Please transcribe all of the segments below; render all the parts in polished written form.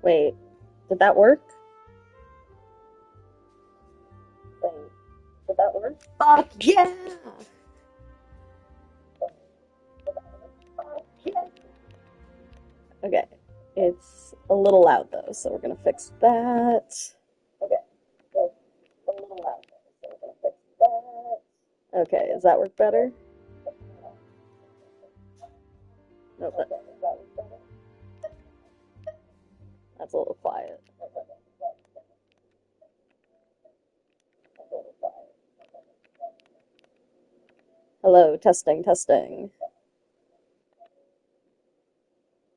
Wait, did that work? Wait, did that work? Fuck yeah! Okay, it's a little loud though, so we're gonna fix that. Okay, it's a little loud though, so we're gonna fix that. Okay, does that work better? Nope, that's a little quiet. Hello, testing, testing.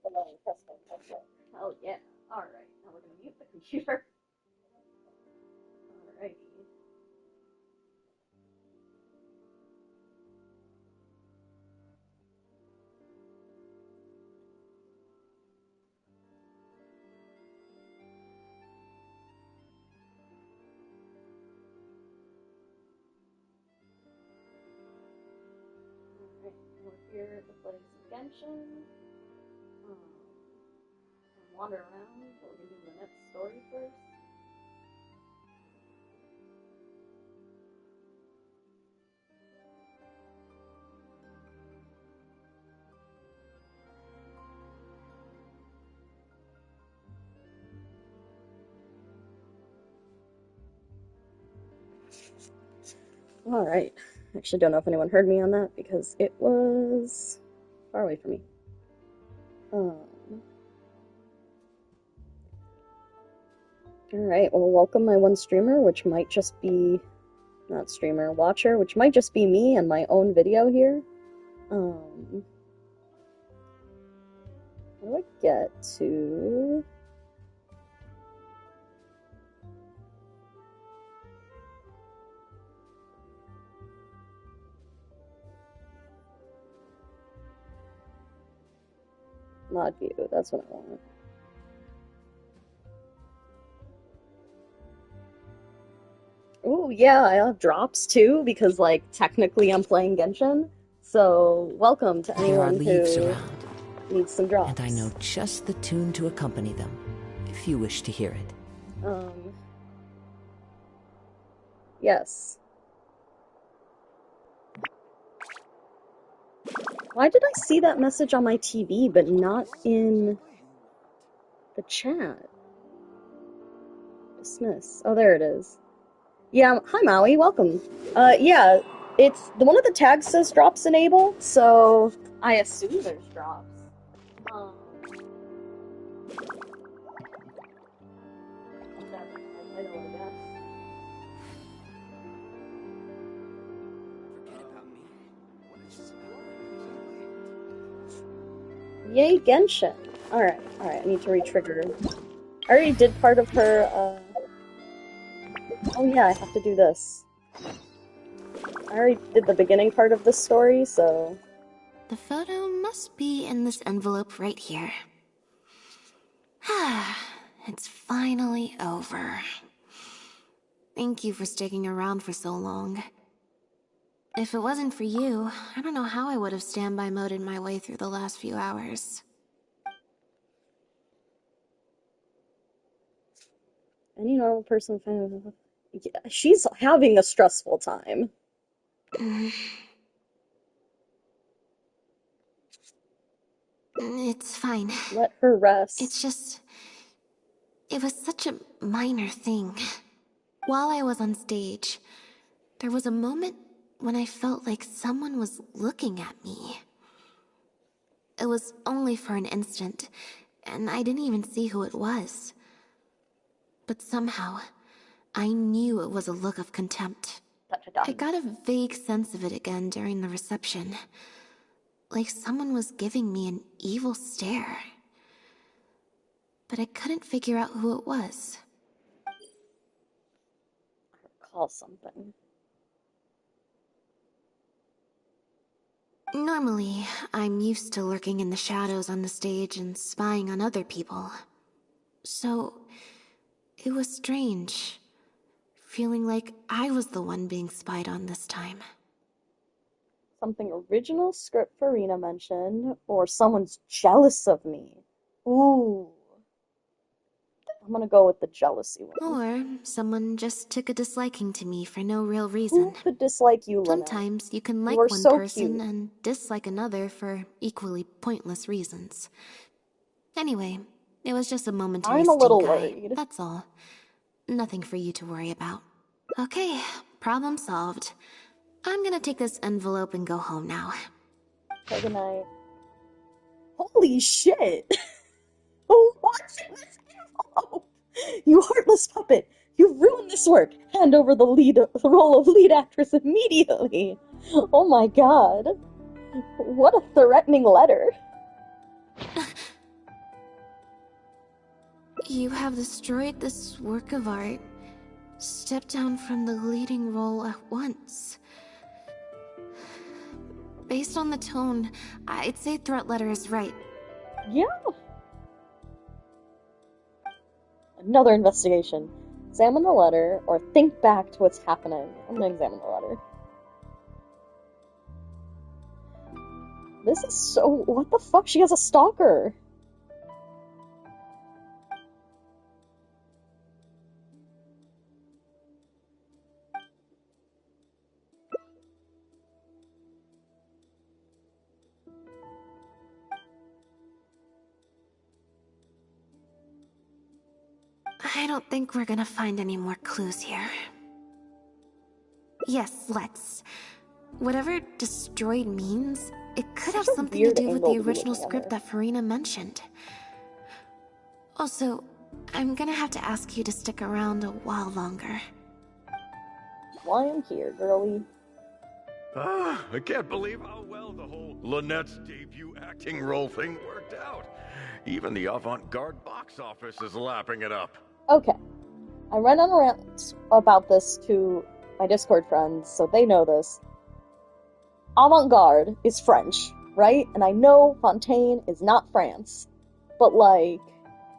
Hello, testing, testing. Oh yeah. Alright, now we're gonna mute the computer. Alrighty. Alright, we're here to play some Genshin. Um, wander around, but we're gonna do the next story first. Alright. Actually don't know if anyone heard me on that because it was far away from me. Alright, well welcome my one streamer, which might just be not streamer, watcher, which might just be me and my own video here. How do I get to mod view? That's what I want. Oh yeah, I have drops too because like technically I'm playing Genshin. So welcome to There are anyone leaves who around, needs some drops. and I know just the tune to accompany them, if you wish to hear it. Yes. Why did I see that message on my TV but not in the chat? Dismiss. Oh, there it is. Yeah, hi Maui, welcome. Yeah, it's the one of the tags says drops enabled, so I assume there's drops. That's my title, I guess. Yay, Genshin. Alright, I need to re-trigger. I already did part of her, oh yeah, I have to do this. I already did the beginning part of this story, so... The photo must be in this envelope right here. It's finally over. Thank you for sticking around for so long. If it wasn't for you, I don't know how I would have standby moded my way through the last few hours. Any normal person find... Yeah, she's having a stressful time. It's fine. Let her rest. It's just... It was such a minor thing. While I was on stage, there was a moment when I felt like someone was looking at me. It was only for an instant, and I didn't even see who it was. But somehow, I knew it was a look of contempt. I got a vague sense of it again during the reception. Like someone was giving me an evil stare. But I couldn't figure out who it was. Call something. Normally, I'm used to lurking in the shadows on the stage and spying on other people. So, it was strange, feeling like I was the one being spied on this time. Something original script Farina mentioned, or someone's jealous of me. Ooh. I'm gonna go with the jealousy one. Or someone just took a disliking to me for no real Who reason. could dislike you, Lynette? Sometimes you can You like are one so person cute. and dislike another for equally pointless reasons. Anyway, it was just a momentary I'm a little stink eye, worried. that's all. Nothing for you to worry about. Okay, problem solved. I'm gonna take this envelope and go home now. Okay, good night. Holy shit! Oh, what's in this envelope? You heartless puppet! You've ruined this work! Hand over the role of lead actress immediately! Oh my god. What a threatening letter. You have destroyed this work of art. Step down from the leading role at once. Based on the tone, I'd say threat letter is right. Yeah. Another investigation. Examine the letter, or think back to what's happening. I'm gonna examine the letter. This is so... What the fuck? She has a stalker. I don't think we're gonna find any more clues here. Yes, let's. Whatever destroyed means, it could have Such a something to weird do with angle the to be original looking at script her. that Farina mentioned. Also, I'm gonna have to ask you to stick around a while longer. Why I'm here, girlie? I can't believe how well the whole Lynette's debut acting role thing worked out. Even the avant-garde box office is lapping it up. Okay. I ran on a rant about this to my Discord friends, so they know this. Avant-garde is French, right? And I know Fontaine is not France. But, like,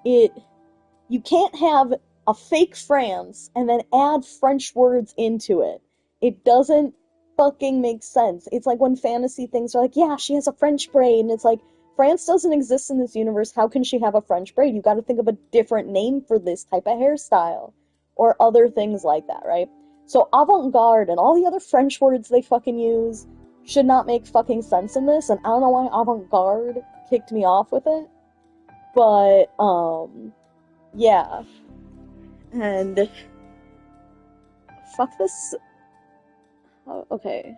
you can't have a fake France and then add French words into it. It doesn't fucking make sense. It's like when fantasy things are like, yeah, she has a French braid, and it's like, France doesn't exist in this universe, how can she have a French braid? You gotta think of a different name for this type of hairstyle. Or other things like that, right? So avant-garde and all the other French words they fucking use should not make fucking sense in this, and I don't know why avant-garde kicked me off with it. But, yeah. And... Fuck this... Oh, okay.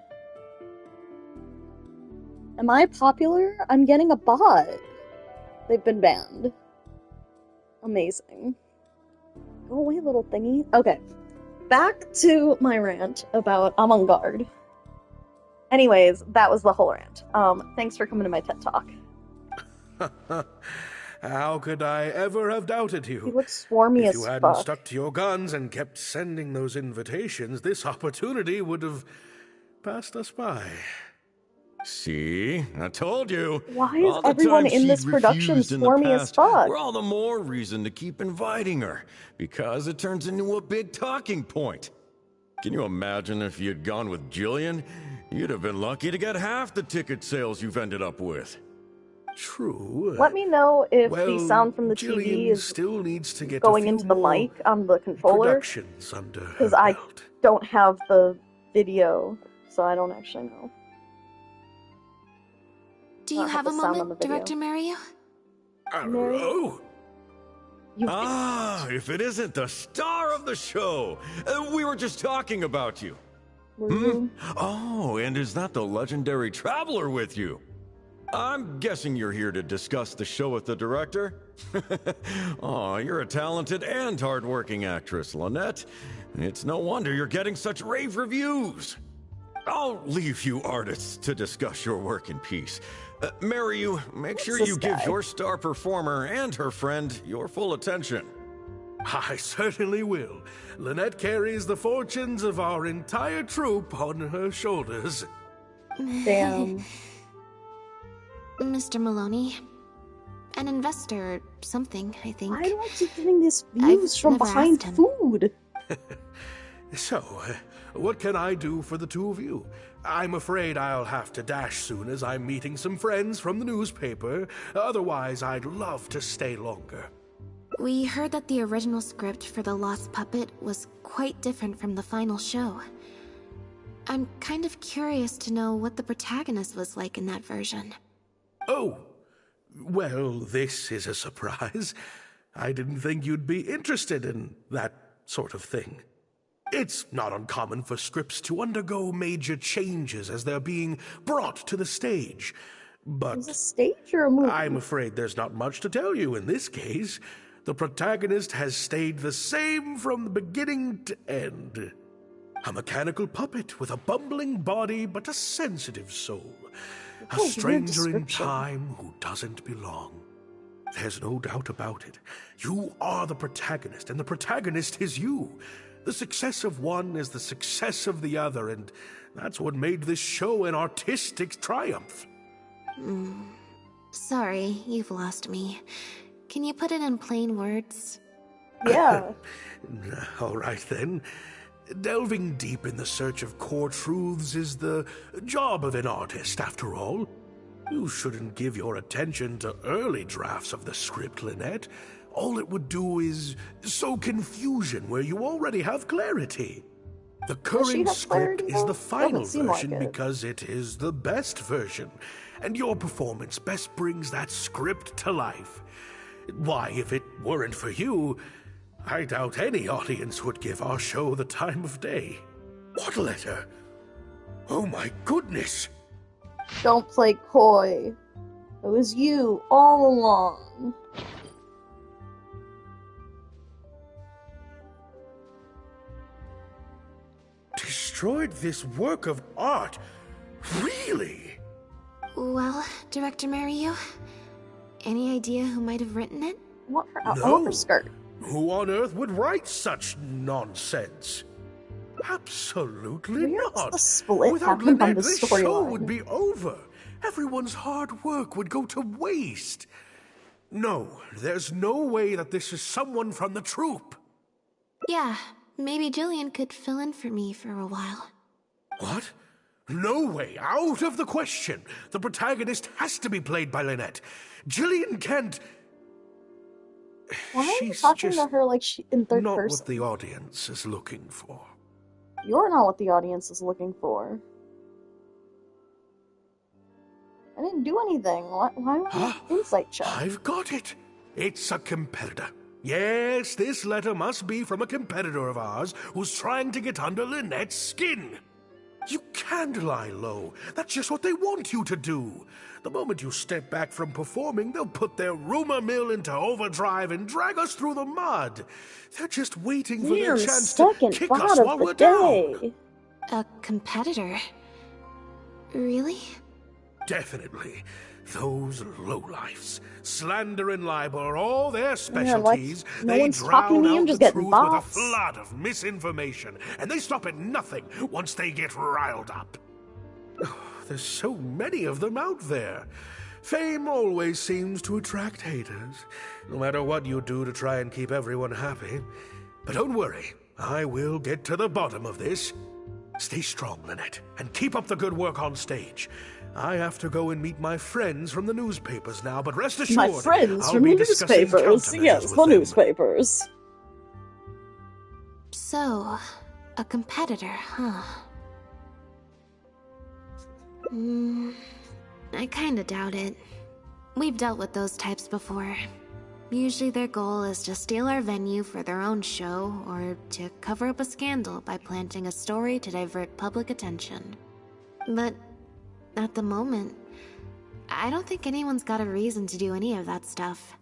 Am I popular? I'm getting a bot. They've been banned. Amazing. Go away, little thingy. Okay. Back to my rant about avant-garde. Anyways, that was the whole rant. Thanks for coming to my TED Talk. How could I ever have doubted you? You look swarmy If as you hadn't fuck. stuck to your guns and kept sending those invitations, this opportunity would have passed us by. See? I told you. Why is All the everyone times in she'd this production refused in the swarmy as past fuck? were all the more reason to keep inviting her, because it turns into a big talking point. Can you imagine if you'd gone with Jillian? You'd have been lucky to get half the ticket sales you've ended up with. True. Let me know if well, the sound from the Jillian TV is still needs to get going a few into the more mic on the controller. productions under her Because I belt. don't have the video, so I don't actually know. Do you Not have the a sound on the moment, video. Director Mario? Oh, You've If it isn't the star of the show! We were just talking about you. Oh, and is that the legendary traveler with you? I'm guessing you're here to discuss the show with the director? Oh, you're a talented and hardworking actress, Lynette. It's no wonder you're getting such rave reviews. I'll leave you artists to discuss your work in peace. Mariu, make sure this you give guy? your star performer and her friend your full attention. I certainly will. Lynette carries the fortunes of our entire troupe on her shoulders. Damn. Mr. Maloney. An investor or something, I think. Why do I keep getting these views I've from never behind asked him. food? So, what can I do for the two of you? I'm afraid I'll have to dash soon as I'm meeting some friends from the newspaper. Otherwise, I'd love to stay longer. We heard that the original script for The Lost Puppet was quite different from the final show. I'm kind of curious to know what the protagonist was like in that version. Oh, well, this is a surprise. I didn't think you'd be interested in that sort of thing. It's not uncommon for scripts to undergo major changes as they're being brought to the stage. But Is it a stage or a movie? I'm afraid there's not much to tell you in this case. The protagonist has stayed the same from the beginning to end. A mechanical puppet with a bumbling body but a sensitive soul. A Oh, weird stranger in description. time who doesn't belong. There's no doubt about it. You are the protagonist, and the protagonist is you. The success of one is the success of the other, and that's what made this show an artistic triumph. Sorry, you've lost me. Can you put it in plain words? Yeah. All right, then. Delving deep in the search of core truths is the job of an artist, after all. You shouldn't give your attention to early drafts of the script, Lynette. All it would do is sow confusion where you already have clarity. The Does she current have script clarity, is though? the final Doesn't seem like version it. because it is the best version, and your performance best brings that script to life. Why, if it weren't for you, I doubt any audience would give our show the time of day. What letter? Oh my goodness! Don't play coy. It was you all along. Destroyed this work of art? Really? Well, Director Mario, any idea who might have written it? I want her skirt. Who on earth would write such nonsense? Absolutely Where's not. the split Without happened on Lynette, the this show storyline? would be over. Everyone's hard work would go to waste. No, there's no way that this is someone from the troupe. Yeah, maybe Jillian could fill in for me for a while. What? No way. Out of the question. The protagonist has to be played by Lynette. Jillian can't... Why are you She's talking to just her like she in third not person? what the audience is looking for. You're not what the audience is looking for. I didn't do anything. Why would I insight check? I've got it. It's a competitor. Yes, this letter must be from a competitor of ours who's trying to get under Lynette's skin. You can't lie low. That's just what they want you to do. The moment you step back from performing, they'll put their rumor mill into overdrive and drag us through the mud. They're just waiting for their Damn, chance to second kick bot us of while the we're down. day. A competitor? Really? Definitely. Those lowlifes. Slander and libel are all their specialties. no They one's talking drown to me, out I'm just the getting truth with a bots. flood of misinformation, and they stop at nothing once they get riled up. There's so many of them out there. Fame always seems to attract haters, no matter what you do to try and keep everyone happy. But don't worry, I will get to the bottom of this. Stay strong, Lynette, and keep up the good work on stage. I have to go and meet my friends from the newspapers now, but rest assured, My friends I'll from be the discussing newspapers. countermeasures Yes, with the them. newspapers. So, a competitor, huh? I kinda doubt it. We've dealt with those types before. Usually their goal is to steal our venue for their own show, or to cover up a scandal by planting a story to divert public attention. But at the moment, I don't think anyone's got a reason to do any of that stuff.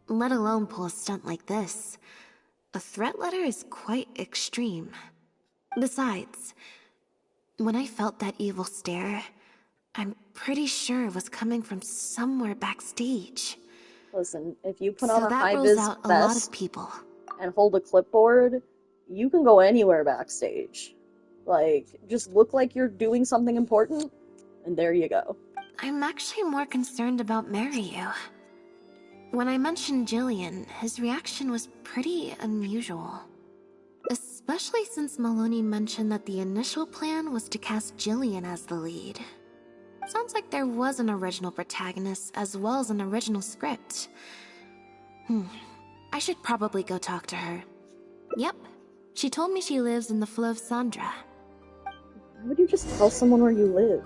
Let alone pull a stunt like this. A threat letter is quite extreme. Besides, when I felt that evil stare, I'm pretty sure it was coming from somewhere backstage. Listen, if you put So on a that high rules vis out a lot of vest people. and hold a clipboard, you can go anywhere backstage. Like, just look like you're doing something important, and there you go. I'm actually more concerned about Mario. When I mentioned Jillian, his reaction was pretty unusual. Especially since Maloney mentioned that the initial plan was to cast Jillian as the lead. Sounds like there was an original protagonist as well as an original script. I should probably go talk to her. Yep. She told me she lives in the Fleuve Sandra. Why would you just tell someone where you live?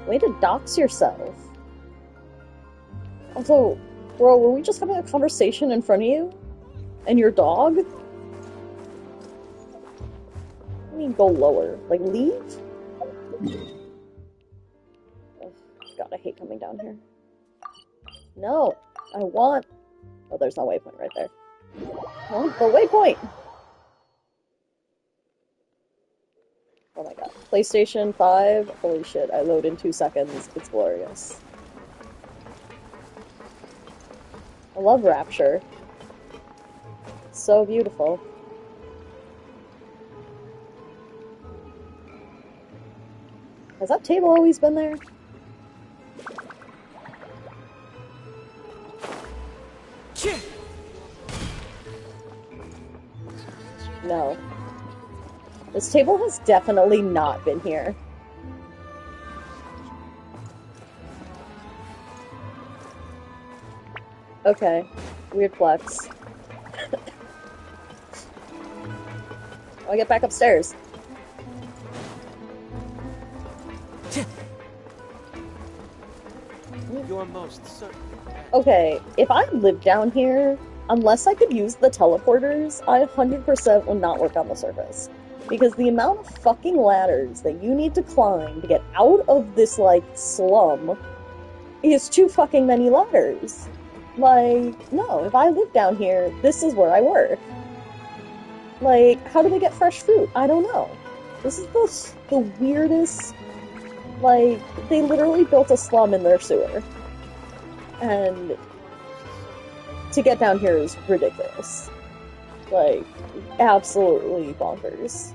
Way to dox yourself. Also, bro, were we just having a conversation in front of you? And your dog? I mean, go lower. Like, leave? Oh, God, I hate coming down here. No, I want... Oh, there's no waypoint right there. I want the waypoint! Oh my god. PlayStation 5, holy shit, I load in 2 seconds. It's glorious. I love Rapture. It's so beautiful. Has that table always been there? No. This table has definitely not been here. Okay. Weird flex. I'll get back upstairs. You're most certain. Okay, if I lived down here, unless I could use the teleporters, I 100% would not work on the surface. Because the amount of fucking ladders that you need to climb to get out of this, like, slum is too fucking many ladders. Like, no, if I live down here, this is where I work. Like, how do they get fresh fruit? I don't know. This is the weirdest... Like, they literally built a slum in their sewer. And to get down here is ridiculous. Like, absolutely bonkers.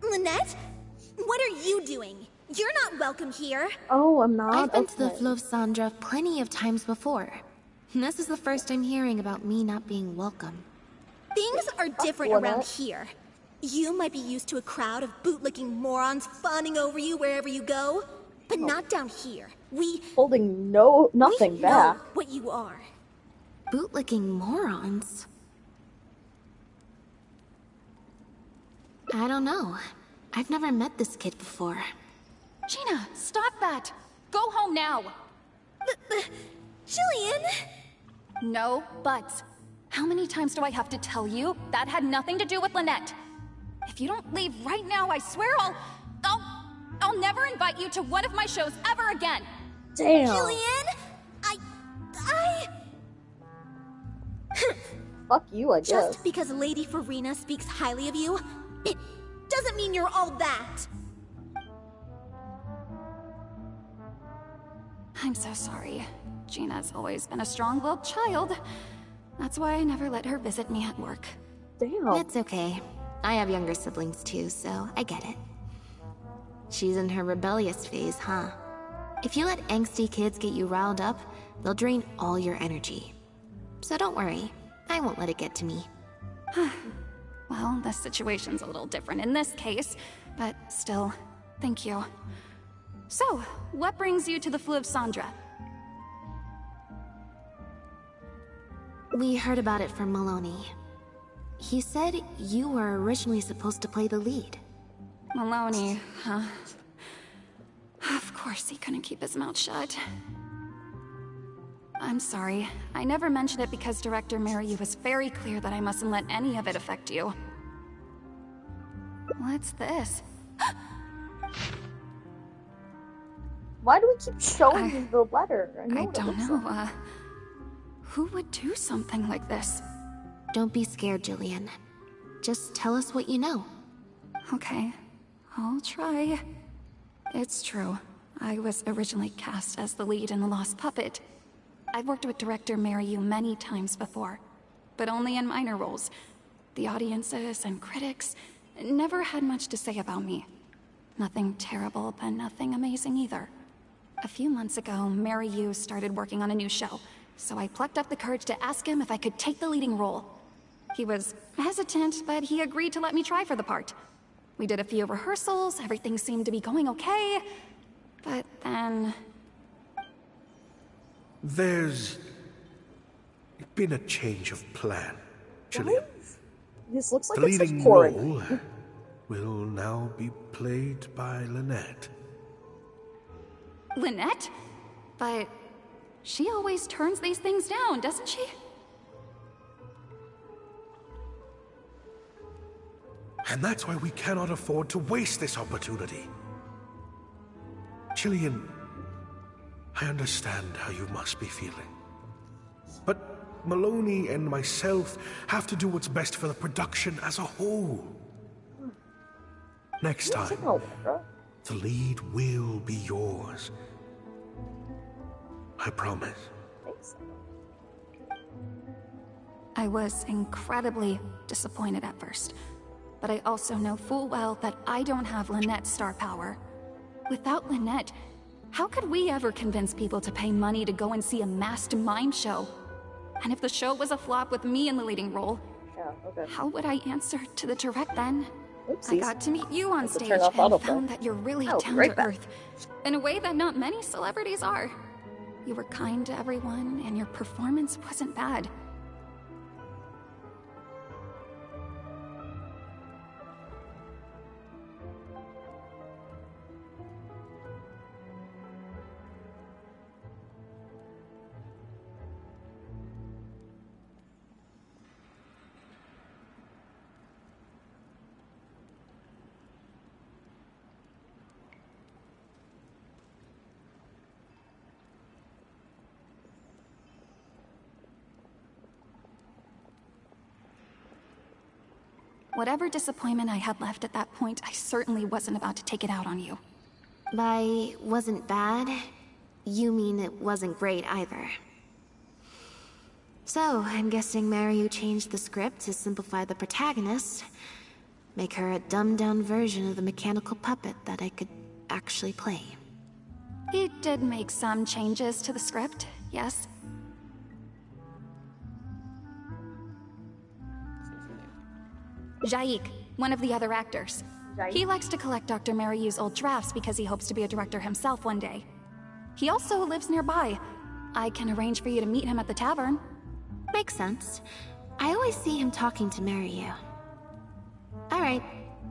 Lynette? What are you doing? You're not welcome here. Oh, I'm not? I've been to the Fleuve Sandra plenty of times before. This is the first I'm hearing about me not being welcome. Things are different around here. You might be used to a crowd of bootlicking morons fawning over you wherever you go, but not down here. We holding nothing back. Know what you are. Bootlicking morons? I don't know. I've never met this kid before. Gina, stop that! Go home now! Jillian! No buts. How many times do I have to tell you? That had nothing to do with Lynette. If you don't leave right now, I swear I'll never invite you to one of my shows ever again! Damn! Jillian! Fuck you, I guess. Just because Lady Farina speaks highly of you, it doesn't mean you're all that! I'm so sorry. Gina's always been a strong-willed child. That's why I never let her visit me at work. Damn. It's okay. I have younger siblings too, so I get it. She's in her rebellious phase, huh? If you let angsty kids get you riled up, they'll drain all your energy. So don't worry, I won't let it get to me. Well, this situation's a little different in this case, but still, thank you. So, what brings you to the Fleuve Sandra? We heard about it from Maloney. He said you were originally supposed to play the lead. Maloney, huh? Of course he couldn't keep his mouth shut. I'm sorry. I never mentioned it because Director Mariyu was very clear that I mustn't let any of it affect you. What's this? Why do we keep showing you the letter? I don't know, who would do something like this? Don't be scared, Jillian. Just tell us what you know. Okay, I'll try. It's true. I was originally cast as the lead in The Lost Puppet. I've worked with director Mariyu many times before, but only in minor roles. The audiences and critics never had much to say about me. Nothing terrible, but nothing amazing either. A few months ago, Mariyu started working on a new show, so I plucked up the courage to ask him if I could take the leading role. He was hesitant, but he agreed to let me try for the part. We did a few rehearsals, everything seemed to be going okay, but then... There's been a change of plan, Gillian. This looks like The it's such leading pouring. role will now be played by Lynette. Lynette? But she always turns these things down, doesn't she? And that's why we cannot afford to waste this opportunity. Gillian, I understand how you must be feeling. But Maloney and myself have to do what's best for the production as a whole. Next time, the lead will be yours. I promise. I was incredibly disappointed at first, but I also know full well that I don't have Lynette's star power. Without Lynette, how could we ever convince people to pay money to go and see a masked mime show? And if the show was a flop with me in the leading role, how would I answer to the direct then? Oopsies. I got to meet you on stage and found that you're really down to earth, in a way that not many celebrities are. You were kind to everyone, and your performance wasn't bad. Whatever disappointment I had left at that point, I certainly wasn't about to take it out on you. By wasn't bad, you mean it wasn't great either. So, I'm guessing Mariu changed the script to simplify the protagonist, make her a dumbed-down version of the mechanical puppet that I could actually play. He did make some changes to the script, yes. Jaik, one of the other actors. He likes to collect Dr. Mariu's old drafts because he hopes to be a director himself one day. He also lives nearby. I can arrange for you to meet him at the tavern. Makes sense. I always see him talking to Mariu. Alright,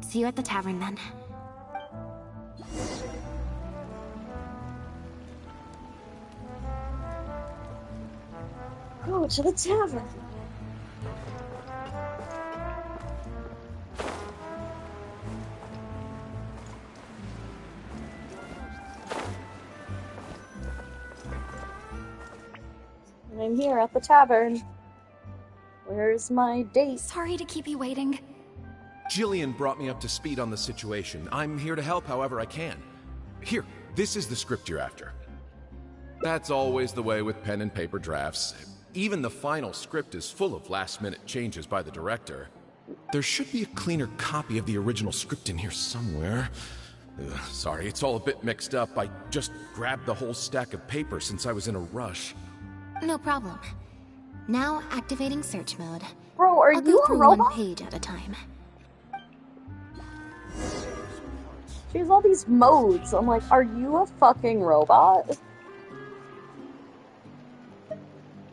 see you at the tavern then. Go to the tavern. I'm here at the tavern. Where's my date? Sorry to keep you waiting. Jillian brought me up to speed on the situation. I'm here to help however I can. Here, this is the script you're after. That's always the way with pen and paper drafts. Even the final script is full of last-minute changes by the director. There should be a cleaner copy of the original script in here somewhere. Sorry, it's all a bit mixed up. I just grabbed the whole stack of paper since I was in a rush. No problem. Now activating search mode. Bro, are I'll you go a through robot? one page at a time. She has all these modes. I'm like, are you a fucking robot?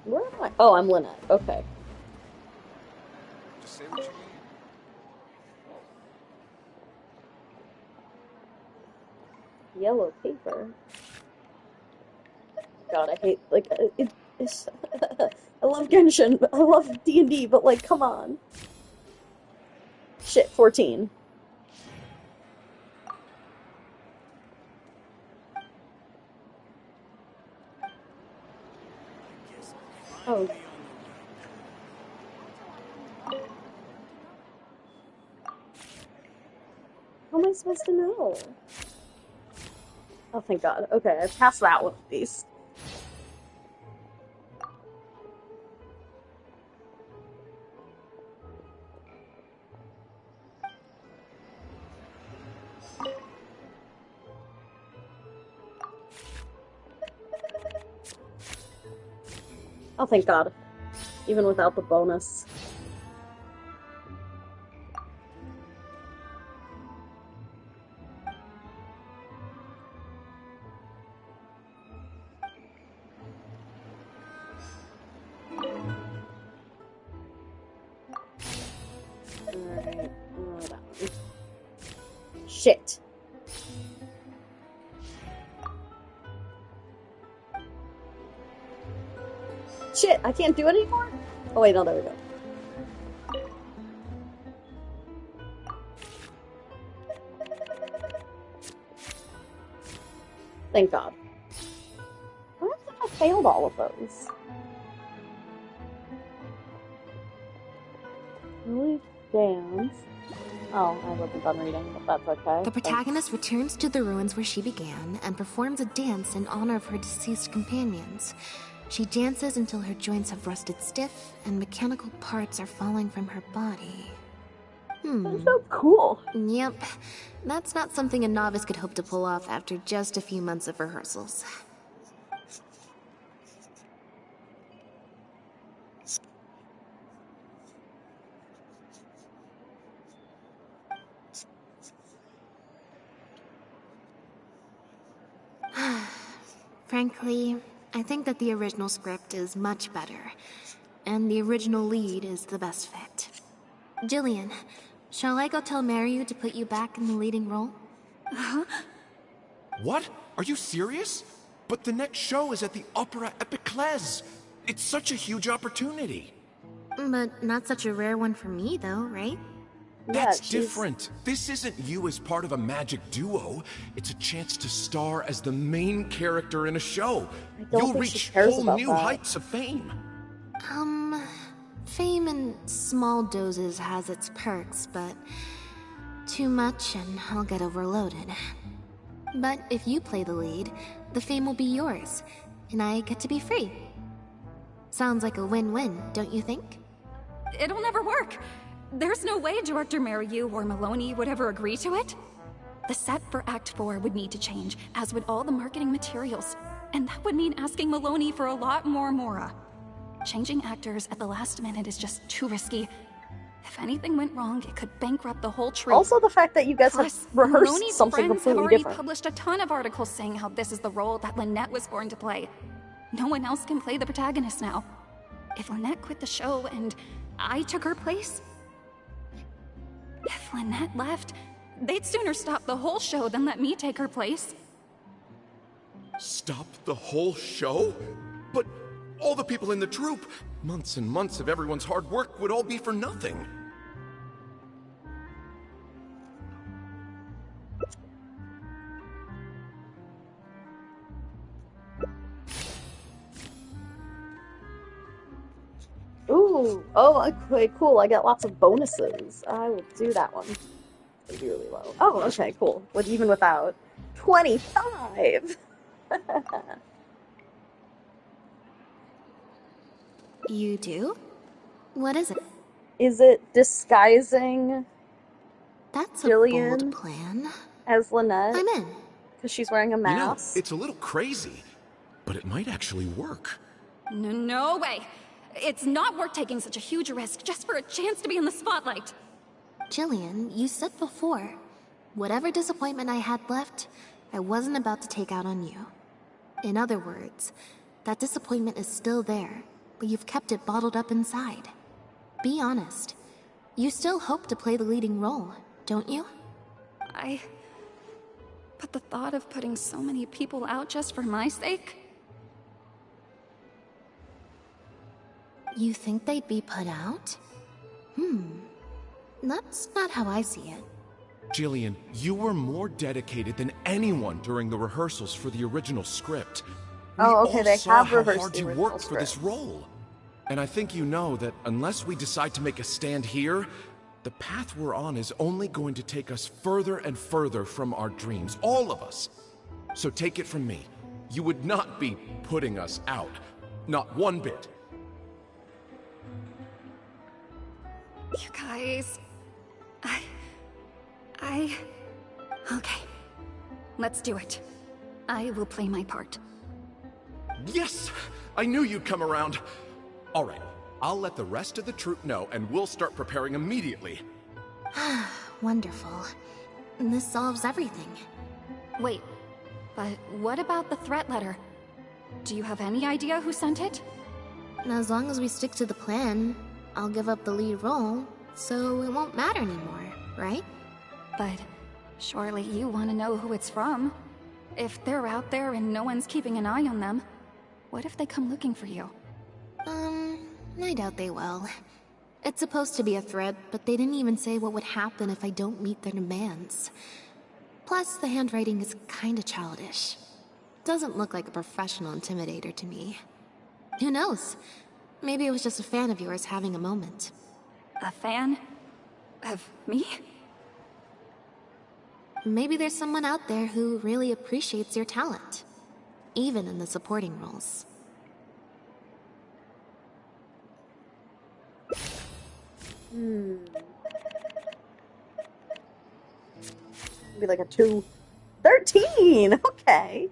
Where am I? Oh, I'm Lynette. Okay. Just say what you need. Yellow paper. God, I hate, like, it's I love Genshin, I love D&D, but, like, come on. Shit, 14. Oh. How am I supposed to know? Oh, thank God. Okay, I passed that one at least. Oh, thank God. Even without the bonus. Shit, I can't do it anymore? Oh wait, no, there we go. Thank God. What if I failed all of those? Really dance. Oh, I wasn't done reading, but that's okay. The protagonist returns to the ruins where she began and performs a dance in honor of her deceased companions. She dances until her joints have rusted stiff and mechanical parts are falling from her body. That's so cool. Yep. That's not something a novice could hope to pull off after just a few months of rehearsals. Frankly, I think that the original script is much better, and the original lead is the best fit. Jillian, shall I go tell Mariu to put you back in the leading role? What? Are you serious? But the next show is at the Opera Epiclese. It's such a huge opportunity. But not such a rare one for me, though, right? That's different. This isn't you as part of a magic duo. It's a chance to star as the main character in a show. You'll reach whole new heights of fame. Fame in small doses has its perks, but too much and I'll get overloaded. But if you play the lead, the fame will be yours, and I get to be free. Sounds like a win-win, don't you think? It'll never work. There's no way Director Mariu or Maloney would ever agree to it. The set for Act 4 would need to change, as would all the marketing materials. And that would mean asking Maloney for a lot more Mora. Changing actors at the last minute is just too risky. If anything went wrong, it could bankrupt the whole troupe. Also the fact that you guys have rehearsed Maloney's something friends completely have already different. published a ton of articles saying how this is the role that Lynette was born to play. No one else can play the protagonist now. If Lynette quit the show and I took her place... If Lynette left, they'd sooner stop the whole show than let me take her place. Stop the whole show? But all the people in the troupe, months and months of everyone's hard work would all be for nothing. Ooh, oh, okay, cool. I get lots of bonuses. I will do that one. It'll be really low. Oh, okay, cool. Even without 25. You do? What is it? Is it disguising That's a Jillian bold plan. as Lynette? I'm in. Because she's wearing a mask. You know, it's a little crazy, but it might actually work. No way. It's not worth taking such a huge risk just for a chance to be in the spotlight. Jillian, you said before, whatever disappointment I had left, I wasn't about to take out on you. In other words, that disappointment is still there, but you've kept it bottled up inside. Be honest. You still hope to play the leading role, don't you? But the thought of putting so many people out just for my sake? You think they'd be put out? That's not how I see it. Jillian, you were more dedicated than anyone during the rehearsals for the original script. Oh, okay, they have how rehearsed hard the you original worked for this script. role. And I think you know that unless we decide to make a stand here, the path we're on is only going to take us further and further from our dreams, all of us. So take it from me, you would not be putting us out. Not one bit. You guys... Okay. Let's do it. I will play my part. Yes! I knew you'd come around. All right, I'll let the rest of the troupe know and we'll start preparing immediately. Wonderful. This solves everything. Wait, but what about the threat letter? Do you have any idea who sent it? As long as we stick to the plan, I'll give up the lead role, so it won't matter anymore, right? But surely you want to know who it's from. If they're out there and no one's keeping an eye on them, what if they come looking for you? I doubt they will. It's supposed to be a threat, but they didn't even say what would happen if I don't meet their demands. Plus, the handwriting is kinda childish. Doesn't look like a professional intimidator to me. Who knows? Maybe it was just a fan of yours having a moment. A fan? Of me? Maybe there's someone out there who really appreciates your talent, even in the supporting roles. Be like a 2. 13! Okay.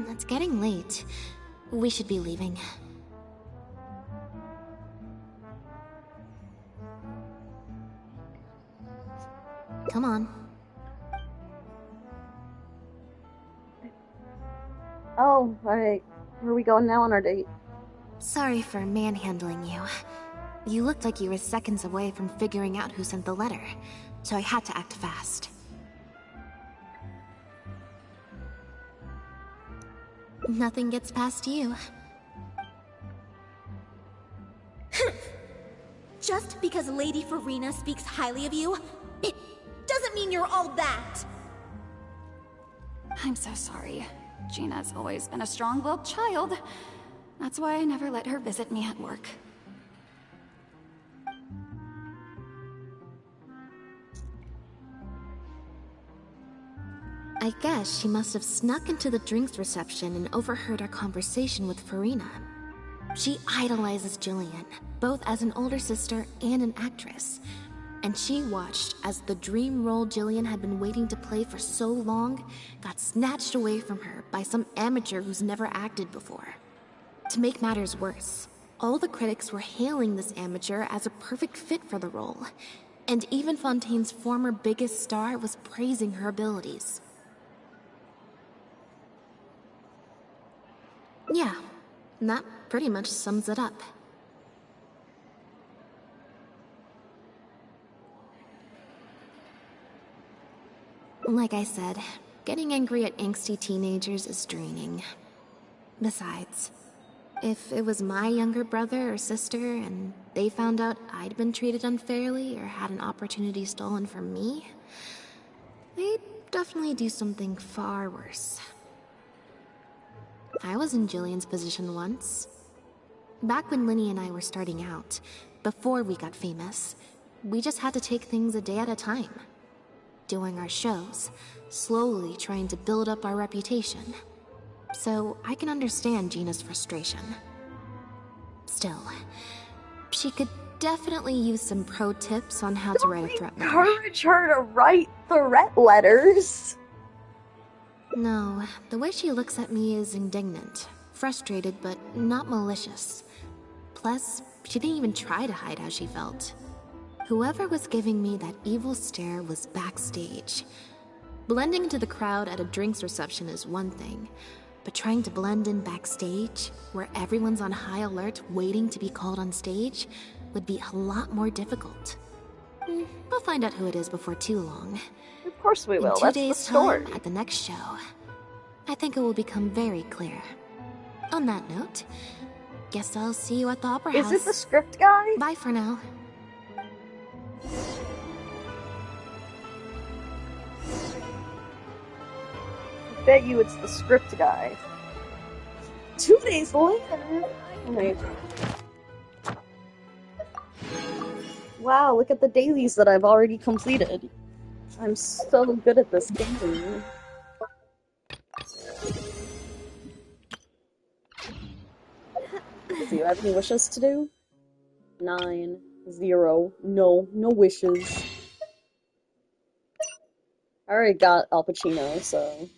It's getting late. We should be leaving. Come on. Oh, alright. Where are we going now on our date? Sorry for manhandling you. You looked like you were seconds away from figuring out who sent the letter, so I had to act fast. Nothing gets past you. Just because Lady Farina speaks highly of you, it doesn't mean you're all that. I'm so sorry. Gina's always been a strong-willed child. That's why I never let her visit me at work. I guess she must have snuck into the drinks reception and overheard our conversation with Farina. She idolizes Jillian, both as an older sister and an actress. And she watched as the dream role Jillian had been waiting to play for so long got snatched away from her by some amateur who's never acted before. To make matters worse, all the critics were hailing this amateur as a perfect fit for the role, and even Fontaine's former biggest star was praising her abilities. Yeah, that pretty much sums it up. Like I said, getting angry at angsty teenagers is draining. Besides, if it was my younger brother or sister and they found out I'd been treated unfairly or had an opportunity stolen from me, they'd definitely do something far worse. I was in Jillian's position once. Back when Linny and I were starting out, before we got famous, we just had to take things a day at a time. Doing our shows, slowly trying to build up our reputation. So I can understand Gina's frustration. Still, she could definitely use some pro tips on how to write a threat letter. Encourage her to write threat letters. No, the way she looks at me is indignant, frustrated, but not malicious. Plus, she didn't even try to hide how she felt. Whoever was giving me that evil stare was backstage. Blending into the crowd at a drinks reception is one thing, but trying to blend in backstage, where everyone's on high alert waiting to be called on stage, would be a lot more difficult. We'll find out who it is before too long. Of course we will. In 2 That's days' the story. time, at the next show, I think it will become very clear. On that note, guess I'll see you at the Opera House. Is it the script guy? Bye for now. I bet you it's the script guy. 2 days later. Wait. Wow, look at the dailies that I've already completed. I'm so good at this game. Do you have any wishes to do? 9, 0, no wishes. I already got Al Pacino, so...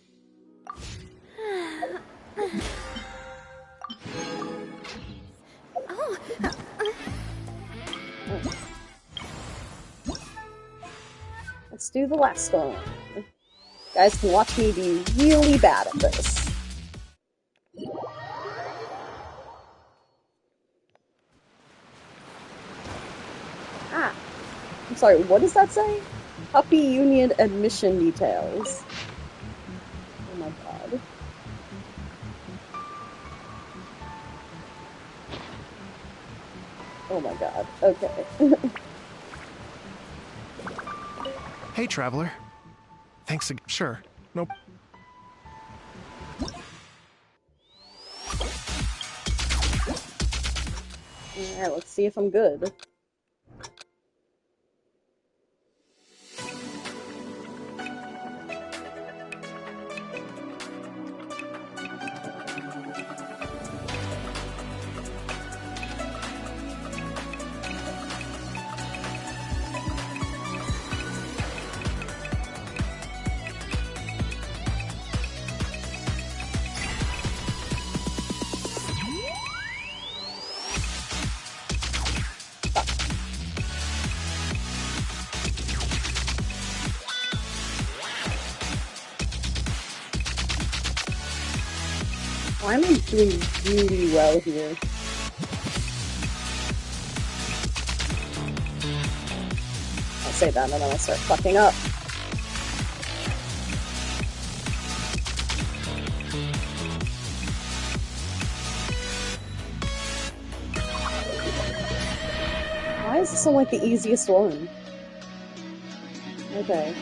Let's do the last one. You guys can watch me be really bad at this. I'm sorry, what does that say? Puppy Union admission details. Oh my god. Oh my god. Okay. Hey, traveler. Thanks again. Sure. Nope. Alright, let's see if I'm good. Why am I doing really well here? I'll say that and then I'll start fucking up. Why is this one like the easiest one? Okay.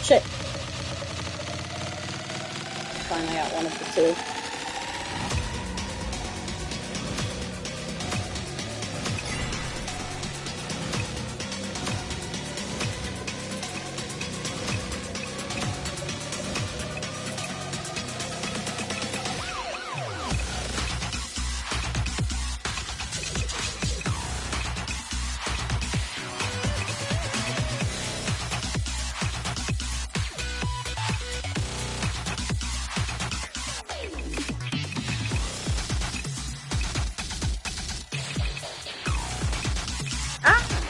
Shit. Fine, I got one of the two.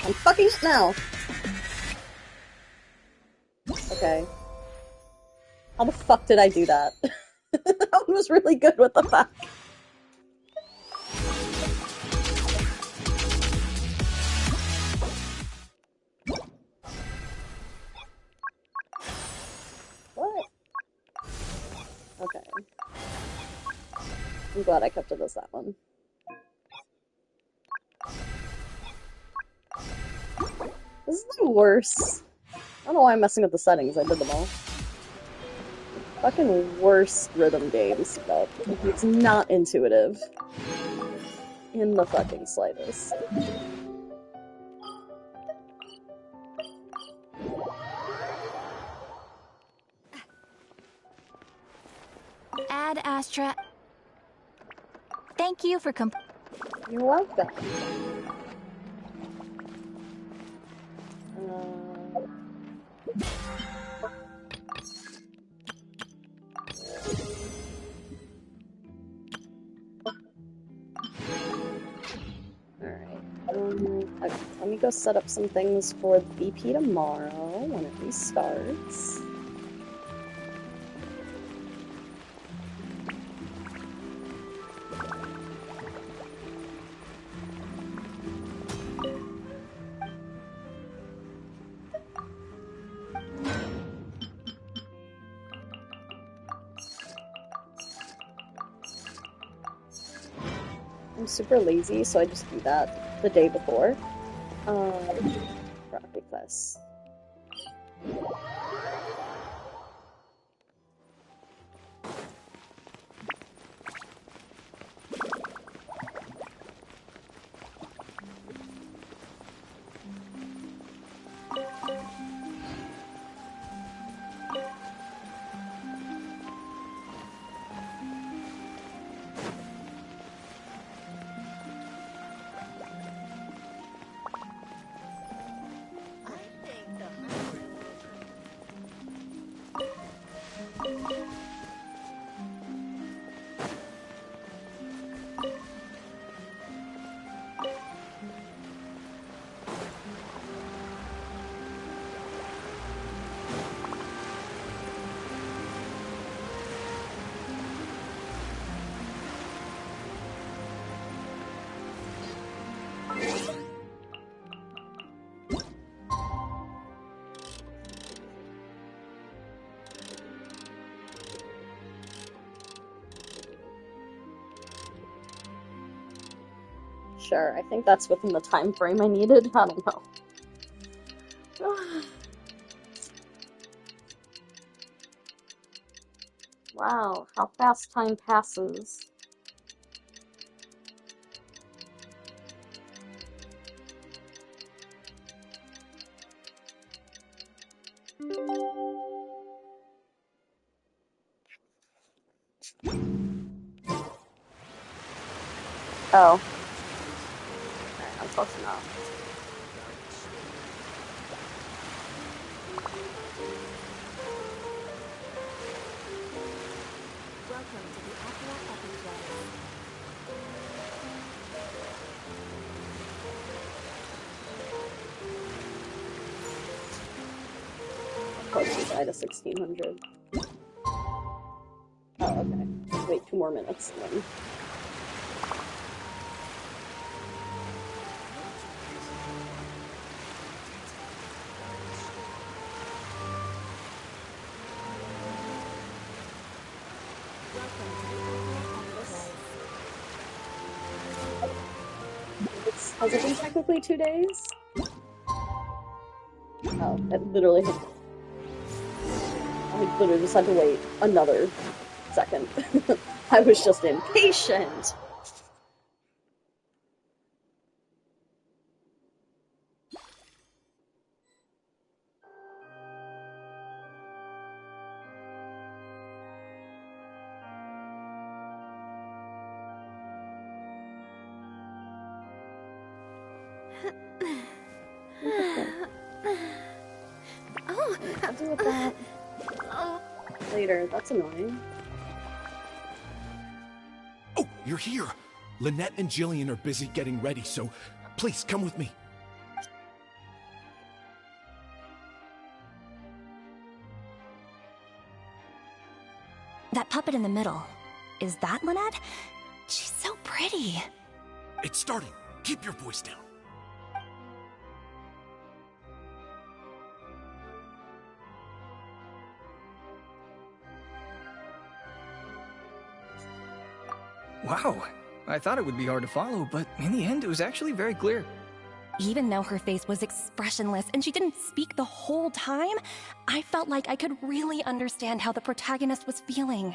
I'm fucking it now. Okay. How the fuck did I do that? That one was really good, what the fuck? What? Okay. I'm glad I kept it as that one. This is the worst. I don't know why I'm messing with the settings, I did them all. Fucking worst rhythm games, but it's not intuitive. In the fucking slightest. Ad Astra. Thank you for You're welcome. Alright. Okay, let me go set up some things for the BP tomorrow when it restarts. I'm super lazy, so I just do that the day before. Rocket class. Sure, I think that's within the time frame I needed. I don't know. Wow, how fast time passes. Oh. Okay, I'm close enough. Welcome to the Aqua Epic. Close to die to 1600. Oh, okay. Wait 2 more minutes and then... Has it been technically 2 days? Oh, it literally... I literally just had to wait another second. I was just impatient! Oh, I'll deal with that later. That's annoying. Oh, you're here! Lynette and Jillian are busy getting ready, so please come with me. That puppet in the middle, is that Lynette? She's so pretty. It's starting. Keep your voice down. Wow, I thought it would be hard to follow, but in the end it was actually very clear. Even though her face was expressionless and she didn't speak the whole time, I felt like I could really understand how the protagonist was feeling.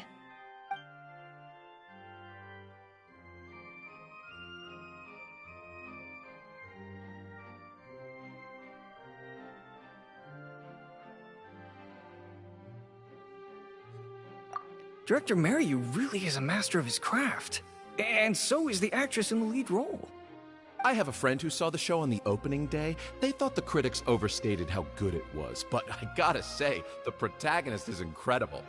Director Mariu really is a master of his craft. And so is the actress in the lead role. I have a friend who saw the show on the opening day. They thought the critics overstated how good it was, but I gotta say, the protagonist is incredible.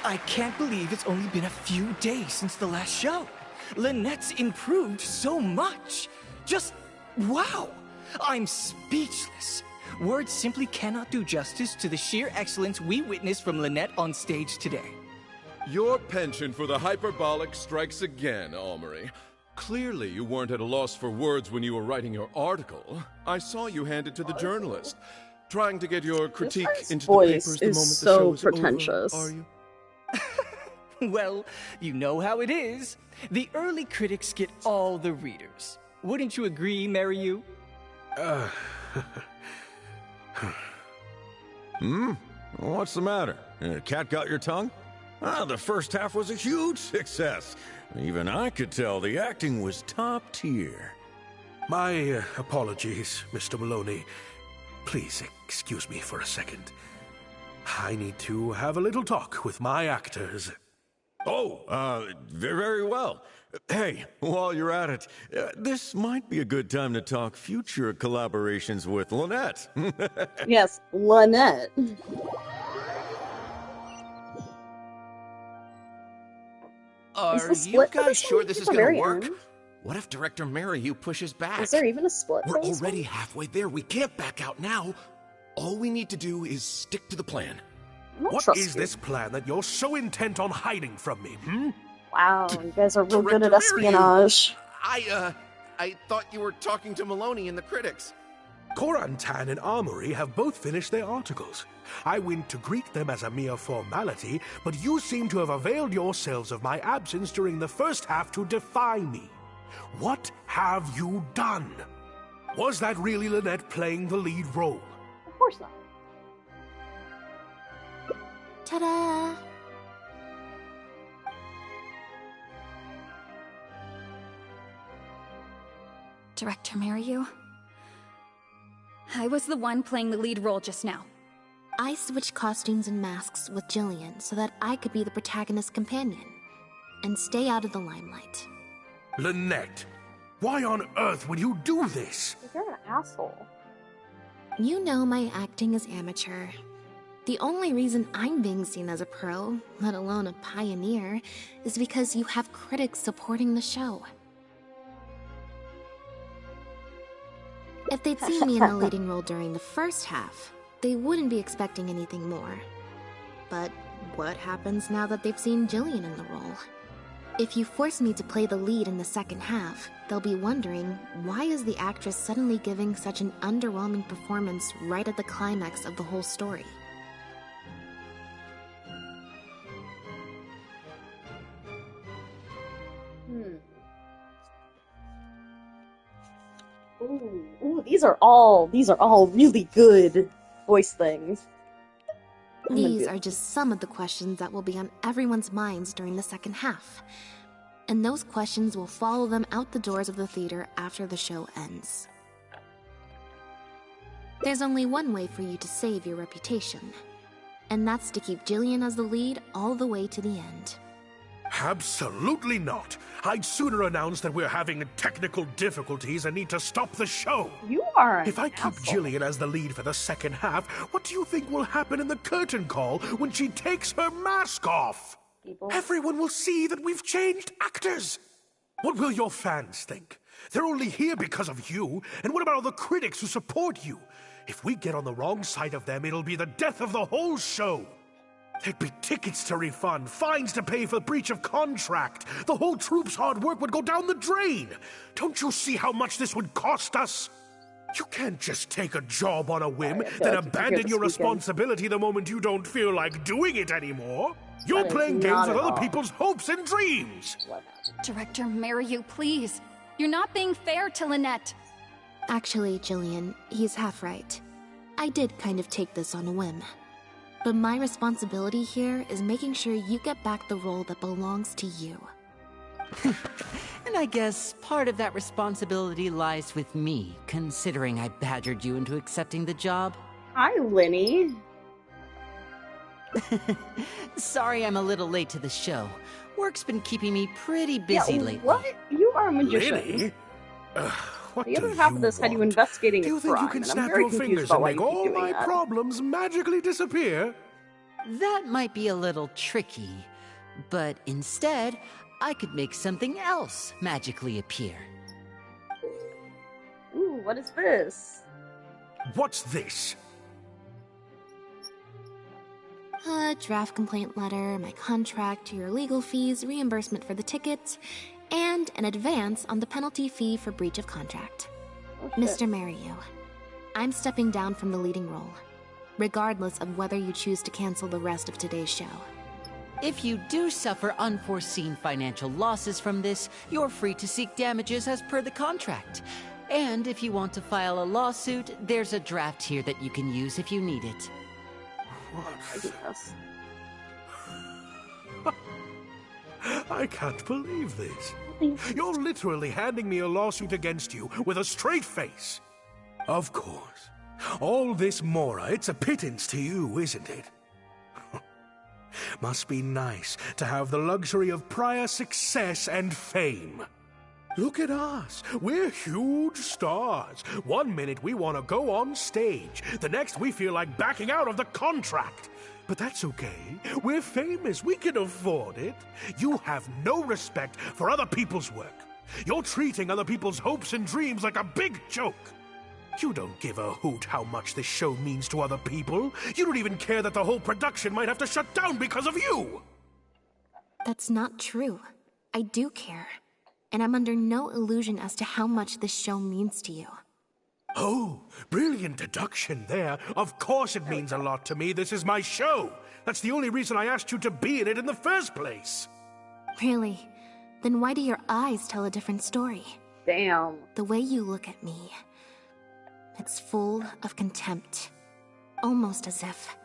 I can't believe it's only been a few days since the last show. Lynette's improved so much. Just wow! I'm speechless. Words simply cannot do justice to the sheer excellence we witnessed from Lynette on stage today. Your penchant for the hyperbolic strikes again, Almery. Clearly you weren't at a loss for words when you were writing your article. I saw you hand it to the journalist. Trying to get your critique into the papers the moment the show is pretentious. over, are you? Well, you know how it is. The early critics get all the readers. Wouldn't you agree, Mariu? What's the matter? Cat got your tongue? The first half was a huge success. Even I could tell the acting was top tier. My apologies, Mr. Maloney. Please excuse me for a second. I need to have a little talk with my actors. Oh, very well. Hey, while you're at it, this might be a good time to talk future collaborations with Lynette. Yes, Lynette. Are you guys sure this is gonna work? What if Director Mariu pushes back? Is there even a split? We're already halfway there. We can't back out now. All we need to do is stick to the plan. What is this plan that you're so intent on hiding from me, Wow, you guys are real good at espionage. I thought you were talking to Maloney and the critics. Korantan and Armory have both finished their articles. I went to greet them as a mere formality, but you seem to have availed yourselves of my absence during the first half to defy me. What have you done? Was that really Lynette playing the lead role? Of course not. Ta-da! Director Mariu? I was the one playing the lead role just now. I switched costumes and masks with Jillian so that I could be the protagonist's companion and stay out of the limelight. Lynette, why on earth would you do this? You're an asshole. You know my acting is amateur. The only reason I'm being seen as a pro, let alone a pioneer, is because you have critics supporting the show. If they'd seen me in the leading role during the first half, they wouldn't be expecting anything more. But what happens now that they've seen Jillian in the role? If you force me to play the lead in the second half, they'll be wondering, why is the actress suddenly giving such an underwhelming performance right at the climax of the whole story? Ooh, these are all really good voice things. These are just some of the questions that will be on everyone's minds during the second half. And those questions will follow them out the doors of the theater after the show ends. There's only one way for you to save your reputation, and that's to keep Jillian as the lead all the way to the end. Absolutely not. I'd sooner announce that we're having technical difficulties and need to stop the show. You are an If I keep asshole. Jillian as the lead for the second half, what do you think will happen in the curtain call when she takes her mask off? Everyone will see that we've changed actors. What will your fans think? They're only here because of you. And what about all the critics who support you? If we get on the wrong side of them, it'll be the death of the whole show. There'd be tickets to refund, fines to pay for breach of contract. The whole troupe's hard work would go down the drain. Don't you see how much this would cost us? You can't just take a job on a whim, then abandon your responsibility the moment you don't feel like doing it anymore. You're playing games with other people's hopes and dreams. Director Mariu, please. You're not being fair to Lynette. Actually, Jillian, he's half right. I did kind of take this on a whim. But my responsibility here is making sure you get back the role that belongs to you. And I guess part of that responsibility lies with me, considering I badgered you into accepting the job. Hi, Linny. Sorry I'm a little late to the show. Work's been keeping me pretty busy lately. What? You are a magician. Linny? What The other do half you of this had you want? investigating Do you a think crime, you can and I'm snap very your confused fingers about and why make you keep all doing my that. problems magically disappear? That might be a little tricky, but instead, I could make something else magically appear. Ooh, what is this? What's this? A draft complaint letter, my contract, your legal fees, reimbursement for the tickets, and an advance on the penalty fee for breach of contract. Mr. Mariu, I'm stepping down from the leading role, regardless of whether you choose to cancel the rest of today's show. If you do suffer unforeseen financial losses from this, you're free to seek damages as per the contract. And if you want to file a lawsuit, there's a draft here that you can use if you need it. I can't believe this. You're literally handing me a lawsuit against you with a straight face. Of course. All this Mora, it's a pittance to you, isn't it? Must be nice to have the luxury of prior success and fame. Look at us. We're huge stars. One minute we want to go on stage. The next we feel like backing out of the contract. But that's okay. We're famous. We can afford it. You have no respect for other people's work. You're treating other people's hopes and dreams like a big joke. You don't give a hoot how much this show means to other people. You don't even care that the whole production might have to shut down because of you. That's not true. I do care. And I'm under no illusion as to how much this show means to you. Oh, brilliant deduction there. Of course it means a lot to me. This is my show. That's the only reason I asked you to be in it in the first place. Really? Then why do your eyes tell a different story? Damn. The way you look at me, it's full of contempt. Almost as if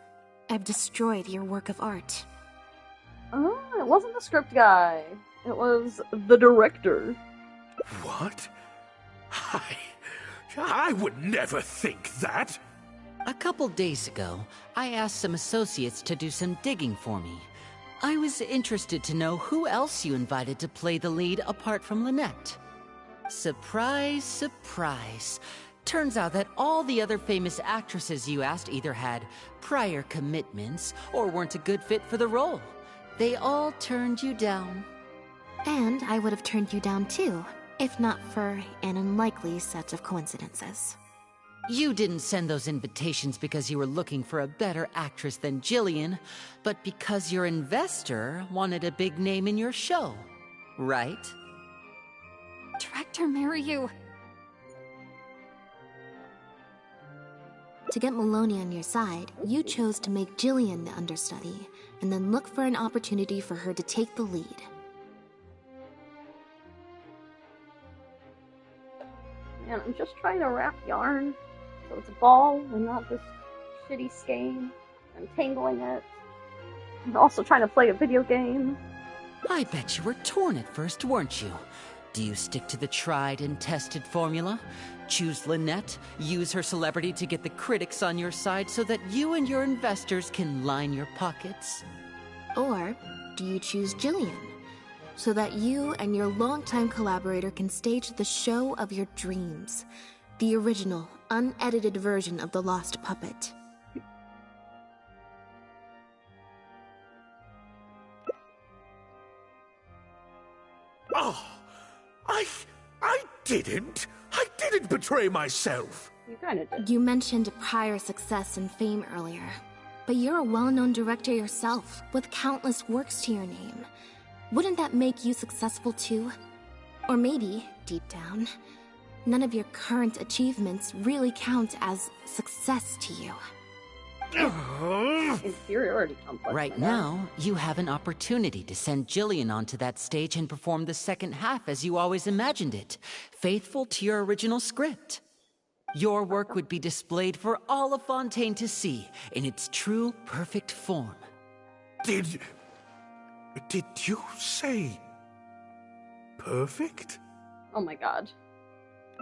I've destroyed your work of art. Oh, it wasn't the script guy. It was the director. What? I would never think that. A couple days ago, I asked some associates to do some digging for me. I was interested to know who else you invited to play the lead apart from Lynette. Surprise, surprise. Turns out that all the other famous actresses you asked either had prior commitments or weren't a good fit for the role. They all turned you down. And I would have turned you down too, if not for an unlikely set of coincidences. You didn't send those invitations because you were looking for a better actress than Jillian, but because your investor wanted a big name in your show, right? Director Mariu. To get Maloney on your side, you chose to make Jillian the understudy, and then look for an opportunity for her to take the lead. Man, I'm just trying to wrap yarn so it's a ball and not this shitty skein. I'm tangling it. I'm also trying to play a video game. I bet you were torn at first, weren't you? Do you stick to the tried and tested formula? Choose Lynette, use her celebrity to get the critics on your side so that you and your investors can line your pockets? Or do you choose Jillian, so that you and your longtime collaborator can stage the show of your dreams, the original, unedited version of The Lost Puppet? Oh, I didn't betray myself. You kinda did. You mentioned prior success and fame earlier, but you're a well-known director yourself, with countless works to your name. Wouldn't that make you successful too? Or maybe, deep down, none of your current achievements really count as success to you. Inferiority complex. Right now, you have an opportunity to send Jillian onto that stage and perform the second half as you always imagined it, faithful to your original script. Your work would be displayed for all of Fontaine to see in its true, perfect form. Did you say perfect? Oh my god.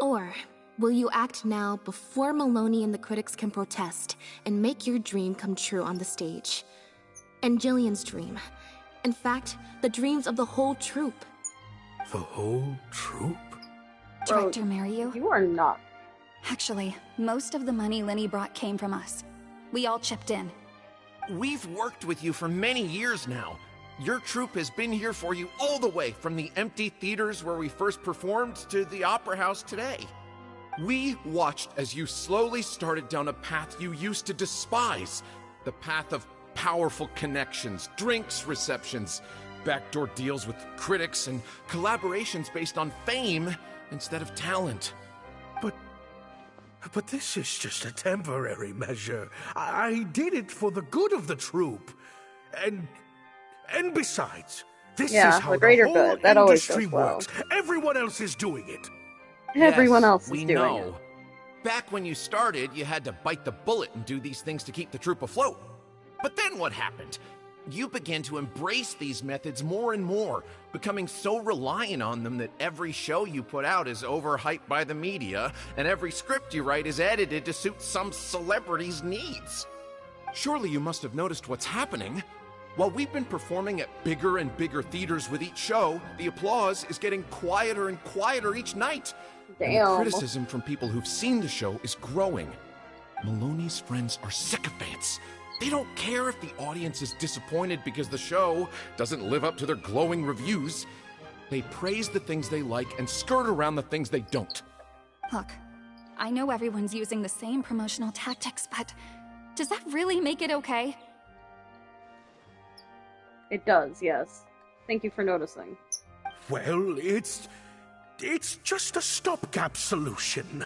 Or will you act now before Maloney and the critics can protest and make your dream come true on the stage? And Jillian's dream. In fact, the dreams of the whole troupe. The whole troupe? Director Mariu. You are not. Actually, most of the money Lenny brought came from us. We all chipped in. We've worked with you for many years now. Your troupe has been here for you all the way from the empty theaters where we first performed to the Opera House today. We watched as you slowly started down a path you used to despise. The path of powerful connections, drinks receptions, backdoor deals with critics, and collaborations based on fame instead of talent. But this is just a temporary measure. I did it for the good of the troupe. And besides, this is how the greater whole good. That always industry goes well. works. Everyone else is doing it. Everyone Yes, else is we doing know. it. Back when you started, you had to bite the bullet and do these things to keep the troupe afloat. But then what happened? You began to embrace these methods more and more, becoming so reliant on them that every show you put out is overhyped by the media, and every script you write is edited to suit some celebrity's needs. Surely you must have noticed what's happening. While we've been performing at bigger and bigger theaters with each show, the applause is getting quieter and quieter each night. And the Damn. criticism from people who've seen the show is growing. Maloney's friends are sycophants. They don't care if the audience is disappointed because the show doesn't live up to their glowing reviews. They praise the things they like and skirt around the things they don't. Look, I know everyone's using the same promotional tactics, but does that really make it okay? It does, yes. Thank you for noticing. Well, it's It's just a stopgap solution.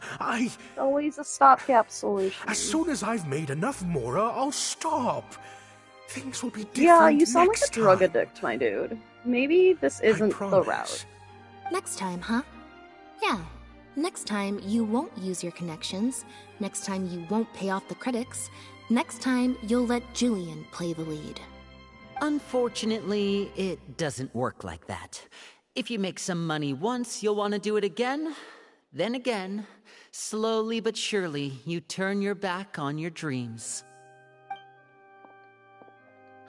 Always a stopgap solution. As soon as I've made enough Mora, I'll stop. Things will be different. Yeah, you sound like a next drug time. addict, my dude. Maybe this isn't the promise. route. Next time, huh? Yeah. Next time, you won't use your connections. Next time, you won't pay off the critics. Next time, you'll let Julian play the lead. Unfortunately, it doesn't work like that. If you make some money once, you'll want to do it again, then again. Slowly but surely, you turn your back on your dreams.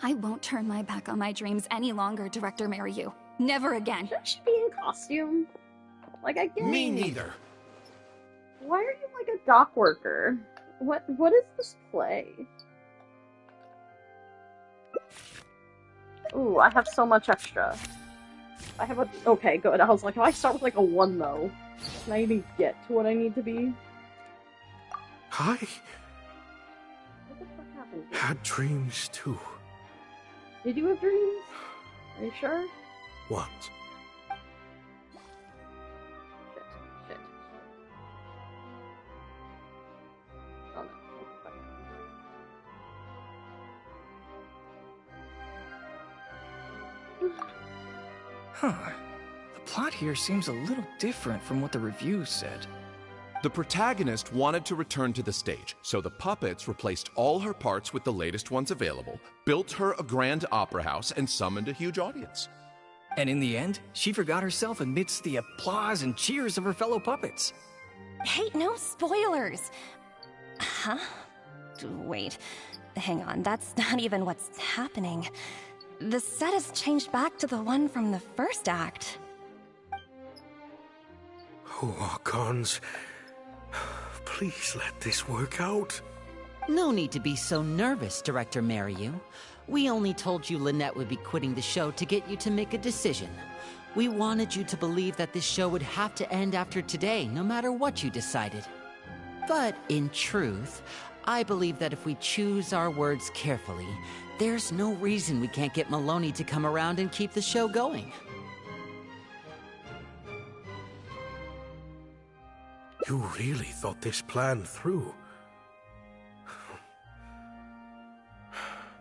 I won't turn my back on my dreams any longer, Director Mariyu. Never again. Shouldn't she be in costume? Like, I get Me neither. Why are you like a dock worker? What is this play? Ooh, I have so much extra. I have a... Okay, good. I was like, if I start with like a 1 though, can I even get to what I need to be? I What the fuck happened here? had dreams too. Did you have dreams? Are you sure? What? Shit. Oh no. What the fuck? Huh. The plot here seems a little different from what the reviews said. The protagonist wanted to return to the stage, so the puppets replaced all her parts with the latest ones available, built her a grand opera house, and summoned a huge audience. And in the end, she forgot herself amidst the applause and cheers of her fellow puppets. Hey, no spoilers! Huh? Wait, hang on, that's not even what's happening. The set has changed back to the one from the first act. Oh, Archons. Please let this work out. No need to be so nervous, Director Mariyu. We only told you Lynette would be quitting the show to get you to make a decision. We wanted you to believe that this show would have to end after today, no matter what you decided. But in truth, I believe that if we choose our words carefully, there's no reason we can't get Maloney to come around and keep the show going. You really thought this plan through.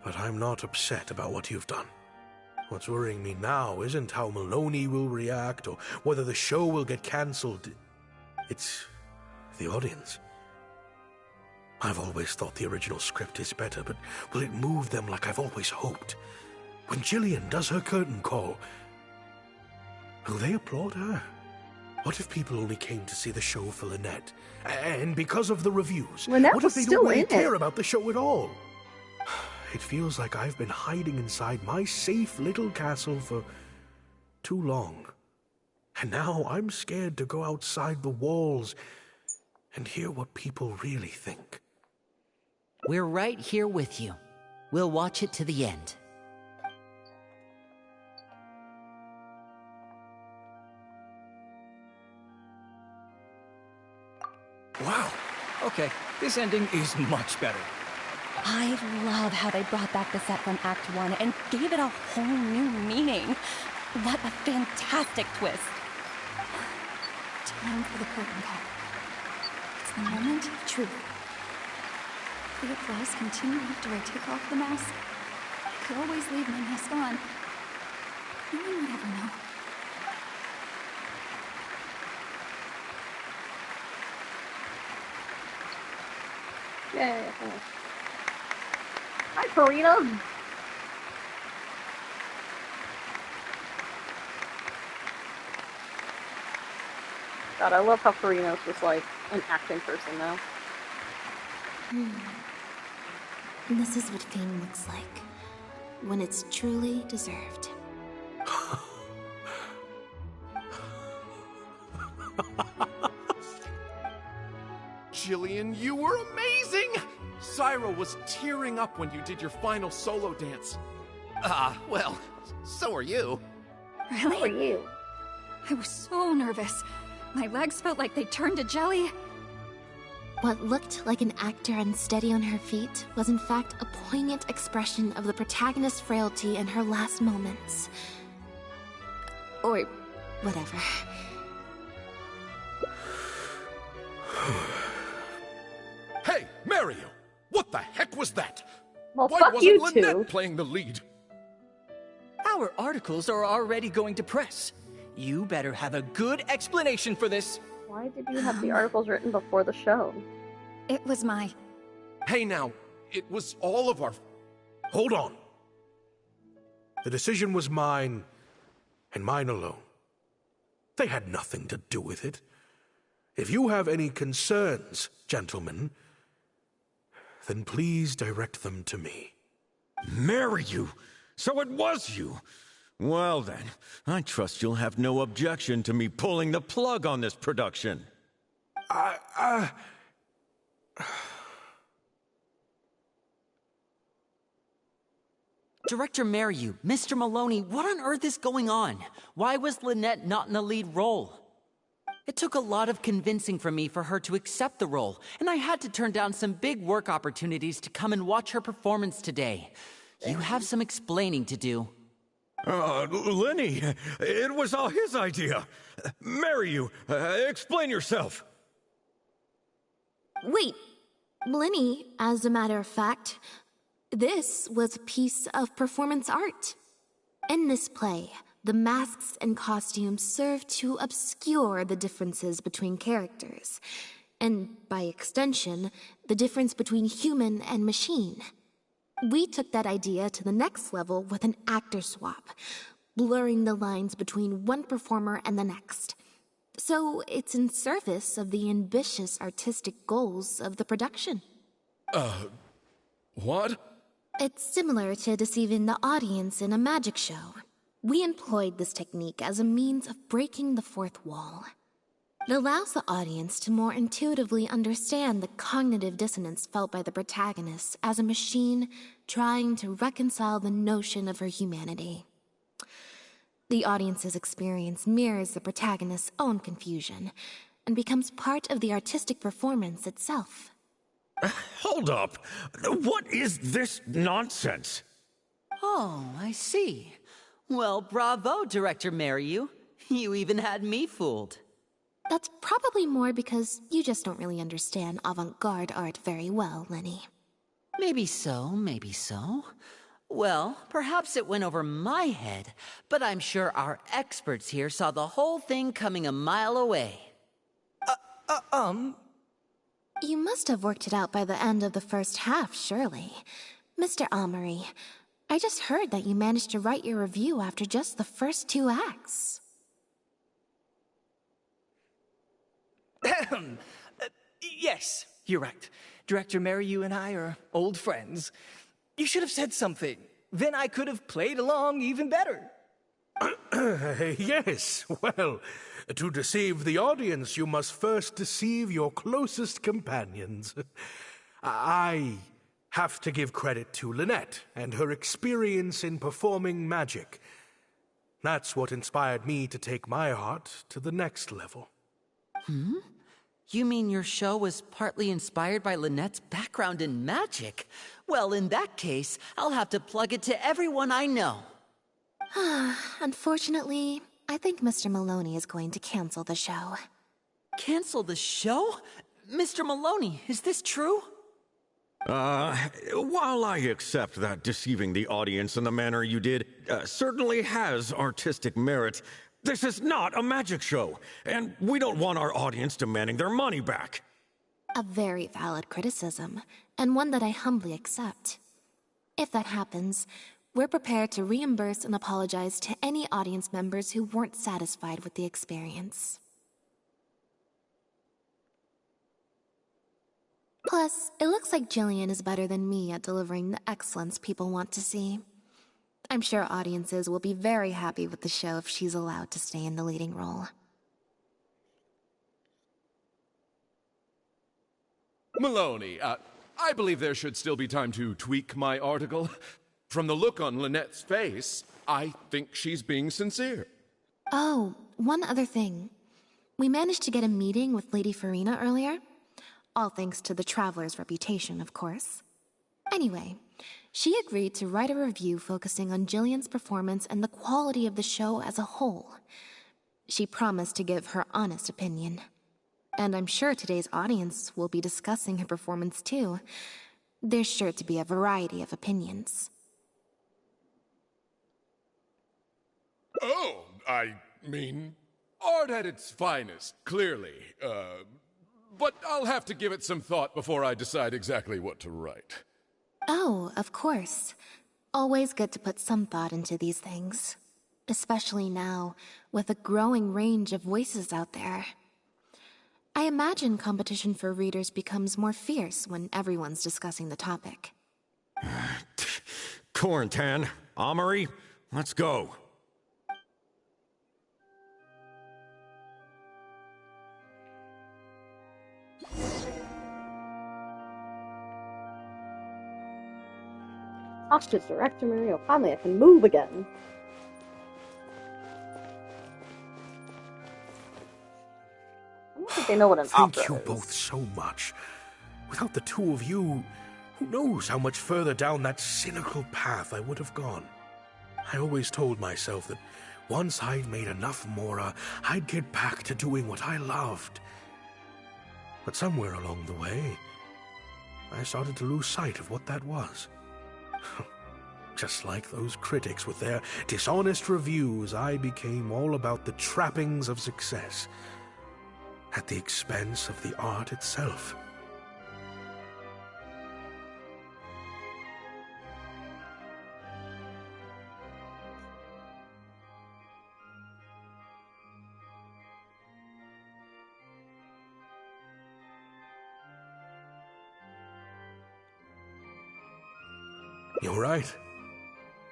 But I'm not upset about what you've done. What's worrying me now isn't how Maloney will react or whether the show will get cancelled. It's the audience. I've always thought the original script is better, but will it move them like I've always hoped? When Jillian does her curtain call, will they applaud her? What if people only came to see the show for Lynette? And because of the reviews, Lynette what was if they still don't really in care it. about the show at all? It feels like I've been hiding inside my safe little castle for too long. And now I'm scared to go outside the walls and hear what people really think. We're right here with you. We'll watch it to the end. Wow. Okay, this ending is much better. I love how they brought back the set from Act 1 and gave it a whole new meaning. What a fantastic twist. Time for the curtain call. It's the moment of truth. The applause continue after I take off the mask. I could always leave my mask on. No one would ever know. Yeah. Hi, Karina. God, I love how Karina's just like an acting person now. This is what fame looks like, when it's truly deserved. Jillian, you were amazing! Syra was tearing up when you did your final solo dance. Well, so are you. Really? How are you? I was so nervous. My legs felt like they turned to jelly. What looked like an actor unsteady on her feet was in fact a poignant expression of the protagonist's frailty in her last moments. Or whatever. Hey, Mario! What the heck was that? Well, Why fuck wasn't you Lynette two. playing the lead? Our articles are already going to press. You better have a good explanation for this. Why did you have the articles written before the show? It was my... Hey now, it was all of our... Hold on. The decision was mine, and mine alone. They had nothing to do with it. If you have any concerns, gentlemen, then please direct them to me. Marry you? So it was you? Well then, I trust you'll have no objection to me pulling the plug on this production. Director Mariu, Mr. Maloney, what on earth is going on? Why was Lynette not in the lead role? It took a lot of convincing from me for her to accept the role, and I had to turn down some big work opportunities to come and watch her performance today. You have some explaining to do. Lenny, it was all his idea. Marry you. Explain yourself. Wait, Blinny, as a matter of fact, this was a piece of performance art. In this play, the masks and costumes serve to obscure the differences between characters, and by extension, the difference between human and machine. We took that idea to the next level with an actor swap, blurring the lines between one performer and the next. So it's in service of the ambitious artistic goals of the production. What? It's similar to deceiving the audience in a magic show. We employed this technique as a means of breaking the fourth wall. It allows the audience to more intuitively understand the cognitive dissonance felt by the protagonist as a machine trying to reconcile the notion of her humanity. The audience's experience mirrors the protagonist's own confusion and becomes part of the artistic performance itself. Hold up. What is this nonsense? Oh, I see. Well, bravo, Director Mariu. You even had me fooled. That's probably more because you just don't really understand avant-garde art very well, Lenny. Maybe so, maybe so. Well, perhaps it went over my head, but I'm sure our experts here saw the whole thing coming a mile away. You must have worked it out by the end of the first half, surely. Mr. Amory, I just heard that you managed to write your review after just the first 2 acts. Yes, you're right. Director Mariu and I are old friends. You should have said something. Then I could have played along even better. Yes, well, to deceive the audience, you must first deceive your closest companions. I have to give credit to Lynette and her experience in performing magic. That's what inspired me to take my art to the next level. You mean your show was partly inspired by Lynette's background in magic? Well, in that case, I'll have to plug it to everyone I know. Unfortunately, I think Mr. Maloney is going to cancel the show. Cancel the show? Mr. Maloney, is this true? While I accept that deceiving the audience in the manner you did certainly has artistic merit, this is not a magic show, and we don't want our audience demanding their money back. A very valid criticism, and one that I humbly accept. If that happens, we're prepared to reimburse and apologize to any audience members who weren't satisfied with the experience. Plus, it looks like Jillian is better than me at delivering the excellence people want to see. I'm sure audiences will be very happy with the show if she's allowed to stay in the leading role. Maloney, I believe there should still be time to tweak my article. From the look on Lynette's face, I think she's being sincere. Oh, one other thing. We managed to get a meeting with Lady Farina earlier. All thanks to the Traveler's reputation, of course. Anyway, she agreed to write a review focusing on Jillian's performance and the quality of the show as a whole. She promised to give her honest opinion. And I'm sure today's audience will be discussing her performance too. There's sure to be a variety of opinions. Oh, I mean, art at its finest, clearly. But I'll have to give it some thought before I decide exactly what to write. Oh, of course. Always good to put some thought into these things. Especially now, with a growing range of voices out there. I imagine competition for readers becomes more fierce when everyone's discussing the topic. Corentin, Amory, let's go. Talk to Director Mario. Finally, I can move again. I don't think they know what an opera Thank you is. both so much. Without the two of you, who knows how much further down that cynical path I would have gone. I always told myself that once I'd made enough Mora, I'd get back to doing what I loved. But somewhere along the way, I started to lose sight of what that was. Just like those critics with their dishonest reviews, I became all about the trappings of success, at the expense of the art itself. You're right.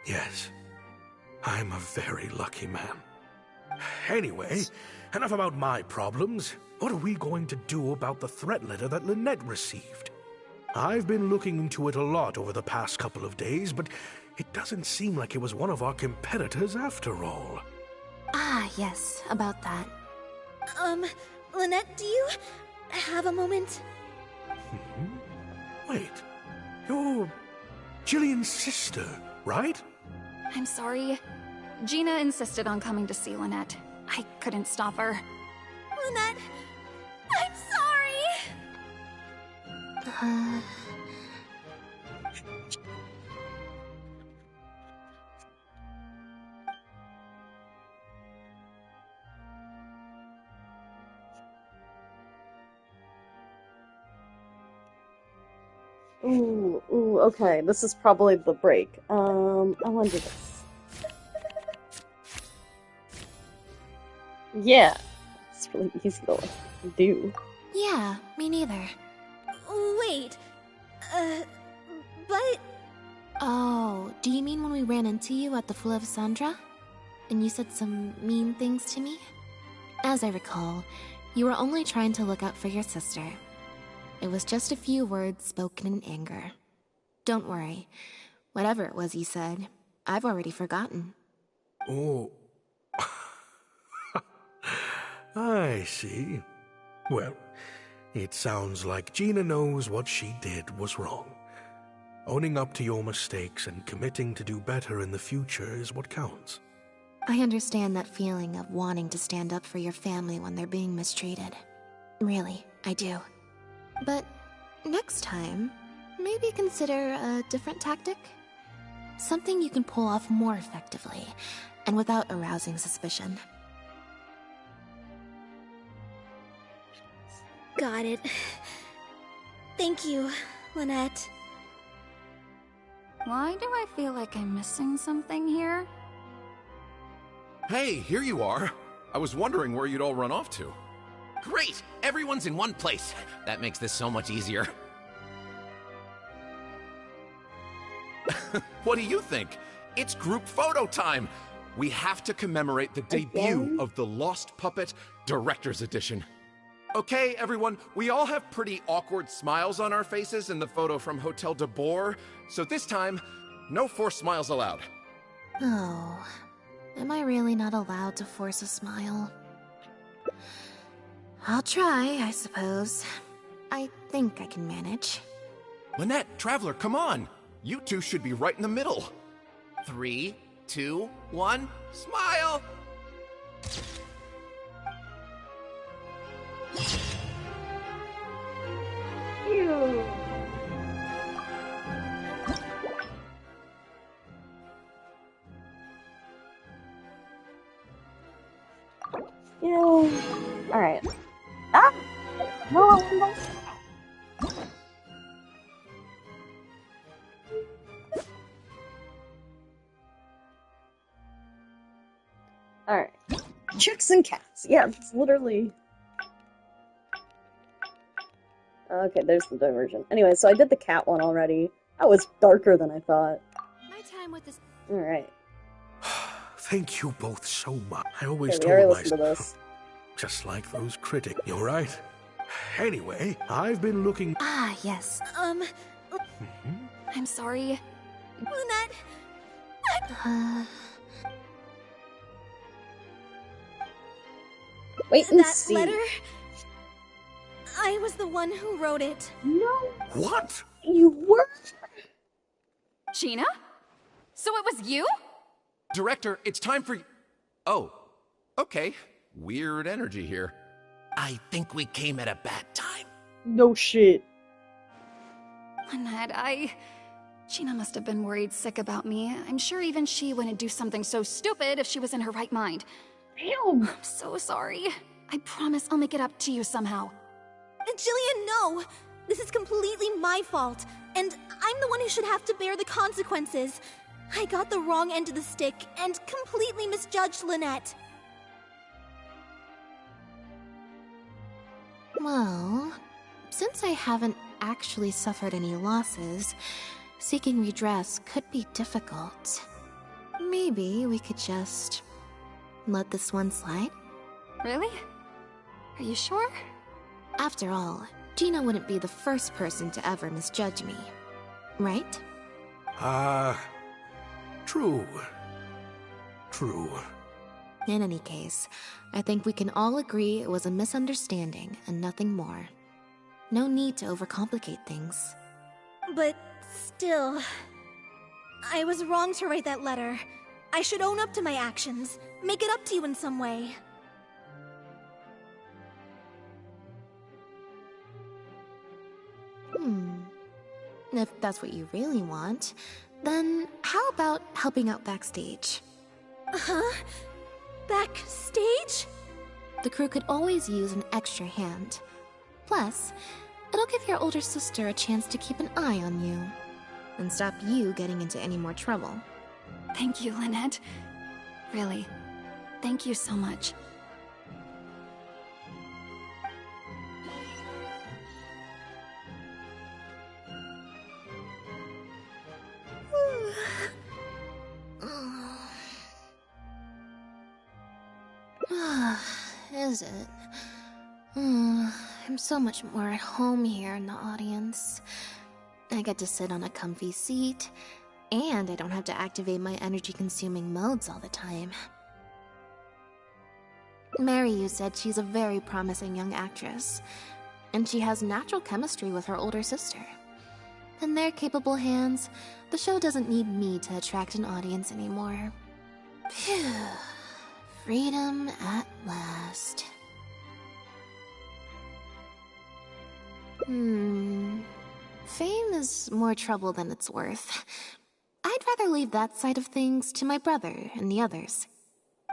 Yes, I'm a very lucky man. Anyway, enough about my problems. What are we going to do about the threat letter that Lynette received? I've been looking into it a lot over the past couple of days, but it doesn't seem like it was one of our competitors after all. Ah, yes, about that. Lynette, do you have a moment? Wait, you're Jillian's sister, right? I'm sorry. Gina insisted on coming to see Lynette. I couldn't stop her. Lynette, I'm sorry! Ooh, okay, this is probably the break. I want to do this. Yeah, it's really easy to do. Yeah, me neither. Wait, but... Oh, do you mean when we ran into you at the Fleuve Sandra? And you said some mean things to me? As I recall, you were only trying to look out for your sister. It was just a few words spoken in anger. Don't worry. Whatever it was you said, I've already forgotten. Oh. I see. Well, it sounds like Gina knows what she did was wrong. Owning up to your mistakes and committing to do better in the future is what counts. I understand that feeling of wanting to stand up for your family when they're being mistreated. Really, I do. But next time, maybe consider a different tactic? Something you can pull off more effectively, and without arousing suspicion. Got it. Thank you, Lynette. Why do I feel like I'm missing something here? Hey, here you are. I was wondering where you'd all run off to. Great! Everyone's in one place. That makes this so much easier. What do you think? It's group photo time! We have to commemorate the debut of the Lost Puppet Director's Edition. Okay, everyone, we all have pretty awkward smiles on our faces in the photo from Hotel de Boer, so this time, no forced smiles allowed. Oh, am I really not allowed to force a smile? I'll try, I suppose. I think I can manage. Lynette, Traveler, come on! You two should be right in the middle. 3, 2, 1, smile! No. Alright. Chicks and cats. Yeah, it's literally... Okay, there's the diversion. Anyway, so I did the cat one already. That was darker than I thought. My time with this. Alright. Thank you both so much. I always Okay, we already told listened to this. just like those critics. You're right. Anyway, I've been looking... Ah, yes. I'm sorry. Lynette! Wait and that see. letter? I was the one who wrote it. No. What? You were? Gina? So it was you? Director, it's time for... Oh, okay. Weird energy here. I think we came at a bad time. No shit. Lynette, Gina must have been worried sick about me. I'm sure even she wouldn't do something so stupid if she was in her right mind. Damn. I'm so sorry. I promise I'll make it up to you somehow. Jillian, no! This is completely my fault, and I'm the one who should have to bear the consequences. I got the wrong end of the stick and completely misjudged Lynette. Well, since I haven't actually suffered any losses, seeking redress could be difficult. Maybe we could just let this one slide? Really? Are you sure? After all, Gina wouldn't be the first person to ever misjudge me, right? True. True. In any case, I think we can all agree it was a misunderstanding and nothing more. No need to overcomplicate things. But still, I was wrong to write that letter. I should own up to my actions, make it up to you in some way. If that's what you really want, then how about helping out backstage? Huh? Backstage? The crew could always use an extra hand. Plus, it'll give your older sister a chance to keep an eye on you, and stop you getting into any more trouble. Thank you, Lynette. Really, thank you so much. Is it? I'm so much more at home here in the audience. I get to sit on a comfy seat, and I don't have to activate my energy-consuming modes all the time. Mary said she's a very promising young actress, and she has natural chemistry with her older sister. In their capable hands, the show doesn't need me to attract an audience anymore. Phew. Freedom at last. Fame is more trouble than it's worth. I'd rather leave that side of things to my brother and the others.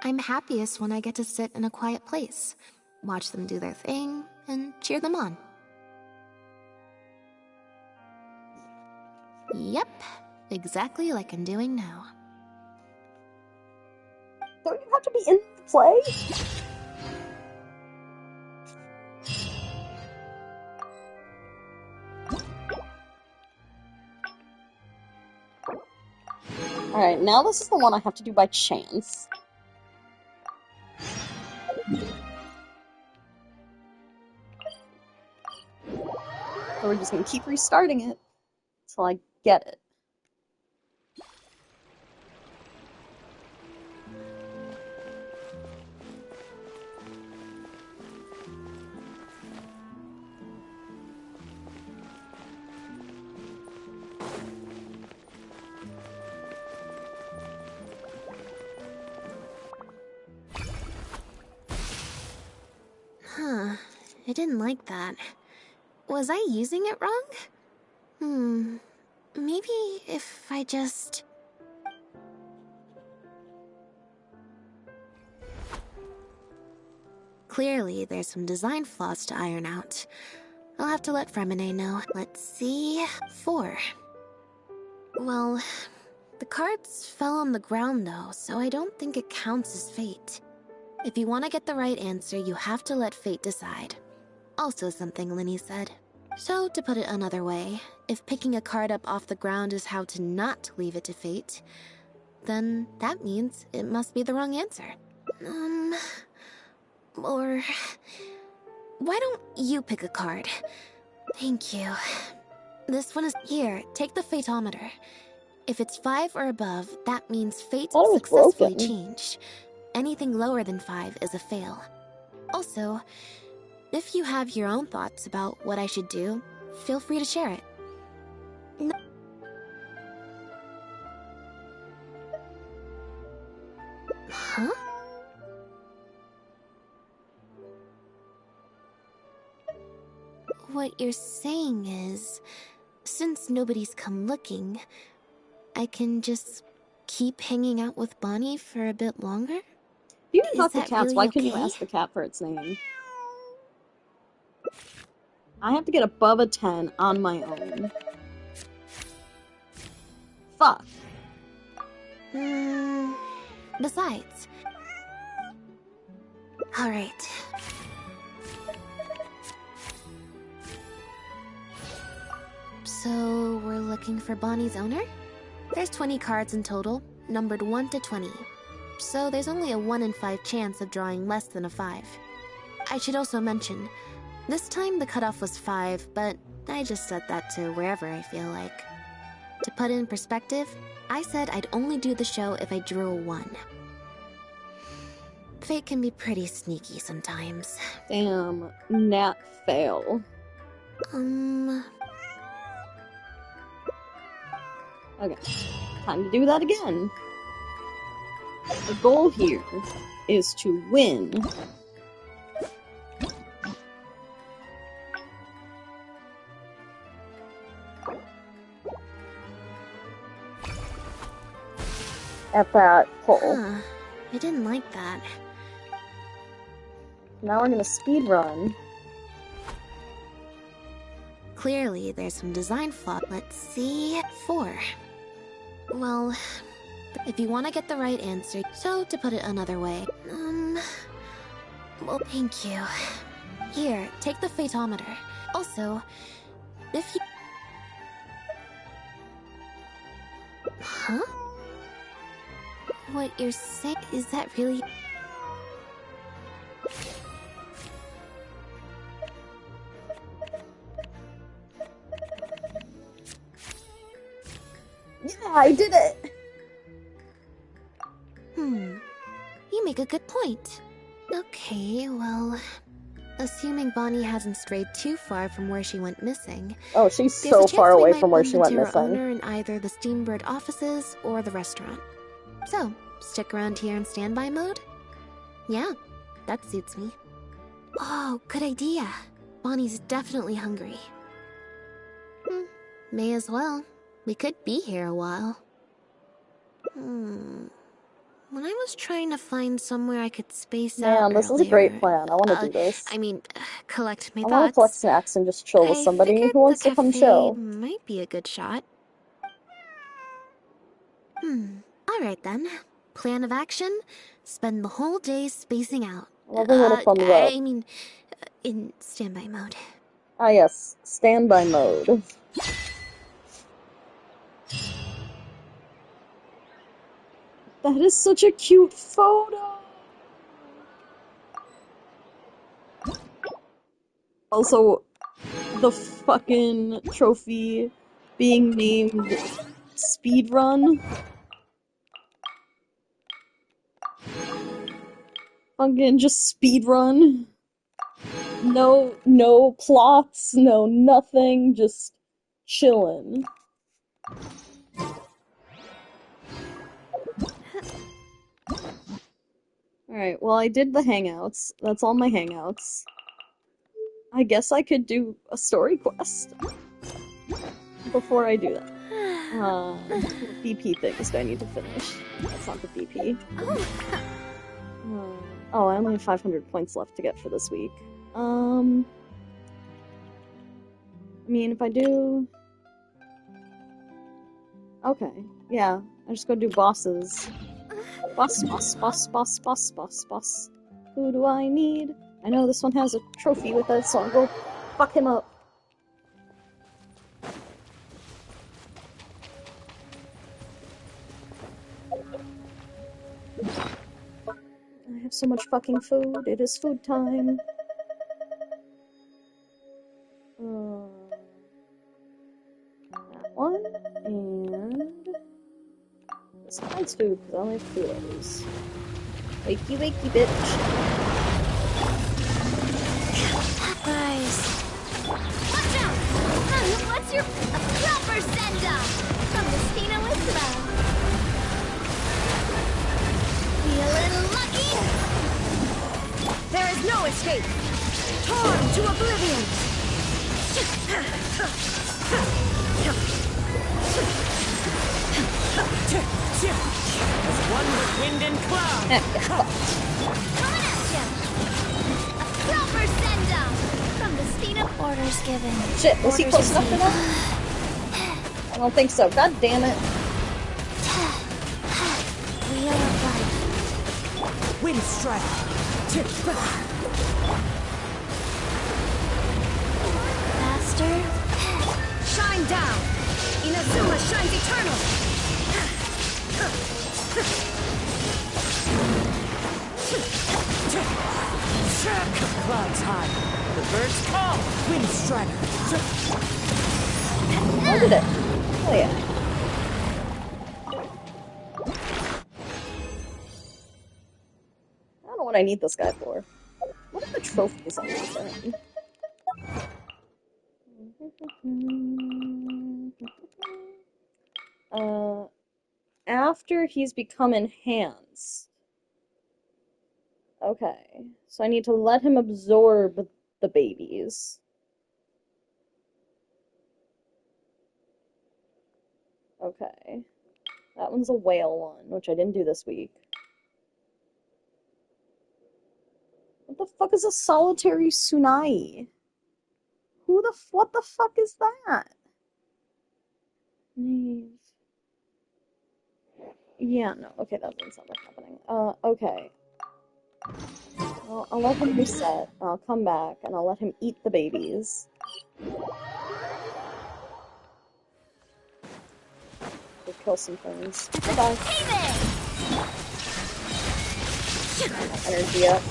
I'm happiest when I get to sit in a quiet place, watch them do their thing, and cheer them on. Yep, exactly like I'm doing now. Don't you have to be in the play? Alright, now this is the one I have to do by chance. So we're just gonna keep restarting it until I get it. I didn't like that. Was I using it wrong? Maybe if I just... Clearly, there's some design flaws to iron out. I'll have to let Fremine know. Let's see... 4. Well, the cards fell on the ground though, so I don't think it counts as fate. If you want to get the right answer, you have to let fate decide. Also something Linny said. So, to put it another way, if picking a card up off the ground is how to not leave it to fate, then that means it must be the wrong answer. Or... why don't you pick a card? Thank you. This one is... Here, take the Fateometer. If it's 5 or above, that means fate successfully changed. Anything lower than 5 is a fail. Also, if you have your own thoughts about what I should do, feel free to share it. Huh? What you're saying is, since nobody's come looking, I can just keep hanging out with Bonnie for a bit longer? You can talk to cats, really why couldn't you okay? ask the cat for its name? I have to get above a 10 on my own. Fuck. Besides... Alright. So, we're looking for Bonnie's owner? There's 20 cards in total, numbered 1 to 20. So there's only a 1 in 5 chance of drawing less than a 5. I should also mention, this time the cutoff was 5, but I just set that to wherever I feel like. To put it in perspective, I said I'd only do the show if I drew a 1. Fate can be pretty sneaky sometimes. Damn, nat fail. Okay, time to do that again. The goal here is to win. At that hole. Huh, I didn't like that. Now we're gonna speed run. Clearly, there's some design flaw. Let's see... 4. Well, if you want to get the right answer... So, to put it another way... Well, thank you. Here, take the Fateometer. Also, if you... Huh? What you're saying... Is that really... Yeah, I did it! You make a good point. Okay, well... Assuming Bonnie hasn't strayed too far from where she went missing... Oh, she's so far away from where she went missing. missing. Owner in either the Steambird offices or the restaurant. So, stick around here in standby mode? Yeah, that suits me. Oh, good idea. Bonnie's definitely hungry. May as well. We could be here a while. When I was trying to find somewhere I could space out Man, this is a great plan. I want to do this. I mean, collect my I want to thoughts. collect snacks and just chill with somebody who wants to come chill. Might be a good shot. Alright then. Plan of action, spend the whole day spacing out. Loving little thumbs up. I mean, in standby mode. Ah yes, standby mode. That is such a cute photo! Also, the fucking trophy being named Speedrun. Fucking just speedrun. No plots, no nothing, just chillin'. Alright, well I did the Hangouts. That's all my Hangouts. I guess I could do a story quest before I do that. BP things do I need to finish? That's not the BP. Oh, I only have 500 points left to get for this week. I mean, if I do... Okay, yeah. I just go do bosses. Boss. Who do I need? I know this one has a trophy with us, so I'll go fuck him up. I have so much fucking food. It is food time. That one, and this one's food, because I only have 2 of those. Wakey, wakey, bitch. Guys. Watch out! What's your proper send-up? From the Stina Wisla. Feeling lucky? There is no escape! Torn to oblivion! As one with wind and cloud! Coming at ya! A proper send-up! From the Stina orders given. Shit, was he close enough for that? I don't think so. God damn it. Wheel of life. Wind strike! Faster. Shine down! Inazuma shines eternal! Clouds high. The birds call. Wind strider. I did it. Oh yeah. I don't know what I need this guy for. What are the trophies I need for him? After he's become enhanced. Okay, so I need to let him absorb the babies. Okay. That one's a whale one, which I didn't do this week. What the fuck is a solitary tsunai? What the fuck is that? Yeah, no, okay, that doesn't sound like happening. Okay. Well, I'll let him reset, and I'll come back, and I'll let him eat the babies. Go kill some things. Bye-bye. Energy up.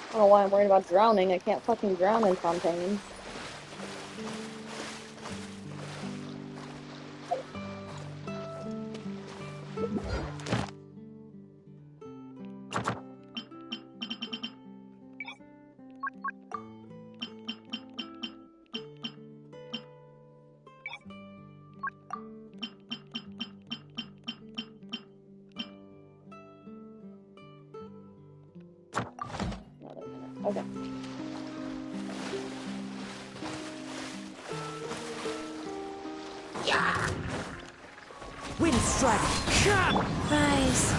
I don't know why I'm worried about drowning. I can't fucking drown in Fontaine. Okay. Wind strike! Rise.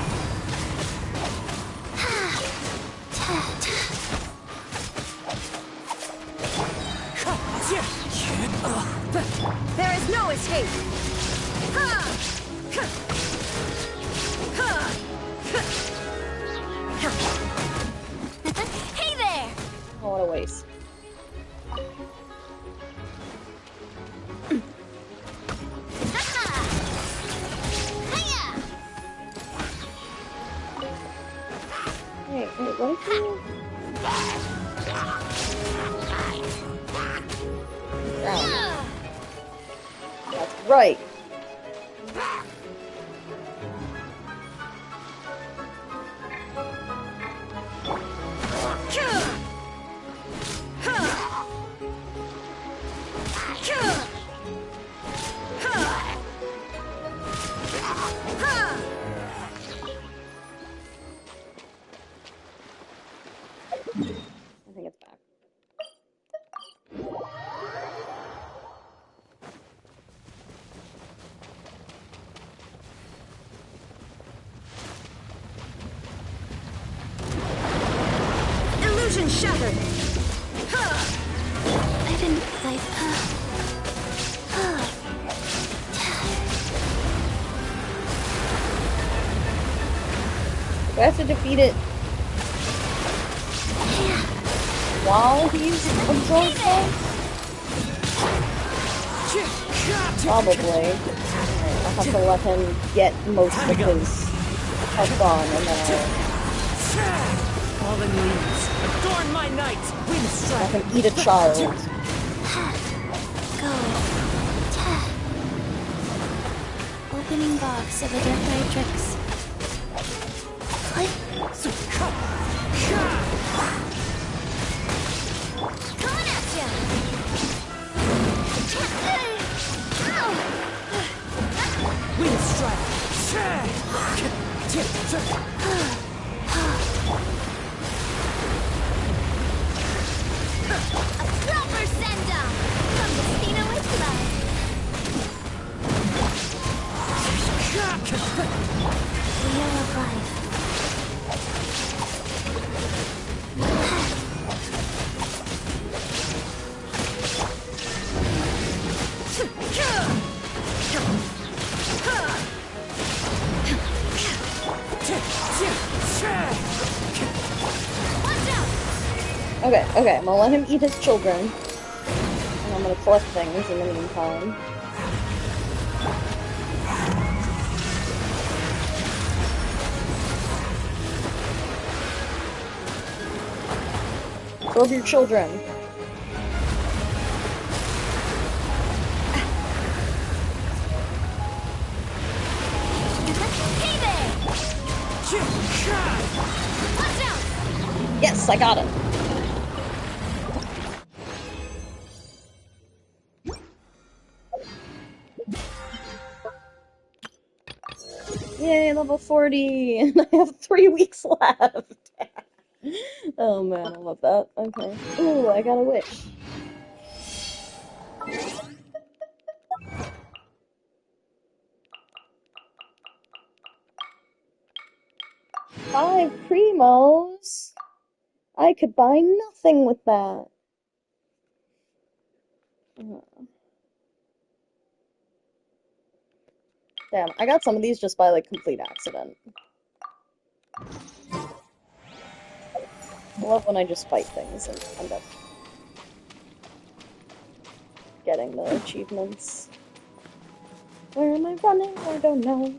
There is no escape! Hey there! Oh, what a waste. right here? Down. That's right. I think it's back. Illusion shattered! I didn't like Do I have to defeat it while he's absorbed health? Probably. Alright, I'll have to let him get most of his health on, and then Fallen leaves, adorn my night! Wind I'll strike! let him eat a child. go. Opening box of a Death Click. Coming at ya! Wind strike! A proper send-down from Destino with love. Wheel of Life. Okay, okay, I'm gonna let him eat his children. And I'm gonna collect things in the meantime. Absorb your children. Yes, I got it. Yay, level 40, and I have 3 weeks left. Oh man, I love that. Okay. Ooh, I got a wish. Five primos? I could buy nothing with that. Damn, I got some of these just by, like, complete accident. I love when I just fight things and end up getting the achievements. Where am I running? I don't know.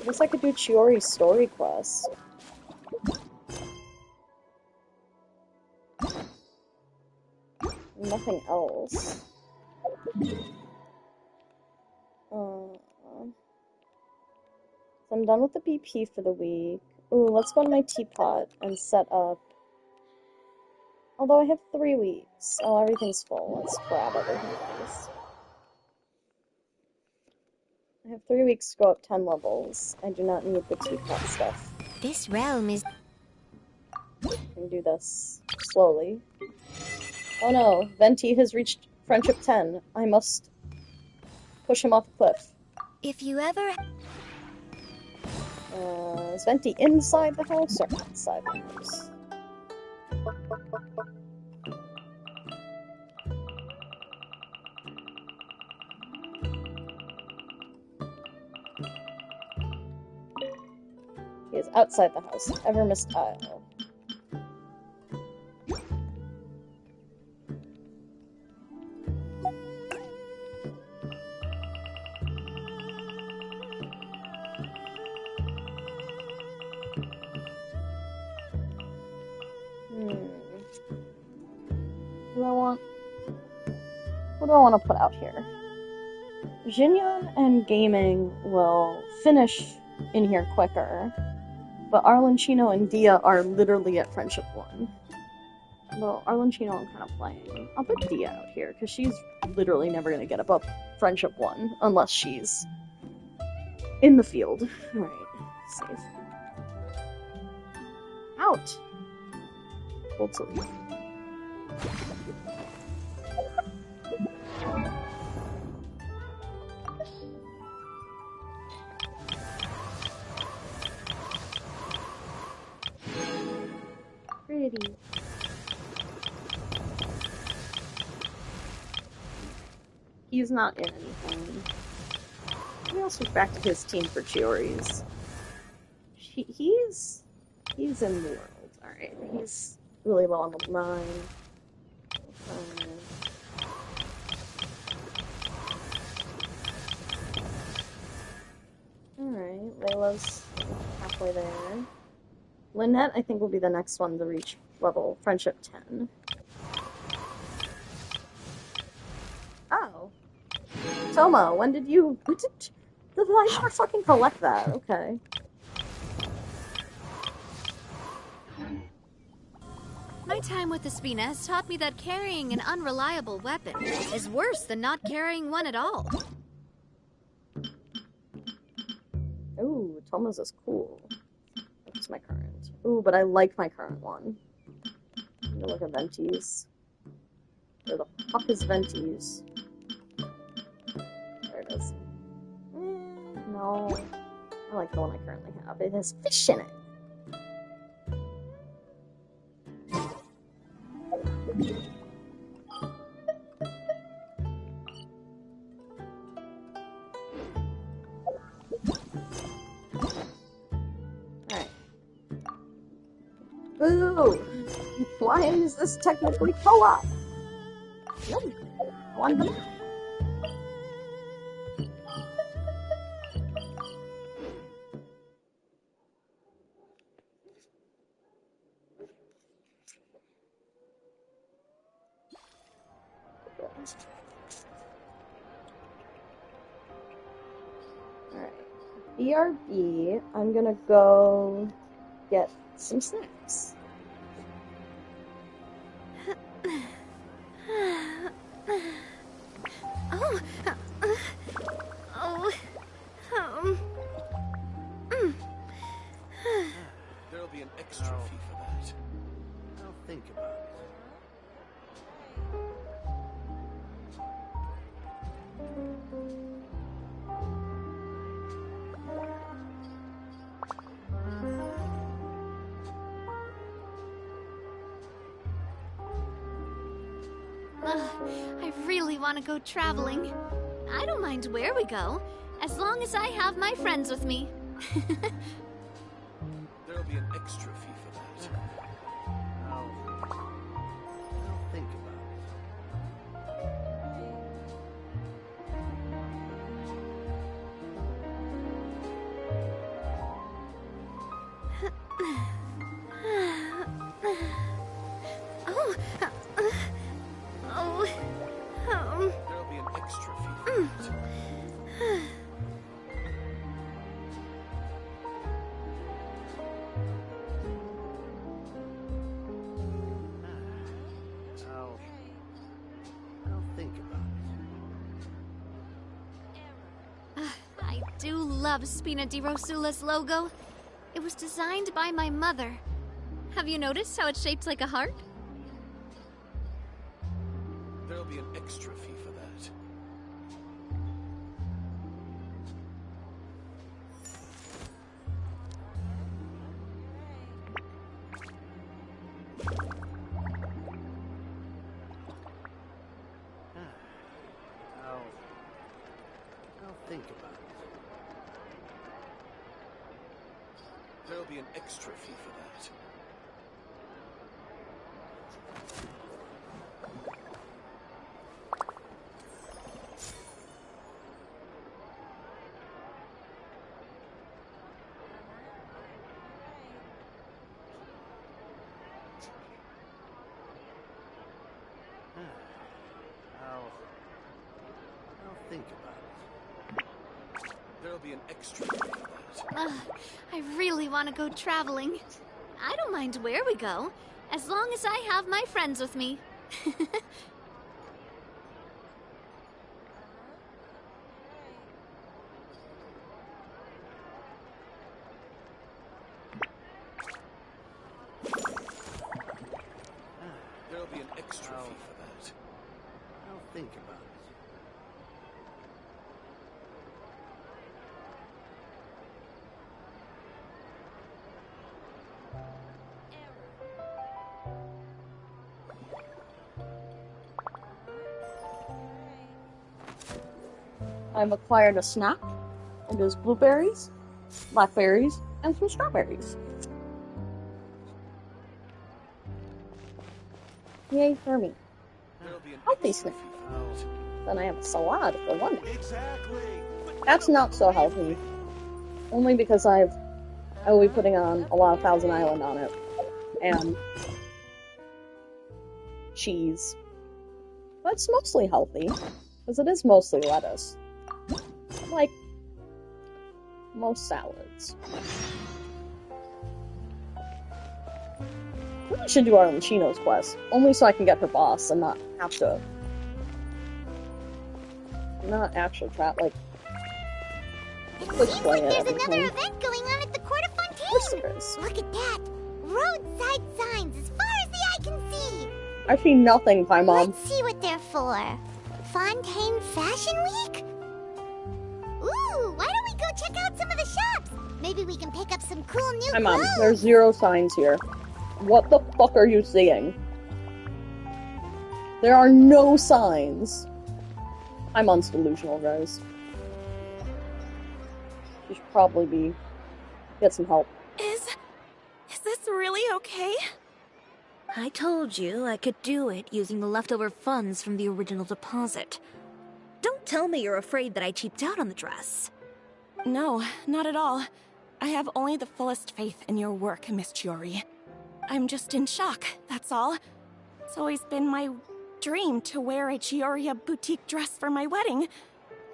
I guess I could do Chiori's story quest. Nothing else. So I'm done with the BP for the week. Ooh, let's go to my teapot and set up. Although I have 3 weeks. Oh, everything's full. Let's grab everything else. I have 3 weeks to go up 10 levels. I do not need the teapot stuff. This realm is... I can do this slowly. Oh no, Venti has reached friendship 10. I must push him off a cliff. If you ever... Is Venti inside the house or outside the house? He is outside the house. Ever missed tile. What do I want to put out here? Xinyan and gaming will finish in here quicker, but Arlenchino and Dia are literally at Friendship 1. Well, Arlenchino I'm kind of playing. I'll put Dia out here, because she's literally never going to get above Friendship 1, unless she's in the field. Alright, save. Out! Hold to leave. Pretty. He's not in anything. Maybe I'll switch back to his team for Chiori's. He's in the world. Alright, he's really low on the 9. Alright, Layla's halfway there. Lynette, I think, will be the next one to reach level Friendship 10. Oh. Toma, when did you... Did I never fucking collect that? Okay. My time with the Spina has taught me that carrying an unreliable weapon is worse than not carrying one at all. Ooh, Toma's is cool. That's my current. Ooh, but I like my current one. I'm gonna look at Venties. Where the fuck is Venties? There it is. No. I like the one I currently have. It has fish in it. Alright. Boo! Why is this technically co-op? No. One banana. Alright. BRB, I'm gonna go get some snacks. There'll be an extra fee for that. I'll think about it. I really want to go traveling. I don't mind where we go, as long as I have my friends with me. There'll be an extra fee for that. I'll think about There'll be an extra fee for that. I'll think about it. I do love Spina di Rosula's logo. It was designed by my mother. Have you noticed how it's shaped like a heart? There'll be an extra fee for that. I'll think about it. There'll be an extra fee for that. be an extra. I really want to go traveling. I don't mind where we go, as long as I have my friends with me. There'll be an extra fee for that. I'll think about it. I've acquired a snack. It is blueberries, blackberries, and some strawberries. Yay for me. Healthy snack. Then I have a salad for lunch. That's not so healthy. Only because I will be putting on a lot of Thousand Island on it. And cheese. But it's mostly healthy. Because it is mostly lettuce. Like most salads. I should do Arlecchino's quest. Only so I can get her boss and not have to... Not actually trap, like... It seems like there's another event going on at the Court of Fontaine! Look at that! Roadside signs as far as the eye can see! I see nothing, Paimon. Let's see what they're for. Fontaine Fashion Week? Ooh, why don't we go check out some of the shops? Maybe we can pick up some cool new Paimon, clothes! there's 0 signs here. What the fuck are you seeing? There are no signs. Paimon's delusional, guys. She should probably get some help. Is this really okay? I told you I could do it using the leftover funds from the original deposit. Don't tell me you're afraid that I cheaped out on the dress. No, not at all. I have only the fullest faith in your work, Miss Chiori. I'm just in shock, that's all. It's always been my dream to wear a Chioria boutique dress for my wedding.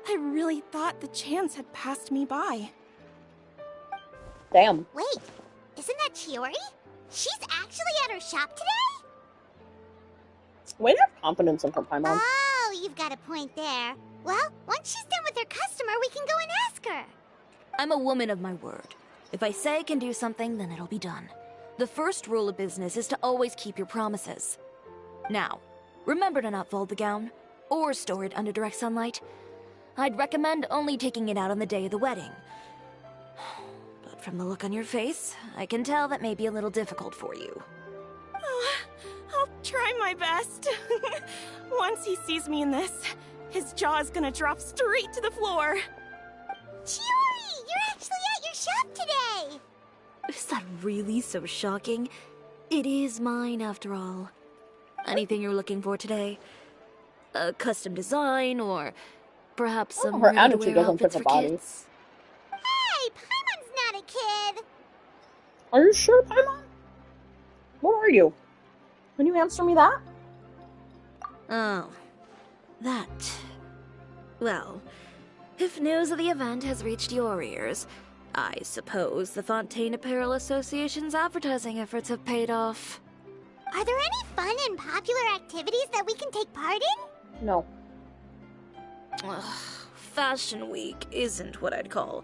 I really thought the chance had passed me by. Damn. Wait, isn't that Chiori? She's actually at her shop today? Way to have confidence in her, Paimon. Oh, you've got a point there. Well, once she's done with her customer, we can go and ask her. I'm a woman of my word. If I say I can do something, then it'll be done. The first rule of business is to always keep your promises. Now, remember to not fold the gown, or store it under direct sunlight. I'd recommend only taking it out on the day of the wedding. But from the look on your face, I can tell that may be a little difficult for you. Oh, I'll try my best. Once he sees me in this, his jaw is gonna drop straight to the floor. Chiori, you're actually at your shop today! Is that really so shocking? It is mine, after all. Anything you're looking for today? A custom design, or perhaps some her attitude ready-to-wear doesn't fit outfits the for body. kids? Hey, Paimon's not a kid! Are you sure, Paimon? What are you? Can you answer me that? Oh, that. Well, if news of the event has reached your ears, I suppose the Fontaine Apparel Association's advertising efforts have paid off. Are there any fun and popular activities that we can take part in? No. Ugh, Fashion Week isn't what I'd call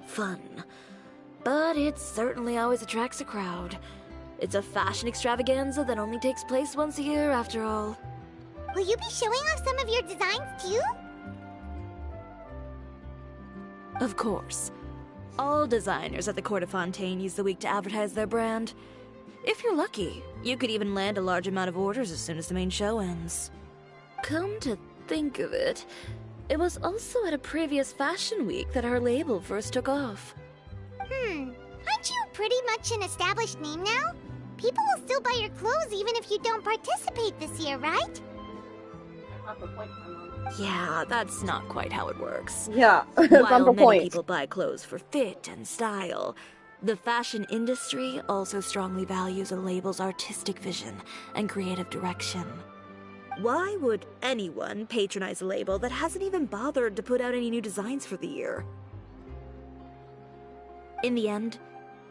fun. But it certainly always attracts a crowd. It's a fashion extravaganza that only takes place once a year, after all. Will you be showing off some of your designs, too? Of course. All designers at the Court of Fontaine use the week to advertise their brand. If you're lucky, you could even land a large amount of orders as soon as the main show ends. Come to think of it, it was also at a previous fashion week that our label first took off. Aren't you pretty much an established name now? People will still buy your clothes even if you don't participate this year, right? Yeah, that's not quite how it works. Yeah, that's not While the many point. people buy clothes for fit and style, the fashion industry also strongly values a label's artistic vision and creative direction. Why would anyone patronize a label that hasn't even bothered to put out any new designs for the year? In the end,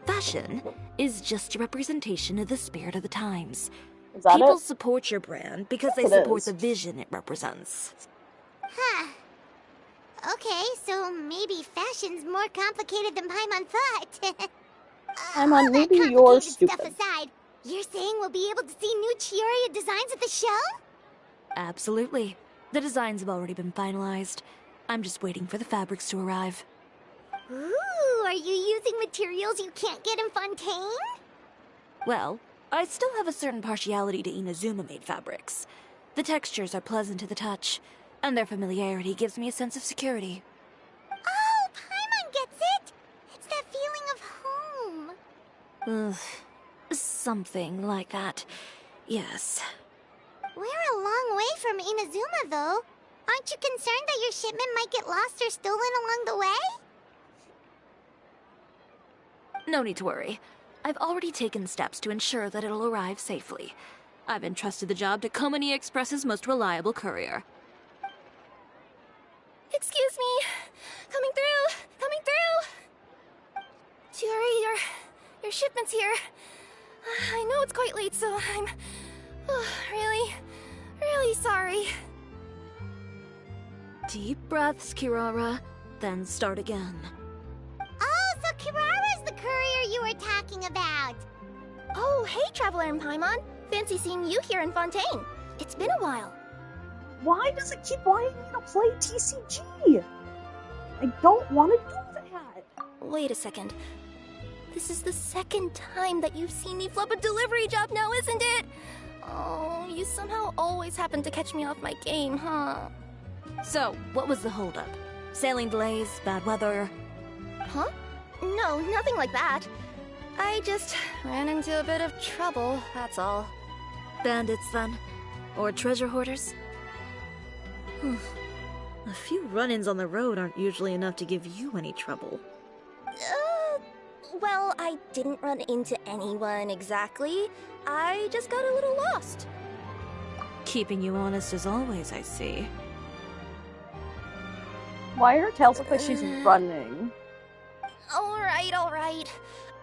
fashion is just a representation of the spirit of the times. Is that People it? support your brand because they Yes, it support is. the vision it represents. Huh. Okay, so maybe fashion's more complicated than Paimon thought. Paimon, maybe you're Complicated stupid. stuff aside, you're saying we'll be able to see new Chioria designs at the show? Absolutely. The designs have already been finalized. I'm just waiting for the fabrics to arrive. Ooh, are you using materials you can't get in Fontaine? Well, I still have a certain partiality to Inazuma-made fabrics. The textures are pleasant to the touch, and their familiarity gives me a sense of security. Oh, Paimon gets it! It's that feeling of home. Ugh, something like that. Yes. We're a long way from Inazuma, though. Aren't you concerned that your shipment might get lost or stolen along the way? No need to worry. I've already taken steps to ensure that it'll arrive safely. I've entrusted the job to Komani Express's most reliable courier. Excuse me. Coming through. Coming through. Chiori, your shipment's here. I know it's quite late, so I'm really sorry. Deep breaths, Kirara, then start again. Oh, so Kirara's the courier you were talking about. Oh, hey, Traveler and Paimon. Fancy seeing you here in Fontaine. It's been a while. Why does it keep wanting me to play TCG? I don't want to do that. Wait a second. This is the second time that you've seen me flub a delivery job now, isn't it? Oh, you somehow always happen to catch me off my game, huh? So, what was the holdup? Sailing delays, bad weather? Huh? No, nothing like that. I just ran into a bit of trouble, that's all. Bandits, then? Or treasure hoarders? A few run-ins on the road aren't usually enough to give you any trouble. Well, I didn't run into anyone exactly. I just got a little lost. Keeping you honest as always, I see. Why her tails look like she's running? Alright.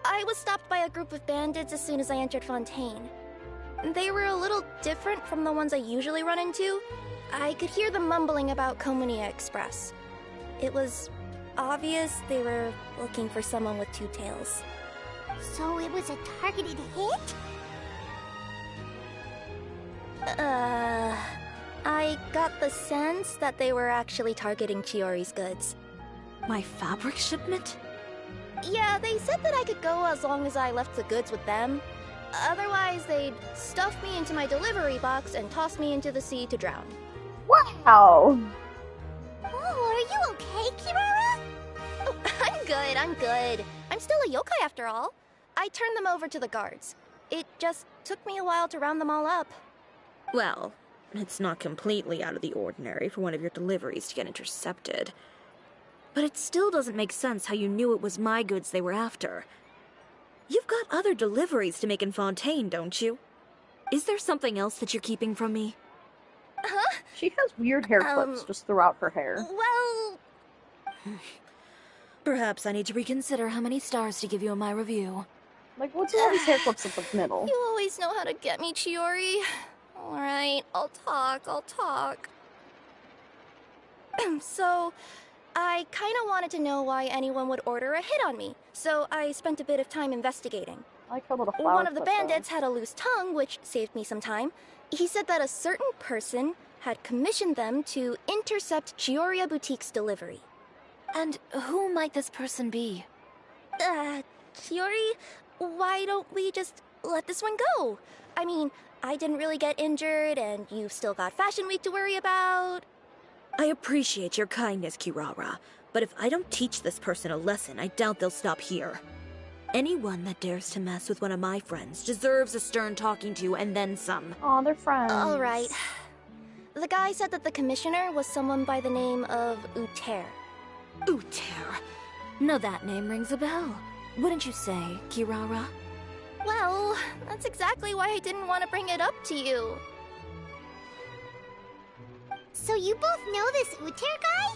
I was stopped by a group of bandits as soon as I entered Fontaine. They were a little different from the ones I usually run into. I could hear them mumbling about Komania Express. It was obvious they were looking for someone with two tails. So it was a targeted hit? I got the sense that they were actually targeting Chiori's goods. My fabric shipment? Yeah, they said that I could go as long as I left the goods with them. Otherwise, they'd stuff me into my delivery box and toss me into the sea to drown. Wow! Oh, are you okay, Kirara? Oh, I'm good. I'm still a yokai after all. I turned them over to the guards. It just took me a while to round them all up. Well, it's not completely out of the ordinary for one of your deliveries to get intercepted. But it still doesn't make sense how you knew it was my goods they were after. You've got other deliveries to make in Fontaine, don't you? Is there something else that you're keeping from me? Huh? She has weird hair clips just throughout her hair. Well... Perhaps I need to reconsider how many stars to give you in my review. Like, what's with all these hair clips at the middle? You always know how to get me, Chiori. Alright, I'll talk. So, I kinda wanted to know why anyone would order a hit on me, so I spent a bit of time investigating. I like her little flower One of the clip, bandits had a loose tongue, which saved me some time. He said that a certain person had commissioned them to intercept Chioria Boutique's delivery. And who might this person be? Chiori, why don't we just let this one go? I mean, I didn't really get injured, and you've still got Fashion Week to worry about. I appreciate your kindness, Kirara, but if I don't teach this person a lesson, I doubt they'll stop here. Anyone that dares to mess with one of my friends deserves a stern talking to and then some. Aw, they're friends. Alright. The guy said that the commissioner was someone by the name of Uter. Uter? No, that name rings a bell. Wouldn't you say, Kirara? Well, that's exactly why I didn't want to bring it up to you. So you both know this Uter guy?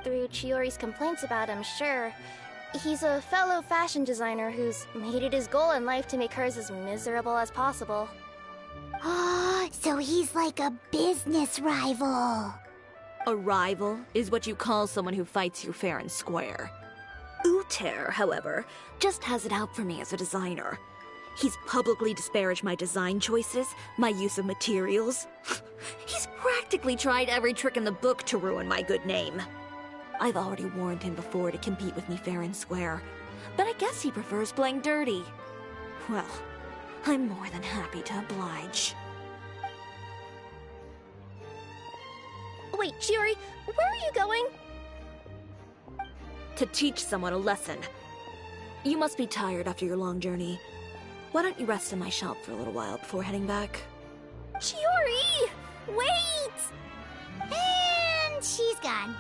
through Chiori's complaints about him, sure. He's a fellow fashion designer who's made it his goal in life to make hers as miserable as possible. Oh, so he's like a business rival. A rival is what you call someone who fights you fair and square. Uter, however, just has it out for me as a designer. He's publicly disparaged my design choices, my use of materials. He's practically tried every trick in the book to ruin my good name. I've already warned him before to compete with me fair and square, but I guess he prefers playing dirty. Well, I'm more than happy to oblige. Wait, Chiori, where are you going? To teach someone a lesson. You must be tired after your long journey. Why don't you rest in my shop for a little while before heading back? Chiori! Wait! And she's gone.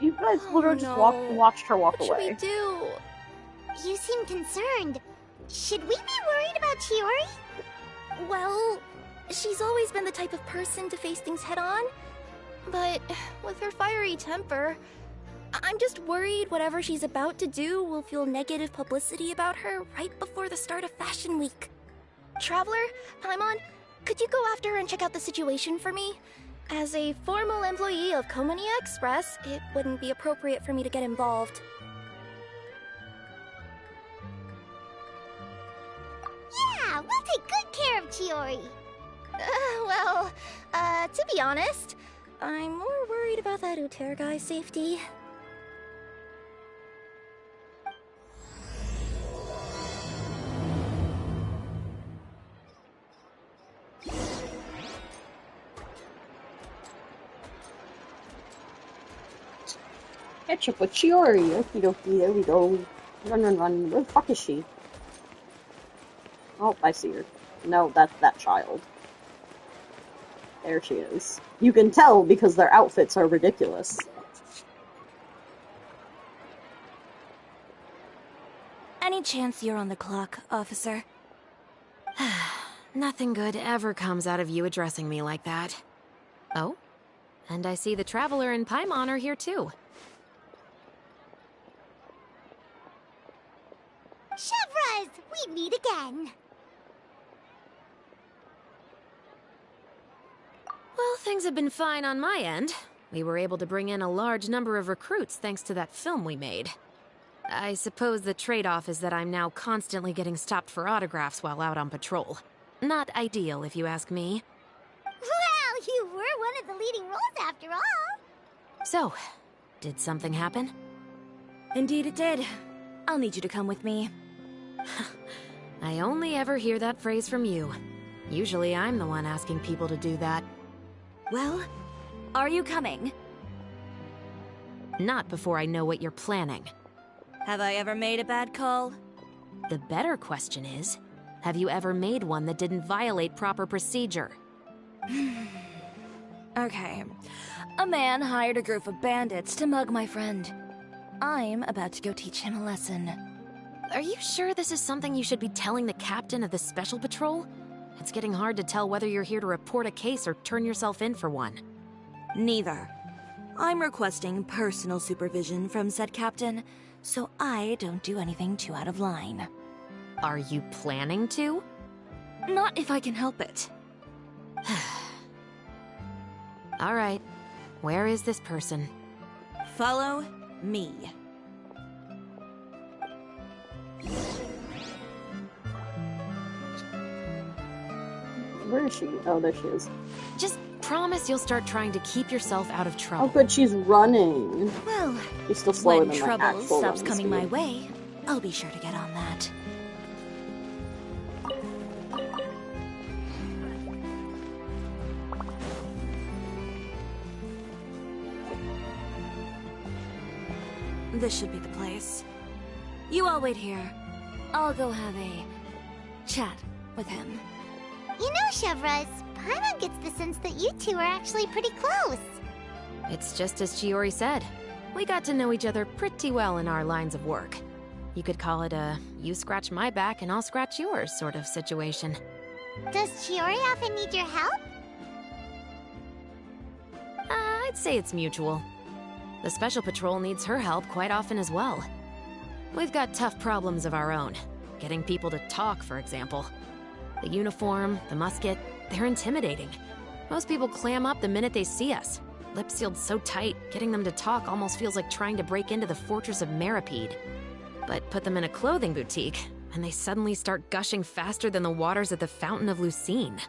You guys literally just watched her walk away. What should we do? You seem concerned. Should we be worried about Chiori? Well, she's always been the type of person to face things head on. But with her fiery temper, I'm just worried whatever she's about to do will feel negative publicity about her right before the start of Fashion Week. Traveler, Paimon, could you go after her and check out the situation for me? As a formal employee of Komonia Express, it wouldn't be appropriate for me to get involved. Yeah, we'll take good care of Chiori. To be honest, I'm more worried about that Uter guy's safety. Catch up with Chiori. Okie dokie, there we go. Run, run, run. Where the fuck is she? Oh, I see her. No, that's that child. There she is. You can tell because their outfits are ridiculous. Any chance you're on the clock, officer? Nothing good ever comes out of you addressing me like that. Oh? And I see the Traveler and Paimon are here too. Chevras, we meet again. Well, things have been fine on my end. We were able to bring in a large number of recruits thanks to that film we made. I suppose the trade-off is that I'm now constantly getting stopped for autographs while out on patrol. Not ideal, if you ask me. Well, you were one of the leading roles after all. So, did something happen? Indeed it did. I'll need you to come with me. I only ever hear that phrase from you. Usually I'm the one asking people to do that. Well, are you coming? Not before I know what you're planning. Have I ever made a bad call? The better question is, have you ever made one that didn't violate proper procedure? Okay. A man hired a group of bandits to mug my friend. I'm about to go teach him a lesson. Are you sure this is something you should be telling the captain of the Special Patrol? It's getting hard to tell whether you're here to report a case or turn yourself in for one. Neither. I'm requesting personal supervision from said captain, so I don't do anything too out of line. Are you planning to? Not if I can help it. All right. Where is this person? Follow me. Where is she? Oh, there she is. Just promise you'll start trying to keep yourself out of trouble. Oh, good, she's running. Well, she's still slower when than trouble my actual stops running coming speed. my way, I'll be sure to get on that. This should be the place. You all wait here. I'll go have a chat with him. You know, Chevras, Paimon gets the sense that you two are actually pretty close. It's just as Chiori said. We got to know each other pretty well in our lines of work. You could call it a you scratch my back and I'll scratch yours sort of situation. Does Chiori often need your help? I'd say it's mutual. The Special Patrol needs her help quite often as well. We've got tough problems of our own. Getting people to talk, for example. The uniform, the musket, they're intimidating. Most people clam up the minute they see us. Lips sealed so tight, getting them to talk almost feels like trying to break into the fortress of Meripede. But put them in a clothing boutique, and they suddenly start gushing faster than the waters at the Fountain of Lucine.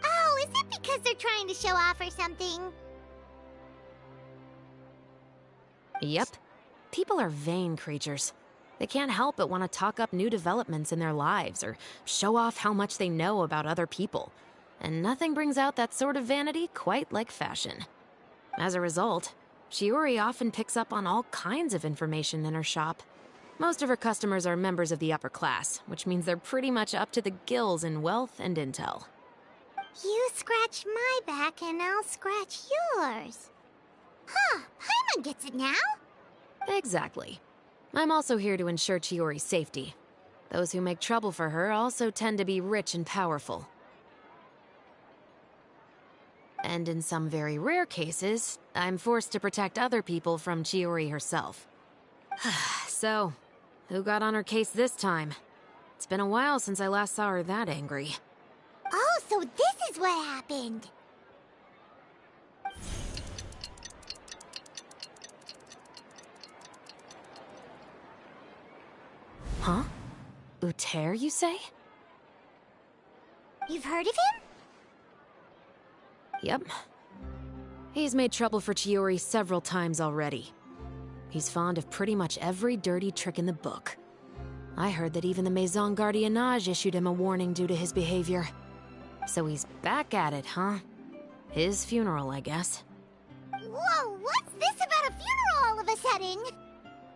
Oh, is it because they're trying to show off or something? Yep. People are vain creatures. They can't help but want to talk up new developments in their lives or show off how much they know about other people. And nothing brings out that sort of vanity quite like fashion. As a result, Shiori often picks up on all kinds of information in her shop. Most of her customers are members of the upper class, which means they're pretty much up to the gills in wealth and intel. You scratch my back and I'll scratch yours. Huh, Paimon gets it now? Exactly. I'm also here to ensure Chiori's safety. Those who make trouble for her also tend to be rich and powerful. And in some very rare cases, I'm forced to protect other people from Chiori herself. So, who got on her case this time? It's been a while since I last saw her that angry. Oh, so this is what happened. Huh? Uter, you say? You've heard of him? Yep. He's made trouble for Chiori several times already. He's fond of pretty much every dirty trick in the book. I heard that even the Maison Gardiennage issued him a warning due to his behavior. So he's back at it, huh? His funeral, I guess. Whoa, what's this about a funeral all of a sudden?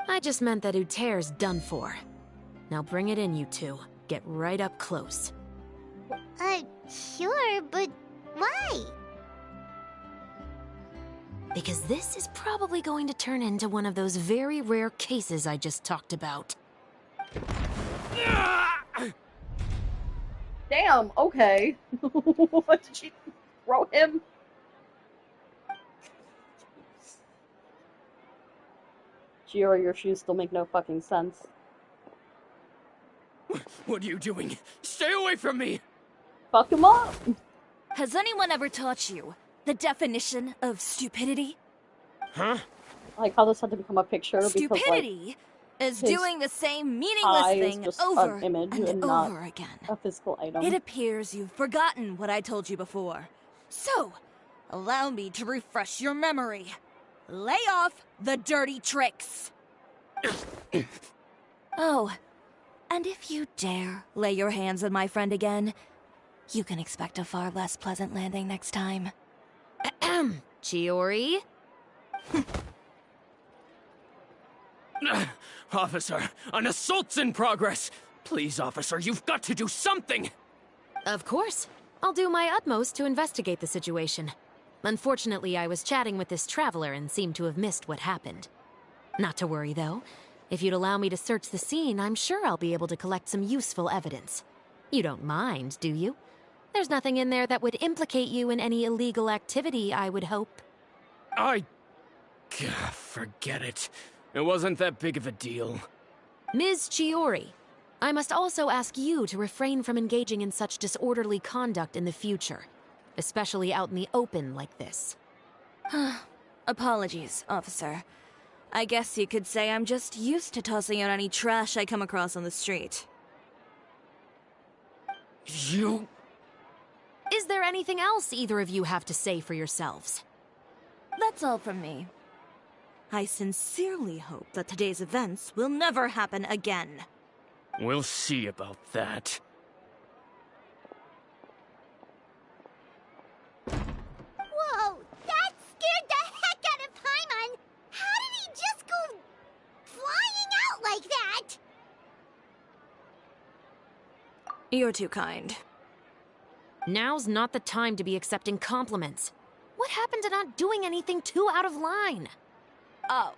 I just meant that Uter's done for. Now bring it in, you two. Get right up close. Sure, but why? Because this is probably going to turn into one of those very rare cases I just talked about. Damn, okay. What did she throw him? Chiori, your shoes still make no fucking sense. What are you doing? Stay away from me! Fuck him up! Has anyone ever taught you the definition of stupidity? Huh? Like how this had to become a picture Stupidity because, is doing the same meaningless thing over an image and not over again. A physical item. It appears you've forgotten what I told you before. So, allow me to refresh your memory. Lay off the dirty tricks. Oh, and if you dare lay your hands on my friend again, you can expect a far less pleasant landing next time. Ahem. Chiori? Officer, an assault's in progress! Please, officer, you've got to do something! Of course. I'll do my utmost to investigate the situation. Unfortunately, I was chatting with this traveler and seemed to have missed what happened. Not to worry, though. If you'd allow me to search the scene, I'm sure I'll be able to collect some useful evidence. You don't mind, do you? There's nothing in there that would implicate you in any illegal activity, I would hope. Forget it. It wasn't that big of a deal. Ms. Chiori, I must also ask you to refrain from engaging in such disorderly conduct in the future, especially out in the open like this. Apologies, officer. I guess you could say I'm just used to tossing out any trash I come across on the street. You... Is there anything else either of you have to say for yourselves? That's all from me. I sincerely hope that today's events will never happen again. We'll see about that. Whoa, that scared the heck out of Paimon! How did he just go flying out like that? You're too kind. Now's not the time to be accepting compliments. What happened to not doing anything too out of line? Oh,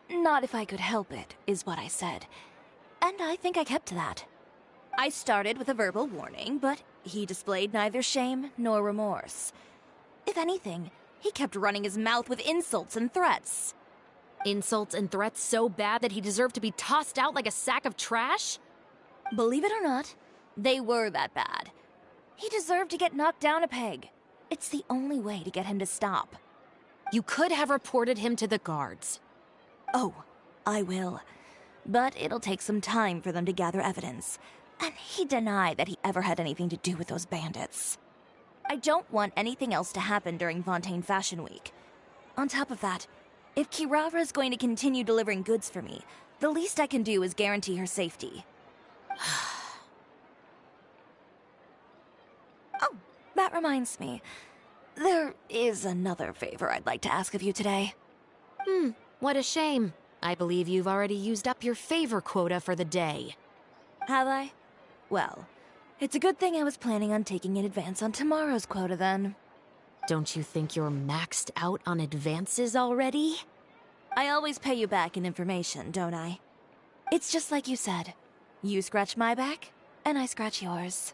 not if I could help it, is what I said. And I think I kept to that. I started with a verbal warning, but he displayed neither shame nor remorse. If anything, he kept running his mouth with insults and threats. Insults and threats so bad that he deserved to be tossed out like a sack of trash? Believe it or not, they were that bad. He deserved to get knocked down a peg. It's the only way to get him to stop. You could have reported him to the guards. Oh, I will. But it'll take some time for them to gather evidence. And he denied that he ever had anything to do with those bandits. I don't want anything else to happen during Fontaine Fashion Week. On top of that, if Kirara is going to continue delivering goods for me, the least I can do is guarantee her safety. Oh, that reminds me. There is another favor I'd like to ask of you today. What a shame. I believe you've already used up your favor quota for the day. Have I? Well, it's a good thing I was planning on taking an advance on tomorrow's quota then. Don't you think you're maxed out on advances already? I always pay you back in information, don't I? It's just like you said. You scratch my back, and I scratch yours.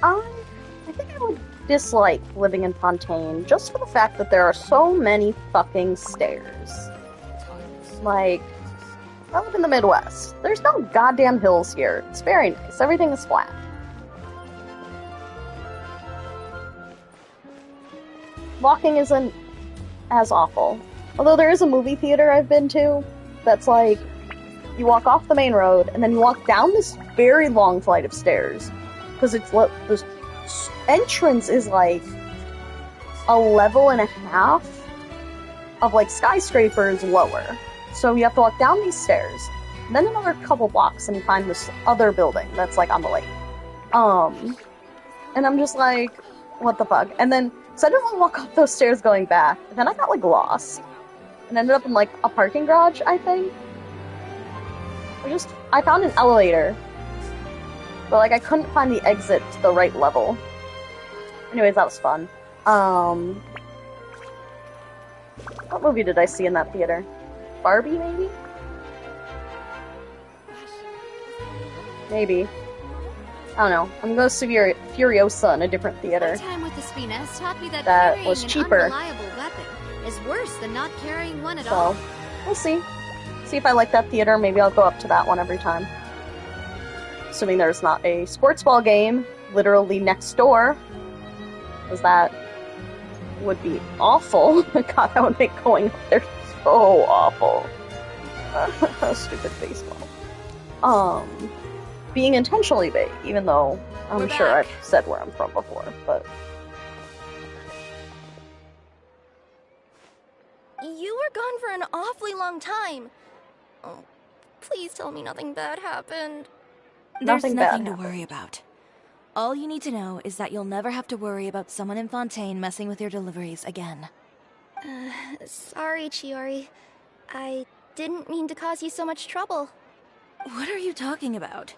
I think I would dislike living in Fontaine just for the fact that there are so many fucking stairs. Like, I live in the Midwest. There's no goddamn hills here. It's very nice. Everything is flat. Walking isn't as awful. Although there is a movie theater I've been to that's like, you walk off the main road and then you walk down this very long flight of stairs. Because it's the entrance is like a level and a half of like skyscrapers lower. So you have to walk down these stairs, then another couple blocks, and you find this other building that's like on the lake. And I'm just like, what the fuck? And then, so I didn't want to walk up those stairs going back. And then I got like lost and ended up in like a parking garage, I think. I found an elevator, but like I couldn't find the exit to the right level. Anyways, that was fun. What movie did I see in that theater? Barbie, maybe? Maybe. I don't know. I'm going to see Furiosa in a different theater. My time with Espina has taught me that carrying was an cheaper. unreliable weapon is worse than not carrying one at So, all. we'll see. See if I like that theater. Maybe I'll go up to that one every time. Assuming there's not a sports ball game literally next door. Because that would be awful. God, that would make going up there so awful. Stupid baseball. Being intentionally vague, even though I'm sure I've said where I'm from before, but... You were gone for an awfully long time. Oh, please tell me nothing bad happened. There's nothing to worry about. All you need to know is that you'll never have to worry about someone in Fontaine messing with your deliveries again. Sorry, Chiori. I didn't mean to cause you so much trouble. What are you talking about?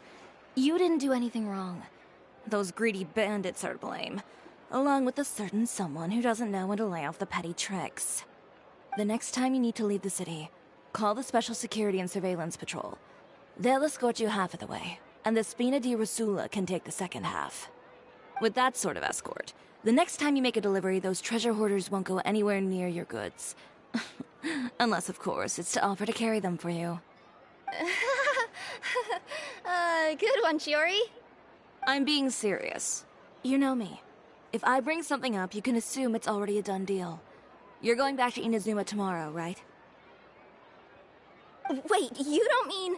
You didn't do anything wrong. Those greedy bandits are to blame, along with a certain someone who doesn't know when to lay off the petty tricks. The next time you need to leave the city, call the Special Security and Surveillance Patrol. They'll escort you half of the way, and the Spina di Rosula can take the second half. With that sort of escort, the next time you make a delivery, those treasure hoarders won't go anywhere near your goods. Unless, of course, it's to offer to carry them for you. Good one, Chiori. I'm being serious. You know me. If I bring something up, you can assume it's already a done deal. You're going back to Inazuma tomorrow, right? Wait, you don't mean...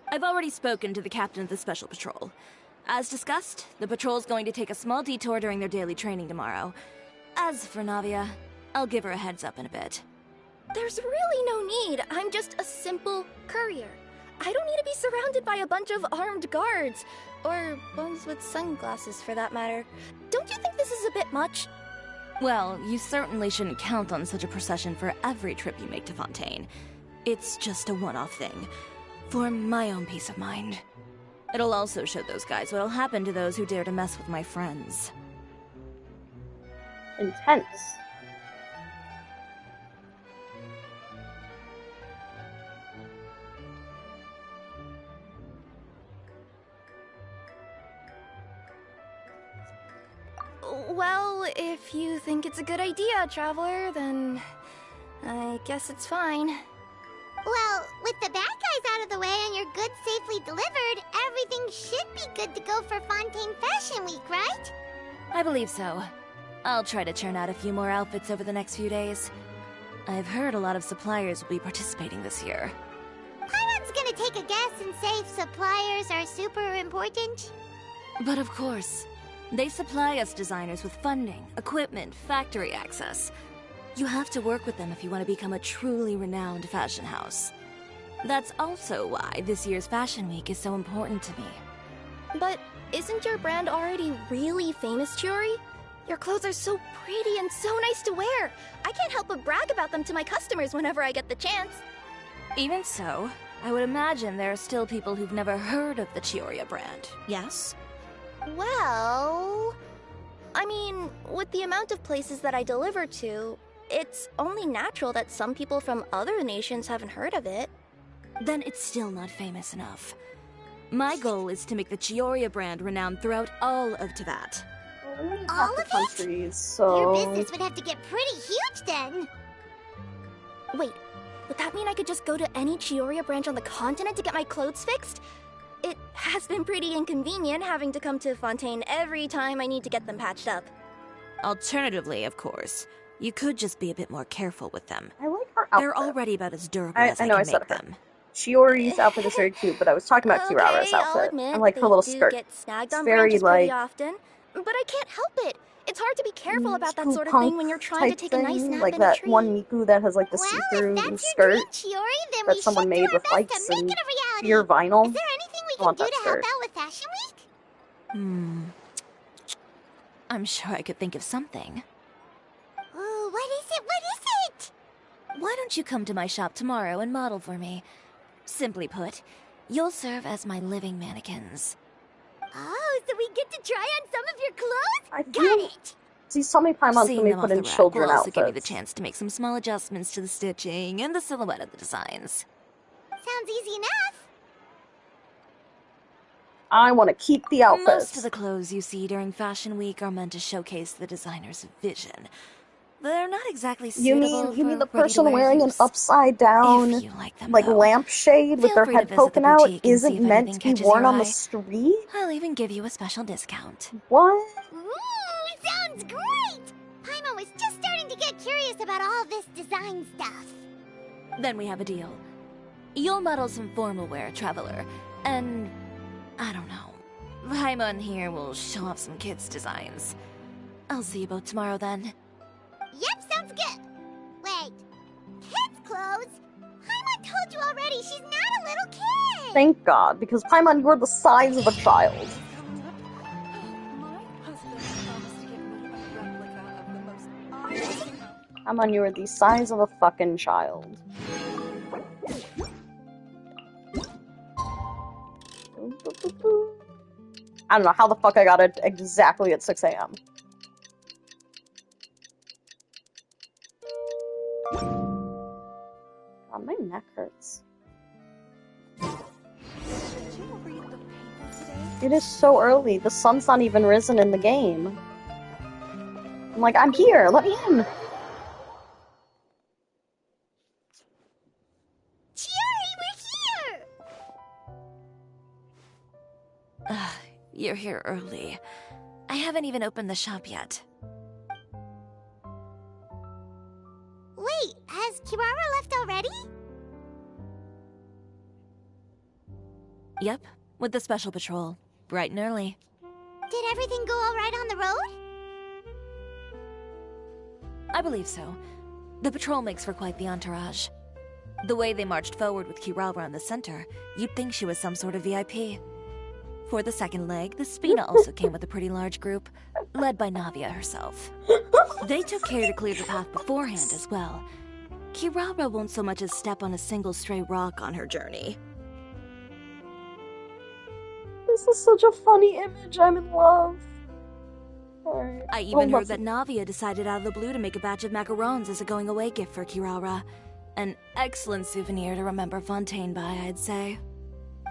I've already spoken to the captain of the Special Patrol. As discussed, the patrol's going to take a small detour during their daily training tomorrow. As for Navia, I'll give her a heads up in a bit. There's really no need. I'm just a simple courier. I don't need to be surrounded by a bunch of armed guards. Or ones with sunglasses, for that matter. Don't you think this is a bit much? Well, you certainly shouldn't count on such a procession for every trip you make to Fontaine. It's just a one-off thing, for my own peace of mind. It'll also show those guys what'll happen to those who dare to mess with my friends. Intense. Well, if you think it's a good idea, Traveler, then I guess it's fine. Well, with the bad guys out of the way and your goods safely delivered, everything should be good to go for Fontaine Fashion Week, right? I believe so. I'll try to churn out a few more outfits over the next few days. I've heard a lot of suppliers will be participating this year. Paimon's gonna take a guess and say suppliers are super important. But of course, they supply us designers with funding, equipment, factory access. You have to work with them if you want to become a truly renowned fashion house. That's also why this year's Fashion Week is so important to me. But isn't your brand already really famous, Chiori? Your clothes are so pretty and so nice to wear. I can't help but brag about them to my customers whenever I get the chance. Even so, I would imagine there are still people who've never heard of the Chiori brand, yes? Well, I mean, with the amount of places that I deliver to, it's only natural that some people from other nations haven't heard of it. Then it's still not famous enough. My goal is to make the Chiori brand renowned throughout all of Teyvat. All of countries, so... Your business would have to get pretty huge then. Wait, would that mean I could just go to any Chiori branch on the continent to get my clothes fixed? It has been pretty inconvenient having to come to Fontaine every time I need to get them patched up. Alternatively, of course, you could just be a bit more careful with them. I like her outfit. They're already about as durable as I know can I said make her. them. Chiori's outfit is very cute, but I was talking about Kirara's I'll outfit. admit, I like her little they do skirt. get snagged It's on very, branches pretty like, often, but I can't help it. It's hard to be careful about that Miku sort of punk thing when you're trying to type take a nice thing, nap like in a that tree. one Miku that has like the see-through skirt Chiori, then that we someone should made do with our best lights to make and it a reality. sheer vinyl. Is there anything we I can want do that to skirt. help out with Fashion Week? I'm sure I could think of something. Oh, what is it? What is it? Why don't you come to my shop tomorrow and model for me? Simply put, you'll serve as my living mannequins. Oh, so we get to try on some of your clothes? I Got it. See, so many Paimon's Seeing gonna be them put off in the rack children will also give me the outfits. chance to make some small adjustments to the stitching and the silhouette of the designs. Sounds easy enough. I want to keep the outfits. Most of the clothes you see during Fashion Week are meant to showcase the designer's vision. They're not exactly suitable You mean the for person ready-to-wear wearing an use. upside down, If you like them, like though. lampshade with Feel their free to head visit the poking out boutique and see isn't if meant anything to be catches worn your on the eye. street? I'll even give you a special discount. What? Ooh, sounds great. Paimon was just starting to get curious about all this design stuff. Then we have a deal. You'll model some formal wear, Traveler, and I don't know. Paimon here will show off some kids' designs. I'll see you both tomorrow then. Yep, sounds good. Wait, kids' clothes? Paimon told you already she's not a little kid. Thank God, because Paimon, you're the size of a child. Paimon, you are the size of a fucking child. I don't know how the fuck I got it exactly at 6 a.m. God, my neck hurts. It is so early. The sun's not even risen in the game. I'm like, I'm here. Let me in. Chiori, we're here! You're here early. I haven't even opened the shop yet. Wait, has Kirara left already? Yep, with the special patrol. Bright and early. Did everything go alright on the road? I believe so. The patrol makes for quite the entourage. The way they marched forward with Kirara in the center, you'd think she was some sort of VIP. For the second leg, the Spina also came with a pretty large group, led by Navia herself. They took care to clear the path beforehand as well. Kirara won't so much as step on a single stray rock on her journey. This is such a funny image. I'm in love. Right. I even heard that Navia decided out of the blue to make a batch of macarons as a going-away gift for Kirara. An excellent souvenir to remember Fontaine by, I'd say.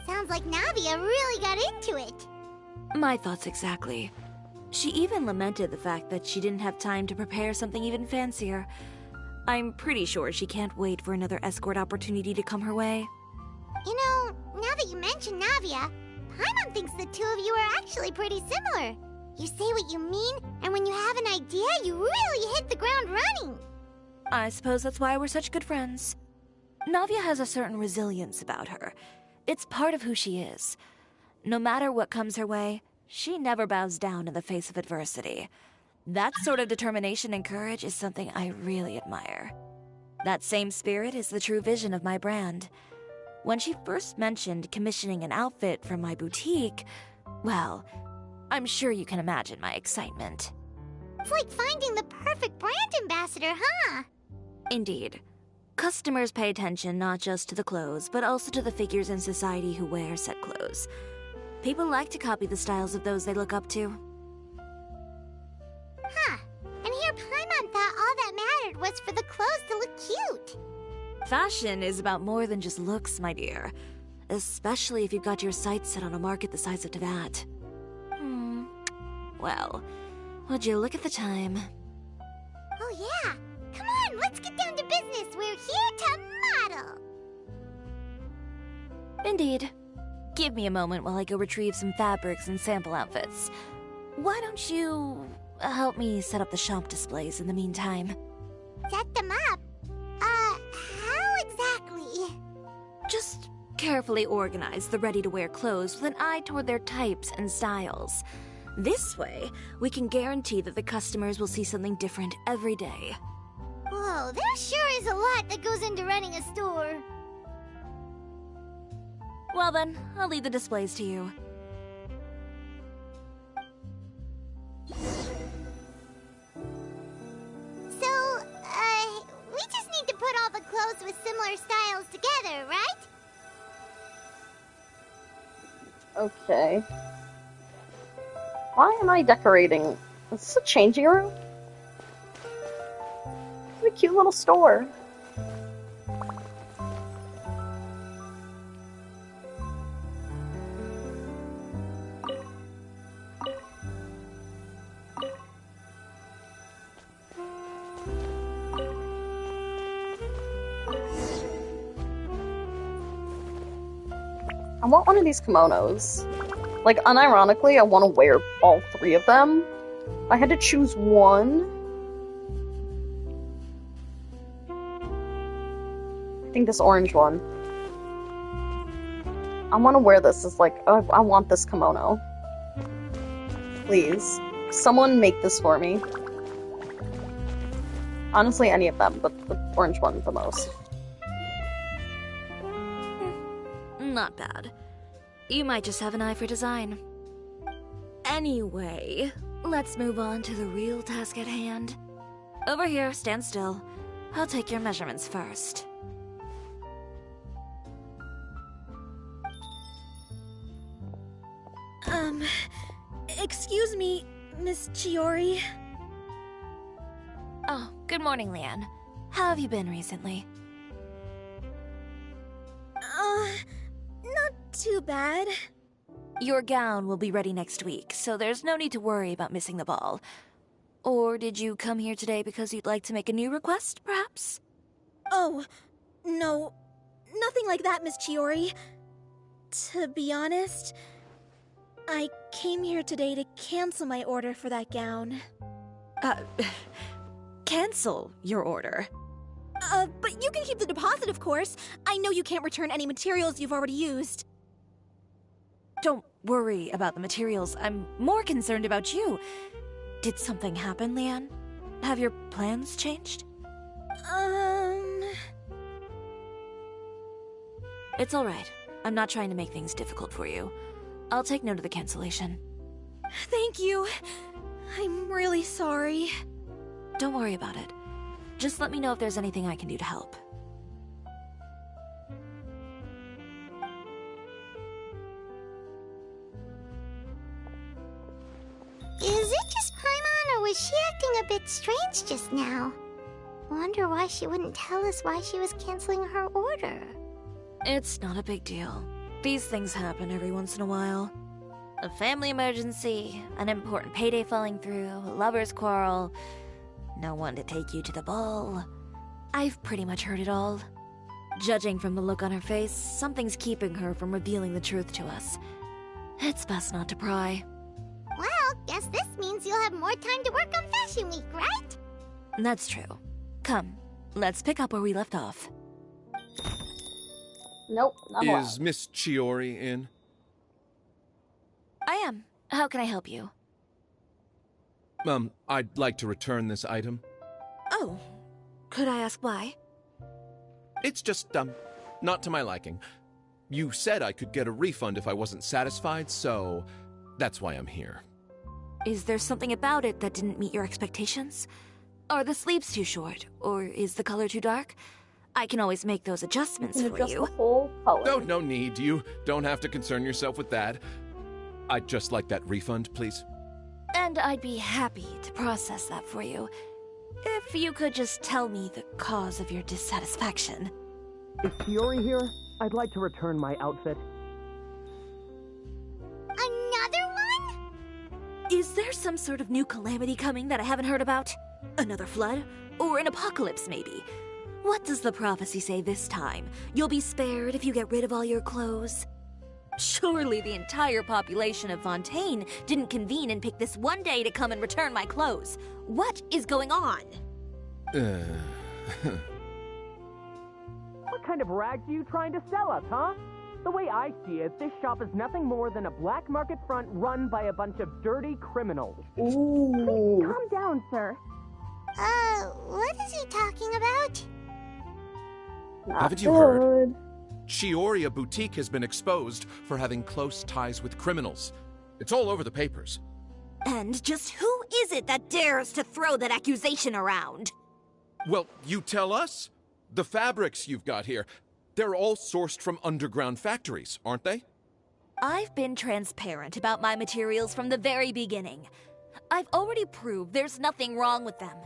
Sounds like Navia really got into it. My thoughts exactly. She even lamented the fact that she didn't have time to prepare something even fancier. I'm pretty sure she can't wait for another escort opportunity to come her way. You know, now that you mention Navia, Paimon thinks the two of you are actually pretty similar. You say what you mean, and when you have an idea, you really hit the ground running. I suppose that's why we're such good friends. Navia has a certain resilience about her. It's part of who she is. No matter what comes her way, she never bows down in the face of adversity. That sort of determination and courage is something I really admire. That same spirit is the true vision of my brand. When she first mentioned commissioning an outfit from my boutique, well, I'm sure you can imagine my excitement. It's like finding the perfect brand ambassador, huh? Indeed. Customers pay attention not just to the clothes, but also to the figures in society who wear said clothes. People like to copy the styles of those they look up to. Huh. And here Paimon thought all that mattered was for the clothes to look cute. Fashion is about more than just looks, my dear. Especially if you've got your sights set on a market the size of Teyvat. Well, would you look at the time? Oh yeah! Come on, let's get down to business! We're here to model! Indeed. Give me a moment while I go retrieve some fabrics and sample outfits. Why don't you help me set up the shop displays in the meantime? Set them up? How exactly? Just carefully organize the ready-to-wear clothes with an eye toward their types and styles. This way, we can guarantee that the customers will see something different every day. Whoa, there sure is a lot that goes into running a store. Well then, I'll leave the displays to you. So, we just need to put all the clothes with similar styles together, right? Okay. Why am I decorating? Is this a changing room? It's a cute little store. I want one of these kimonos. Like, unironically, I want to wear all three of them. If I had to choose one, I think this orange one. I want to wear this as like, oh, I want this kimono. Please. Someone make this for me. Honestly, any of them, but the orange one the most. Not bad. You might just have an eye for design. Anyway, let's move on to the real task at hand. Over here, stand still. I'll take your measurements first. Excuse me, Miss Chiori. Oh, good morning, Leanne. How have you been recently? Not too bad. Your gown will be ready next week, so there's no need to worry about missing the ball. Or did you come here today because you'd like to make a new request, perhaps? Oh, no. Nothing like that, Miss Chiori. To be honest, I came here today to cancel my order for that gown. Cancel your order? But you can keep the deposit, of course. I know you can't return any materials you've already used. Don't worry about the materials. I'm more concerned about you. Did something happen, Leanne? Have your plans changed? It's alright. I'm not trying to make things difficult for you. I'll take note of the cancellation. Thank you. I'm really sorry. Don't worry about it. Just let me know if there's anything I can do to help. Is it just Paimon, or was she acting a bit strange just now? Wonder why she wouldn't tell us why she was canceling her order. It's not a big deal. These things happen every once in a while. A family emergency, an important payday falling through, a lover's quarrel, no one to take you to the ball. I've pretty much heard it all. Judging from the look on her face, something's keeping her from revealing the truth to us. It's best not to pry. Well, guess this means you'll have more time to work on Fashion Week, right? That's true. Come, let's pick up where we left off. Nope, not allowed. Is Miss Chiori in? I am. How can I help you? I'd like to return this item. Oh, could I ask why? It's just, not to my liking. You said I could get a refund if I wasn't satisfied, so that's why I'm here. Is there something about it that didn't meet your expectations? Are the sleeves too short, or is the color too dark? I can always make those adjustments for Adjust you. the whole color. No need. You don't have to concern yourself with that. I'd just like that refund, please. And I'd be happy to process that for you. If you could just tell me the cause of your dissatisfaction. Is Chiori here? I'd like to return my outfit. Another one? Is there some sort of new calamity coming that I haven't heard about? Another flood? Or an apocalypse, maybe? What does the prophecy say this time? You'll be spared if you get rid of all your clothes? Surely the entire population of Fontaine didn't convene and pick this one day to come and return my clothes. What is going on? What kind of rags are you trying to sell us, huh? The way I see it, this shop is nothing more than a black market front run by a bunch of dirty criminals. Ooh. Calm down, sir. What is he talking about? Haven't you heard? Chioria Boutique has been exposed for having close ties with criminals. It's all over the papers. And just who is it that dares to throw that accusation around? Well, you tell us. The fabrics you've got here, they're all sourced from underground factories, aren't they? I've been transparent about my materials from the very beginning. I've already proved there's nothing wrong with them.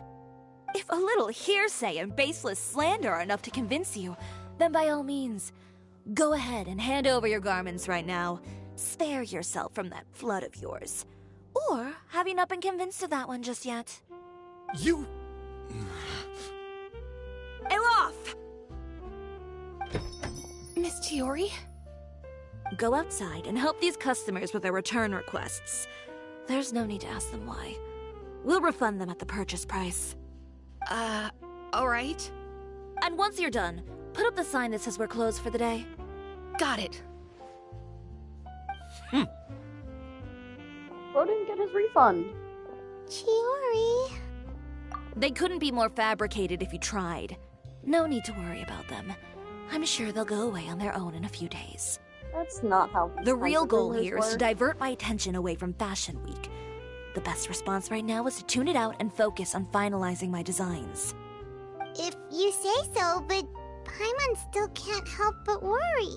If a little hearsay and baseless slander are enough to convince you, then by all means, go ahead and hand over your garments right now. Spare yourself from that flood of yours. Or have you not been convinced of that one just yet? You... Elof! Miss Chiori? Go outside and help these customers with their return requests. There's no need to ask them why. We'll refund them at the purchase price. Alright. And once you're done, put up the sign that says we're closed for the day. Got it. Bro didn't get his refund. Chiori. They couldn't be more fabricated if you tried. No need to worry about them. I'm sure they'll go away on their own in a few days. That's not how The real goal business here is to works. divert my attention away from Fashion Week. The best response right now is to tune it out and focus on finalizing my designs. If you say so, but Paimon still can't help but worry.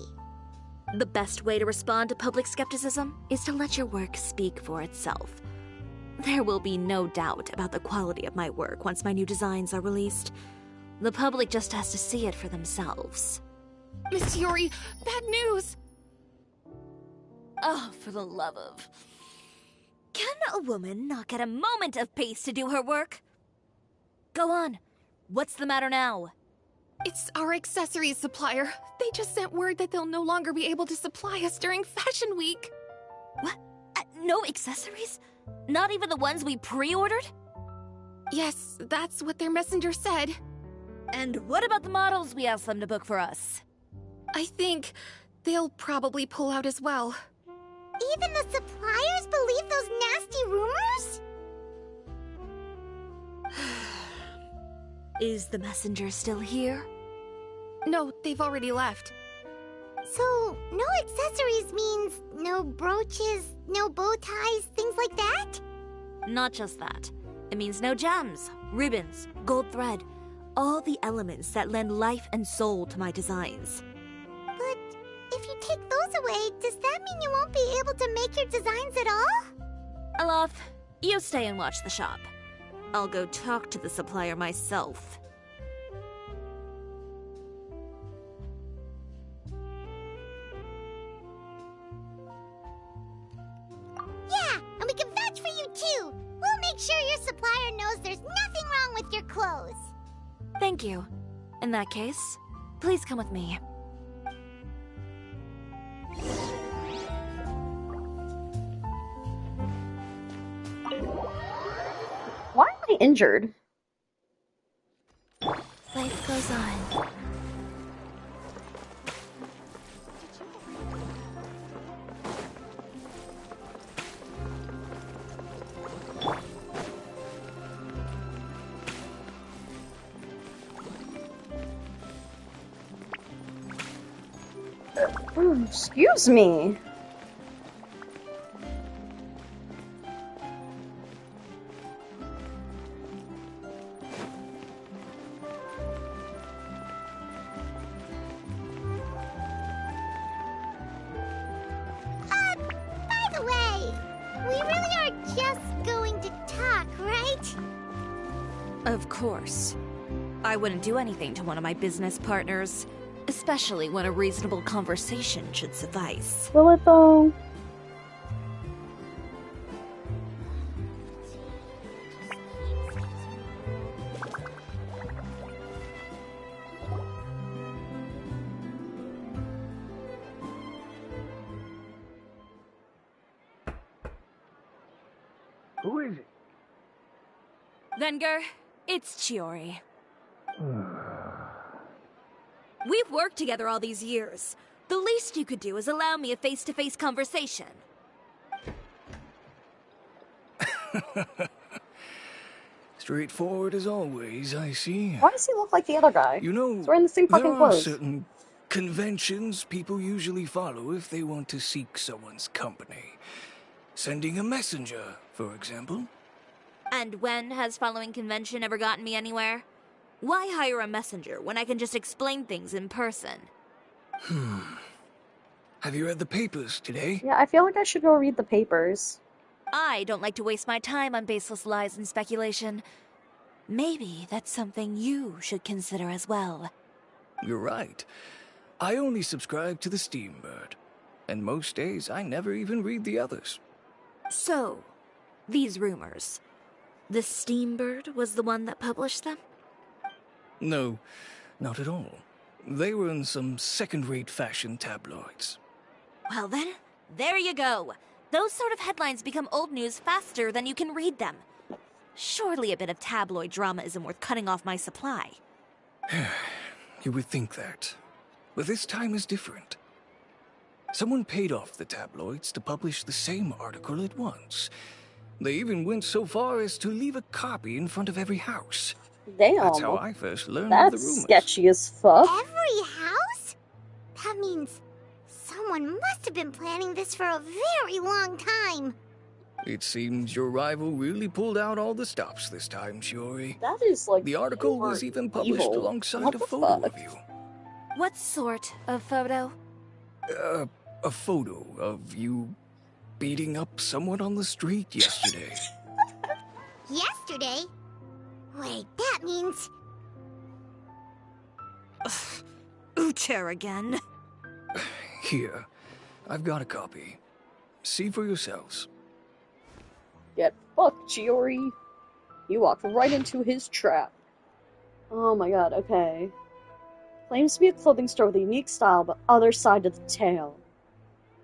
The best way to respond to public skepticism is to let your work speak for itself. There will be no doubt about the quality of my work once my new designs are released. The public just has to see it for themselves. Miss Chiori, bad news! Oh, for the love of... Can a woman not get a moment of peace to do her work? Go on. What's the matter now? It's our accessories supplier. They just sent word that they'll no longer be able to supply us during Fashion Week. What? No accessories? Not even the ones we pre-ordered? Yes, that's what their messenger said. And what about the models we asked them to book for us? I think they'll probably pull out as well. Even the suppliers believe those nasty rumors? Is the messenger still here? No, they've already left. So, no accessories means no brooches, no bow ties, things like that? Not just that. It means no gems, ribbons, gold thread, all the elements that lend life and soul to my designs. But if you take those away, does that mean you won't be able to make your designs at all? Elof, you stay and watch the shop. I'll go talk to the supplier myself. your clothes. Thank you. In that case, please come with me. Why am I injured? Life goes on. Excuse me. By the way, we really are just going to talk, right? Of course. I wouldn't do anything to one of my business partners, especially when a reasonable conversation should suffice. Will it though? Who is it? Venger, it's Chiori. We've worked together all these years. The least you could do is allow me a face-to-face conversation. Straightforward as always, I see. Why does he look like the other guy? You know, he's wearing the same fucking there clothes. are certain conventions people usually follow if they want to seek someone's company. Sending a messenger, for example. And when has following convention ever gotten me anywhere? Why hire a messenger when I can just explain things in person? Have you read the papers today? Yeah, I feel like I should go read the papers. I don't like to waste my time on baseless lies and speculation. Maybe that's something you should consider as well. You're right. I only subscribe to the Steambird. And most days, I never even read the others. So, these rumors. The Steambird was the one that published them? No, not at all. They were in some second-rate fashion tabloids. Well then, there you go. Those sort of headlines become old news faster than you can read them. Surely a bit of tabloid drama isn't worth cutting off my supply. You would think that. But this time is different. Someone paid off the tabloids to publish the same article at once. They even went so far as to leave a copy in front of every house. Damn. That's how I first learned of the That's rumors. sketchy as fuck. Every house? That means someone must have been planning this for a very long time. It seems your rival really pulled out all the stops this time, Shiori. That is like the article was even published evil. alongside What a the photo fuck? of you. What sort of photo? A photo of you beating up someone on the street yesterday. Yesterday? Wait, that means... Ucher again. Here, I've got a copy. See for yourselves. Get fucked, Chiori. You walked right into his trap. Oh my god, okay. Claims to be a clothing store with a unique style, but other side to the tale.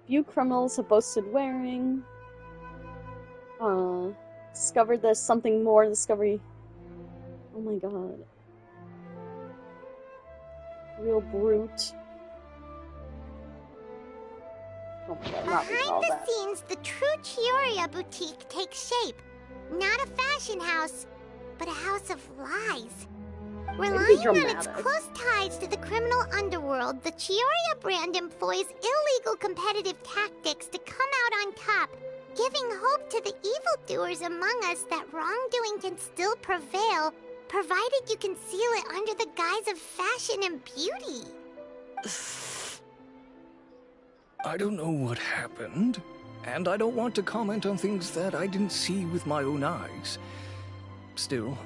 Few criminals have boasted wearing. Discovered there's something more. Discovery. Oh my god. Real brute. Oh my god, I'm not reading all Behind the that. scenes, the true Chioria boutique takes shape. Not a fashion house, but a house of lies. Relying on its dramatic. close ties to the criminal underworld, the Chioria brand employs illegal competitive tactics to come out on top, giving hope to the evildoers among us that wrongdoing can still prevail, provided you conceal it under the guise of fashion and beauty. I don't know what happened, and I don't want to comment on things that I didn't see with my own eyes. Still,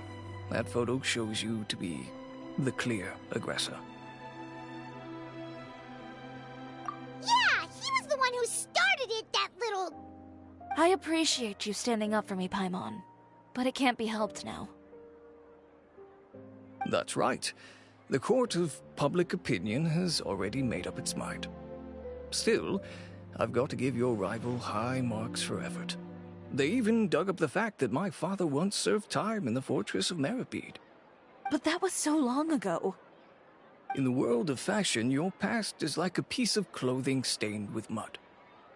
that photo shows you to be the clear aggressor. Yeah, he was the one who started it, that little... I appreciate you standing up for me, Paimon, but it can't be helped now. That's right. The court of public opinion has already made up its mind. Still, I've got to give your rival high marks for effort. They even dug up the fact that my father once served time in the fortress of Meripede. But that was so long ago. In the world of fashion, your past is like a piece of clothing stained with mud.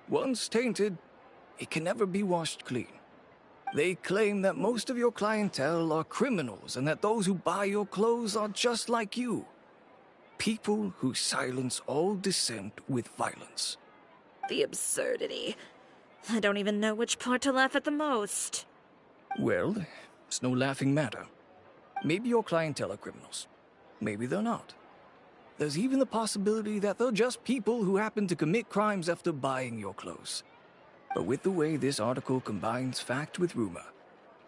Once tainted, it can never be washed clean. They claim that most of your clientele are criminals and that those who buy your clothes are just like you. People who silence all dissent with violence. The absurdity. I don't even know which part to laugh at the most. Well, it's no laughing matter. Maybe your clientele are criminals. Maybe they're not. There's even the possibility that they're just people who happen to commit crimes after buying your clothes. But with the way this article combines fact with rumor,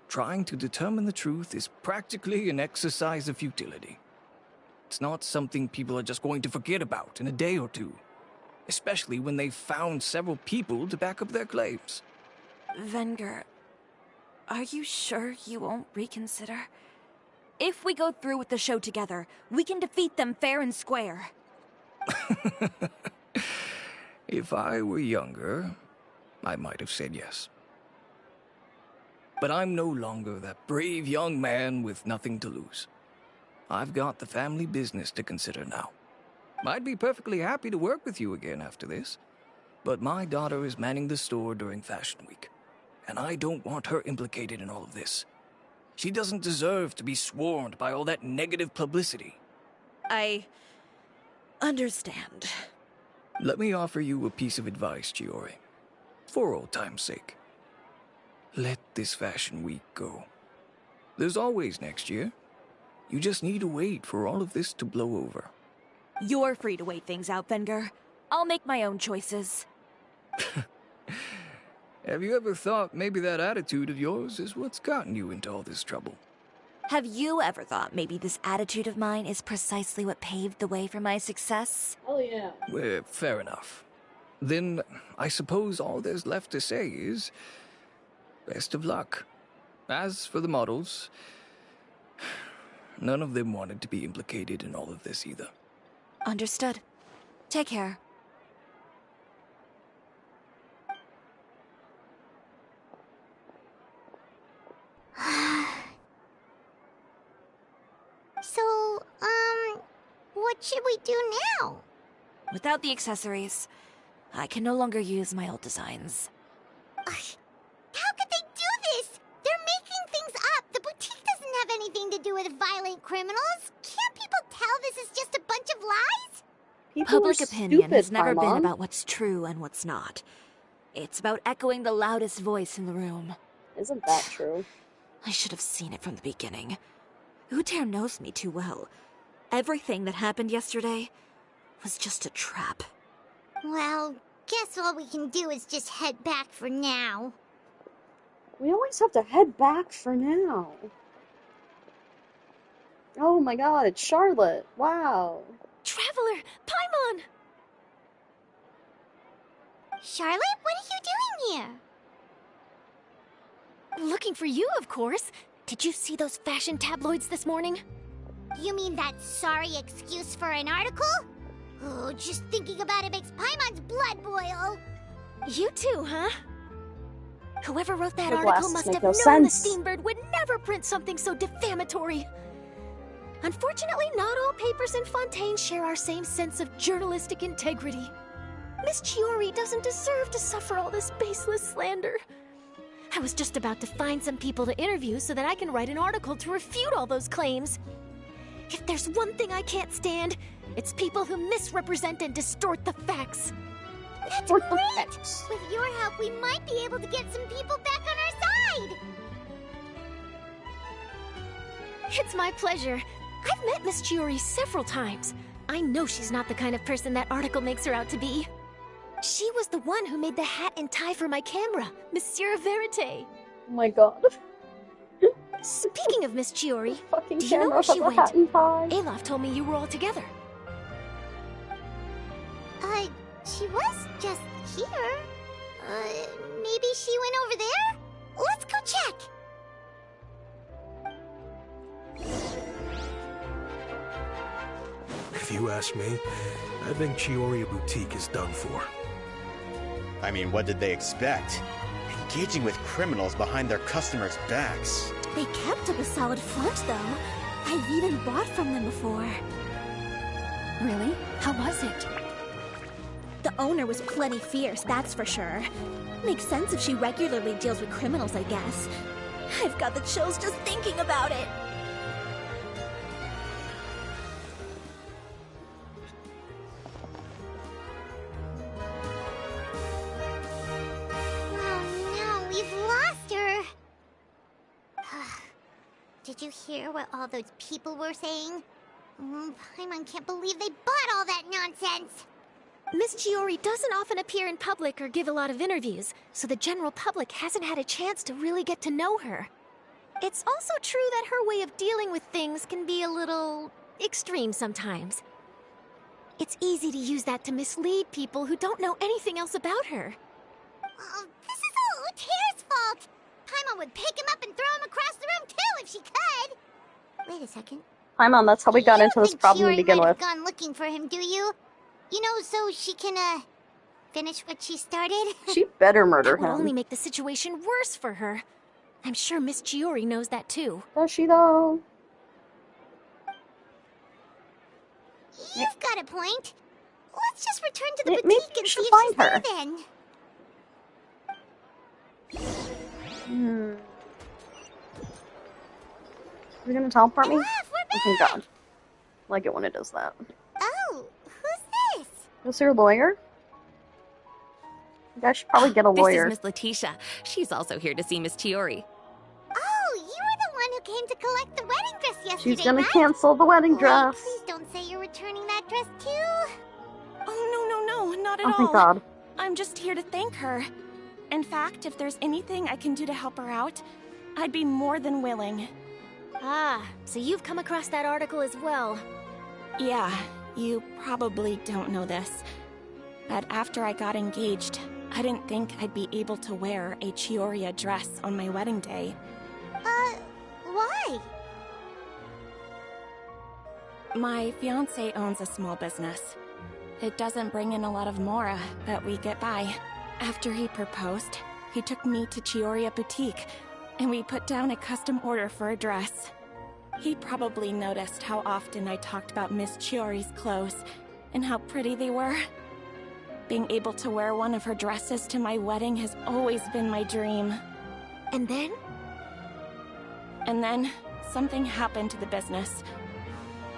trying to determine the truth is practically an exercise of futility. It's not something people are just going to forget about in a day or two, especially when they've found several people to back up their claims. Venger, are you sure you won't reconsider? If we go through with the show together, we can defeat them fair and square. If I were younger, I might have said yes. But I'm no longer that brave young man with nothing to lose. I've got the family business to consider now. I'd be perfectly happy to work with you again after this, but my daughter is manning the store during Fashion Week, and I don't want her implicated in all of this. She doesn't deserve to be swarmed by all that negative publicity. I understand. Let me offer you a piece of advice, Chiori. For old time's sake. Let this Fashion Week go. There's always next year. You just need to wait for all of this to blow over. You're free to wait things out, Venger. I'll make my own choices. Have you ever thought maybe that attitude of yours is what's gotten you into all this trouble? Have you ever thought maybe this attitude of mine is precisely what paved the way for my success? Oh yeah. Well, fair enough. Then I suppose all there's left to say is best of luck. As for the models, none of them wanted to be implicated in all of this either. Understood. Take care. So, what should we do now? Without the accessories, I can no longer use my old designs. How could they do this? They're making things up. The boutique doesn't have anything to do with violent criminals. Can't people tell this is just a bunch of lies? People Public are opinion stupid, has never been Paimon. about what's true and what's not. It's about echoing the loudest voice in the room. Isn't that true? I should have seen it from the beginning. Uter knows me too well. Everything that happened yesterday was just a trap. Well, guess all we can do is just head back for now. We always have to head back for now. Oh my god, it's Charlotte. Wow. Traveler! Paimon! Charlotte, what are you doing here? Looking for you, of course. Did you see those fashion tabloids this morning? You mean that sorry excuse for an article? Oh, just thinking about it makes Paimon's blood boil. You too, huh? Whoever wrote that Your article glasses must make have no known the sense. Steambird would never print something so defamatory. Unfortunately, not all papers in Fontaine share our same sense of journalistic integrity. Miss Chiori doesn't deserve to suffer all this baseless slander. I was just about to find some people to interview so that I can write an article to refute all those claims. If there's one thing I can't stand, it's people who misrepresent and distort the facts. That's great! With your help, we might be able to get some people back on our side! It's my pleasure. I've met Miss Chiori several times. I know she's not the kind of person that article makes her out to be. She was the one who made the hat and tie for my camera, Monsieur Verite. Oh my god. Speaking of Miss Chiori, do you know camera where for she the went? hat and tie. Olaf told me you were all together. She was just here. Maybe she went over there? Let's go check! if you ask me. I think Chioria Boutique is done for. I mean, what did they expect? Engaging with criminals behind their customers' backs. They kept up a solid front, though. I've even bought from them before. Really? How was it? The owner was plenty fierce, that's for sure. Makes sense if she regularly deals with criminals, I guess. I've got the chills just thinking about it. Did you hear what all those people were saying? Paimon can't believe they bought all that nonsense! Miss Chiori doesn't often appear in public or give a lot of interviews, so the general public hasn't had a chance to really get to know her. It's also true that her way of dealing with things can be a little extreme sometimes. It's easy to use that to mislead people who don't know anything else about her. This is all Utear's fault! Paimon would pick him up and throw him across the room too if she could! Wait a second. Paimon, that's how we got into this problem to Chiori begin might have with. gone looking for him, do you? You know, so she can, finish what she started? She better murder That would only him. make the situation worse for her. I'm sure Miss Chiori knows that too. Does she, though? You've got a point. Let's just return to the Maybe boutique we and see should if find she's her. there then. Are you gonna teleport me? We're Oh, thank God. I like it when it does that. Oh, who's this? Is your lawyer? You guys should probably get a lawyer. This is Miss Letitia. She's also here to see Miss Chiori. Oh, you were the one who came to collect the wedding dress yesterday, She's gonna right? cancel the wedding dress. Please don't say you're returning that dress too. Oh, no, not at Oh, all. thank God. I'm just here to thank her. In fact, if there's anything I can do to help her out, I'd be more than willing. Ah, so you've come across that article as well. Yeah, you probably don't know this, but after I got engaged, I didn't think I'd be able to wear a Chioria dress on my wedding day. Why? My fiancé owns a small business. It doesn't bring in a lot of mora, but we get by. After he proposed, he took me to Chioria Boutique, and we put down a custom order for a dress. He probably noticed how often I talked about Miss Chiori's clothes, and how pretty they were. Being able to wear one of her dresses to my wedding has always been my dream. And then? And then, something happened to the business,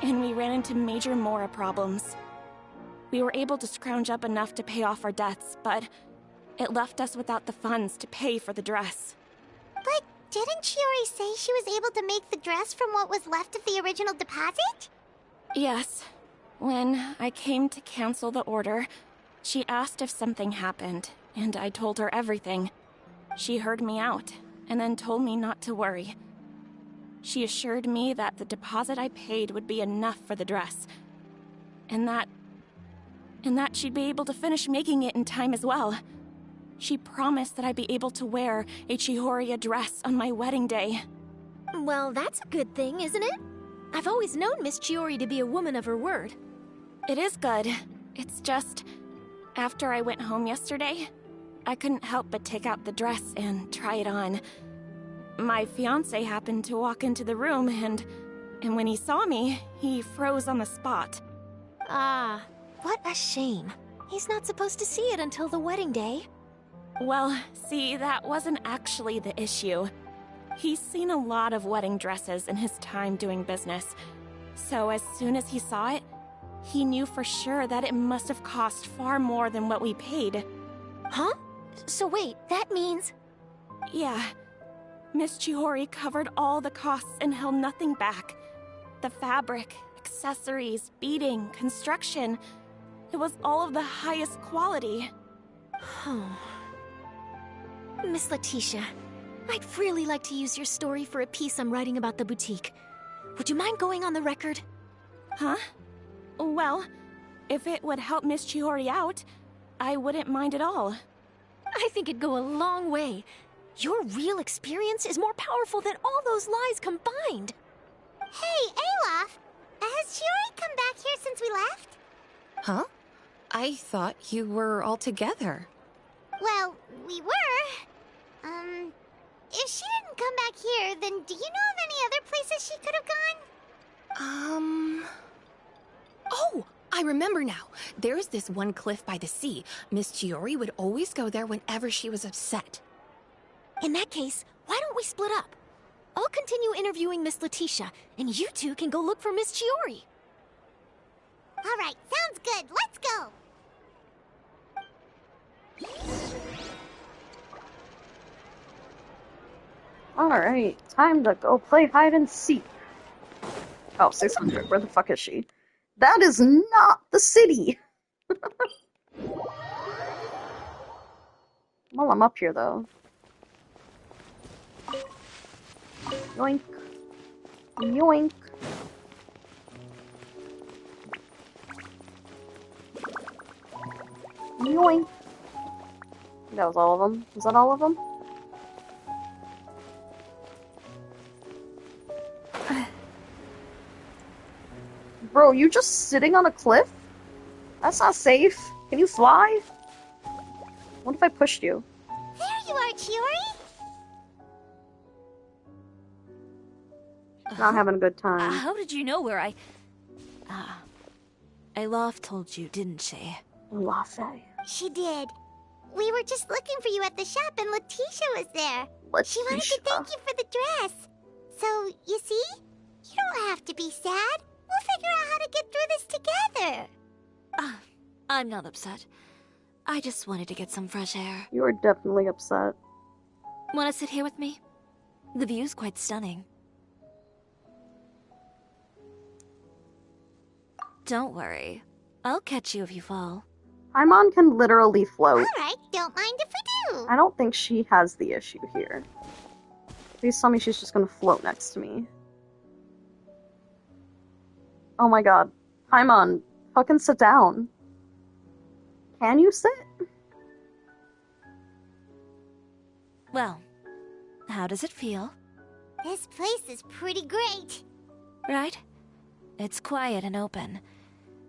and we ran into major mora problems. We were able to scrounge up enough to pay off our debts, but it left us without the funds to pay for the dress. But didn't Chiori say she was able to make the dress from what was left of the original deposit? Yes. When I came to cancel the order, she asked if something happened, and I told her everything. She heard me out, and then told me not to worry. She assured me that the deposit I paid would be enough for the dress, and that she'd be able to finish making it in time as well. She promised that I'd be able to wear a Chioria dress on my wedding day. Well, that's a good thing, isn't it? I've always known Miss Chiori to be a woman of her word. It is good. It's just, after I went home yesterday, I couldn't help but take out the dress and try it on. My fiancé happened to walk into the room, and when he saw me, he froze on the spot. Ah, what a shame. He's not supposed to see it until the wedding day. Well, see, that wasn't actually the issue. He's seen a lot of wedding dresses in his time doing business, so as soon as he saw it, he knew for sure that it must have cost far more than what we paid. Huh? So wait, that means... Yeah. Miss Chiori covered all the costs and held nothing back. The fabric, accessories, beading, construction. It was all of the highest quality. Miss Letitia, I'd really like to use your story for a piece I'm writing about the boutique. Would you mind going on the record? Huh? Well, if it would help Miss Chiori out, I wouldn't mind at all. I think it'd go a long way. Your real experience is more powerful than all those lies combined. Hey, Olaf! Has Shiori come back here since we left? Huh? I thought you were all together. Well, we were. If she didn't come back here, then do you know of any other places she could have gone? Oh, I remember now. There's this one cliff by the sea. Miss Chiori would always go there whenever she was upset. In that case, why don't we split up? I'll continue interviewing Miss Letitia, and you two can go look for Miss Chiori. All right, sounds good. Let's go. Alright, time to go play hide and seek. Oh, 600. Where the fuck is she? That is not the city! Well, I'm up here, though. Yoink. Yoink. Yoink. That was all of them. Was that all of them? Bro, you just sitting on a cliff? That's not safe. Can you fly? What if I pushed you? There you are, Chiori! Not having a good time. How did you know where I... Alof told you, didn't she? Lafe. She did. We were just looking for you at the shop and Letitia was there. She wanted to thank you for the dress. So, you see? You don't have to be sad. We'll figure out how to get through this together. I'm not upset. I just wanted to get some fresh air. You are definitely upset. Want to sit here with me? The view's quite stunning. Don't worry. I'll catch you if you fall. Paimon can literally float. Alright, don't mind if we do. I don't think she has the issue here. Please tell me she's just gonna float next to me. Oh my god. Paimon, fucking sit down. Can you sit? Well, how does it feel? This place is pretty great. Right? It's quiet and open,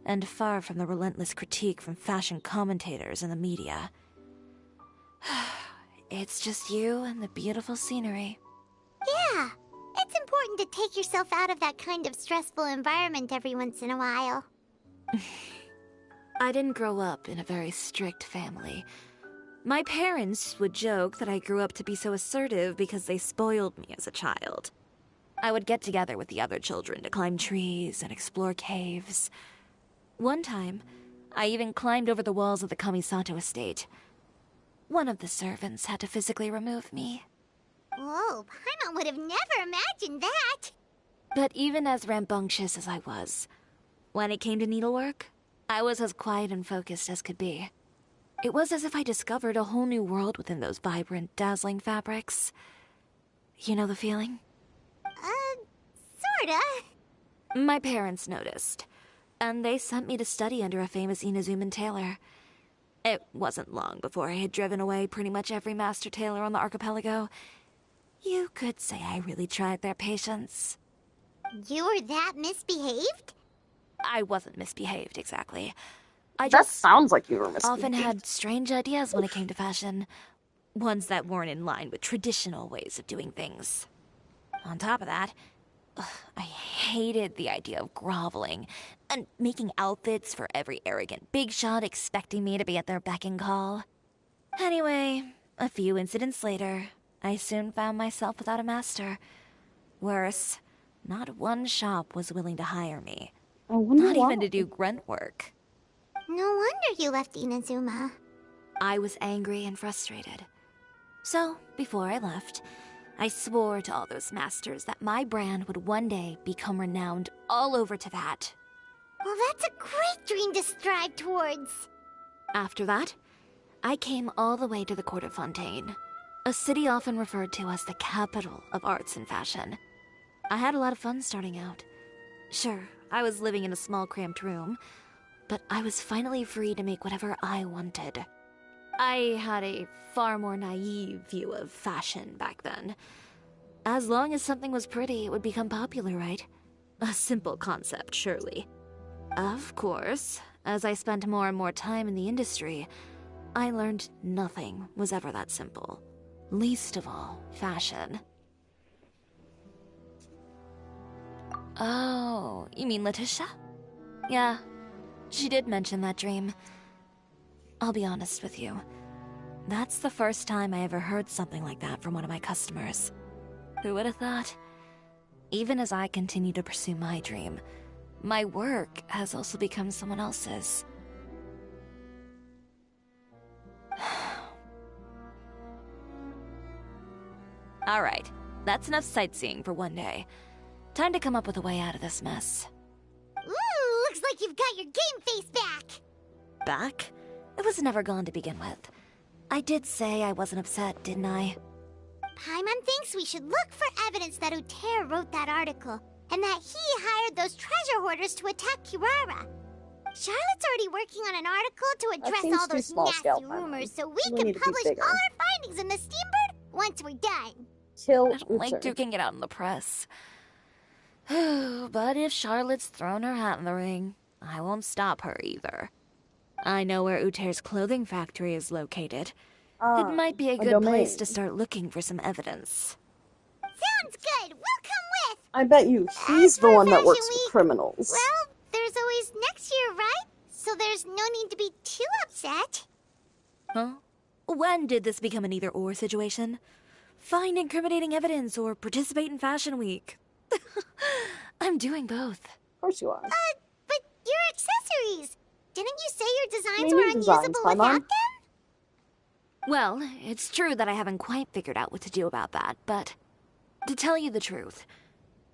and far from the relentless critique from fashion commentators and the media. It's just you and the beautiful scenery. Yeah, it's important to take yourself out of that kind of stressful environment every once in a while. I didn't grow up in a very strict family. My parents would joke that I grew up to be so assertive because they spoiled me as a child. I would get together with the other children to climb trees and explore caves. One time, I even climbed over the walls of the Kamisato estate. One of the servants had to physically remove me. Whoa, Paimon would have never imagined that! But even as rambunctious as I was, when it came to needlework, I was as quiet and focused as could be. It was as if I discovered a whole new world within those vibrant, dazzling fabrics. You know the feeling? Sorta. My parents noticed, and they sent me to study under a famous Inazuman tailor. It wasn't long before I had driven away pretty much every master tailor on the archipelago. You could say I really tried their patience. You were that misbehaved? I wasn't misbehaved, exactly. I That just sounds like you were misbehaved. often had strange ideas when it came to fashion. Ones that weren't in line with traditional ways of doing things. On top of that, I hated the idea of groveling and making outfits for every arrogant big shot expecting me to be at their beck and call. Anyway, a few incidents later, I soon found myself without a master. Worse, not one shop was willing to hire me. Not even to do grunt work. No wonder you left Inazuma. I was angry and frustrated. So, before I left, I swore to all those masters that my brand would one day become renowned all over Teyvat. Well, that's a great dream to strive towards. After that, I came all the way to the court of Fontaine, a city often referred to as the capital of arts and fashion. I had a lot of fun starting out. Sure, I was living in a small cramped room, but I was finally free to make whatever I wanted. I had a far more naive view of fashion back then. As long as something was pretty, it would become popular, right? A simple concept, surely. Of course, as I spent more and more time in the industry, I learned nothing was ever that simple. Least of all, fashion. Oh, you mean Letitia? Yeah, she did mention that dream. I'll be honest with you. That's the first time I ever heard something like that from one of my customers. Who would have thought? Even as I continue to pursue my dream, my work has also become someone else's. Alright, that's enough sightseeing for one day. Time to come up with a way out of this mess. Ooh, looks like you've got your game face back! Back? It was never gone to begin with. I did say I wasn't upset, didn't I? Paimon thinks we should look for evidence that Uter wrote that article, and that he hired those treasure hoarders to attack Kirara. Charlotte's already working on an article to address all those nasty rumors, so we can publish all our findings in the Steambird once we're done. I don't like duking it out in the press. But if Charlotte's thrown her hat in the ring, I won't stop her either. I know where Uter's clothing factory is located. It might be a good place to start looking for some evidence. Sounds good. We'll come with. I bet you he's the one that works for criminals. Well, there's always next year, right? So there's no need to be too upset. Huh? When did this become an either-or situation? Find incriminating evidence or participate in Fashion Week. I'm doing both. Of course you are. But your accessories! Didn't you say your designs were unusable without them? Well, it's true that I haven't quite figured out what to do about that, but to tell you the truth,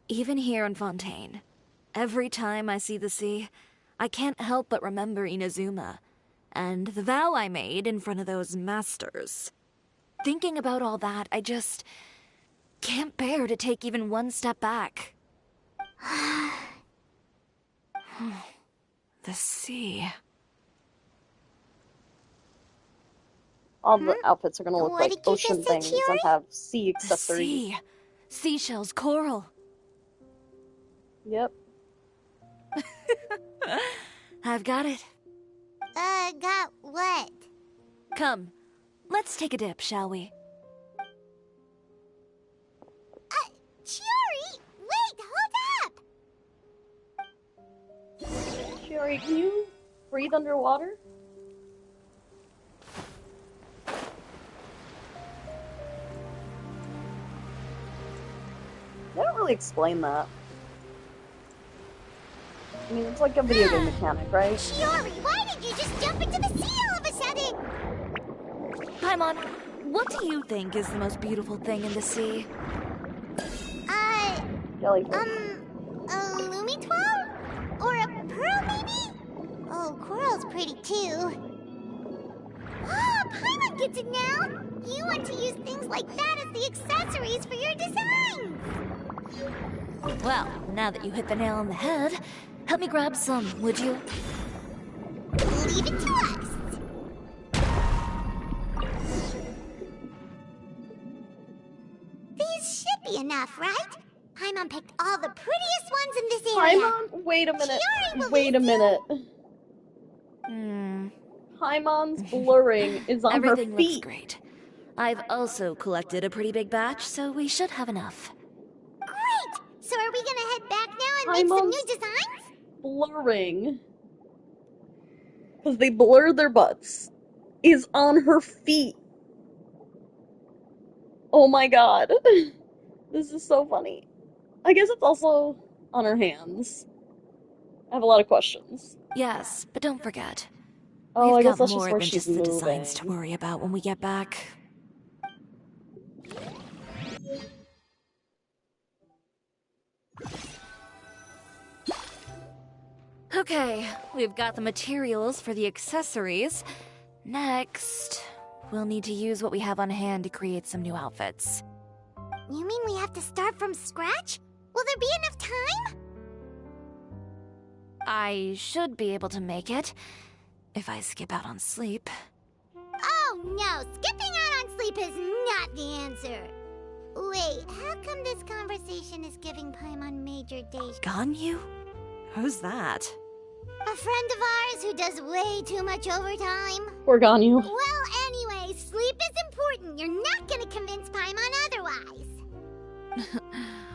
even here in Fontaine, every time I see the sea, I can't help but remember Inazuma, and the vow I made in front of those masters. Thinking about all that, I just can't bear to take even one step back. The sea. All the outfits are gonna look like ocean things and have sea accessories. The sea. Seashells, coral. Yep. I've got it. Got what? Come, let's take a dip, shall we? Chiori! Wait, hold up! Chiori, can you breathe underwater? They don't really explain that. I mean, it's like a video game mechanic, right? Chiori, why did you just jump into the sea all of a sudden? Paimon, what do you think is the most beautiful thing in the sea? Jellyfish. A Lumitwell? Or a pearl, maybe? Oh, coral's pretty too. Ah, Paimon gets it now! You want to use things like that as the accessories for your designs! Well, now that you hit the nail on the head, help me grab some, would you? Leave it to us! These should be enough, right? Paimon picked all the prettiest ones in this area. Paimon? Wait a minute. Wait a minute. Paimon's blurring is on Everything her feet. looks great. I've also collected a pretty big batch, so we should have enough. Great! So are we gonna head back now and make some new designs? Blurring. Because they blur their butts. Is on her feet. Oh my god. This is so funny. I guess it's also on her hands. I have a lot of questions. Yes, but don't forget. Oh, I We've guess got that's just more where than she's just the moving. designs to worry about when we get back. Okay, we've got the materials for the accessories. Next, we'll need to use what we have on hand to create some new outfits. You mean we have to start from scratch? Will there be enough time? I should be able to make it, if I skip out on sleep. Oh no, skipping out on sleep is not the answer. Wait, how come this conversation is giving Paimon major deja? Ganyu? Who's that? A friend of ours who does way too much overtime. Poor Ganyu. Well, anyway, sleep is important. You're not gonna convince Paimon otherwise.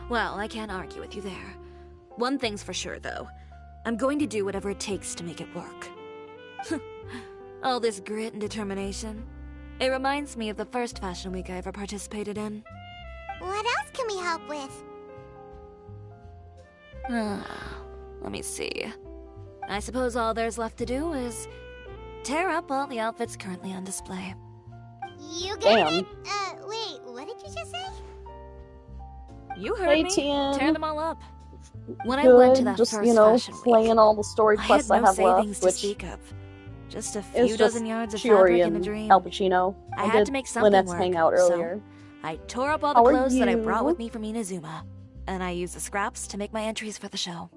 Well, I can't argue with you there. One thing's for sure, though. I'm going to do whatever it takes to make it work. All this grit and determination. It reminds me of the first fashion week I ever participated in. What else can we help with? Let me see. I suppose all there's left to do is tear up all the outfits currently on display. You got it. Wait, what did you just say? You heard me. Tien. Tear them all up. When Good, I went to that just, first you know, fashion week, playing all the story quests I I had no have savings left, to which speak of. Just a is few just dozen yards of Shiori fabric and and a dream. Al Pacino. I I had did to make something Lynette's work, hangout earlier. So I tore up all How the are clothes that I brought you? with me from Inazuma, and I used the scraps to make my entries for the show.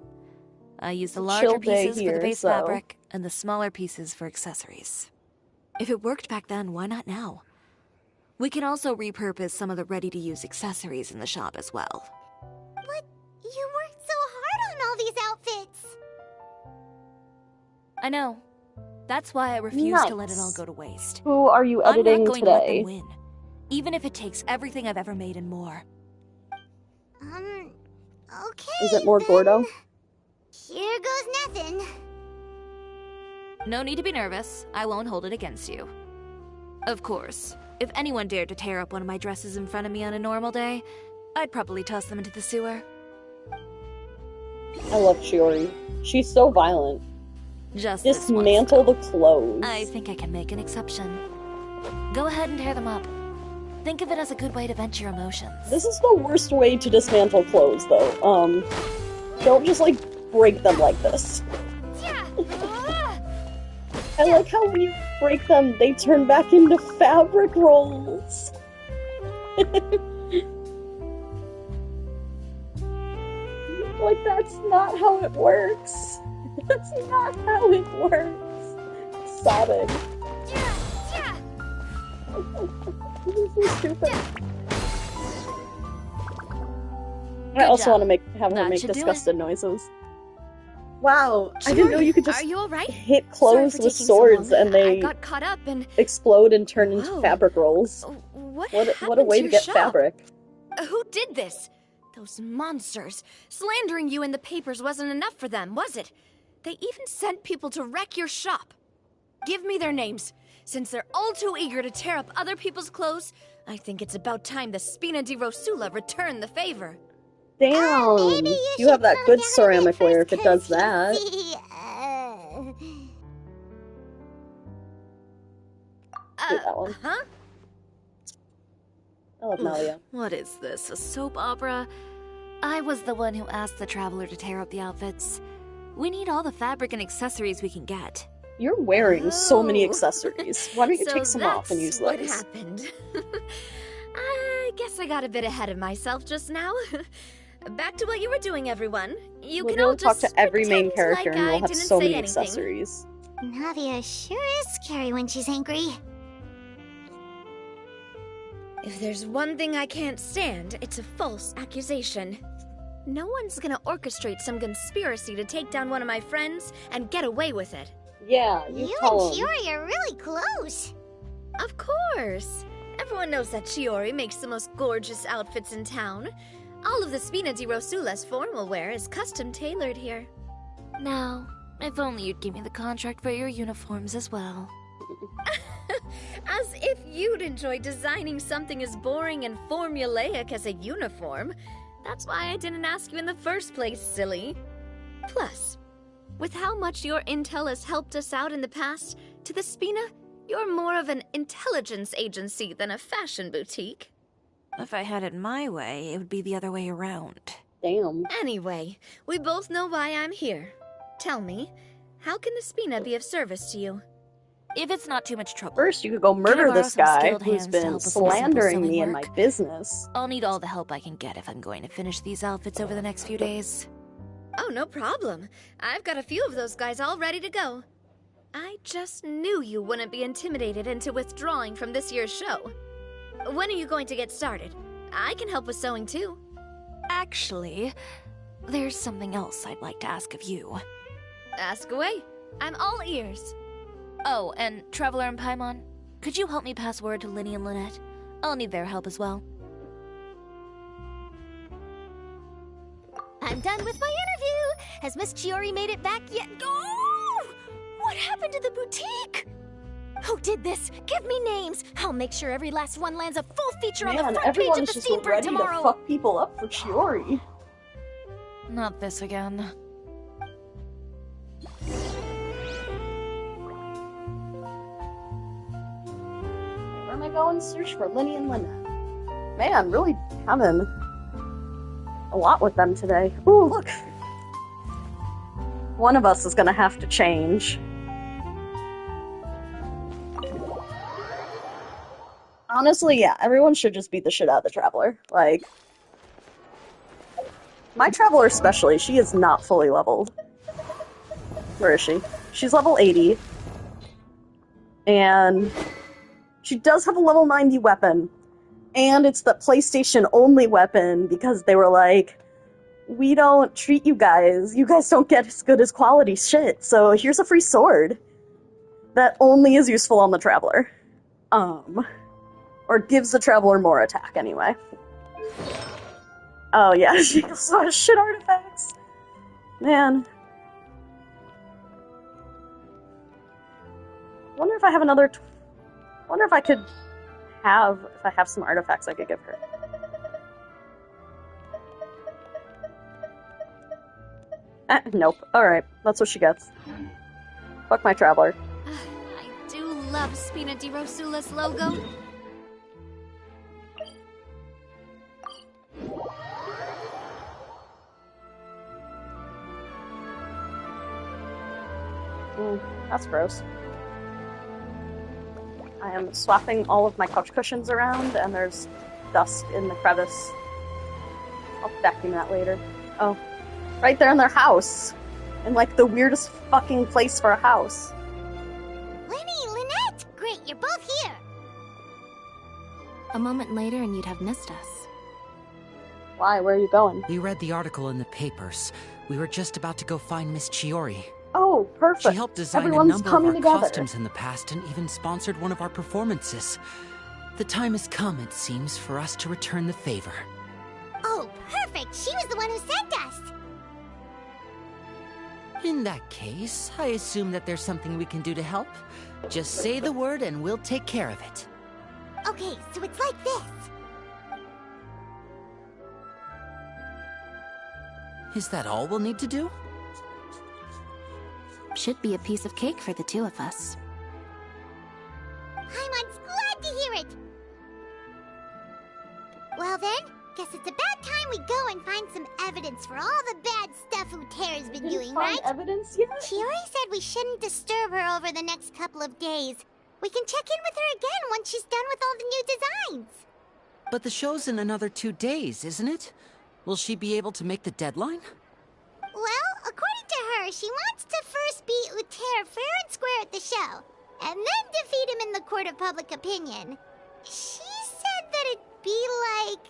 I used the Chill larger day pieces for the here, base so- fabric and the smaller pieces for accessories. If it worked back then, why not now? We can also repurpose some of the ready-to-use accessories in the shop as well. But you worked so hard on all these outfits. I know. That's why I refuse to let it all Nice. go to waste. Who are you I'm editing not going to let them today? win, even if it takes everything I've ever made and more. Okay. Is it more then. Gordo? Here goes nothing. No need to be nervous. I won't hold it against you. Of course, if anyone dared to tear up one of my dresses in front of me on a normal day, I'd probably toss them into the sewer. I love Shiori. She's so violent. Just this once, Dismantle the clothes. I think I can make an exception. Go ahead and tear them up. Think of it as a good way to vent your emotions. This is the worst way to dismantle clothes, though. Don't just, like, break them like this. I like how when you break them, they turn back into fabric rolls. Like, that's not how it works. That's not how it works. Sobbing. This is so stupid. I also want to have her make disgusted noises. Wow, I didn't know you could just Are you all right? hit clothes with swords and they I got caught up and explode and turn into fabric rolls. what What a way to your get shop? fabric. Who did this? Those monsters. Slandering you in the papers wasn't enough for them, was it? They even sent people to wreck your shop. Give me their names. Since they're all too eager to tear up other people's clothes, I think it's about time the Spina di Rosula return the favor. Damn, you have that good ceramic ware if it does that. Do that one. Huh? I love Malia. What is this, a soap opera? I was the one who asked the traveler to tear up the outfits. We need all the fabric and accessories we can get. You're wearing so many accessories. Why don't you So take some off and use what those? happened? I guess I got a bit ahead of myself just now. Back to what you were doing, everyone. You We'll can all talk just to every main pretend character like and I we'll have didn't so say many anything. accessories. Nadia sure is scary when she's angry. If there's one thing I can't stand, it's a false accusation. No one's gonna orchestrate some conspiracy to take down one of my friends and get away with it. Yeah, You and tell 'em. Shiori are really close. Of course. Everyone knows that Shiori makes the most gorgeous outfits in town. All of the Spina di Rosula's formal wear is custom tailored here. Now, if only you'd give me the contract for your uniforms as well. As if you'd enjoy designing something as boring and formulaic as a uniform. That's why I didn't ask you in the first place, silly. Plus, with how much your intel has helped us out in the past, to the Spina, you're more of an intelligence agency than a fashion boutique. If I had it my way, it would be the other way around. Damn. Anyway, we both know why I'm here. Tell me, how can the Spina be of service to you? If it's not too much trouble. First, you could go murder Can I borrow this some guy skilled who's hands to been help us with simple slandering sewing me in my work? business. I'll need all the help I can get if I'm going to finish these outfits over the next few days. Oh, no problem. I've got a few of those guys all ready to go. I just knew you wouldn't be intimidated into withdrawing from this year's show. When are you going to get started? I can help with sewing too. Actually, there's something else I'd like to ask of you. Ask away. I'm all ears. Oh, and Traveler and Paimon, could you help me pass word to Linny and Lynette? I'll need their help as well. I'm done with my interview! Has Miss Chiori made it back yet? Oh! What happened to the boutique? Who did this? Give me names! I'll make sure every last one lands a full feature on the front page of the just Steam Bird ready tomorrow! to fuck people up for Chiori. Not this again. Where am I going? Search for Linny and Lynette. Man, really having a lot with them today. Ooh, look! One of us is gonna have to change. Honestly, yeah, everyone should just beat the shit out of the Traveler. Like, my Traveler especially, she is not fully leveled. Where is she? She's level 80. And she does have a level 90 weapon. And it's the PlayStation-only weapon because they were like, we don't treat you guys don't get as good as quality shit, so here's a free sword that only is useful on the Traveler. Or gives the Traveler more attack, anyway. Oh yeah, she also has shit artifacts. Man. Wonder if I have another... Wonder if I could have... If I have some artifacts I could give her. Nope. Alright, that's what she gets. Fuck my Traveler. I do love Spina di Rosula's logo. That's gross. I am swapping all of my couch cushions around, and there's dust in the crevice. I'll vacuum that later. Oh. Right there in their house! In, like, the weirdest fucking place for a house. Linny, Lynette! Great, you're both here! A moment later and you'd have missed us. Why? Where are you going? We read the article in the papers. We were just about to go find Miss Chiori. Oh, perfect. She helped design Everyone's a number coming of our together. costumes in the past and even sponsored one of our performances. The time has come, it seems, for us to return the favor. Oh, perfect! She was the one who sent us! In that case, I assume that there's something we can do to help. Just say the word and we'll take care of it. Okay, so it's like this. Is that all we'll need to do? Should be a piece of cake for the two of us. Paimon's glad to hear it! Well then, guess it's about time we go and find some evidence for all the bad stuff Uterra's been doing, right? Evidence yet? Chiori said we shouldn't disturb her over the next couple of days. We can check in with her again once she's done with all the new designs. But the show's in another 2 days, isn't it? Will she be able to make the deadline? Well, according to her, she wants to first beat Uter fair and square at the show, and then defeat him in the court of public opinion. She said that it'd be like,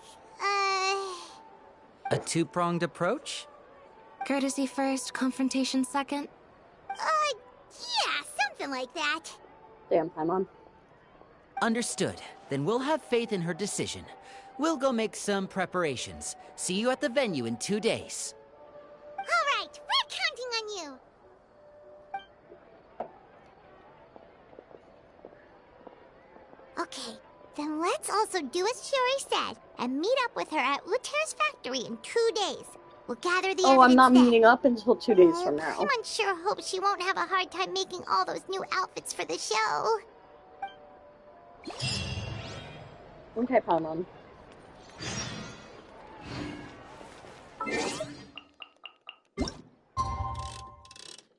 A two-pronged approach? Courtesy first, confrontation second? Yeah, something like that. Damn, Paimon. Understood. Then we'll have faith in her decision. We'll go make some preparations. See you at the venue in 2 days. All right, we're counting on you. Okay, then let's also do as Chiori said and meet up with her at Uter's factory in 2 days. We'll gather the evidence I'm not then. meeting up until 2 days from now. Paimon sure hopes she won't have a hard time making all those new outfits for the show. Okay, Paimon.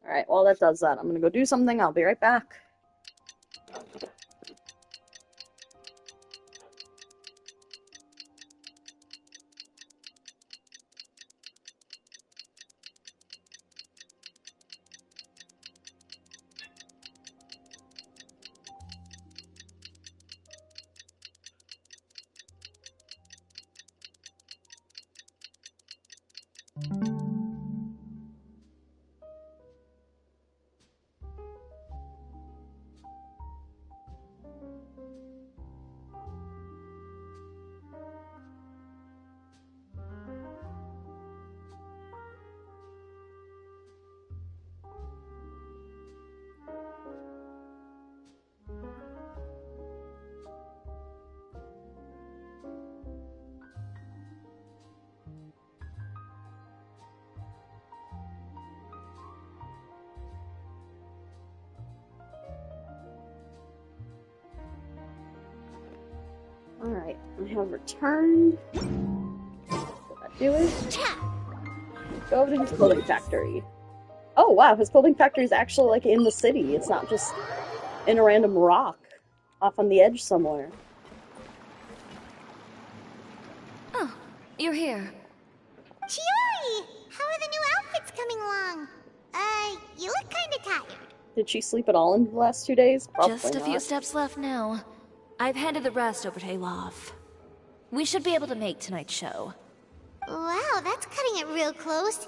Alright, well that does that. I'm gonna go do something, I'll be right back. Alright, I have returned. Did that do it? Go over to his clothing factory. Oh wow, his clothing factory is actually like in the city. It's not just in a random rock off on the edge somewhere. Oh, you're here. Chiori! How are the new outfits coming along? You look kinda tired. Did she sleep at all in the last 2 days? Probably Just a few not. steps left now. I've handed the rest over to Alof. We should be able to make tonight's show. Wow, that's cutting it real close.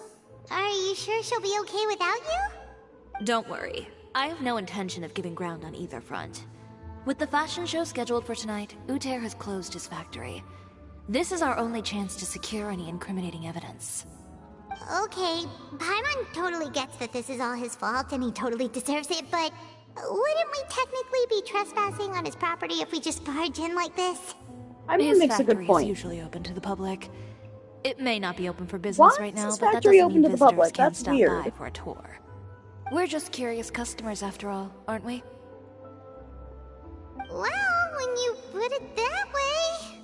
Are you sure she'll be okay without you? Don't worry. I have no intention of giving ground on either front. With the fashion show scheduled for tonight, Uter has closed his factory. This is our only chance to secure any incriminating evidence. Okay, Paimon totally gets that this is all his fault and he totally deserves it, but wouldn't we technically be trespassing on his property if we just barge in like this? Paimon makes a good His factory point. is usually open to the public. It may not be open for business Why right is now, his but that factory doesn't open mean to the visitors public? can't That's stop weird. by for a tour. We're just curious customers after all, aren't we? Well, when you put it that way...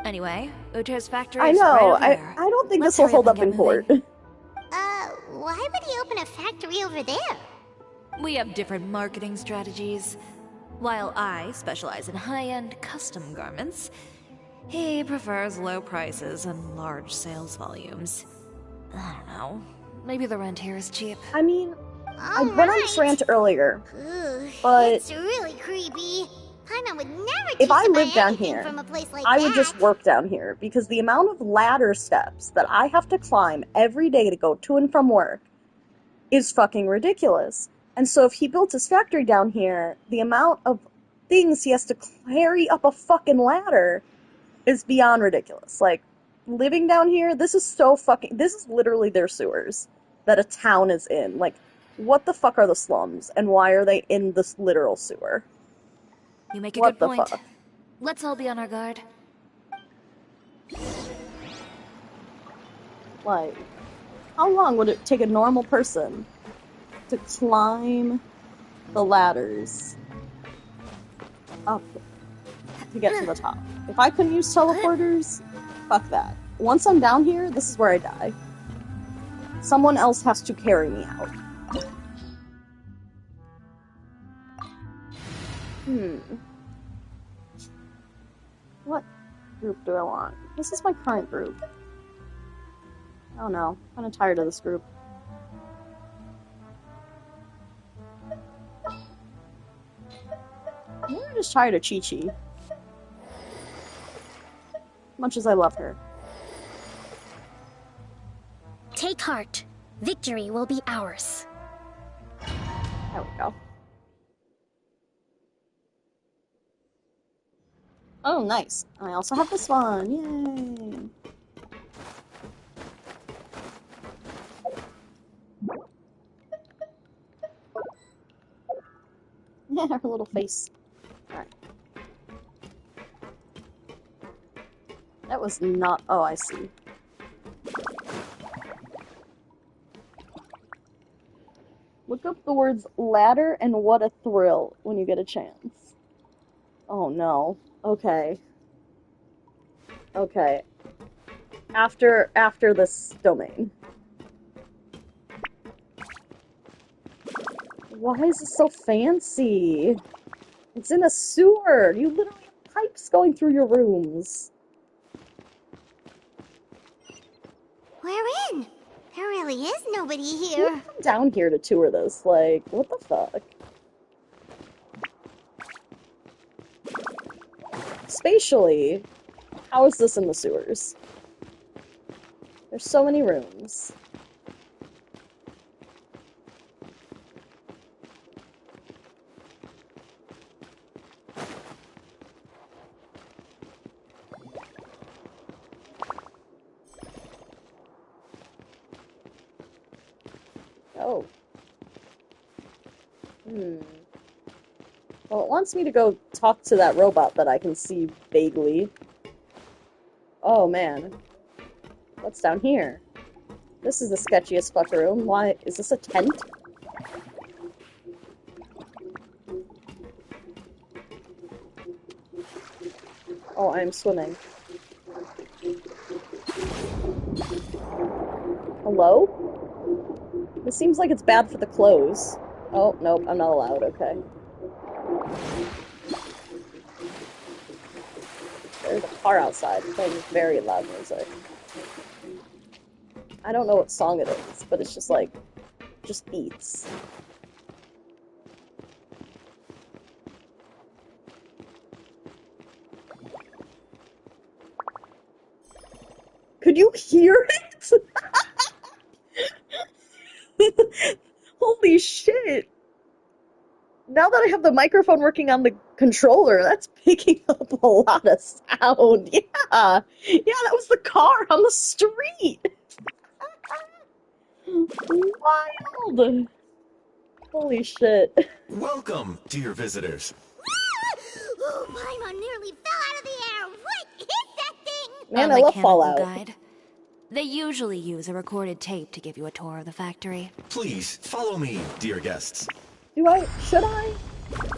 Anyway, Uter's factory I is know, right over there. I don't think Let's this will hurry hold and up in get court. moving. Why would he open a factory over there? We have different marketing strategies. While I specialize in high-end custom garments, he prefers low prices and large sales volumes. I don't know. Maybe the rent here is cheap. I mean, I went on this rant earlier, but It's really creepy. Paimon would never if choose I to buy lived down anything here, from a place like I that. would just work down here, because the amount of ladder steps that I have to climb every day to go to and from work is fucking ridiculous. And so if he built his factory down here, the amount of things he has to carry up a fucking ladder is beyond ridiculous. Like, living down here, this is literally their sewers that a town is in. Like, what the fuck are the slums, and why are they in this literal sewer? You make a What good the point. fuck? Let's all be on our guard. Like, how long would it take a normal person to climb the ladders up to get to the top? If I couldn't use teleporters, fuck that. Once I'm down here, this is where I die. Someone else has to carry me out. What group do I want? This is my current group. Oh no, I'm kinda tired of this group. I'm just tired of Chi-Chi. Much as I love her. Take heart. Victory will be ours. There we go. Oh, nice. I also have this one. Yay! Yeah, her little face. Alright. That was not... Oh, I see. Look up the words ladder and what a thrill when you get a chance. Oh no. Okay. Okay. After this domain. Why is it so fancy? It's in a sewer. You literally have pipes going through your rooms. We're in. There really is nobody here. Who come down here to tour this? Like, what the fuck? Spatially, how is this in the sewers? There's so many rooms. Oh. Well, it wants me to go talk to that robot that I can see vaguely. Oh, man. What's down here? This is the sketchiest fuck room. Why? Is this a tent? Oh, I'm swimming. Hello? This seems like it's bad for the clothes. Oh, nope, I'm not allowed, okay. There's a car outside playing very loud music. I don't know what song it is, but it's just like, just beats. Could you hear it? Holy shit! Now that I have the microphone working on the controller, that's picking up a lot of sound. Yeah! Yeah, that was the car on the street! Wild! Holy shit. Welcome, dear visitors. Oh, Paimon nearly fell out of the air! What hit that thing? Man, A I love mechanical Fallout. guide. They usually use a recorded tape to give you a tour of the factory. Please, follow me, dear guests. Should I?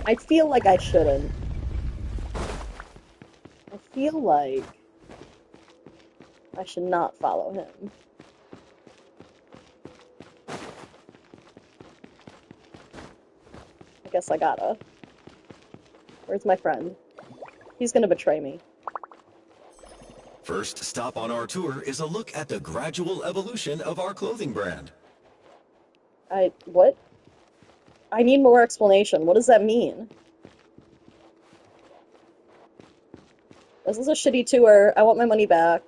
I feel like I shouldn't. I feel like I should not follow him. I guess I gotta. Where's my friend? He's gonna betray me. First stop on our tour is a look at the gradual evolution of our clothing brand. What? I need more explanation. What does that mean? This is a shitty tour. I want my money back.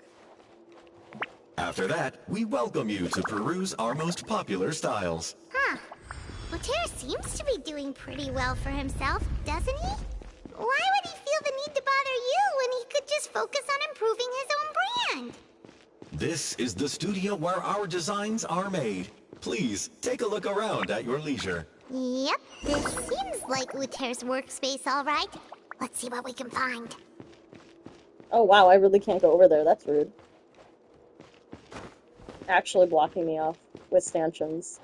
After that, we welcome you to peruse our most popular styles. Huh. Lothair seems to be doing pretty well for himself, doesn't he? Why would he feel the need to bother you when he could just focus on improving his own brand? This is the studio where our designs are made. Please, take a look around at your leisure. Yep, this seems like Lothair's workspace, all right. Let's see what we can find. Oh wow, I really can't go over there. That's rude. Actually blocking me off with stanchions.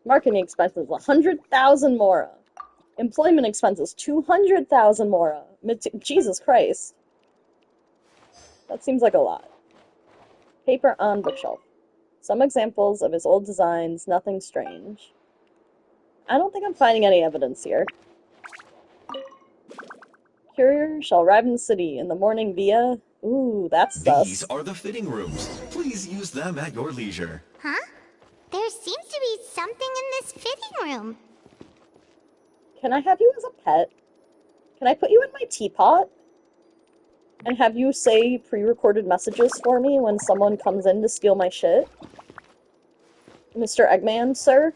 Marketing expenses, 100,000 mora. Employment expenses, 200,000 mora. Jesus Christ. That seems like a lot. Paper on bookshelf. Some examples of his old designs, nothing strange. I don't think I'm finding any evidence here. Courier shall arrive in the city in the morning via... Ooh, that's sus. These are the fitting rooms. Please use them at your leisure. Huh? There seems to be something in this fitting room. Can I have you as a pet? Can I put you in my teapot? And have you say pre-recorded messages for me when someone comes in to steal my shit? Mr. Eggman, sir?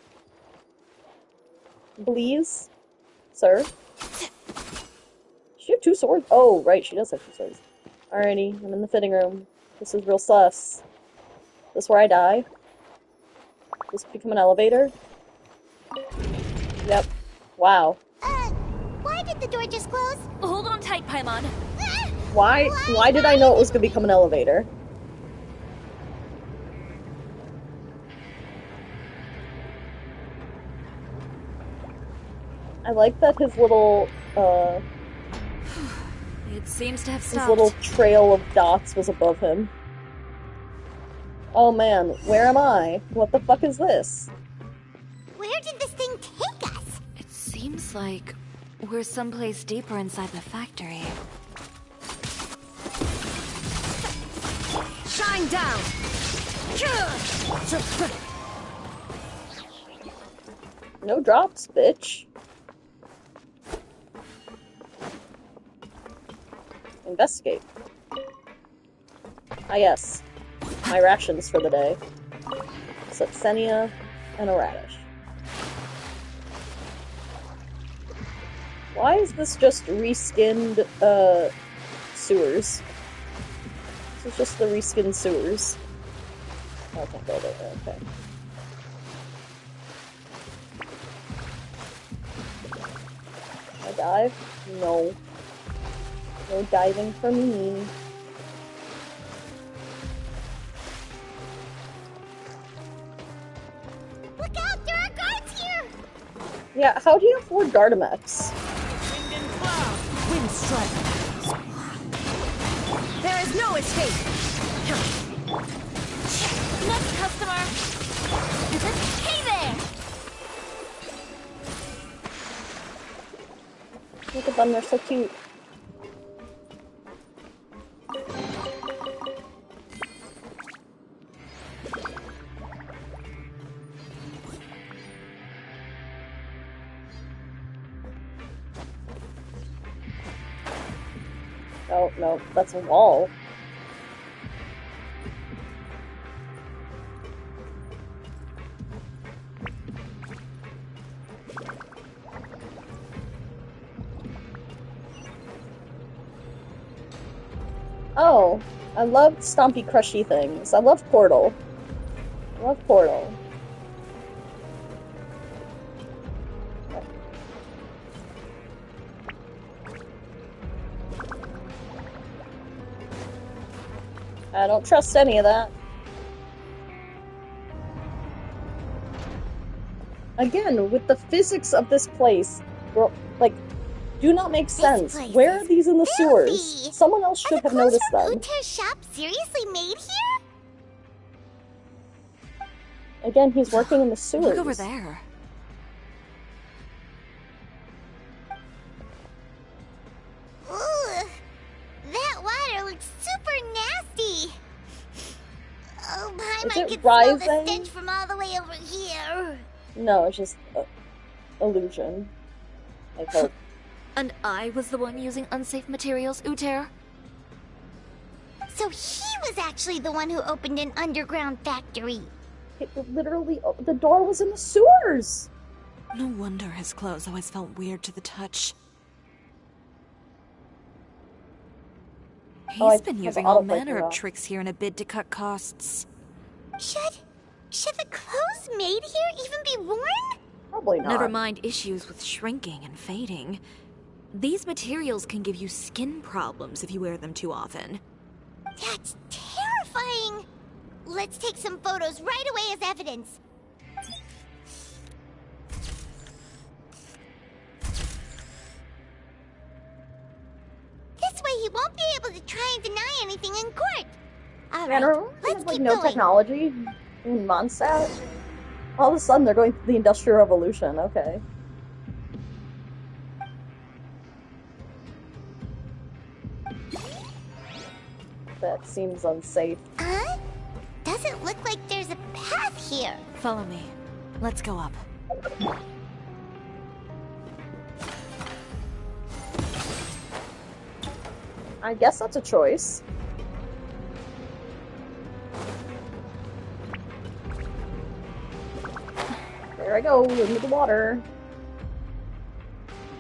Please? Sir? Does she have two swords? Oh, right, she does have two swords. Alrighty, I'm in the fitting room. This is real sus. This where I die? This become an elevator? Yep. Wow. Why did the door just close? Hold on tight, Paimon. Why did I know it was gonna become an elevator? I like that his little, It seems to have his stopped. little trail of dots was above him. Oh man, where am I? What the fuck is this? Where did this thing take us? It seems like we're someplace deeper inside the factory. Shine down! No drops, bitch. Investigate. Ah yes. My rations for the day. Sepsenia and a radish. Why is this just reskinned, sewers? This is just the reskinned sewers. Oh, I can't go there, okay. Can I dive? No. No diving for me. Look out, there are guards here! Yeah, how do you afford Gardamex? Wind and cloud, wind strike. There is no escape. Next customer. Hey there. Look at them, they're so cute. Oh, no, that's a wall. Oh, I love stompy crushy things. I love Portal. I love Portal. I don't trust any of that. Again, with the physics of this place, like, do not make sense. Where are these in the sewers? Someone else should have noticed them. Uter's shop seriously made here? Again, he's working in the sewers. Look over there. Ooh, that water looks super nasty. Oh my, I can smell the stench from all the way over here. No, it's just illusion. I hope. And I was the one using unsafe materials, Uter? So he was actually the one who opened an underground factory. It literally, the door was in the sewers! No wonder his clothes always felt weird to the touch. He's been using all manner of tricks here in a bid to cut costs. Should the clothes made here even be worn? Probably not. Never mind issues with shrinking and fading. These materials can give you skin problems if you wear them too often. That's terrifying! Let's take some photos right away as evidence. This way he won't be able to try and deny anything in court. Alright, let's keep no going. technology in Mondstadt? All of a sudden they're going through the Industrial Revolution, okay. That seems unsafe. Doesn't look like there's a path here. Follow me. Let's go up. I guess that's a choice. There I go, into the water.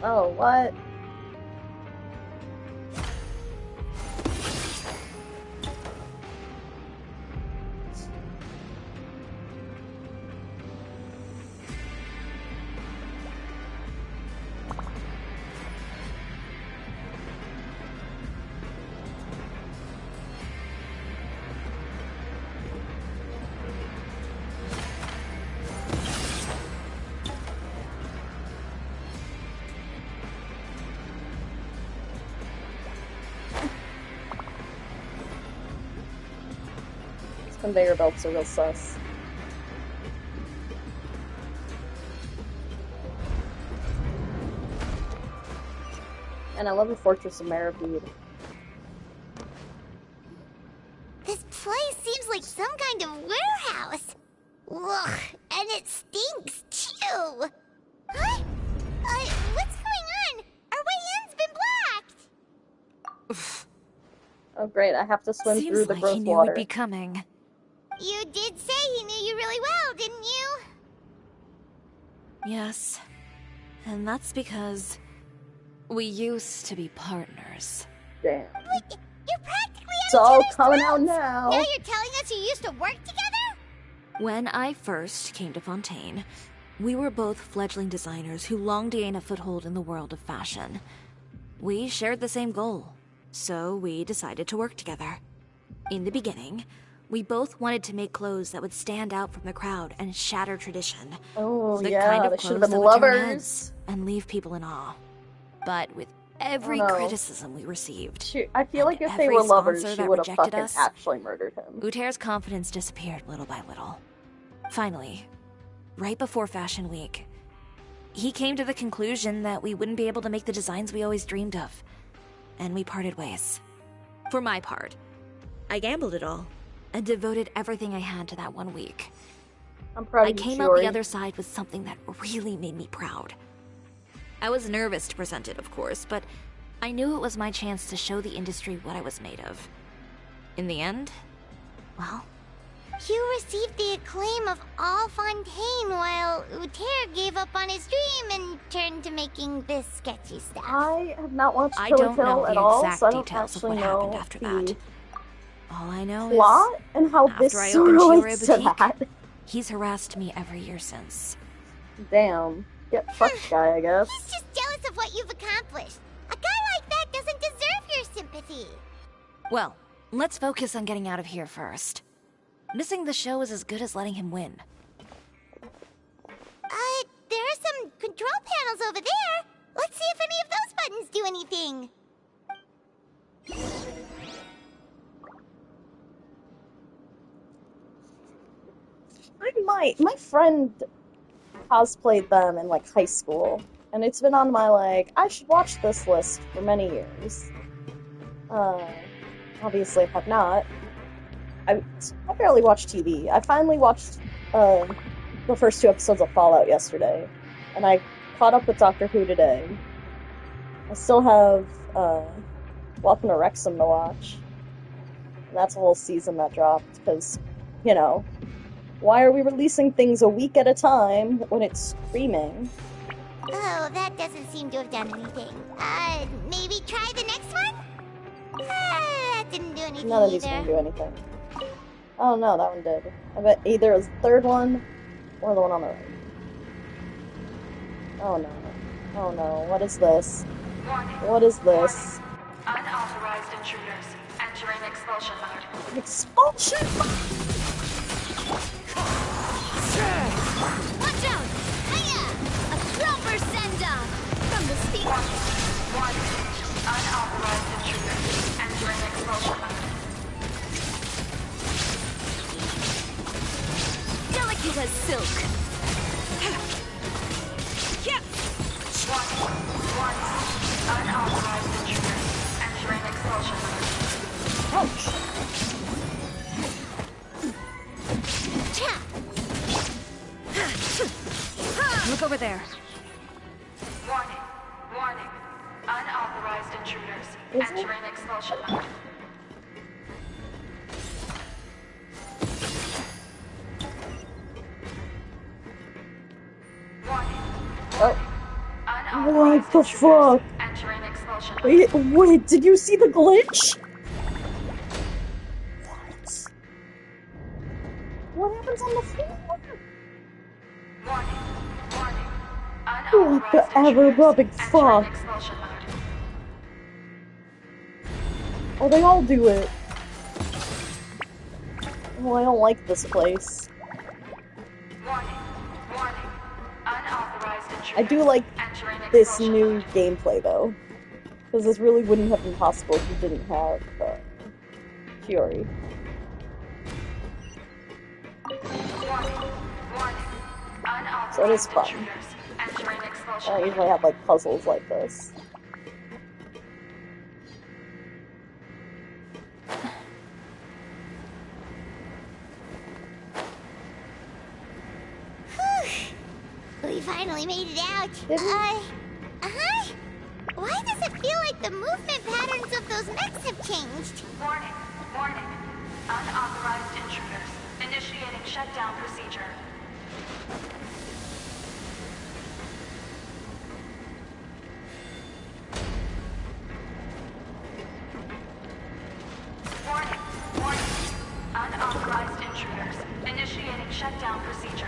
Oh, what? Conveyor belts are real sus. And I love the Fortress of Marabede. This place seems like some kind of warehouse. Ugh, and it stinks too. Huh? What's going on? Our way in's been blocked. Oh great, I have to swim Seems through the like gross he knew water. we'd be coming. You did say he knew you really well, didn't you? Yes. And that's because we used to be partners. Damn. You're practically It's all coming out now. Now you're telling us you used to work together? When I first came to Fontaine, we were both fledgling designers who longed to gain a foothold in the world of fashion. We shared the same goal, so we decided to work together. In the beginning, We both wanted to make clothes that would stand out from the crowd and shatter tradition. Oh, the yeah, kind of they should have clothes been that would turn lovers. heads and leave people in awe. But with every Oh, no. criticism we received, I feel like if they every were lovers, sponsor she that would have rejected fucking us, actually murdered him. Uter's confidence disappeared little by little. Finally, right before Fashion Week, he came to the conclusion that we wouldn't be able to make the designs we always dreamed of, and we parted ways. For my part, I gambled it all and devoted everything I had to that 1 week. I'm proud of I you, came out the Shiori. other side with something that really made me proud. I was nervous to present it, of course, but I knew it was my chance to show the industry what I was made of. In the end, well, You received the acclaim of all Fontaine while Uter gave up on his dream and turned to making this sketchy stuff. I have not watched I Kill don't la know Kill the at all, exact so I don't details of actually what know happened after the that. All I know plot is, and how this after I so opened Chiyoria relates to Boutique, that. he's harassed me every year since. Damn. Get fucked, guy, I guess. He's just jealous of what you've accomplished. A guy like that doesn't deserve your sympathy. Well, let's focus on getting out of here first. Missing the show is as good as letting him win. There are some control panels over there. Let's see if any of those buttons do anything. My friend cosplayed them in like high school, and it's been on my like I should watch this list for many years. Obviously I have not. I barely watch TV. I finally watched the first 2 episodes of Fallout yesterday, and I caught up with Doctor Who today. I still have Welcome to Wrexham to watch. And that's a whole season that dropped, because, you know, why are we releasing things a week at a time when it's streaming? Oh, that doesn't seem to have done anything. Maybe try the next one? That didn't do anything None of these are either. gonna do anything. Oh no, that one did. I bet either it was the third one or the one on the right. Oh no. Oh no, what is this? What is this? Unauthorized intruders entering expulsion mode. Expulsion? Watch out! Hiya! A proper send-off from the speaker. One. Unauthorized intruders entering expulsion mode. Delicate as silk. Yep. One. Unauthorized intruders entering expulsion mode. Ouch. Look over there. Warning. Unauthorized intruders entering expulsion mode. Oh. What the fuck? Entering expulsion mode. Wait, did you see the glitch? What happens on the floor? What the ever-loving fuck? Oh, they all do it. Oh, I don't like this place. I do like this new gameplay, though. Because this really wouldn't have been possible if you didn't have, Fiori. So it is fun. I don't usually have, like, puzzles like this. We finally made it out. Uh-huh. Why does it feel like the movement patterns of those mechs have changed? Warning. Unauthorized intruders. Initiating shutdown procedure. Warning. Unauthorized intruders. Initiating shutdown procedure.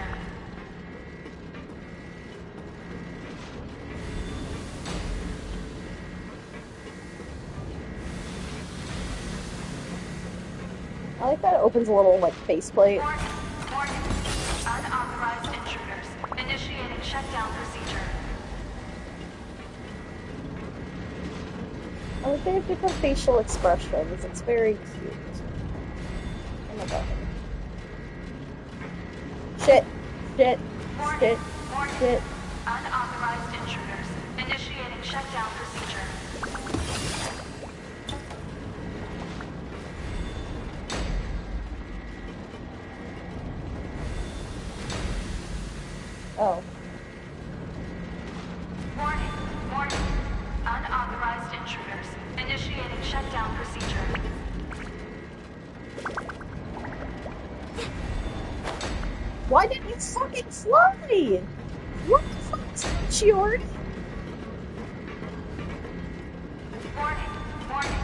I like that it opens a little, like, faceplate. Warning. Unauthorized intruders. Initiating shutdown procedure. I like they have different facial expressions. It's very cute. Oh my god. Shit. Shit. Shit. Shit. Unauthorized intruders. Initiating shutdown procedure. Oh. Warning. Unauthorized intruders. Initiating shutdown procedure. Why didn't you fucking fly? What the fuck is that, Chiori? Warning.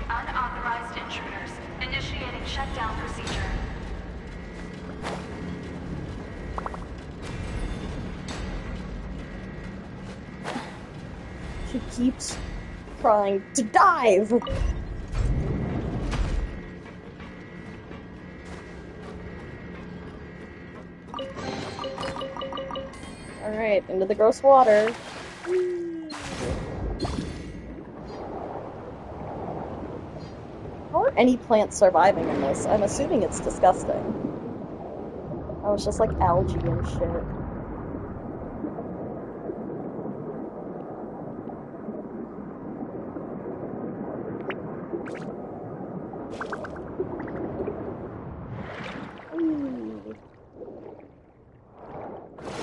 Unauthorized intruders. Initiating shutdown procedure. She keeps trying to dive. Alright, into the gross water. How are any plants surviving in this? I'm assuming it's disgusting. Oh, it's just like algae and shit.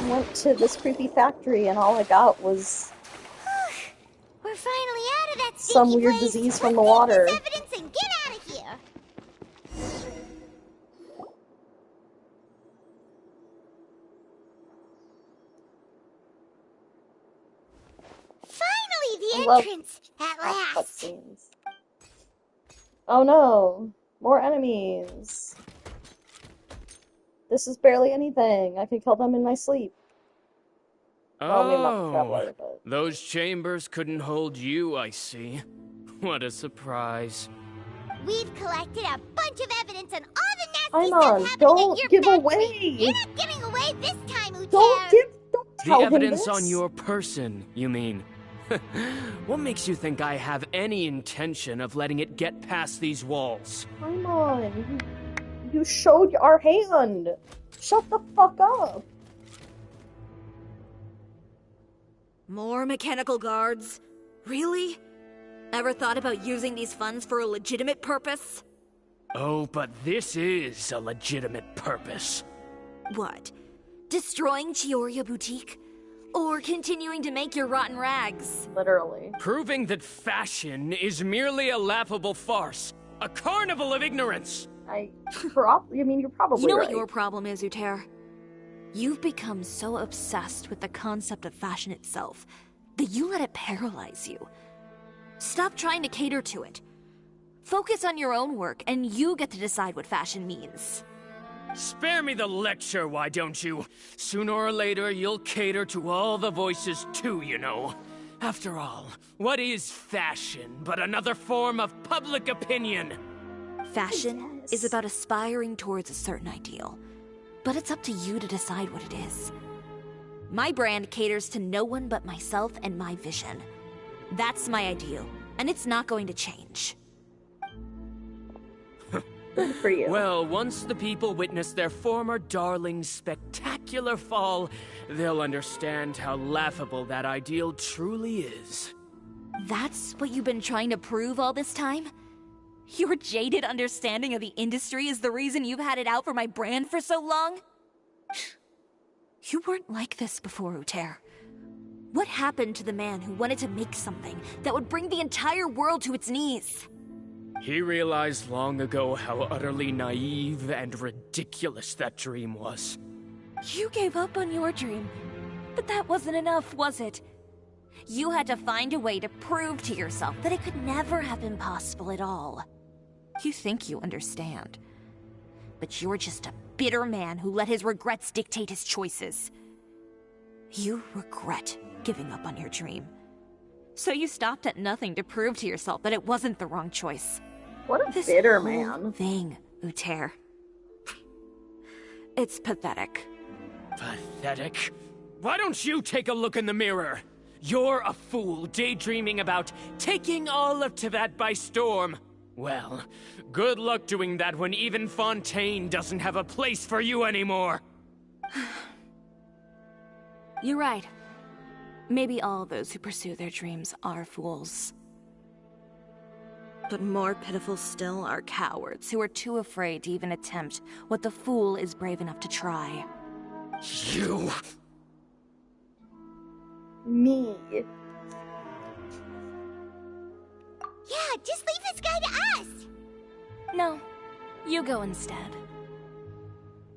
Went to this creepy factory and all I got was We're finally out of that some stinky weird place. disease from Let's the water. take this evidence and get out of here. Finally, the entrance at last. Cutscenes. Oh no, more enemies. This is barely anything. I can kill them in my sleep. Well, maybe not the Traveler, but... Those chambers couldn't hold you, I see. What a surprise. We've collected a bunch of evidence on all the nasty Paimon, stuff happening don't at your give factory. away. You're not giving away this time, Uter. Don't The tell him evidence this. on your person, you mean? What makes you think I have any intention of letting it get past these walls? Paimon, you showed our hand. Shut the fuck up. More mechanical guards? Really? Ever thought about using these funds for a legitimate purpose? Oh, but this is a legitimate purpose. What? Destroying Chioria Boutique? Or continuing to make your rotten rags? Literally. Proving that fashion is merely a laughable farce. A carnival of ignorance! I mean, you're probably You know right. what your problem is, Uter? You've become so obsessed with the concept of fashion itself that you let it paralyze you. Stop trying to cater to it. Focus on your own work, and you get to decide what fashion means. Spare me the lecture, why don't you? Sooner or later, you'll cater to all the voices too, you know. After all, what is fashion but another form of public opinion? Fashion is about aspiring towards a certain ideal, but it's up to you to decide what it is. My brand caters to no one but myself and my vision. That's my ideal, and it's not going to change. Good for you. Well, once the people witness their former darling's spectacular fall, they'll understand how laughable that ideal truly is. That's what you've been trying to prove all this time? Your jaded understanding of the industry is the reason you've had it out for my brand for so long? You weren't like this before, Uter. What happened to the man who wanted to make something that would bring the entire world to its knees? He realized long ago how utterly naive and ridiculous that dream was. You gave up on your dream, but that wasn't enough, was it? You had to find a way to prove to yourself that it could never have been possible at all. You think you understand, but you're just a bitter man who let his regrets dictate his choices. You regret giving up on your dream. So you stopped at nothing to prove to yourself that it wasn't the wrong choice. What a this bitter whole man. thing, Uter. It's pathetic. Pathetic? Why don't you take a look in the mirror? You're a fool daydreaming about taking all of Teyvat by storm. Well, good luck doing that when even Fontaine doesn't have a place for you anymore. You're right. Maybe all those who pursue their dreams are fools. But more pitiful still are cowards who are too afraid to even attempt what the fool is brave enough to try. You... Me. Yeah, just leave this guy to us! No, you go instead.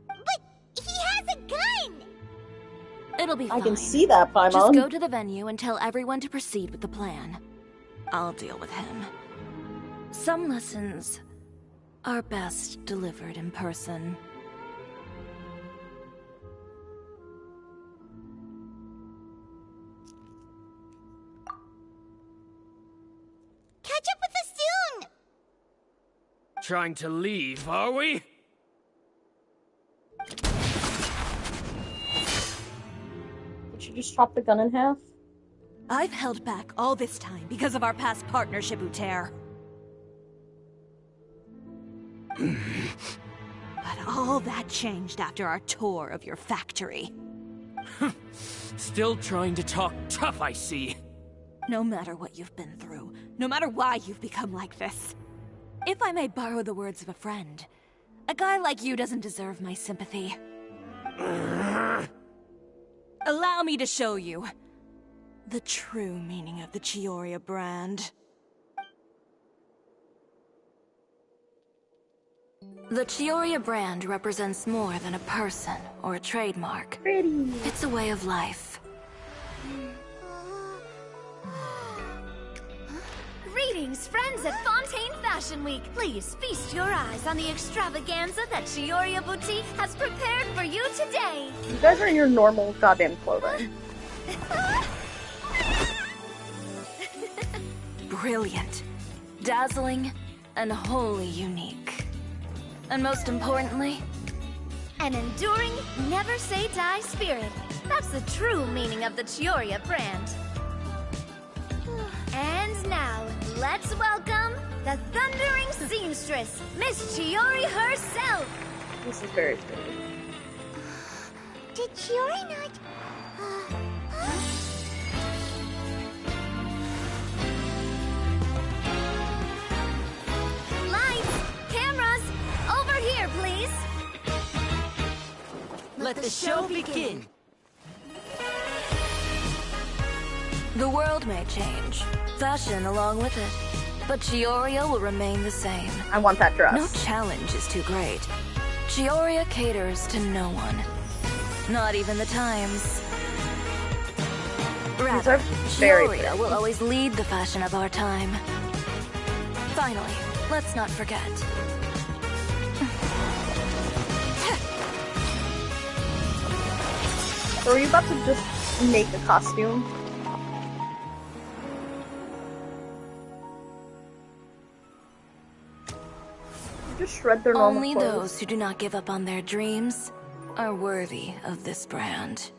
But he has a gun! It'll be fine. I can see that, Paimon. Just go to the venue and tell everyone to proceed with the plan. I'll deal with him. Some lessons are best delivered in person. Catch up with us soon! Trying to leave, are we? Did you just chop the gun in half? I've held back all this time because of our past partnership, Uter. But all that changed after our tour of your factory. Still trying to talk tough, I see. No matter what you've been through, no matter why you've become like this. If I may borrow the words of a friend, a guy like you doesn't deserve my sympathy. Allow me to show you the true meaning of the Chioria brand. The Chioria brand represents more than a person or a trademark. Pretty. It's a way of life. Greetings, friends at Fontaine Fashion Week. Please feast your eyes on the extravaganza that Chioria Boutique has prepared for you today. You guys are in your normal goddamn clothing. Brilliant, dazzling, and wholly unique. And most importantly, an enduring, never-say-die spirit. That's the true meaning of the Chioria brand. And now, let's welcome the thundering seamstress, Miss Chiori herself! This is very pretty. Did Chiori not... Lights! Cameras! Over here, please! Let the show begin! The world may change, fashion along with it, but Chioria will remain the same. I want that dress. No challenge is too great. Chioria caters to no one. Not even the times. Rather, Chioria will always lead the fashion of our time. Finally, let's not forget. So are you about to just make a costume? Just shred their normal Only clothes. those who do not give up on their dreams are worthy of this brand.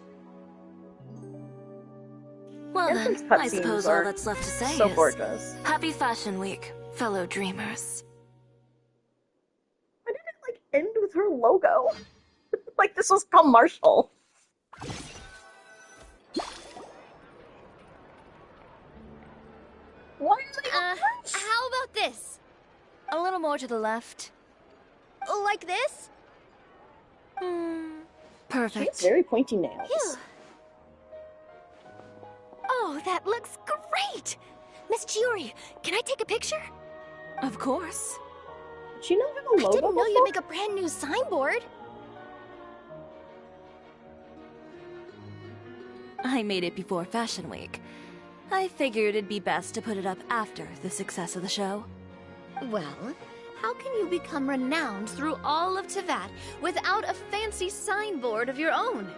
Well then, I suppose all that's left to say so is gorgeous. Happy Fashion Week, fellow dreamers. Why did it like end with her logo? Like this was commercial. Why are they how about this? A little more to the left. Like this? Perfect. She has very pointy nails. Phew. Oh, that looks great! Miss Chiori, can I take a picture? Of course. Did she not have a logo I didn't know before? you'd make a brand new signboard. I made it before Fashion Week. I figured it'd be best to put it up after the success of the show. Well, how can you become renowned through all of Teyvat without a fancy signboard of your own?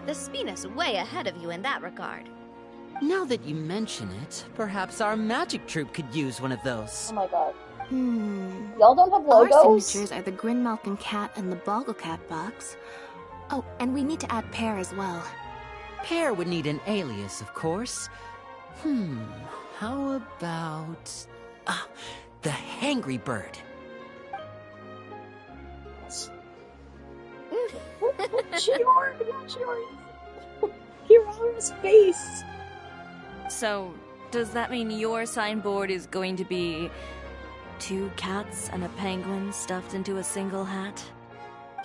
The Spina's way ahead of you in that regard. Now that you mention it, perhaps our magic troupe could use one of those. Oh my god. Y'all don't have logos? Our signatures are the Grin Malkin Cat and the Boggle Cat box. Oh, and we need to add Pear as well. Pear would need an alias, of course. How about... the Hangry Bird. Kirara's face! So, does that mean your signboard is going to be 2 cats and a penguin stuffed into a single hat?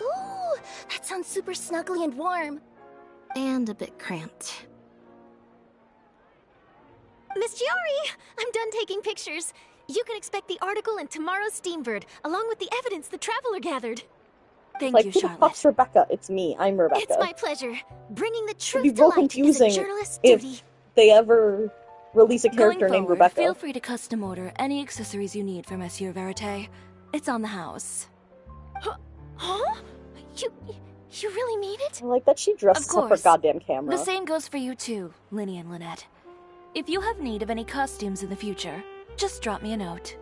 Ooh, that sounds super snuggly and warm. And a bit cramped. Miss Giori, I'm done taking pictures. You can expect the article in tomorrow's Steambird, along with the evidence the Traveler gathered. Thank like, you, who the Charlotte. fuck's Rebecca? It's me. I'm Rebecca. It's my pleasure. Bringing the It'd truth be to real light is a confusing journalist's if duty. they ever release a Going character named forward, Rebecca. feel free to custom order any accessories you need for Monsieur Verite. It's on the house. Huh? You really mean it? I like that she dresses Of up her course. goddamn camera. The same goes for you too, Linny and Lynette. If you have need of any costumes in the future, just drop me a note.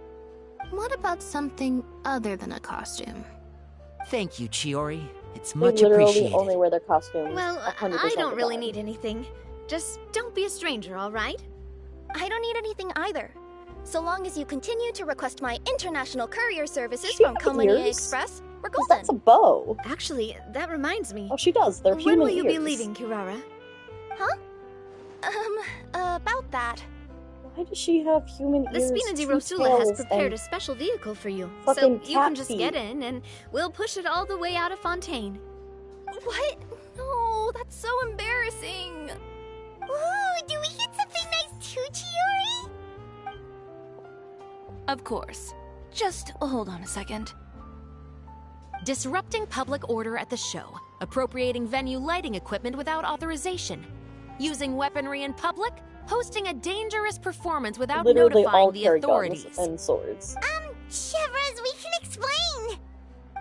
What about something other than a costume? Thank you, Chiori. It's They much literally appreciated. only wear their costumes. Well, 100% I don't of the really time. need anything. Just don't be a stranger, all right? I don't need anything either. So long as you continue to request my international courier services She from has Komonia ears? Express, we're 'Cause golden. that's a bow. Actually, that reminds me. Oh, she does. They're When human will you be ears. leaving, Kirara? Huh? About that. Why does she have human The ears? Spina di 2 Rosula has tails, prepared and a special vehicle for you. fucking So you can cat just feet. get in and we'll push it all the way out of Fontaine. What? No, that's so embarrassing. Ooh, do we get something nice too, Chiori? Of course. Just hold on a second. Disrupting public order at the show. Appropriating venue lighting equipment without authorization. Using weaponry in public. Hosting a dangerous performance without literally notifying all the carry authorities. guns and swords. Chevras, we can explain.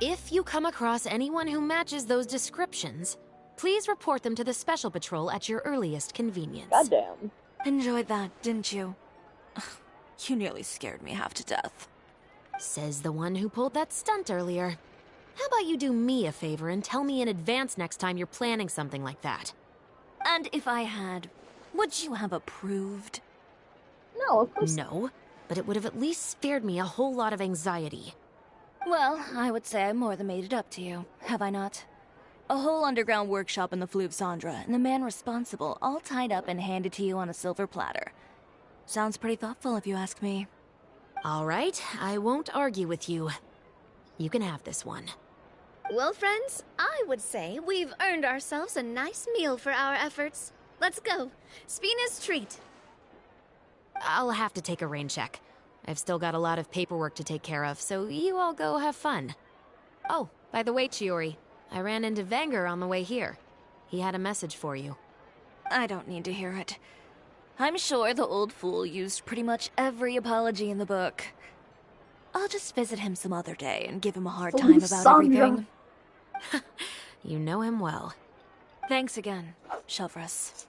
If you come across anyone who matches those descriptions, please report them to the Special Patrol at your earliest convenience. Goddamn. Enjoyed that, didn't you? You nearly scared me half to death. Says the one who pulled that stunt earlier. How about you do me a favor and tell me in advance next time you're planning something like that? And if I had, would you have approved? No, of course. No, but it would have at least spared me a whole lot of anxiety. Well, I would say I more than made it up to you, have I not? A whole underground workshop in the Fleuve Sandra, and the man responsible all tied up and handed to you on a silver platter. Sounds pretty thoughtful if you ask me. All right, I won't argue with you. You can have this one. Well, friends, I would say we've earned ourselves a nice meal for our efforts. Let's go. Spina's treat. I'll have to take a rain check. I've still got a lot of paperwork to take care of, so you all go have fun. Oh, by the way, Chiori, I ran into Vanger on the way here. He had a message for you. I don't need to hear it. I'm sure the old fool used pretty much every apology in the book. I'll just visit him some other day and give him a hard time about Sandra. everything. You know him well. Thanks again, Chevras.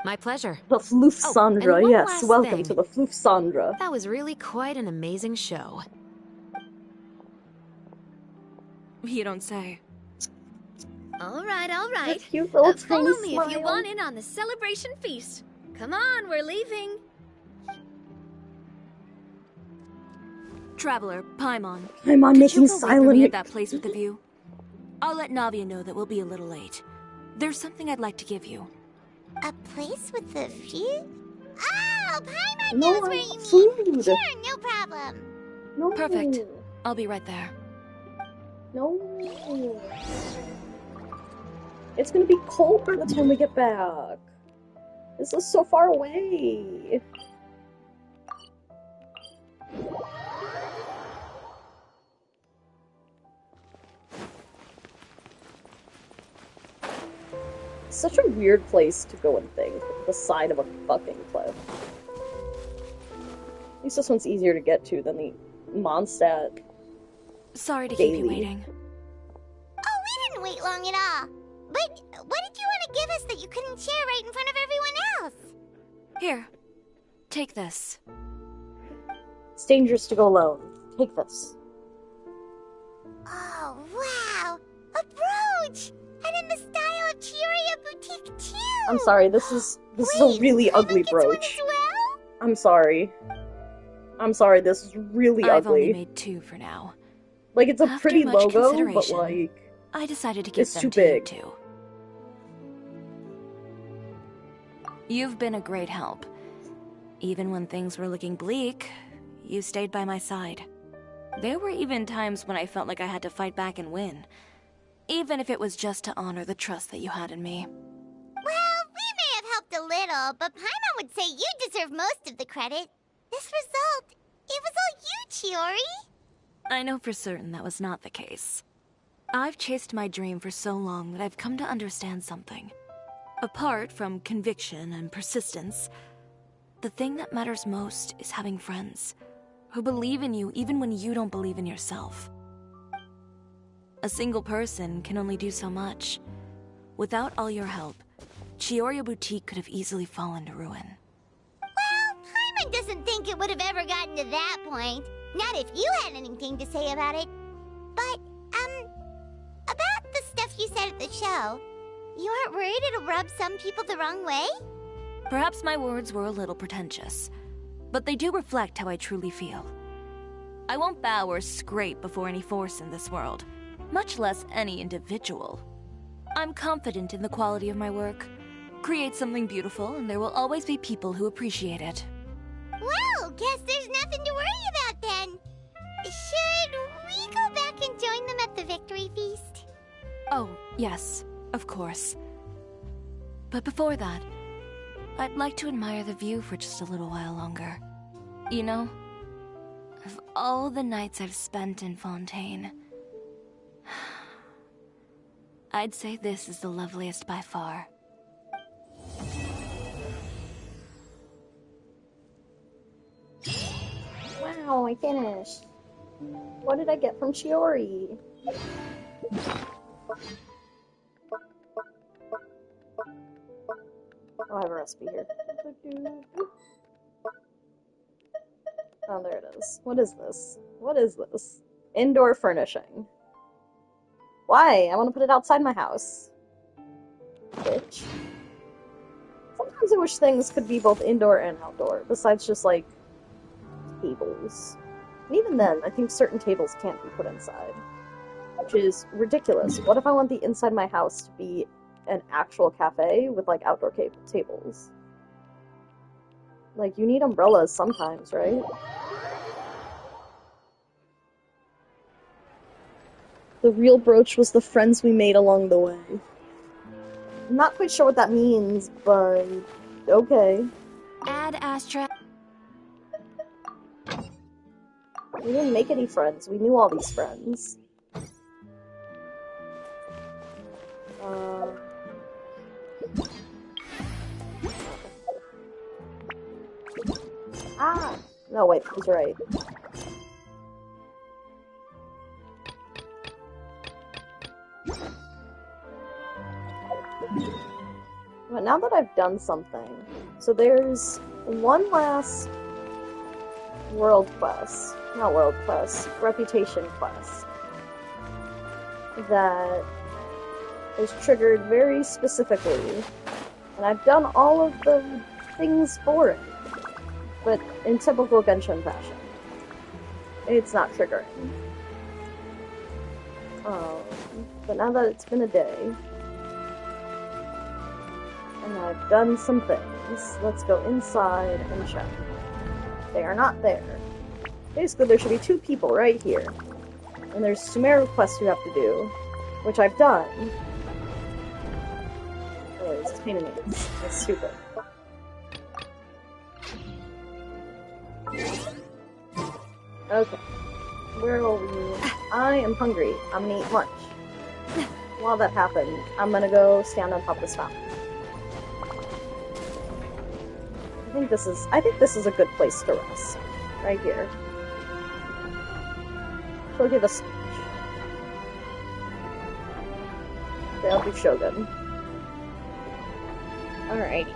My pleasure. The Floof Oh, Sandra, and one yes. last Welcome thing. to the Floof Sandra. That was really quite an amazing show. You don't say. All right, all right. That cute little Follow tiny me if you smile. want in on the celebration feast. Come on, we're leaving. Traveler, Paimon. Paimon could making you go wait for silent me mi- at that place with the view? I'll let Navia know that we'll be a little late. There's something I'd like to give you. A place with the view? Oh, Paimon No, knows where you mean. food. Sure, no problem. No. Perfect. I'll be right there. No. It's gonna be cold by the time we get back. This is so far away. Such a weird place to go and think. The side of a fucking cliff. At least this one's easier to get to than the Mondstadt. Sorry to keep you Daily. waiting. Oh, we didn't wait long at all. But what did you want to give us that you couldn't share right in front of everyone else? Here, take this. It's dangerous to go alone. Take this. Oh, wow! A brooch! And in the style of Chioria Boutique, too! I'm sorry, this is a really ugly brooch. Well? I'm sorry. I'm sorry, this is really ugly. I've only made 2 for now. Like, it's a After pretty much logo, but consideration, like... I decided to give it's them too to you big. too. You've been a great help. Even when things were looking bleak, you stayed by my side. There were even times when I felt like I had to fight back and win. Even if it was just to honor the trust that you had in me. Well, we may have helped a little, but Paimon would say you deserve most of the credit. This result, it was all you, Chiori. I know for certain that was not the case. I've chased my dream for so long that I've come to understand something. Apart from conviction and persistence, the thing that matters most is having friends who believe in you even when you don't believe in yourself. A single person can only do so much. Without all your help, Chioria Boutique could have easily fallen to ruin. Well, Paimon doesn't think it would have ever gotten to that point. Not if you had anything to say about it. But, about the stuff you said at the show, you aren't worried it'll rub some people the wrong way? Perhaps my words were a little pretentious, but they do reflect how I truly feel. I won't bow or scrape before any force in this world, much less any individual. I'm confident in the quality of my work. Create something beautiful, and there will always be people who appreciate it. Well, guess there's nothing to worry about then. Should we go back and join them at the victory feast? Oh, yes, of course. But before that, I'd like to admire the view for just a little while longer. You know, of all the nights I've spent in Fontaine, I'd say this is the loveliest by far. Wow, I finished. What did I get from Chiori? Oh, I have a recipe here. Oh, there it is. What is this? What is this? Indoor furnishing. Why? I want to put it outside my house. Bitch. Sometimes I wish things could be both indoor and outdoor, besides just, like, tables. And even then, I think certain tables can't be put inside. Which is ridiculous. What if I want the inside of my house to be an actual cafe with, like, outdoor tables? Like, you need umbrellas sometimes, right? The real brooch was the friends we made along the way. I'm not quite sure what that means, but okay. Add Astra. We didn't make any friends. We knew all these friends. Ah! No, wait, he's right. But now that I've done something, so there's one last world quest, not world quest, reputation quest, that is triggered very specifically, and I've done all of the things for it, but in typical Genshin fashion, it's not triggering. But now that it's been a day, and I've done some things, let's go inside and check. They are not there. Basically, there should be 2 people right here. And there's Sumeru quests you have to do, which I've done. Anyways, it's a pain in the ass. It's stupid. Okay. Where are we? I am hungry. I'm gonna eat lunch. While that happens, I'm gonna go stand on top of this fountain. I think this is a good place to rest. Right here. She'll give a speech. They'll do Shogun. Alrighty.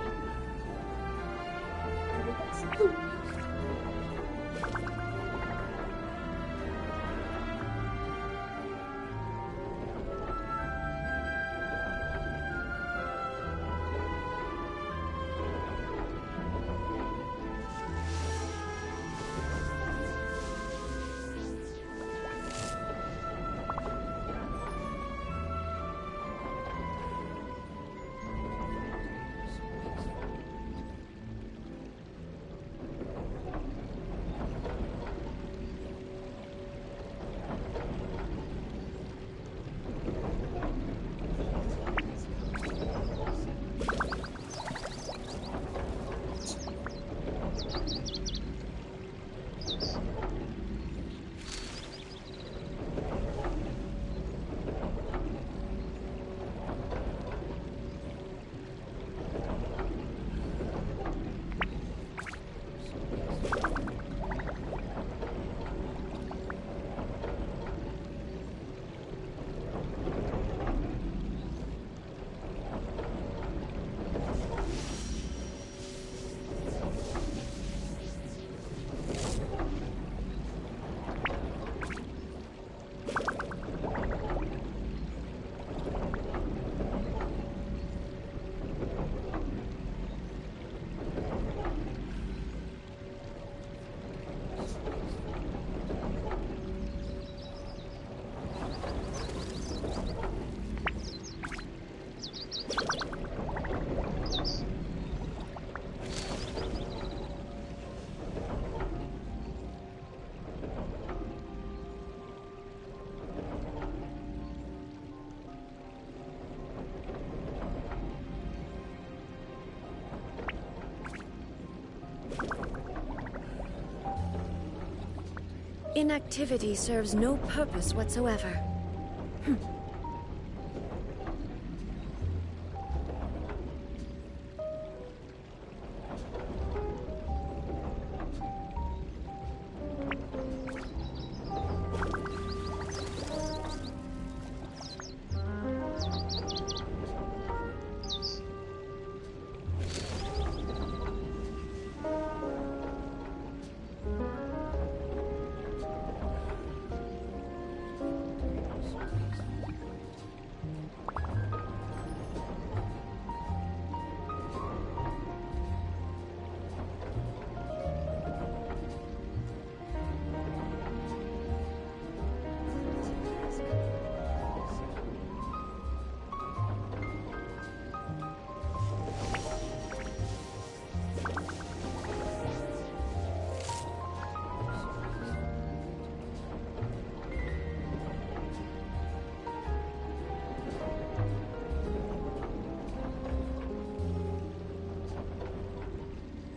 Inactivity serves no purpose whatsoever.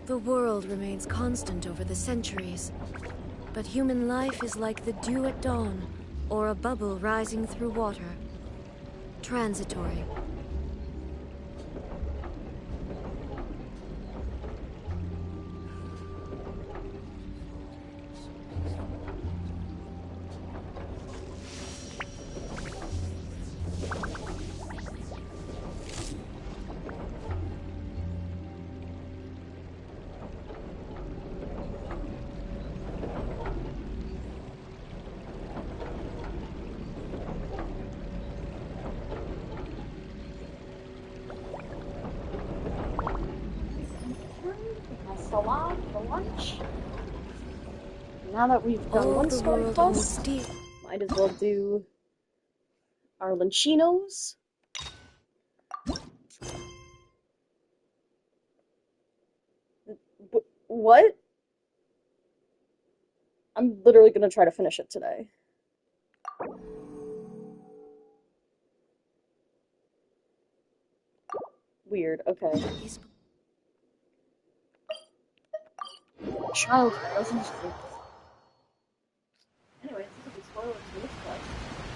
The world remains constant over the centuries, but human life is like the dew at dawn, or a bubble rising through water. Transitory. Salad for lunch. Now that we've done one story quest, might as well do our Lunchinos. What? I'm literally gonna try to finish it today. Weird, okay. Child doesn't exist. Anyways, this is a spoiler for this quest.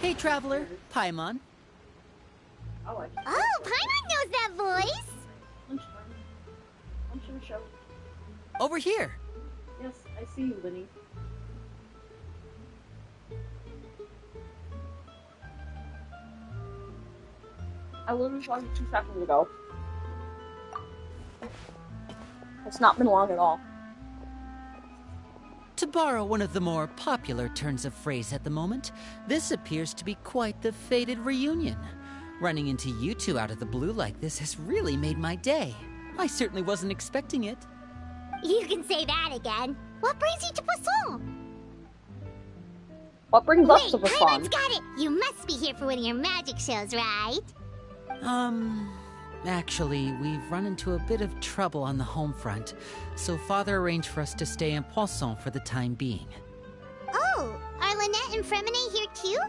Hey, Traveler. Paimon. Oh, Paimon knows that voice! Lunchtime. Lunch in the show. Over here. Yes, I see you, Linny. I literally saw you 2 seconds ago. It's not been long at all. To borrow one of the more popular turns of phrase at the moment, this appears to be quite the fated reunion. Running into you two out of the blue like this has really made my day. I certainly wasn't expecting it. You can say that again. What brings you to Poisson? What brings us to Wait, Poisson? Paimon's got it! You must be here for one of your magic shows, right? Actually, we've run into a bit of trouble on the home front, so Father arranged for us to stay in Poisson for the time being. Oh, are Lynette and Fremine here too?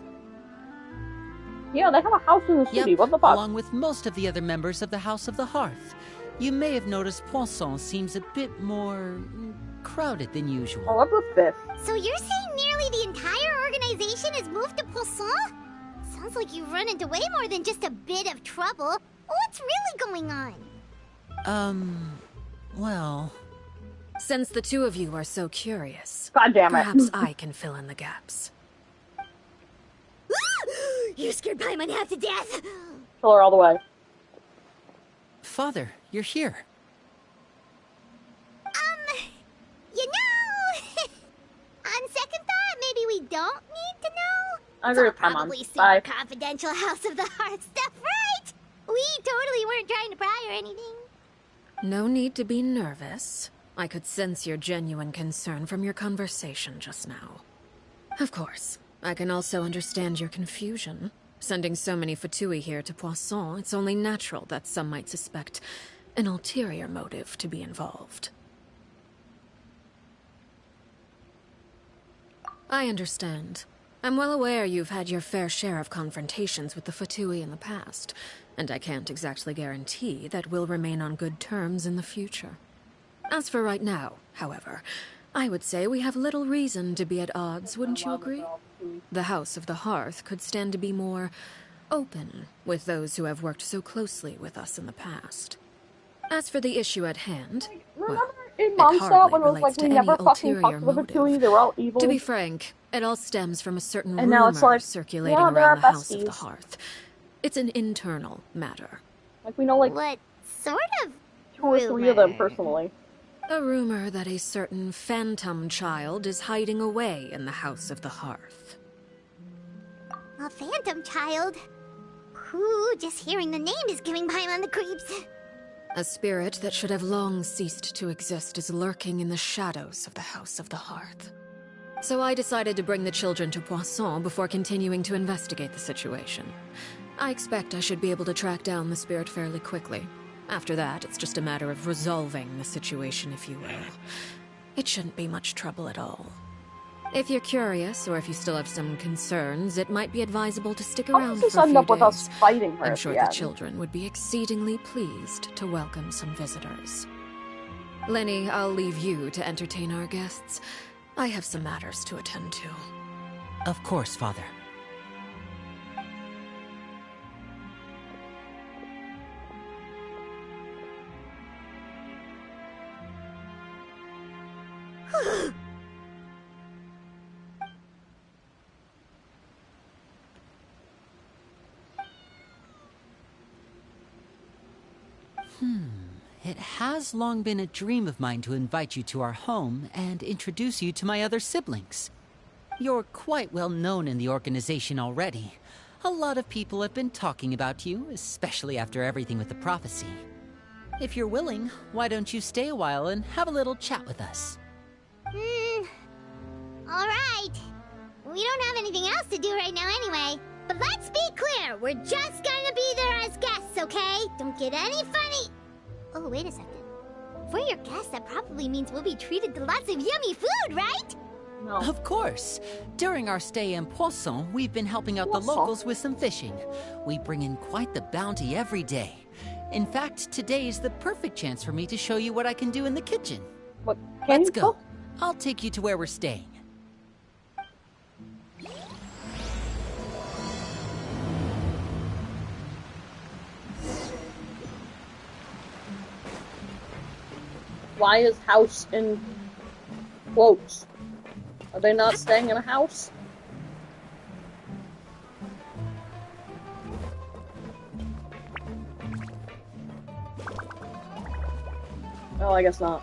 Yeah, they have a house in the city. Yep, What the fuck? along with most of the other members of the House of the Hearth. You may have noticed Poisson seems a bit more crowded than usual. Oh, what the fifth? So you're saying nearly the entire organization has moved to Poisson? Sounds like you've run into way more than just a bit of trouble. What's really going on? Well... Since the two of you are so curious, God damn it. perhaps I can fill in the gaps. You scared Paimon half to death! Kill her all the way. Father, you're here. You know... on second thought, maybe we don't need to know. I agree with Paimon. Probably super Bye. confidential House of the Heart stuff, right? We totally weren't trying to pry or anything. No need to be nervous. I could sense your genuine concern from your conversation just now. Of course, I can also understand your confusion. Sending so many Fatui here to Poisson, it's only natural that some might suspect an ulterior motive to be involved. I understand. I'm well aware you've had your fair share of confrontations with the Fatui in the past, and I can't exactly guarantee that we'll remain on good terms in the future. As for right now, however, I would say we have little reason to be at odds, wouldn't you agree? The House of the Hearth could stand to be more open with those who have worked so closely with us in the past. As for the issue at hand, Remember in Mondstadt when it was like we never fucking talked about the two, they were all evil? To be frank, it all stems from a certain And now it's rumor like, circulating yeah, they're our around the House of the besties. Hearth. It's an internal matter. Like we know like what sort of 2 or 3 of them personally. A rumor that a certain phantom child is hiding away in the House of the Hearth. A phantom child? Ooh, just hearing the name is giving Paimon the creeps. A spirit that should have long ceased to exist is lurking in the shadows of the House of the Hearth. So I decided to bring the children to Poisson before continuing to investigate the situation. I expect I should be able to track down the spirit fairly quickly. After that, it's just a matter of resolving the situation, if you will. It shouldn't be much trouble at all. If you're curious, or if you still have some concerns, it might be advisable to stick around for a few end up with days. us fighting her I'm at sure the the end. children would be exceedingly pleased to welcome some visitors. Lenny, I'll leave you to entertain our guests. I have some matters to attend to. Of course, Father. It has long been a dream of mine to invite you to our home and introduce you to my other siblings. You're quite well known in the organization already. A lot of people have been talking about you, especially after everything with the prophecy. If you're willing, why don't you stay a while and have a little chat with us? Alright. We don't have anything else to do right now anyway. But let's be clear, we're just gonna be there as guests, okay? Don't get any funny. Oh, wait a second. For your guests, that probably means we'll be treated to lots of yummy food, right? No. Of course. During our stay in Poisson, we've been helping out the locals with some fishing. We bring in quite the bounty every day. In fact, today's the perfect chance for me to show you what I can do in the kitchen. What? Let's go. I'll take you to where we're staying. Why is house in quotes? Are they not staying in a house? Oh, I guess not.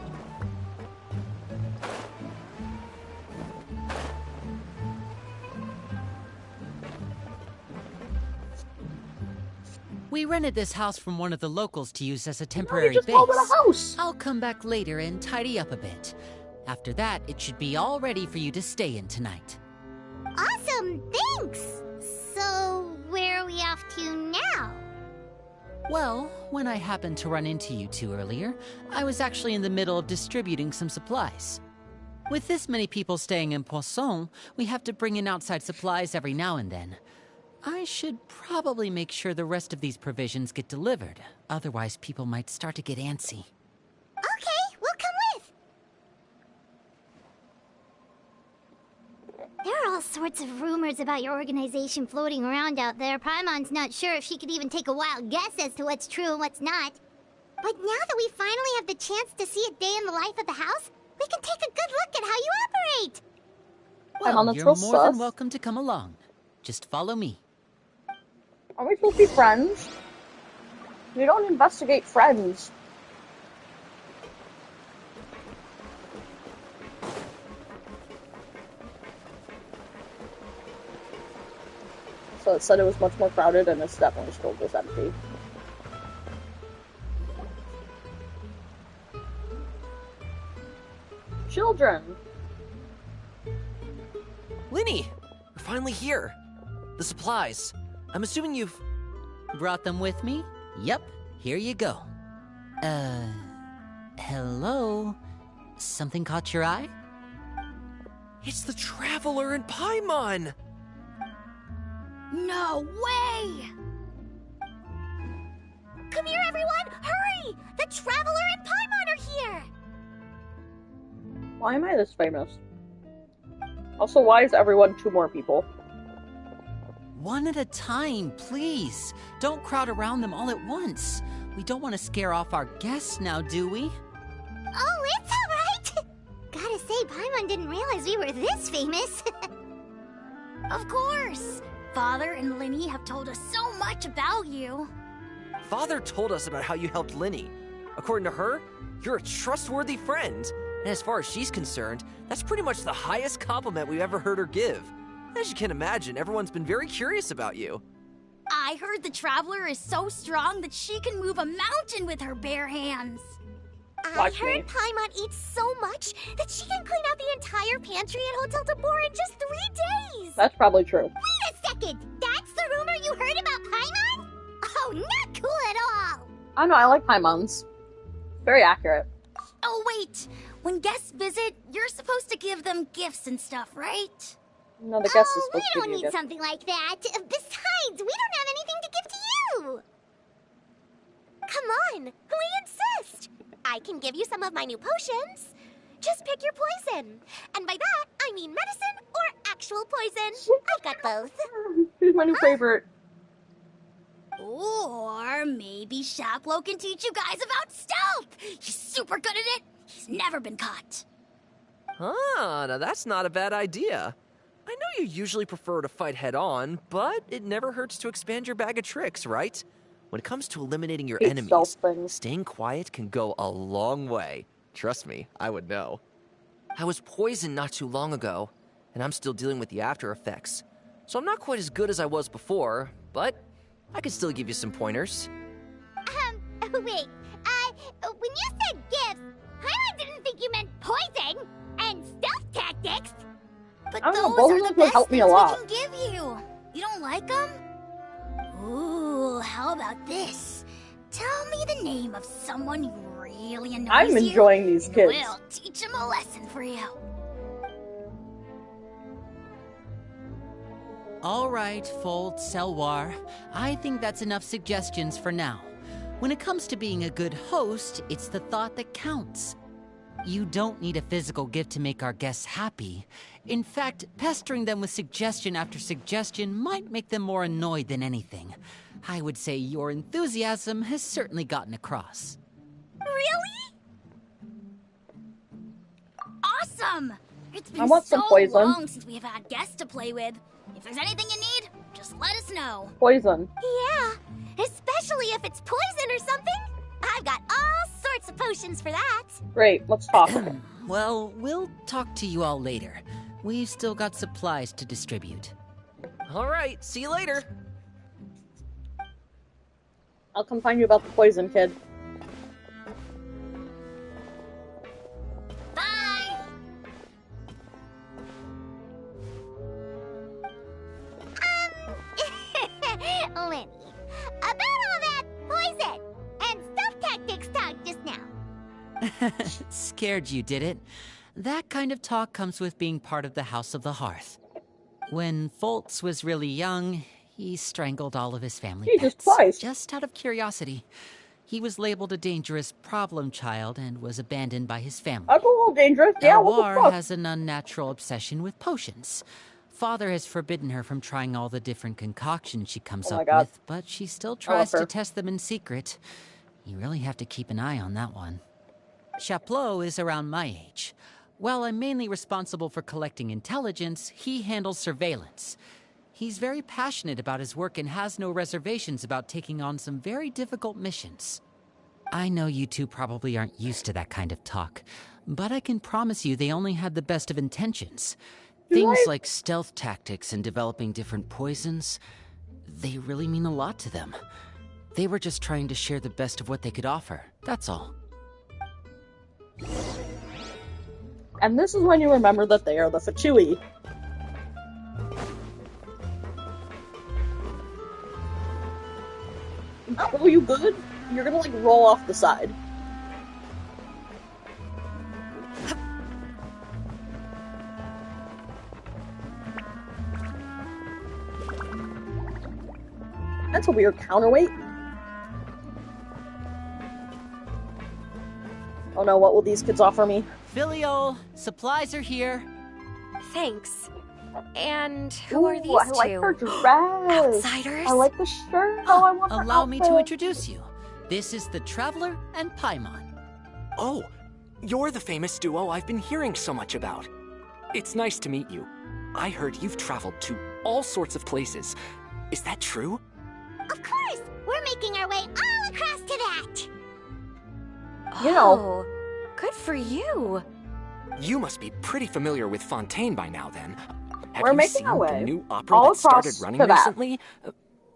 We rented this house from one of the locals to use as a temporary just base. called it a house. I'll come back later and tidy up a bit. After that, it should be all ready for you to stay in tonight. Awesome, thanks! So, where are we off to now? Well, when I happened to run into you two earlier, I was actually in the middle of distributing some supplies. With this many people staying in Poisson, we have to bring in outside supplies every now and then. I should probably make sure the rest of these provisions get delivered. Otherwise, people might start to get antsy. Okay, we'll come with. There are all sorts of rumors about your organization floating around out there. Paimon's not sure if she could even take a wild guess as to what's true and what's not. But now that we finally have the chance to see a day in the life of the house, we can take a good look at how you operate. Well, you're more than welcome to come along. Just follow me. Are we supposed to be friends? We don't investigate friends. So it said it was much more crowded, and it's definitely still just empty. Children! Linny! We're finally here. The supplies. I'm assuming you've... Brought them with me? Yep, here you go. Hello? Something caught your eye? It's the Traveler in Paimon! No way! Come here, everyone! Hurry! The Traveler and Paimon are here! Why am I this famous? Also, why is everyone 2 more people? One at a time, please. Don't crowd around them all at once. We don't want to scare off our guests now, do we? Oh, it's alright! Gotta say, Paimon didn't realize we were this famous. Of course! Father and Linny have told us so much about you. Father told us about how you helped Linny. According to her, you're a trustworthy friend. And as far as she's concerned, that's pretty much the highest compliment we've ever heard her give. As you can imagine, everyone's been very curious about you. I heard the Traveler is so strong that she can move a mountain with her bare hands. I heard Paimon eats so much that she can clean out the entire pantry at Hotel Tabor in just 3 days! That's probably true. Wait a second! That's the rumor you heard about Paimon? Oh, not cool at all! I know, I like Paimon's. Very accurate. Oh, wait! When guests visit, you're supposed to give them gifts and stuff, right? No, the guest is we supposed to don't give you a need gift. something like that. Besides, we don't have anything to give to you! Come on, we insist! I can give you some of my new potions. Just pick your poison. And by that, I mean medicine or actual poison. I've got both. Who's my new favorite? Or maybe Shaplo can teach you guys about stealth. He's super good at it. He's never been caught. Ah, now that's not a bad idea. I know you usually prefer to fight head-on, but it never hurts to expand your bag of tricks, right? When it comes to eliminating your enemies, staying quiet can go a long way. Trust me, I would know. I was poisoned not too long ago, and I'm still dealing with the after effects. So I'm not quite as good as I was before, but I can still give you some pointers. Wait, when you said gifts, Paimon didn't think you meant poison and stealth tactics. But I don't know, those both are of the them would best help me a things lot. we can give you. You don't like them? Ooh, how about this? Tell me the name of someone who really annoys I'm you, enjoying these and kids. we'll teach them a lesson for you. All right, Fold, Selwar. I think that's enough suggestions for now. When it comes to being a good host, it's the thought that counts. You don't need a physical gift to make our guests happy. In fact, pestering them with suggestion after suggestion might make them more annoyed than anything. I would say your enthusiasm has certainly gotten across. Really? Awesome! It's I been want so some poison. long since we have had guests to play with. If there's anything you need, just let us know. Poison. Yeah, especially if it's poison or something. I've got all sorts of potions for that. Great, let's talk. Well, we'll talk to you all later. We've still got supplies to distribute. All right, see you later. I'll come find you about the poison, kid. Bye! Lenny, about all that poison and stealth tactics talk just now. Scared you, did it? That kind of talk comes with being part of the House of the Hearth. When Foltz was really young, he strangled all of his family pets. Christ. Just out of curiosity. He was labeled a dangerous problem child and was abandoned by his family. That's a little dangerous. Yeah, what the Elwar fuck? has an unnatural obsession with potions. Father has forbidden her from trying all the different concoctions she comes Oh my up God. with, but she still I love tries her. to test them in secret. You really have to keep an eye on that one. Chaplot is around my age. While I'm mainly responsible for collecting intelligence, he handles surveillance. He's very passionate about his work and has no reservations about taking on some very difficult missions. I know you two probably aren't used to that kind of talk, but I can promise you they only had the best of intentions. Things like stealth tactics and developing different poisons, they really mean a lot to them. They were just trying to share the best of what they could offer, that's all. And this is when you remember that they are the Fatui. Oh, you good? You're gonna, like, roll off the side. That's a weird counterweight. Oh no, what will these kids offer me? Filial, supplies are here. Thanks. And who are these I like two? her dress. Outsiders? I like the shirt. Oh, I want her Allow me to outfit. introduce you. This is the Traveler and Paimon. Oh, you're the famous duo I've been hearing so much about. It's nice to meet you. I heard you've traveled to all sorts of places. Is that true? Of course! We're making our way all across to that! You know. Oh, good for you. You must be pretty familiar with Fontaine by now, then. Have We're you making seen our way the new opera all that started across running to that. recently?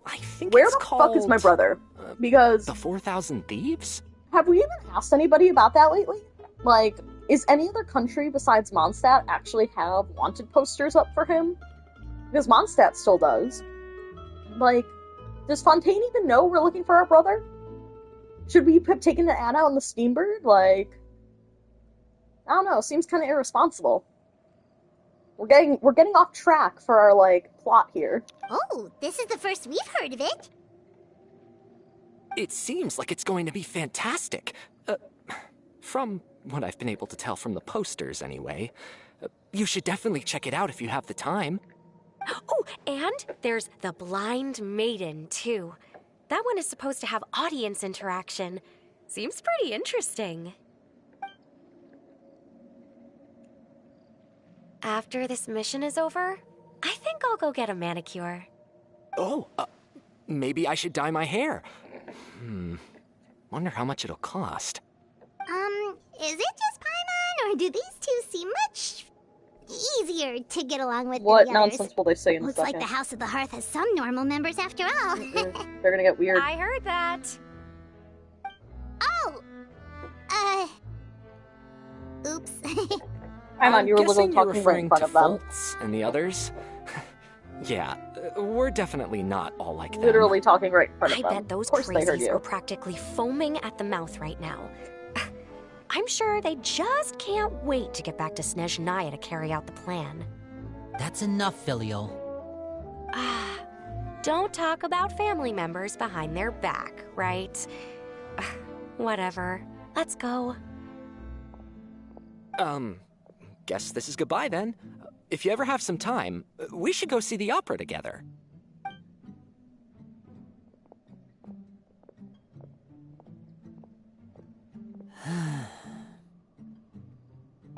I think Where it's the called... fuck is my brother? Because... The 4,000 Thieves? Have we even asked anybody about that lately? Like, is any other country besides Mondstadt actually have wanted posters up for him? Because Mondstadt still does. Like, does Fontaine even know we're looking for our brother? Should we have taken an ad out on the Steambird? Like, I don't know, seems kind of irresponsible. We're getting off track for our, like, plot here. Oh, this is the first we've heard of it. It seems like it's going to be fantastic. From what I've been able to tell from the posters, anyway. You should definitely check it out if you have the time. Oh, and there's the Blind Maiden, too. That one is supposed to have audience interaction. Seems pretty interesting. After this mission is over, I think I'll go get a manicure. Oh, maybe I should dye my hair. Wonder how much it'll cost. Is it just Paimon, or do these two seem much easier to get along with What than the others? nonsense will they say in a Looks second? like the House of the Hearth has some normal members after all. They're gonna get weird. I heard that. Oh! Oops. Paimon, you were literally Guessing you're talking right in referring front to of them. Fultz and the others? Yeah, we're definitely not all like them. Literally talking right in front of I them. bet those Of course they heard crazies you. are practically foaming at the mouth right now. I'm sure they just can't wait to get back to Snezhnaya to carry out the plan. That's enough, Filial. Don't talk about family members behind their back, right? Whatever. Let's go. Guess this is goodbye then. If you ever have some time, we should go see the opera together.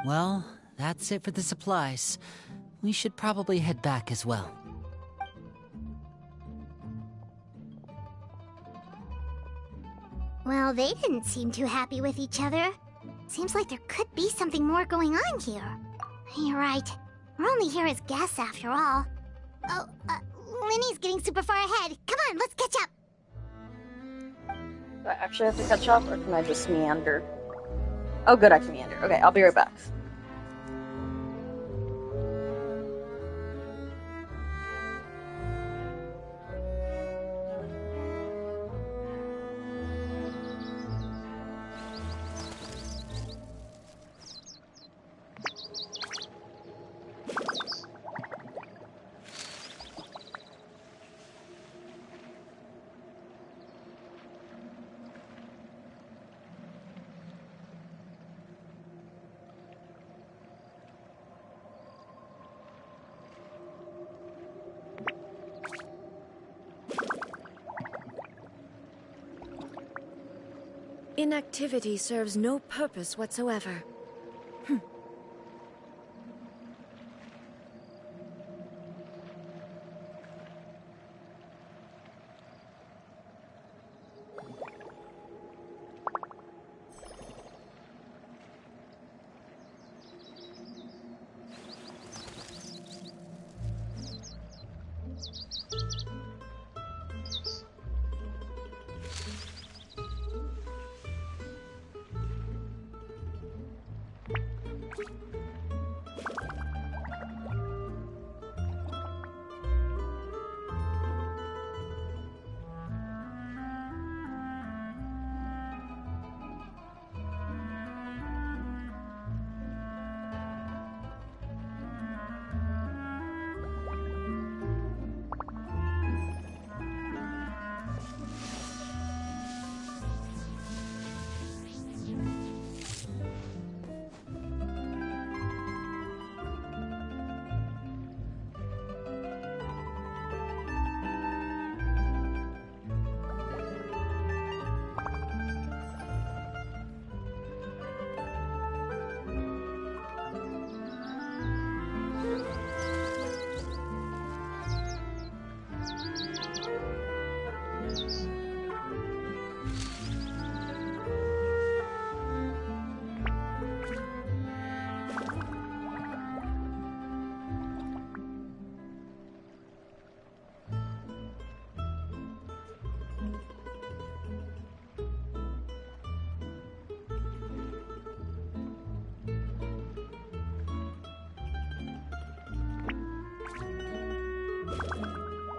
Well, that's it for the supplies. We should probably head back as well. Well, they didn't seem too happy with each other. Seems like there could be something more going on here. You're right. We're only here as guests after all. Oh, Linny's getting super far ahead. Come on, let's catch up. Do I actually have to catch up, or can I just meander? Oh good, I can meander. Okay, I'll be right back. Inactivity serves no purpose whatsoever.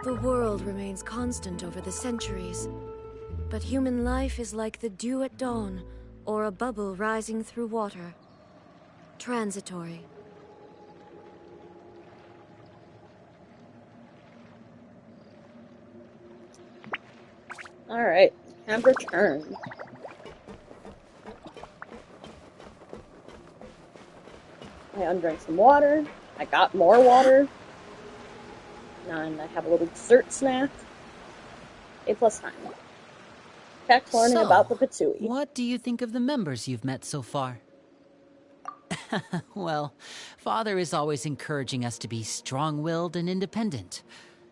The world remains constant over the centuries, but human life is like the dew at dawn, or a bubble rising through water. Transitory. Alright, have returned. I undrank some water. I got more water. And I have a little dessert snack. A plus time. Check learning about the Pitsui. What do you think of the members you've met so far? Well, Father is always encouraging us to be strong-willed and independent.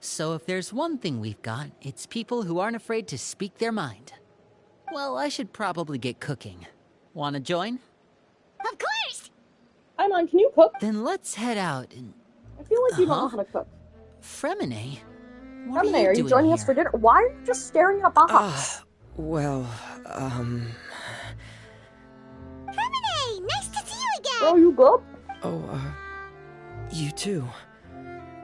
So if there's one thing we've got, it's people who aren't afraid to speak their mind. Well, I should probably get cooking. Wanna join? Of course! Paimon, can you cook? Then let's head out and... I feel like you don't know how to cook. Fremine? Fremine, are you joining us for dinner? Why are you just staring at a box? Well, Fremine, nice to see you again! Bro, you good? Oh, you too.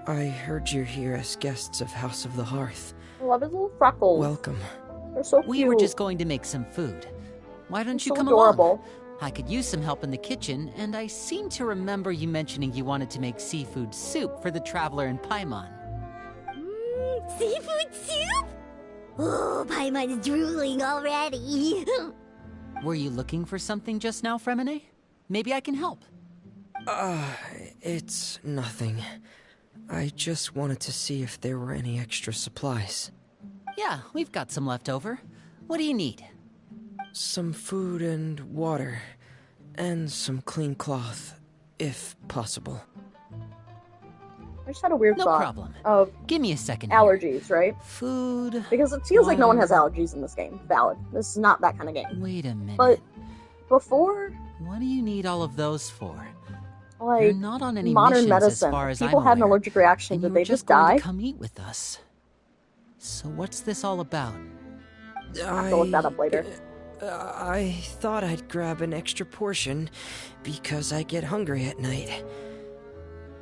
I heard you're here as guests of House of the Hearth. I love his little freckles. Welcome. They're so cute. We were just going to make some food. Why don't you so come adorable. along? I could use some help in the kitchen, and I seem to remember you mentioning you wanted to make seafood soup for the Traveler and Paimon. Seafood soup? Oh, Paimon is drooling already. Were you looking for something just now, Fremine? Maybe I can help. It's nothing. I just wanted to see if there were any extra supplies. Yeah, we've got some left over. What do you need? Some food and water. And some clean cloth, if possible. I just had a weird No thought problem. of Give me a second allergies, here. right? Food. Because it feels like no one has water. allergies in this game. Valid. This is not that kind of game. Wait a minute. But before, What do you need all of those for? like, You're not on any modern missions medicine, as far as people I'm had an aware, allergic reaction. and Did you they were just going die? to come eat with us. So what's this all about? I'll have to look that up later. I thought I'd grab an extra portion because I get hungry at night.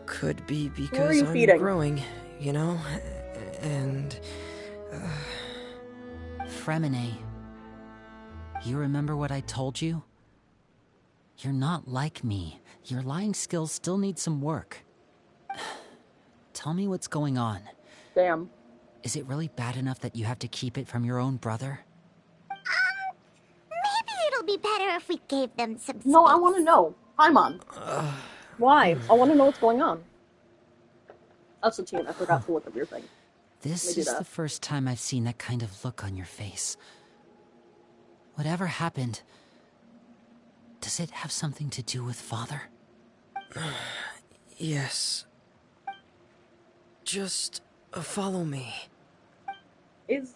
Could be because I'm feeding? growing, you know? And... Fremine, you remember what I told you? You're not like me. Your lying skills still need some work. Tell me what's going on. Damn. Is it really bad enough that you have to keep it from your own brother? Maybe it'll be better if we gave them some space. No, I want to know. Paimon. Why? I want to know what's going on. Also, Tien, I forgot to look up your thing. This is the first time I've seen that kind of look on your face. Whatever happened, does it have something to do with Father? yes. Just follow me. Is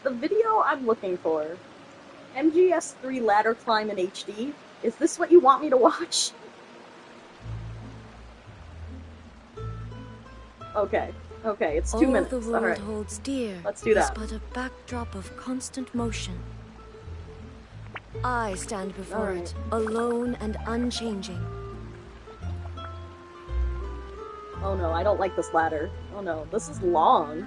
the video I'm looking for MGS3 ladder climb in HD? Is this what you want me to watch? Okay, it's 2 minutes. All the world Alright, holds dear let's do that. is but a backdrop of constant motion. I stand before it, alone and unchanging. Oh no, I don't like this ladder. Oh no, this is long.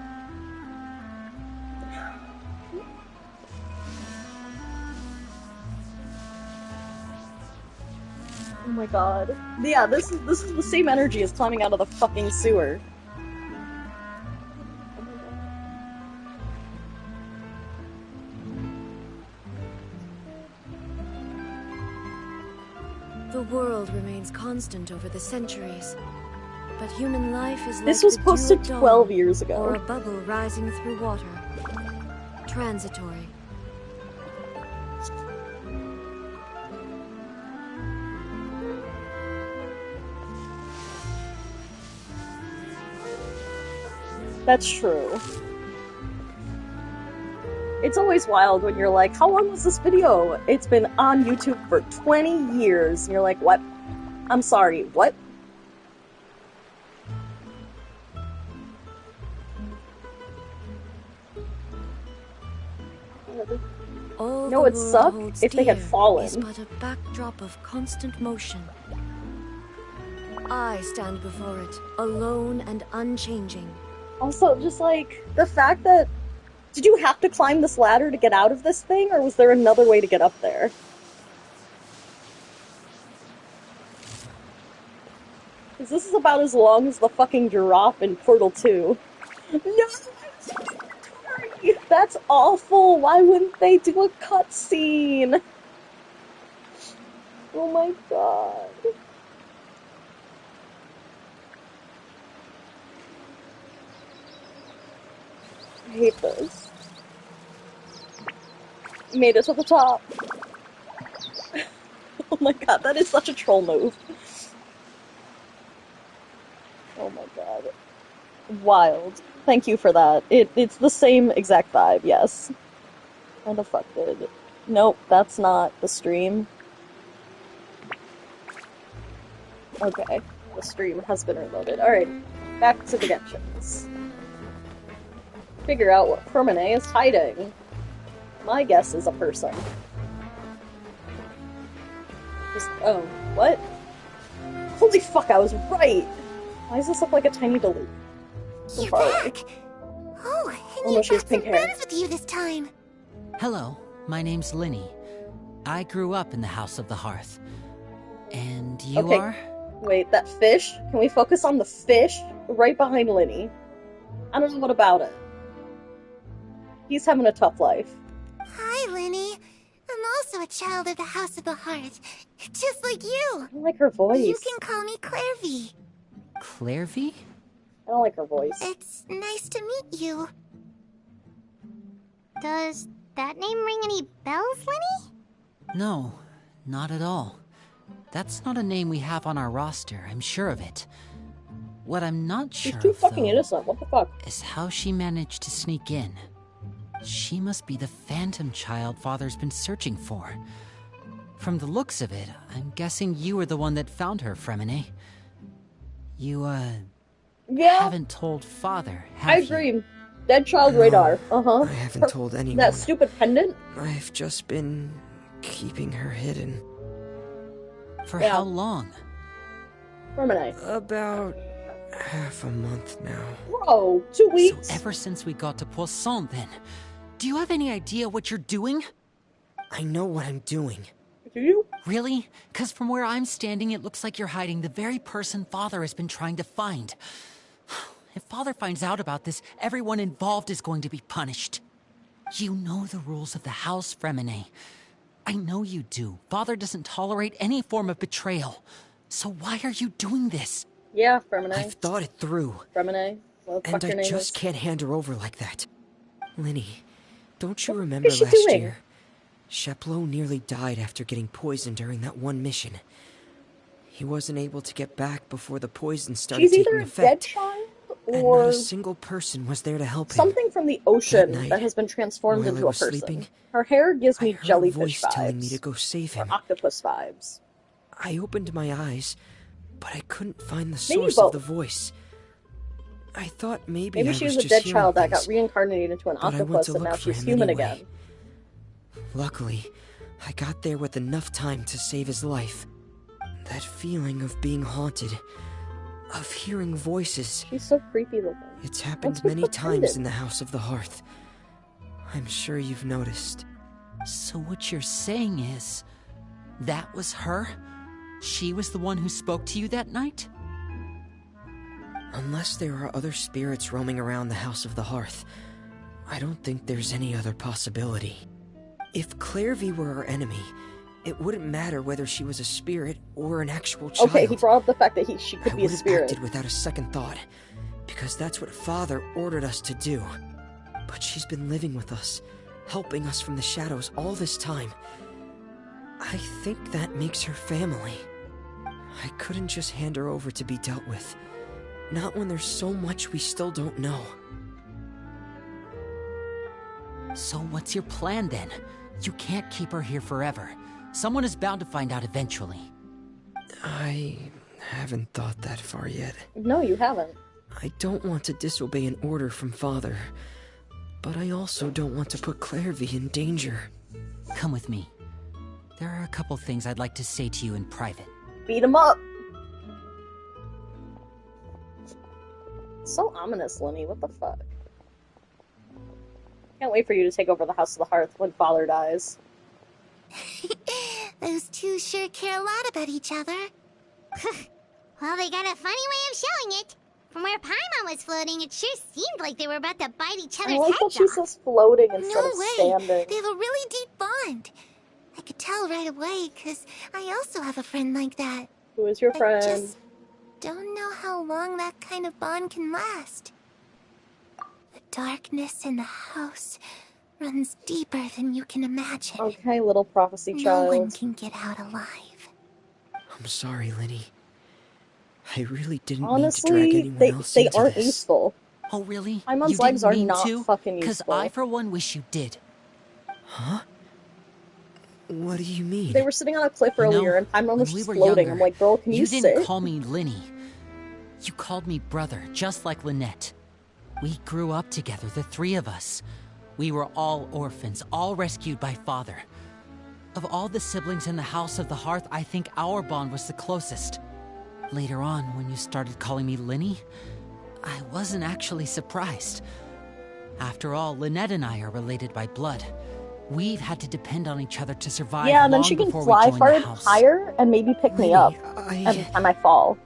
Oh my god. Yeah, this is the same energy as climbing out of the fucking sewer. The world remains constant over the centuries, but human life is This like was the posted dew at 12 dawn, years ago. or a bubble rising through water. Transitory. That's true. It's always wild when you're like, how long was this video? It's been on YouTube for 20 years. And you're like, what? I'm sorry, what? All No, the it'd world suck holds if they had dear fallen. is but a backdrop of constant motion. I stand before it, alone and unchanging. Also, just like, the fact that... Did you have to climb this ladder to get out of this thing, or was there another way to get up there? Because this is about as long as the fucking giraffe in Portal 2. No! That's awful! Why wouldn't they do a cutscene? Oh my god. I hate this. Made it to the top. Oh my god, that is such a troll move. Oh my god. Wild. Thank you for that. It's the same exact vibe, yes. How the fuck did... Nope, that's not the stream. Okay, the stream has been reloaded. Alright, back to the Genshins. Figure out what Permane is hiding. My guess is a person. Just, oh, what? Holy fuck, I was right! Why does this look like a tiny Duluth? So far away. Oh, and Oh no, she has pink hair. friends with you this time. Hello, my name's Linny. I grew up in the House of the Hearth. And you Okay. are? Wait, that fish? Can we focus on the fish right behind Linny? I don't know what about it. He's having a tough life. Hi, Linny. I'm also a child of the House of the Hearth, just like you. I don't like her voice. You can call me Clairvy. Clairvy? I don't like her voice. It's nice to meet you. Does that name ring any bells, Linny? No, not at all. That's not a name we have on our roster, I'm sure of it. What I'm not sure She's too of, fucking though, innocent, what the fuck? is how she managed to sneak in. She must be the phantom child Father's been searching for. From the looks of it, I'm guessing you were the one that found her, Fremine. You, haven't told Father, have I you? agree. Dead child radar. Uh-huh. I haven't told anyone. That stupid pendant? I've just been keeping her hidden. For Yeah. how long? Permane. About half a month now. Bro, 2 weeks? So ever since we got to Poisson, then. Do you have any idea what you're doing? I know what I'm doing. Do you? Really? Because from where I'm standing, it looks like you're hiding the very person Father has been trying to find. If Father finds out about this, everyone involved is going to be punished. You know the rules of the house, Fremine. I know you do. Father doesn't tolerate any form of betrayal. So why are you doing this? Yeah, Fremine. I've thought it through. Fremine. What the fuck And your I name just is? can't hand her over like that. Linny, don't you What remember is she last doing? year? Sheplo nearly died after getting poisoned during that one mission. He wasn't able to get back before the poison started She's either taking a effect. dead child, And or not a single person was there to help him. something from the ocean That that, night, has been transformed while I into a was person. sleeping, Her hair gives me I heard a jellyfish voice vibes. telling me to go save him. Or octopus vibes. I opened my eyes, but I couldn't find the Maybe source of both. the voice. I thought maybe Maybe I she was was a just dead child that hearing got things, reincarnated into an but I went octopus to and now look for she's him human anyway. again. Luckily, I got there with enough time to save his life. That feeling of being haunted, of hearing voices. She's so creepy looking. It's happened What's with many the times pendant? in the House of the Hearth. I'm sure you've noticed. So what you're saying is, that was her? She was the one who spoke to you that night? Unless there are other spirits roaming around the House of the Hearth, I don't think there's any other possibility. If Clairvy were our enemy, it wouldn't matter whether she was a spirit or an actual child. Okay, he brought up the fact that she could I be a would have spirit. acted without a second thought, because that's what Father ordered us to do. But she's been living with us, helping us from the shadows all this time. I think that makes her family. I couldn't just hand her over to be dealt with. Not when there's so much we still don't know. So what's your plan then? You can't keep her here forever. Someone is bound to find out eventually. I haven't thought that far yet. No, you haven't. I don't want to disobey an order from Father, but I also don't want to put Clairvy in danger. Come with me. There are a couple things I'd like to say to you in private. Beat him up. So ominous, Lenny. What the fuck? Can't wait for you to take over the House of the Hearth when Father dies. Those two sure care a lot about each other. Well, they got a funny way of showing it. From where Paimon was floating, it sure seemed like they were about to bite each other's I like heads that she off. says floating instead No of way. standing. They have a really deep bond. I could tell right away, because I also have a friend like that. Who is your friend? I just don't know how long that kind of bond can last. The darkness in the house runs deeper than you can imagine. Okay, little prophecy No child. one can get out alive. I'm sorry, Lenny. I really didn't Honestly, mean to drag anyone else they into aren't this. useful. Oh, really? Paimon's You legs didn't are mean not to? fucking Because useful. I, for one, wish you did. Huh? What do you mean? They were sitting on a cliff earlier, and Paimon was just were floating. younger, I'm like, girl, can you didn't sit? call me Linny. You called me brother, just like Lynette. We grew up together, the three of us. We were all orphans, all rescued by Father. Of all the siblings in the House of the Hearth, I think our bond was the closest. Later on, when you started calling me Linny, I wasn't actually surprised. After all, Lynette and I are related by blood. We've had to depend on each other to survive. Yeah, and then long she can before fly we joined the house. higher and maybe pick me up every time I fall.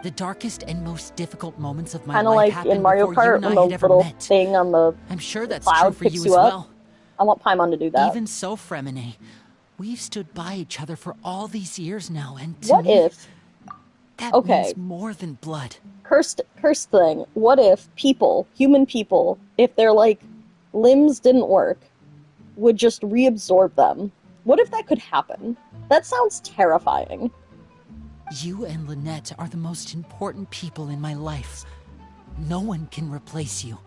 The darkest and most difficult moments of my Kind of life like happened in Mario before you Kart and when I the had ever little met. thing on the I'm sure that's cloud true for picks you you as up. well. I want Paimon to do that. Even so, Fremine, we've stood by each other for all these years now, and to What me, if? that Okay. means more than blood. Cursed thing. What if people, human people, if their like limbs didn't work, would just reabsorb them? What if that could happen? That sounds terrifying. You and Lynette are the most important people in my life. No one can replace you.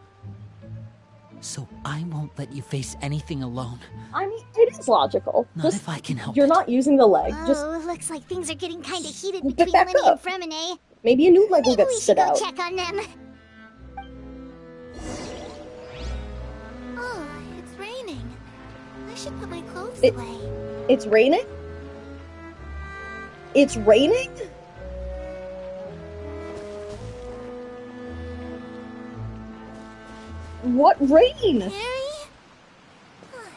So I won't let you face anything alone. I mean, it is logical. Not if I can help You're not using the leg. Oh, Just looks like things are getting kind of heated pick between back Linny up. and Fremine. Maybe a new leg will Maybe get we spit should go out. check on them. Oh, it's raining. I should put my clothes away. It's raining? It's raining? What rain? Mary? Huh.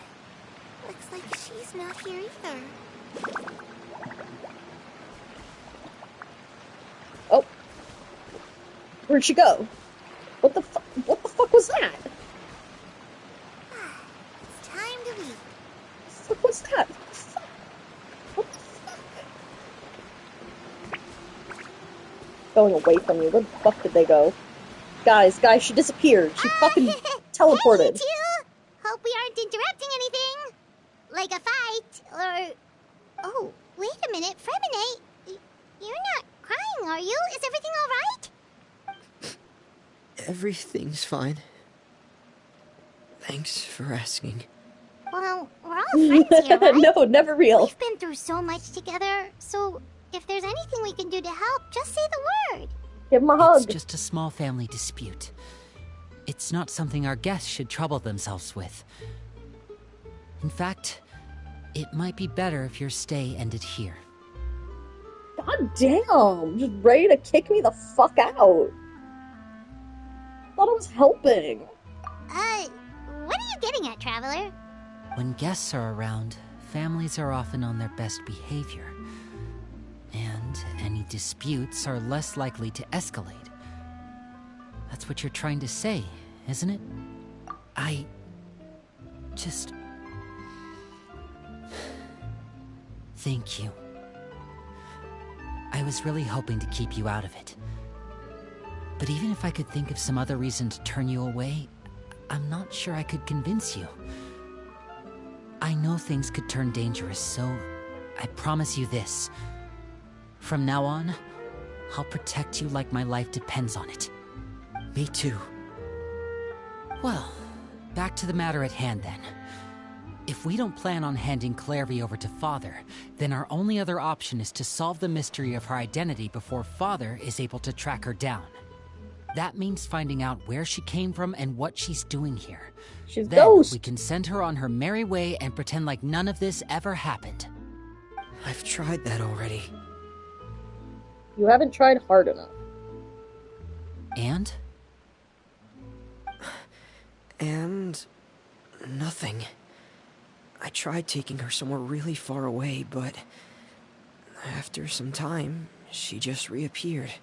Looks like she's not here either. Oh. Where'd she go? What the fuck was that? It's time to leave. What was that? What the fuck? Going away from you. Where the fuck did they go? Guys, she disappeared. She fucking teleported. Hey, you two! Hope we aren't interrupting anything. Like a fight, or... Oh, wait a minute, Fremine. You're not crying, are you? Is everything alright? Everything's fine. Thanks for asking. Well, we're all friends here, right? No, never real. We've been through so much together, so if there's anything we can do to help, just say the word. Give him a hug. It's just a small family dispute. It's not something our guests should trouble themselves with. In fact, it might be better if your stay ended here. God damn! Just ready to kick me the fuck out. Thought I was helping. What are you getting at, Traveler? When guests are around, families are often on their best behavior. And any disputes are less likely to escalate. That's what you're trying to say, isn't it? I just... Thank you. I was really hoping to keep you out of it. But even if I could think of some other reason to turn you away, I'm not sure I could convince you. I know things could turn dangerous, so I promise you this. From now on, I'll protect you like my life depends on it. Me too. Well, back to the matter at hand then. If we don't plan on handing Clairvy over to Father, then our only other option is to solve the mystery of her identity before Father is able to track her down. That means finding out where she came from and what she's doing here. She's then ghost. We can send her on her merry way and pretend like none of this ever happened. I've tried that already. You haven't tried hard enough. And? And... nothing. I tried taking her somewhere really far away, but... after some time, she just reappeared.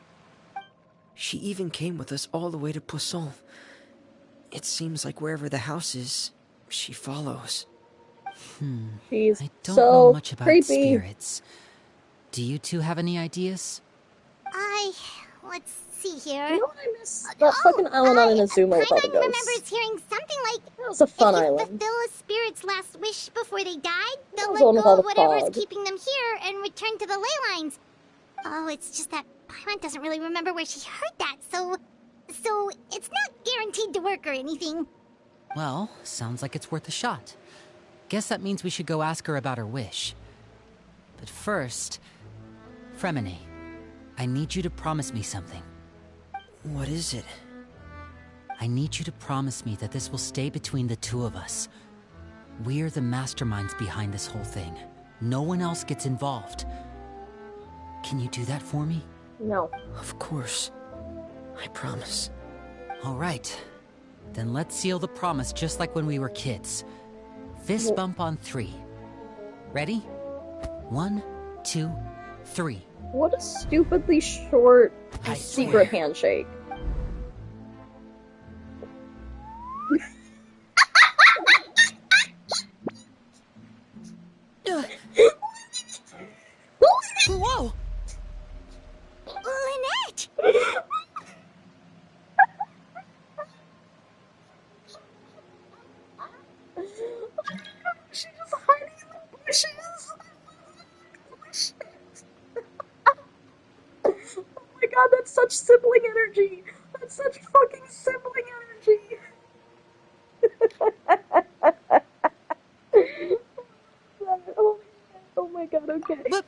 She even came with us all the way to Poisson. It seems like wherever the house is, she follows. She's I don't so know much about creepy. spirits. Do you two have any ideas? Let's see here. You know what I miss? That fucking island on Inazuma with all the Paimon ghosts. remembers hearing something like, That was a fun if you island. fulfill a spirit's last wish before they died, they'll was let the one with go all of the whatever's fog. keeping them here and return to the ley lines. Oh, it's just that Paimon doesn't really remember where she heard that, so it's not guaranteed to work or anything. Well, sounds like it's worth a shot. Guess that means we should go ask her about her wish. But first, Fremine, I need you to promise me something. What is it? I need you to promise me that this will stay between the two of us. We're the masterminds behind this whole thing. No one else gets involved. Can you do that for me? No. Of course. I promise. All right. Then let's seal the promise just like when we were kids. Fist bump on 3. Ready? 1, 2, 3. What a stupidly short I secret swear. handshake. Whoa! Lynette! She's just hiding in the bushes. Oh my god, that's such sibling energy. That's such fucking sibling energy. Oh my god, okay. But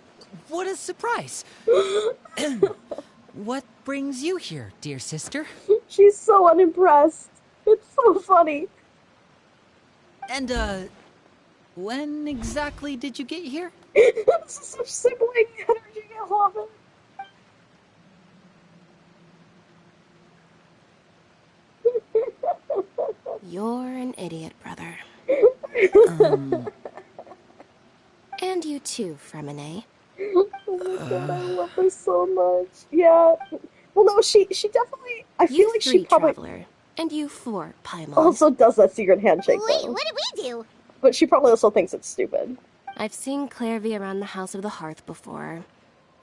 what a surprise! What brings you here, dear sister? She's so unimpressed. It's so funny. And, when exactly did you get here? This is such sibling energy, I love it. You're an idiot, brother. And you too, Fremine. Oh my god, I love her so much. Yeah. Well, no, she definitely... I feel like she probably... Traveler, and you 4, Paimon. Also does that secret handshake, Wait, though. what did we do? But she probably also thinks it's stupid. I've seen Clairvy around the House of the Hearth before.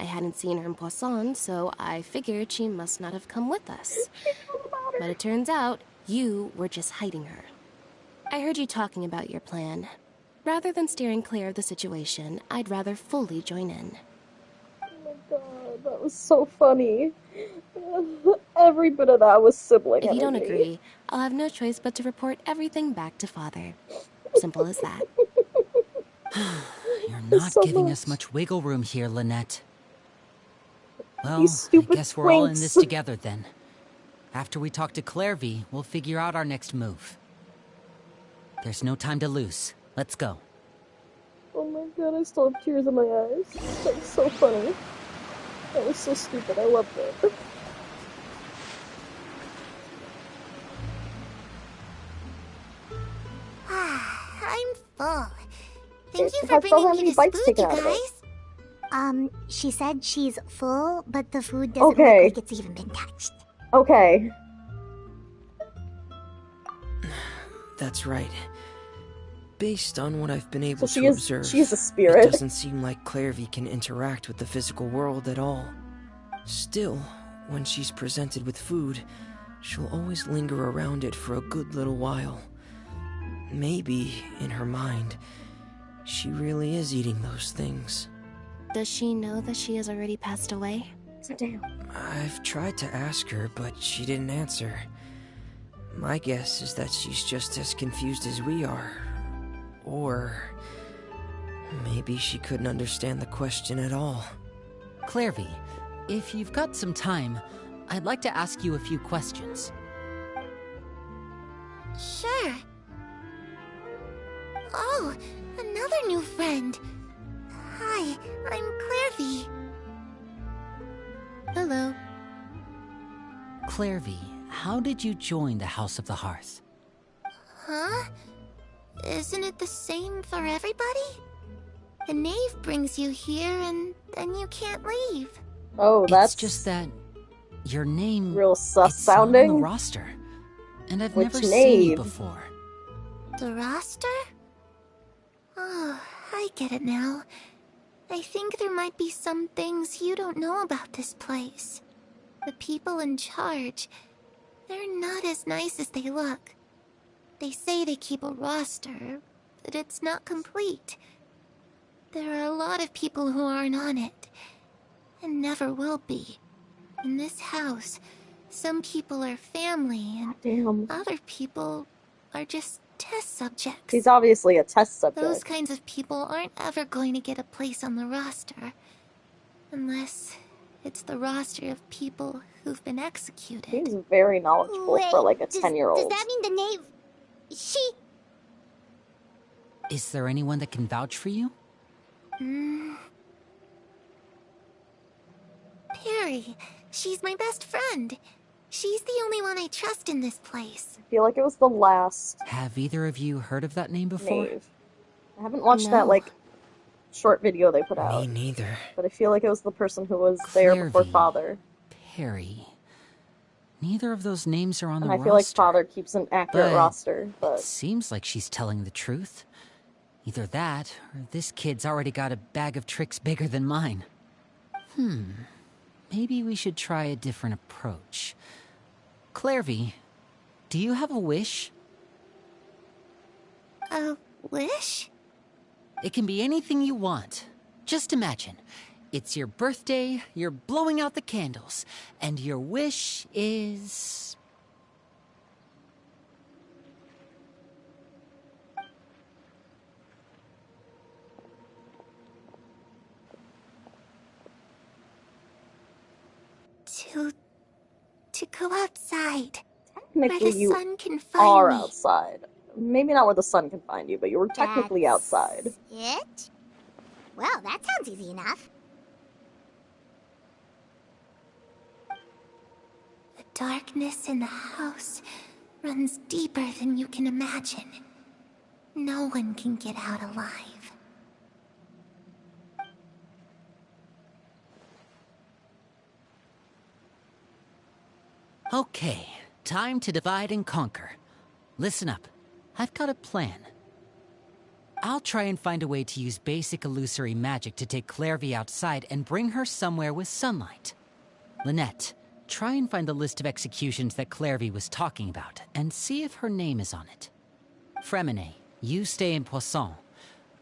I hadn't seen her in Poisson, so I figured she must not have come with us. But it turns out you were just hiding her. I heard you talking about your plan. Rather than steering clear of the situation, I'd rather fully join in. Oh my god, that was so funny. Every bit of that was sibling If you don't energy. agree, I'll have no choice but to report everything back to Father. Simple as that. You're not so giving much. us much wiggle room here, Lynette. Well, These I stupid guess we're all in twinks. this together then. After we talk to Clairvy, we'll figure out our next move. There's no time to lose. Let's go. Oh my god, I still have tears in my eyes. That was so funny. That was so stupid, I loved it. I'm full. Thank you It for has so bringing many me this bites food, taken you out of it. guys. She said she's full, but the food doesn't Okay. look like it's even been touched. Okay. That's right. Based on what I've been able So to observe, she is a spirit. it doesn't seem like Clairvy can interact with the physical world at all. Still, when she's presented with food, she'll always linger around it for a good little while. Maybe, in her mind, she really is eating those things. Does she know that she has already passed away? Damn. I've tried to ask her, but she didn't answer. My guess is that she's just as confused as we are. Or maybe she couldn't understand the question at all. Clairvy, if you've got some time, I'd like to ask you a few questions. Sure. Oh, another new friend. Hi, I'm Clairvy. Hello. Clairvy, how did you join the House of the Hearth? Huh? Isn't it the same for everybody? The knave brings you here and then you can't leave. Oh, that's It's just that your name real sus it's not on the sounding. roster. And I've Which never seen you knave? before. The roster? Oh, I get it now. I think there might be some things you don't know about this place. The people in charge, they're not as nice as they look. They say they keep a roster, but it's not complete. There are a lot of people who aren't on it, and never will be. In this house, some people are family, and other people are just test subjects. He's obviously a test subject. Those kinds of people aren't ever going to get a place on the roster, unless it's the roster of people who've been executed. He's very knowledgeable for like a 10-year-old. Does that mean the knave... She... Is there anyone that can vouch for you? Perry. She's my best friend. She's the only one I trust in this place. I feel like it was the last Have either of you heard of that name before? knave. I haven't watched that like short video they put out. Me neither. But I feel like it was the person who was there before Clairvy, Father. Perry. Neither of those names are on the And I roster. feel like Father keeps an accurate But roster, but... It seems like she's telling the truth. Either that, or this kid's already got a bag of tricks bigger than mine. Maybe we should try a different approach. Clairvy, do you have a wish? A wish? It can be anything you want. Just imagine. It's your birthday, you're blowing out the candles, and your wish is... To go outside. Technically, where the you sun can find are me. outside. Maybe not where the sun can find you, but you were technically outside. It? Well, that sounds easy enough. The darkness in the house runs deeper than you can imagine. No one can get out alive. Okay, time to divide and conquer. Listen up, I've got a plan. I'll try and find a way to use basic illusory magic to take Clairvy outside and bring her somewhere with sunlight. Lynette, try and find the list of executions that Clairvy was talking about, and see if her name is on it. Fremine, you stay in Poisson.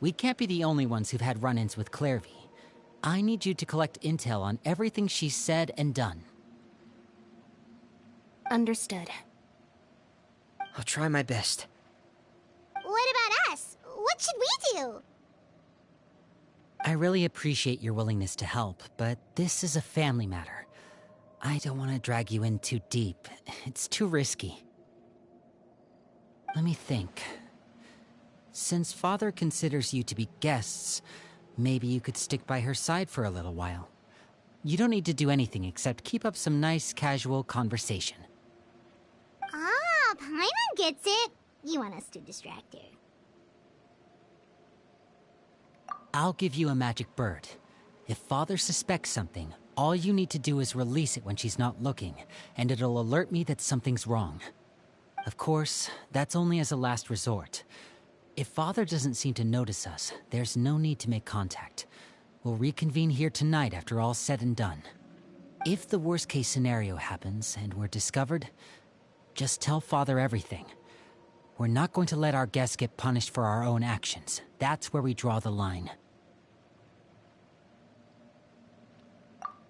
We can't be the only ones who've had run-ins with Clairvy. I need you to collect intel on everything she's said and done. Understood. I'll try my best. What about us? What should we do? I really appreciate your willingness to help, but this is a family matter. I don't want to drag you in too deep. It's too risky. Let me think. Since Father considers you to be guests, maybe you could stick by her side for a little while. You don't need to do anything except keep up some nice, casual conversation. Ah, Paimon gets it. You want us to distract her. I'll give you a magic bird. If Father suspects something, all you need to do is release it when she's not looking, and it'll alert me that something's wrong. Of course, that's only as a last resort. If Father doesn't seem to notice us, there's no need to make contact. We'll reconvene here tonight after all's said and done. If the worst-case scenario happens and we're discovered, just tell Father everything. We're not going to let our guests get punished for our own actions. That's where we draw the line.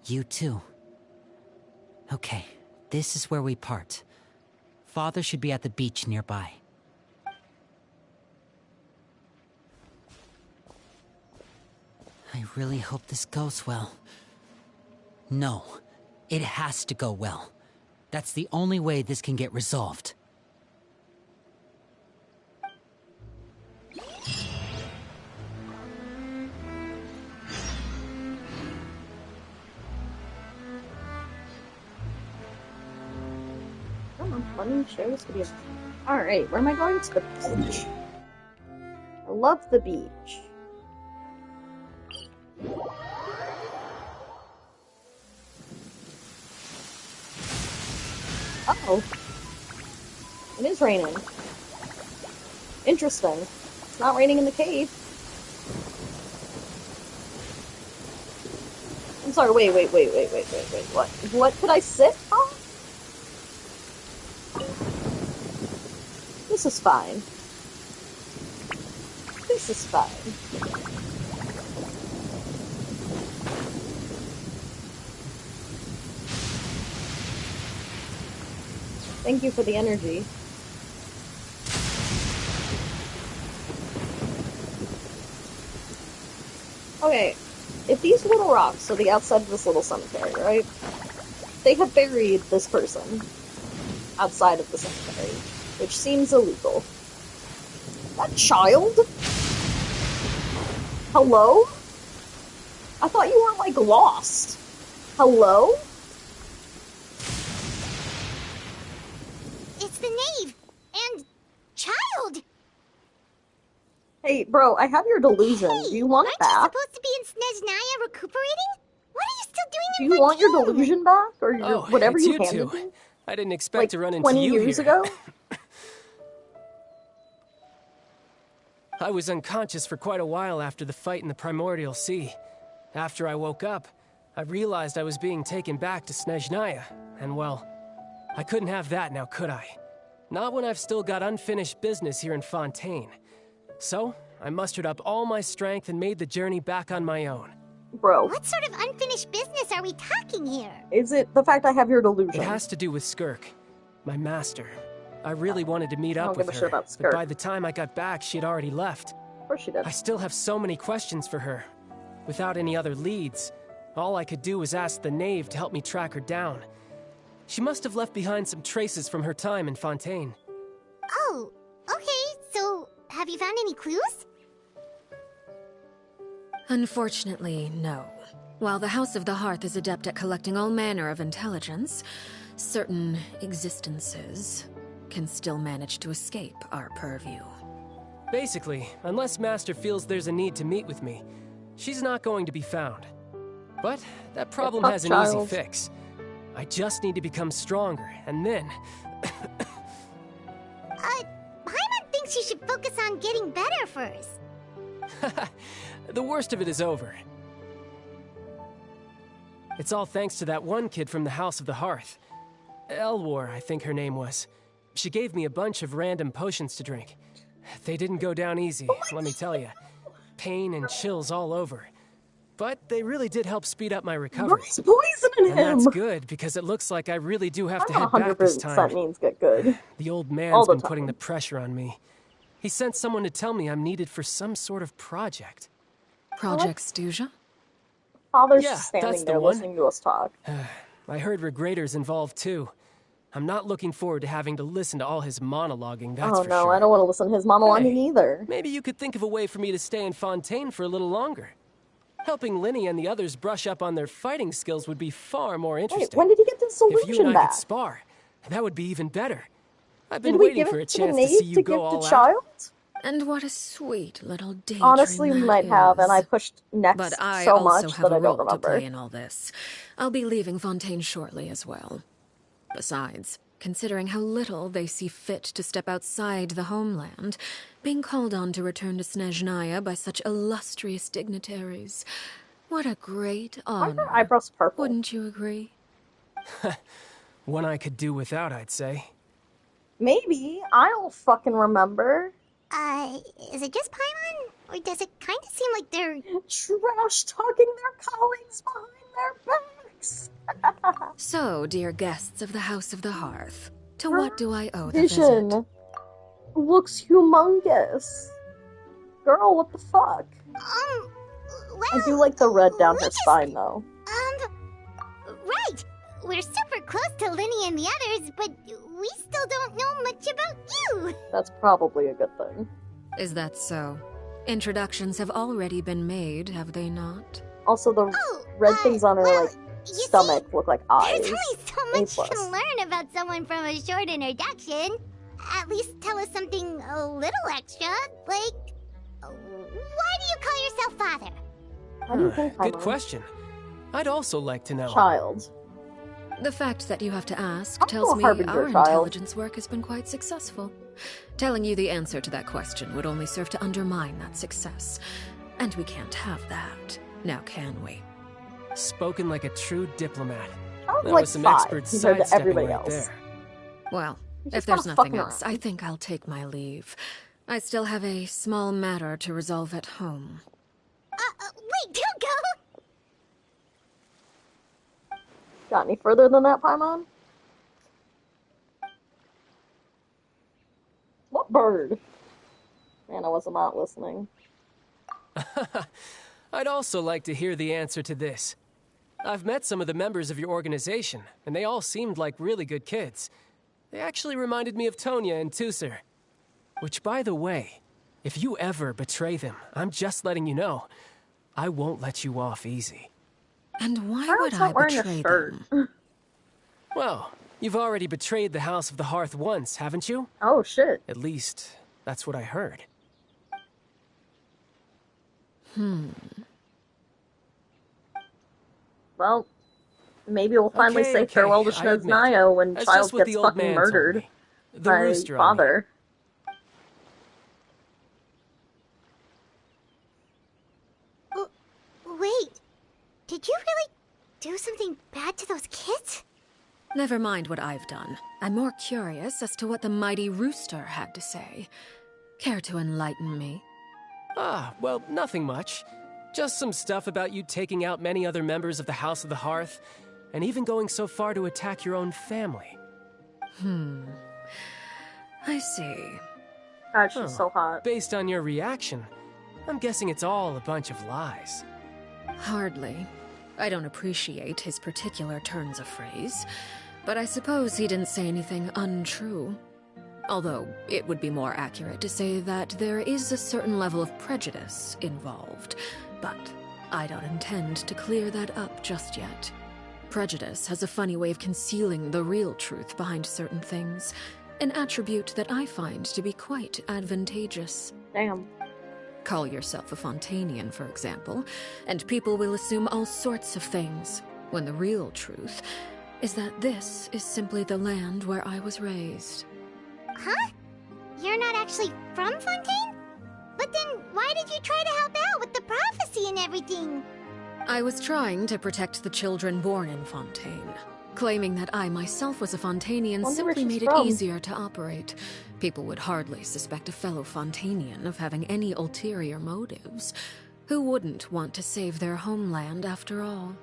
You too. Okay, this is where we part. Father should be at the beach nearby. I really hope this goes well. No, it has to go well. That's the only way this can get resolved. Funny shows video. Alright, where am I going? To the beach. I love the beach. Uh-oh. It is raining. Interesting. It's not raining in the cave. I'm sorry, wait, what could I sit on? This is fine. This is fine. Thank you for the energy. Okay, if these little rocks are the outside of this little cemetery, right? They have buried this person outside of the cemetery, which seems illegal. That child? Hello? I thought you were, like, lost. Hello? It's the knave! And... child! Hey, bro, I have your delusion. Hey, do you want it back? Aren't you supposed to be in Snezhnaya recuperating? What are you still doing in Do you want your delusion back? Or your, whatever it's you you handed two. me? I didn't expect Like, to run into 20 you years here. ago? I was unconscious for quite a while after the fight in the Primordial Sea. After I woke up, I realized I was being taken back to Snezhnaya, and well, I couldn't have that now, could I? Not when I've still got unfinished business here in Fontaine. So, I mustered up all my strength and made the journey back on my own. Bro. What sort of unfinished business are we talking here? Is it the fact I have your delusion? It has to do with Skirk, my master. I really wanted to meet up give with a her, shit about but Skirk. by the time I got back, she had already left. Of course she did. I still have so many questions for her. Without any other leads, all I could do was ask the knave to help me track her down. She must have left behind some traces from her time in Fontaine. Oh, okay, so have you found any clues? Unfortunately, no. While the House of the Hearth is adept at collecting all manner of intelligence, certain existences can still manage to escape our purview. Basically, unless Master feels there's a need to meet with me, she's not going to be found. But that problem has an easy fix. I just need to become stronger, and then... Paimon thinks you should focus on getting better first. The worst of it is over. It's all thanks to that one kid from the House of the Hearth. Elwar, I think her name was. She gave me a bunch of random potions to drink. They didn't go down easy, let me tell you. Pain and chills all over. But they really did help speed up my recovery. Who's poisoning him? And that's good, because it looks like I really do have to head back this time. 100% means get good. The old man's been putting the pressure on me. He sent someone to tell me I'm needed for some sort of project. Project Stuja? Father's Yeah, just standing that's the there one. listening to us talk. I heard Regrader's involved too. I'm not looking forward to having to listen to all his monologuing, that's Oh for no, sure. I don't want to listen to his monologuing Hey, either. Maybe you could think of a way for me to stay in Fontaine for a little longer. Helping Linny and the others brush up on their fighting skills would be far more interesting. Wait, when did he get this If you solution and I back? could spar, that would be even better. I've Did been we waiting give for a it to the chance to knave see you to go give all to out. child? And what a sweet little daydream. Honestly, we might have, and I pushed next But I so also much have that a I don't role to remember. play in all this. I'll be leaving Fontaine shortly as well. Besides, considering how little they see fit to step outside the homeland, being called on to return to Snezhnaya by such illustrious dignitaries, what a great honor. Eyebrows purple. Wouldn't you agree? One I could do without, I'd say. Maybe. I don't fucking remember. Is it just Paimon? Or does it kind of seem like they're... trash talking their colleagues behind their backs? So, dear guests of the House of the Hearth, to what do I owe the Vision visit? looks humongous. Girl, what the fuck? Well, I do like the red down her spine, though. Right! We're super close to Linny and the others, but we still don't know much about you! That's probably a good thing. Is that so? Introductions have already been made, have they not? Also, the red things on her, like, stomach look like eyes. There's only so much to learn about someone from a short introduction. At least tell us something a little extra, like, why do you call yourself father? How do you think, Good question. I'd also like to know. Child. The fact that you have to ask I'm tells a me harbinger our child. intelligence work has been quite successful. Telling you the answer to that question would only serve to undermine that success. And we can't have that. Now can we? Spoken like a true diplomat. Sounds That like was some 5 expert compared to sidestepping everybody right else. there. Well, just if there's kinda nothing fucking else, I think I'll take my leave. I still have a small matter to resolve at home. Wait, don't go! Got any further than that, Paimon? What bird? Man, I was not listening. I'd also like to hear the answer to this. I've met some of the members of your organization, and they all seemed like really good kids. They actually reminded me of Tonya and Tusser. Which, by the way, if you ever betray them, I'm just letting you know, I won't let you off easy. And why Why would not I wearing a betray shirt? them? Well, you've already betrayed the House of the Hearth once, haven't you? Oh, shit. At least, that's what I heard. Well, maybe we'll finally say Okay, farewell to I admit. Snezhnaya when That's Child just what gets the old fucking man murdered told me. The by rooster, father. Wait, did you really do something bad to those kids? Never mind what I've done. I'm more curious as to what the mighty rooster had to say. Care to enlighten me? Ah, well, nothing much. Just some stuff about you taking out many other members of the House of the Hearth, and even going so far to attack your own family. I see. God, she's so hot. Based on your reaction, I'm guessing it's all a bunch of lies. Hardly. I don't appreciate his particular turns of phrase, but I suppose he didn't say anything untrue. Although, it would be more accurate to say that there is a certain level of prejudice involved, but I don't intend to clear that up just yet. Prejudice has a funny way of concealing the real truth behind certain things, an attribute that I find to be quite advantageous. Damn. Call yourself a Fontainian, for example, and people will assume all sorts of things, when the real truth is that this is simply the land where I was raised. Huh? You're not actually from Fontaine? But then why did you try to help out with the prophecy and everything? I was trying to protect the children born in Fontaine. Claiming that I myself was a Fontainian simply made it easier to operate. People would hardly suspect a fellow Fontainian of having any ulterior motives. Who wouldn't want to save their homeland after all?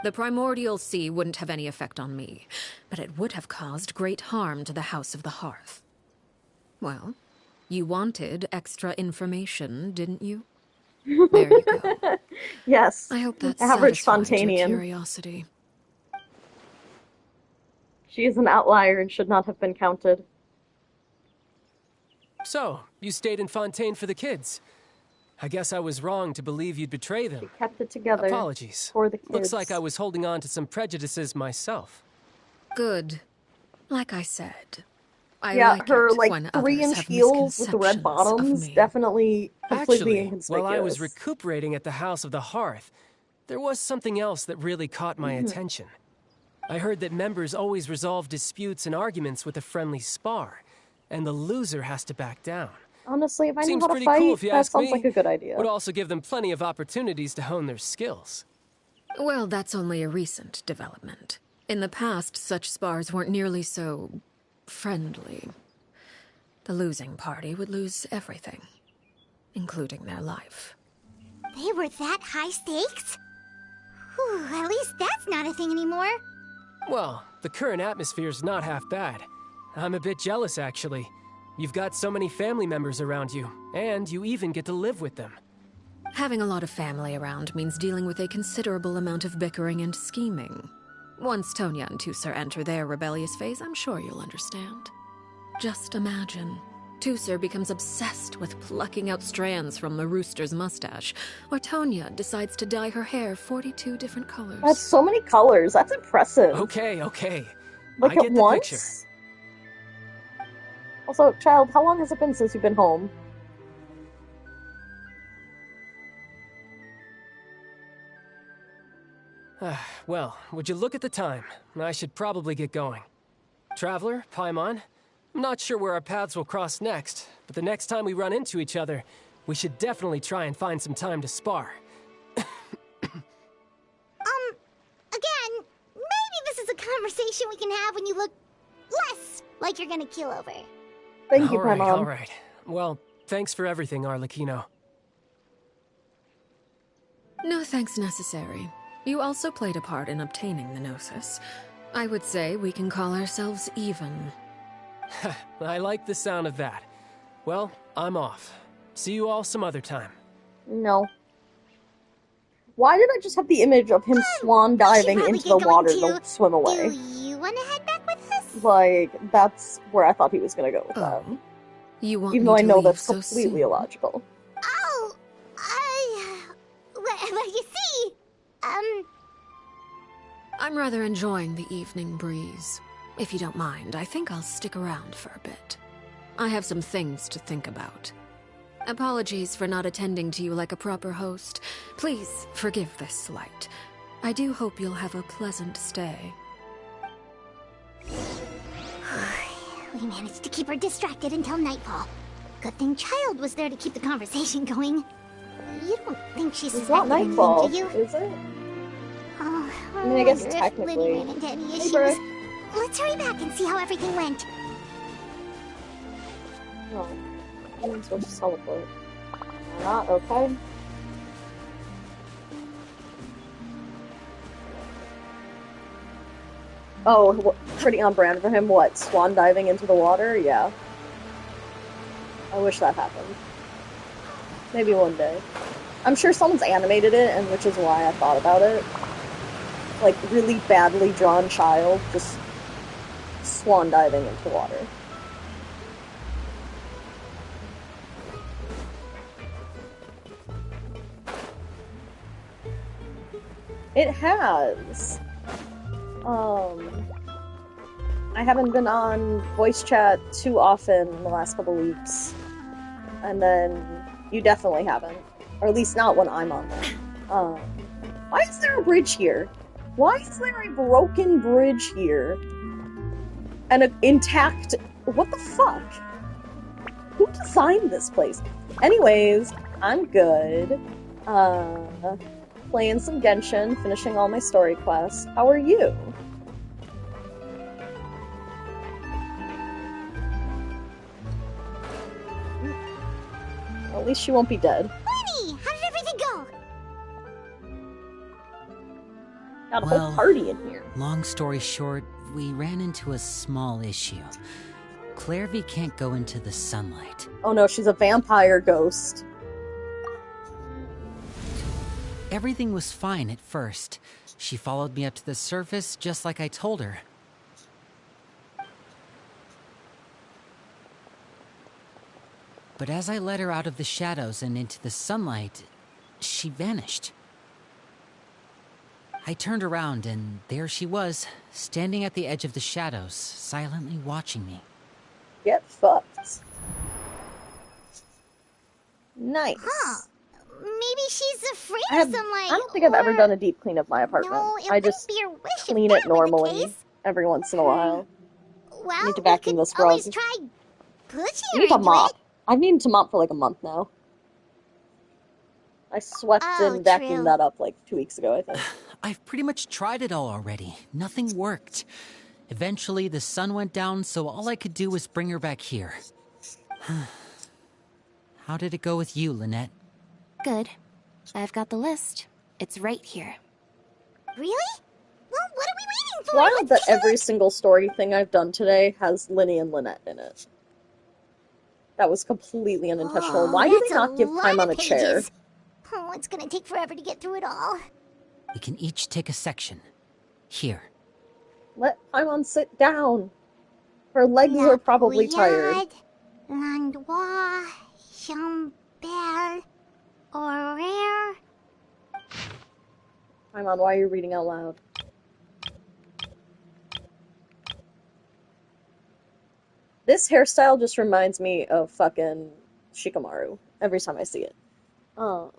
The primordial sea wouldn't have any effect on me, but it would have caused great harm to the House of the Hearth. Well, you wanted extra information, didn't you? There you go. Yes. I hope that average satisfied your Fontainian. curiosity. She is an outlier and should not have been counted. So, you stayed in Fontaine for the kids. I guess I was wrong to believe you'd betray them. She kept it together. Apologies. For the kids. Looks like I was holding on to some prejudices myself. Good. Like I said, I yeah, like her it like when 3-inch others have heels with the red misconceptions bottoms of me. definitely completely Actually, inconspicuous. while I was recuperating at the House of the Hearth, there was something else that really caught my attention. I heard that members always resolve disputes and arguments with a friendly spar, and the loser has to back down. Honestly, if I knew Seems how to pretty fight, cool if you that ask sounds me. like a good idea. Would also give them plenty of opportunities to hone their skills. Well, that's only a recent development. In the past, such spars weren't nearly so friendly. The losing party would lose everything, including their life. They were that high stakes? Whew, at least that's not a thing anymore. Well, the current atmosphere's not half bad. I'm a bit jealous, actually. You've got so many family members around you, and you even get to live with them. Having a lot of family around means dealing with a considerable amount of bickering and scheming. Once Tonya and Tusser enter their rebellious phase, I'm sure you'll understand. Just imagine Tusser becomes obsessed with plucking out strands from the rooster's mustache, or Tonya decides to dye her hair 42 different colors. That's so many colors. That's impressive. Okay. Like I get at the once? picture. Also, child, how long has it been since you've been home? Well, would you look at the time? I should probably get going. Traveler, Paimon, I'm not sure where our paths will cross next, but the next time we run into each other, we should definitely try and find some time to spar. Again, maybe this is a conversation we can have when you look less like you're gonna keel over. Thank you, Paimon. All right. Well, thanks for everything, Arlecchino. No thanks necessary. You also played a part in obtaining the Gnosis. I would say we can call ourselves even. I like the sound of that. Well, I'm off. See you all some other time. No. Why did I just have the image of him swan diving into the water to swim away? Do you want to head back with us? Like, that's where I thought he was gonna go with that. You want Even me though I to know leave that's so completely soon? illogical. Oh, well, you see, I'm rather enjoying the evening breeze. If you don't mind, I think I'll stick around for a bit. I have some things to think about. Apologies for not attending to you like a proper host. Please forgive this slight. I do hope you'll have a pleasant stay. We managed to keep her distracted until nightfall. Good thing Child was there to keep the conversation going. You don't think she's It's not suspected nightfall, anything, do you? is it? Oh, I mean, I guess wonder if technically. Liddy ran into any Hey, issues. Bert. Let's hurry back and see how everything went. No. I'm supposed to teleport. Not okay. Oh, pretty on brand for him. What? Swan diving into the water? Yeah. I wish that happened. Maybe one day. I'm sure someone's animated it, and which is why I thought about it. Like, really badly drawn child just swan diving into water. It has. I haven't been on voice chat too often in the last couple weeks. And then you definitely haven't. Or at least not when I'm on there. Why is there a bridge here? Why is there a broken bridge here? And an intact... What the fuck? Who designed this place? Anyways, I'm good. Playing some Genshin, finishing all my story quests. How are you? At least she won't be dead. Lenny, how did everything go? Got a whole party in here. Long story short, we ran into a small issue. Clairvy can't go into the sunlight. Oh no, she's a vampire ghost. Everything was fine at first. She followed me up to the surface just like I told her. But as I led her out of the shadows and into the sunlight, she vanished. I turned around and there she was, standing at the edge of the shadows, silently watching me. Get fucked. Nice. Huh. Maybe she's afraid I of sunlight. don't think I've ever done a deep clean of my apartment. No, it I just wouldn't be your wish if clean that it were the normally case. every once in a while. Well, I need to we vacuum could this always rug. try pushing I her need to into mop. it. I've needed to mop for like a month now. I swept and vacuumed that up like 2 weeks ago, I think. I've pretty much tried it all already. Nothing worked. Eventually, the sun went down, so all I could do was bring her back here. How did it go with you, Lynette? Good. I've got the list. It's right here. Really? Well, what are we waiting for? Wild that every single story thing I've done today has Linny and Lynette in it. That was completely unintentional. Why did they not give Paimon a chair? Oh, it's gonna take forever to get through it all. We can each take a section. Here. Let Paimon sit down. Her legs are probably tired. Landois, Chambel, Horaire. I'm on. Why are you reading out loud? This hairstyle just reminds me of fucking Shikamaru every time I see it. Oh,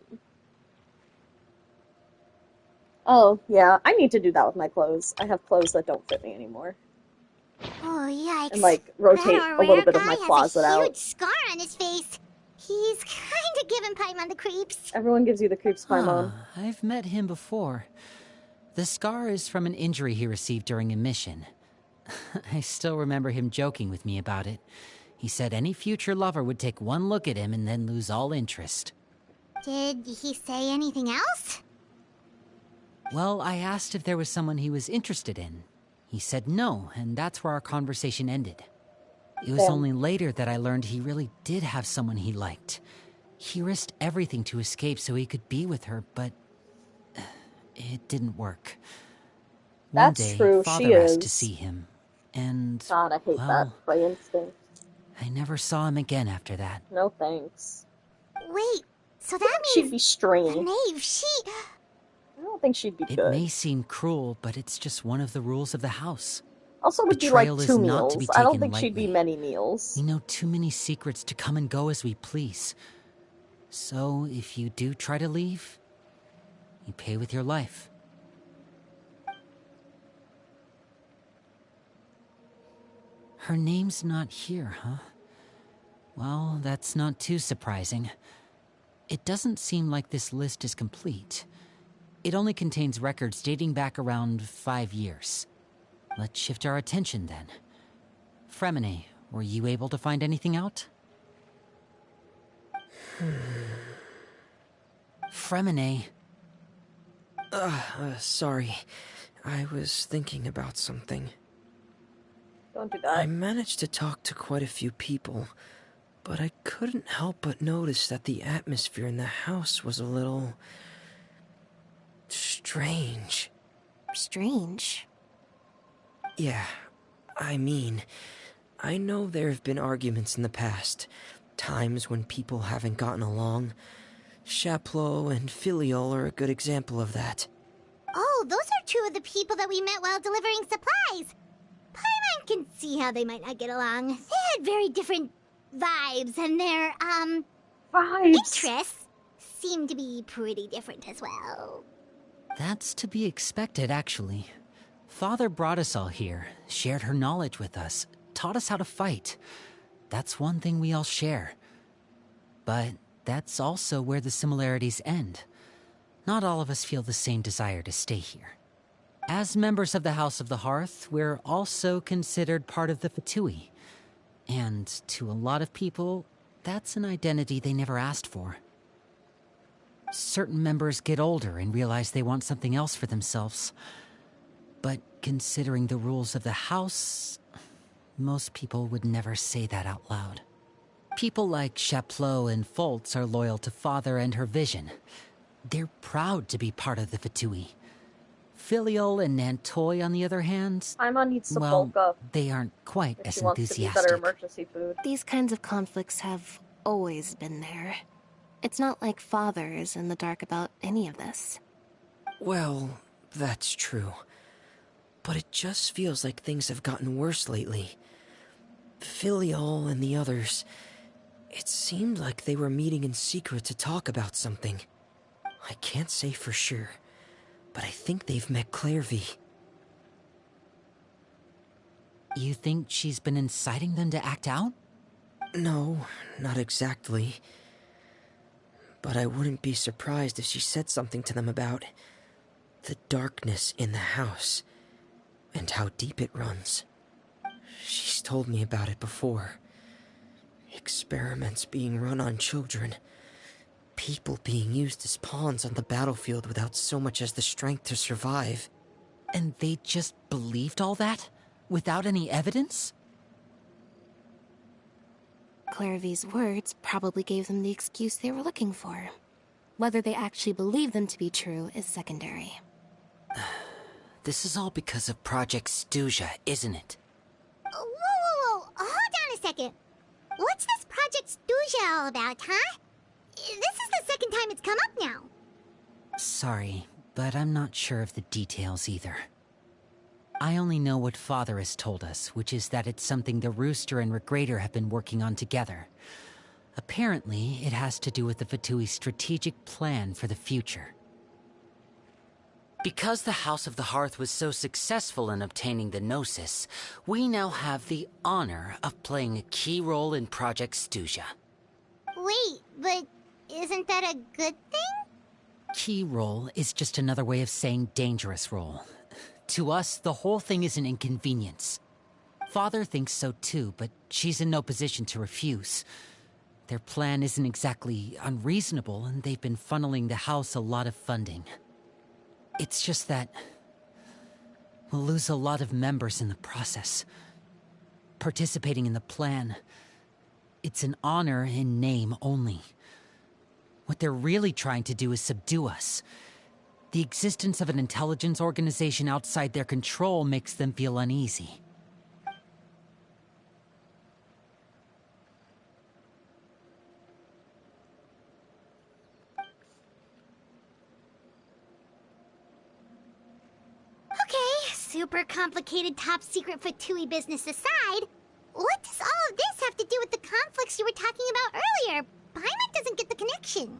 yeah, I need to do that with my clothes. I have clothes that don't fit me anymore. Oh, yikes. And, like, rotate That a little bit guy of my has closet a out. huge scar on his face. He's kinda giving Paimon the creeps. Everyone gives you the creeps, Paimon. I've met him before. The scar is from an injury he received during a mission. I still remember him joking with me about it. He said any future lover would take one look at him and then lose all interest. Did he say anything else? Well, I asked if there was someone he was interested in. He said no, and that's where our conversation ended. It was only later that I learned he really did have someone he liked. He risked everything to escape so he could be with her, but it didn't work. One That's day, true, Father she asked to is. see him, and God, I hate that by instinct. I never saw him again after that. No thanks. Wait, so that means She'd be stringy. the knave, I don't think she'd be It good. may seem cruel, but it's just one of the rules of the house. Also would be like Betrayal is 2 not to be meals. I don't taken think she'd be lightly. many meals. We know too many secrets to come and go as we please. So, if you do try to leave, you pay with your life. Her name's not here, huh? Well, that's not too surprising. It doesn't seem like this list is complete. It only contains records dating back around 5 years. Let's shift our attention then. Fremine, were you able to find anything out? Fremine. Sorry. I was thinking about something. Don't do that. I managed to talk to quite a few people, but I couldn't help but notice that the atmosphere in the house was a little strange. Strange? Yeah, I mean, I know there have been arguments in the past, times when people haven't gotten along. Chaplot and Filiol are a good example of that. Oh, those are two of the people that we met while delivering supplies. Paimon can see how they might not get along. They had very different vibes, and their, interests seem to be pretty different as well. That's to be expected, actually. Father brought us all here, shared her knowledge with us, taught us how to fight. That's one thing we all share. But that's also where the similarities end. Not all of us feel the same desire to stay here. As members of the House of the Hearth, we're also considered part of the Fatui. And to a lot of people, that's an identity they never asked for. Certain members get older and realize they want something else for themselves. But considering the rules of the house, most people would never say that out loud. People like Chaplot and Foltz are loyal to Father and her vision. They're proud to be part of the Fatui. Filiol and Nantoy, on the other hand, Paimon needs to well, bulk up they aren't quite if as she wants to be enthusiastic. better emergency food. These kinds of conflicts have always been there. It's not like Father is in the dark about any of this. Well, that's true. But it just feels like things have gotten worse lately. Filiol and the others, it seemed like they were meeting in secret to talk about something. I can't say for sure, but I think they've met Clairvy. You think she's been inciting them to act out? No, not exactly. But I wouldn't be surprised if she said something to them about the darkness in the house and how deep it runs. She's told me about it before. Experiments being run on children. People being used as pawns on the battlefield without so much as the strength to survive. And they just believed all that? Without any evidence? Clairvy's words probably gave them the excuse they were looking for. Whether they actually believe them to be true is secondary. This is all because of Project Stuja, isn't it? Whoa, hold on a second. What's this Project Stuja all about, huh? This is the second time it's come up now. Sorry, but I'm not sure of the details either. I only know what Father has told us, which is that it's something the Rooster and Regrader have been working on together. Apparently, it has to do with the Fatui's strategic plan for the future. Because the House of the Hearth was so successful in obtaining the Gnosis, we now have the honor of playing a key role in Project Stuja. Wait, but isn't that a good thing? Key role is just another way of saying dangerous role. To us, the whole thing is an inconvenience. Father thinks so too, but she's in no position to refuse. Their plan isn't exactly unreasonable, and they've been funneling the house a lot of funding. It's just that we'll lose a lot of members in the process. Participating in the plan, it's an honor in name only. What they're really trying to do is subdue us. The existence of an intelligence organization outside their control makes them feel uneasy. Okay, super complicated top secret Fatui business aside, what does all of this have to do with the conflicts you were talking about earlier? Paimon doesn't get the connection.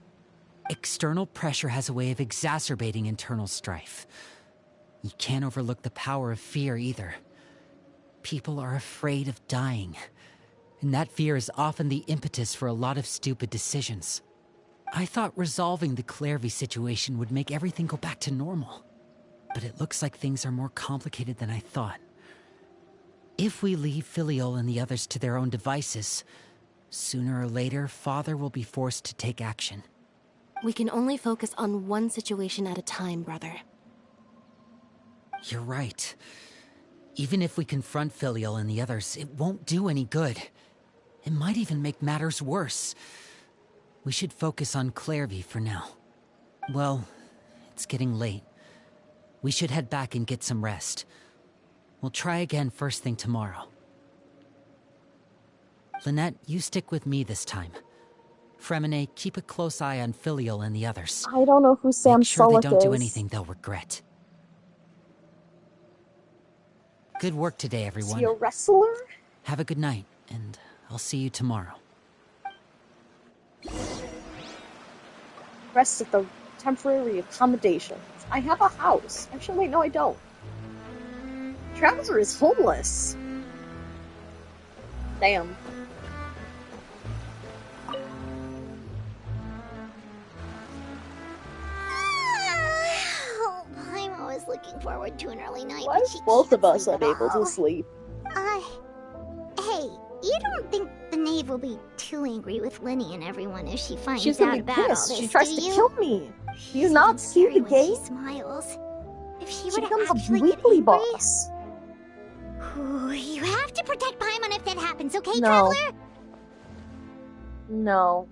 External pressure has a way of exacerbating internal strife. You can't overlook the power of fear either. People are afraid of dying, and that fear is often the impetus for a lot of stupid decisions. I thought resolving the Clairvy situation would make everything go back to normal, but it looks like things are more complicated than I thought. If we leave Filiol and the others to their own devices, sooner or later, Father will be forced to take action. We can only focus on one situation at a time, brother. You're right. Even if we confront Filial and the others, it won't do any good. It might even make matters worse. We should focus on Clairvy for now. Well, it's getting late. We should head back and get some rest. We'll try again first thing tomorrow. Lynette, you stick with me this time. Fremine, keep a close eye on Filial and the others. I don't know who Sam Make sure they don't do is. anything they'll regret. Good work today, everyone. Is he a wrestler? Have a good night, and I'll see you tomorrow. Rest at the temporary accommodations. I have a house. Actually, wait, no, I don't. Traveler is homeless. Damn. I'm always looking forward to an early night. Why is both of us unable to sleep? Hey, you don't think the knave will be too angry with Linny and everyone if she finds She's out gonna be about all pissed. this, She tries do to you? kill me. Do you not see the When game? she smiles. If she She were to becomes a actually get weekly angry, boss. Ooh, you have to protect Paimon if that happens, okay, No. Traveler? No.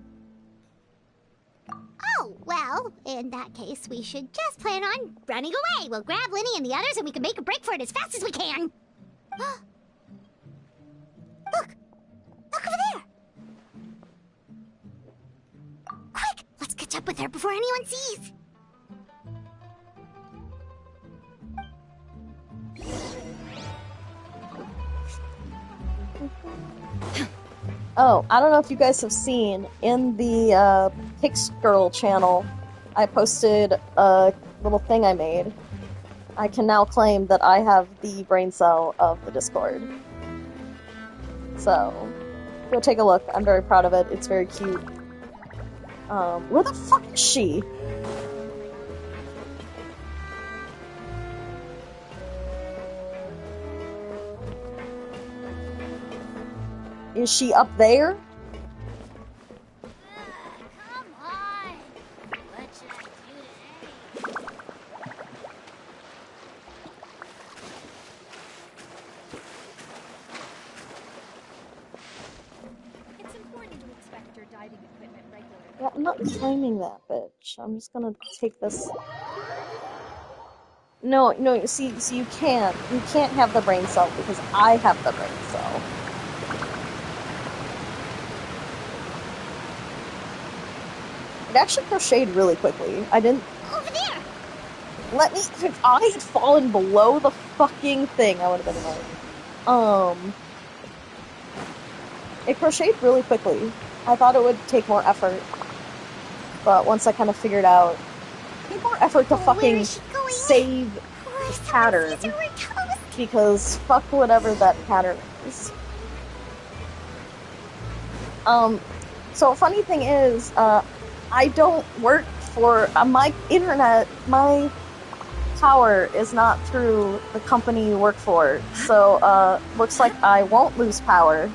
Oh, well, in that case, we should just plan on running away. We'll grab Linny and the others and we can make a break for it as fast as we can. Look! Look over there! Quick! Let's catch up with her before anyone sees! Oh, I don't know if you guys have seen, in the Pix Girl channel, I posted a little thing I made. I can now claim that I have the brain cell of the Discord. So, go take a look. I'm very proud of it. It's very cute. Where the fuck is she? Is she up there? Come on! What should I do today? It's important to inspect your diving equipment regularly. Yeah, I'm not claiming that, bitch. I'm just gonna take this. No, see, you can't. You can't have the brain cell because I have the brain cell. It actually crocheted really quickly. I didn't... Over there! If I had fallen below the fucking thing, I would have been annoyed. It crocheted really quickly. I thought it would take more effort. But once I kind of figured out... It took more effort to fucking save the pattern. Because fuck whatever that pattern is. So a funny thing is, I don't work for... my internet, my power is not through the company you work for. So, looks like I won't lose power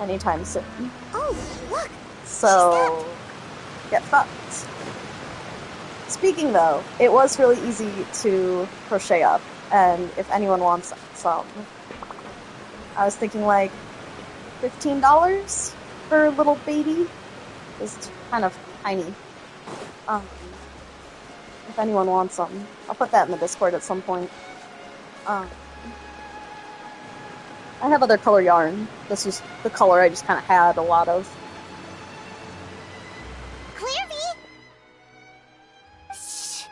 anytime soon. Oh, look! So, get fucked. Speaking though, it was really easy to crochet up, and if anyone wants some, I was thinking like $15 for a little baby. It's kind of tiny. If anyone wants some, I'll put that in the Discord at some point. I have other color yarn. This was the color I just kind of had a lot of. Clairvy! Shh.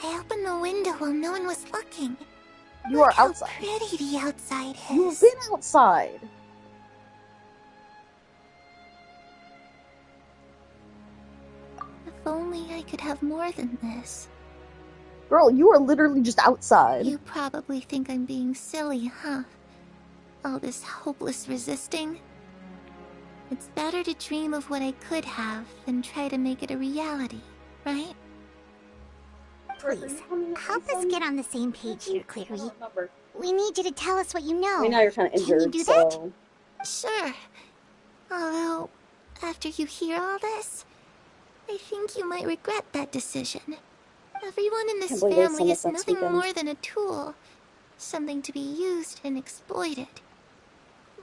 I opened the window while no one was looking. You are outside. How pretty the outside is. You've been outside. If only I could have more than this. Girl, you are literally just outside. You probably think I'm being silly, huh? All this hopeless resisting. It's better to dream of what I could have than try to make it a reality, right? Please, help us get on the same page here, Clary. We need you to tell us what you know. I mean, now you're kind of injured, Can you do so... that? Sure. Although, after you hear all this, I think you might regret that decision. Everyone in this family is nothing more than a tool. Something to be used and exploited.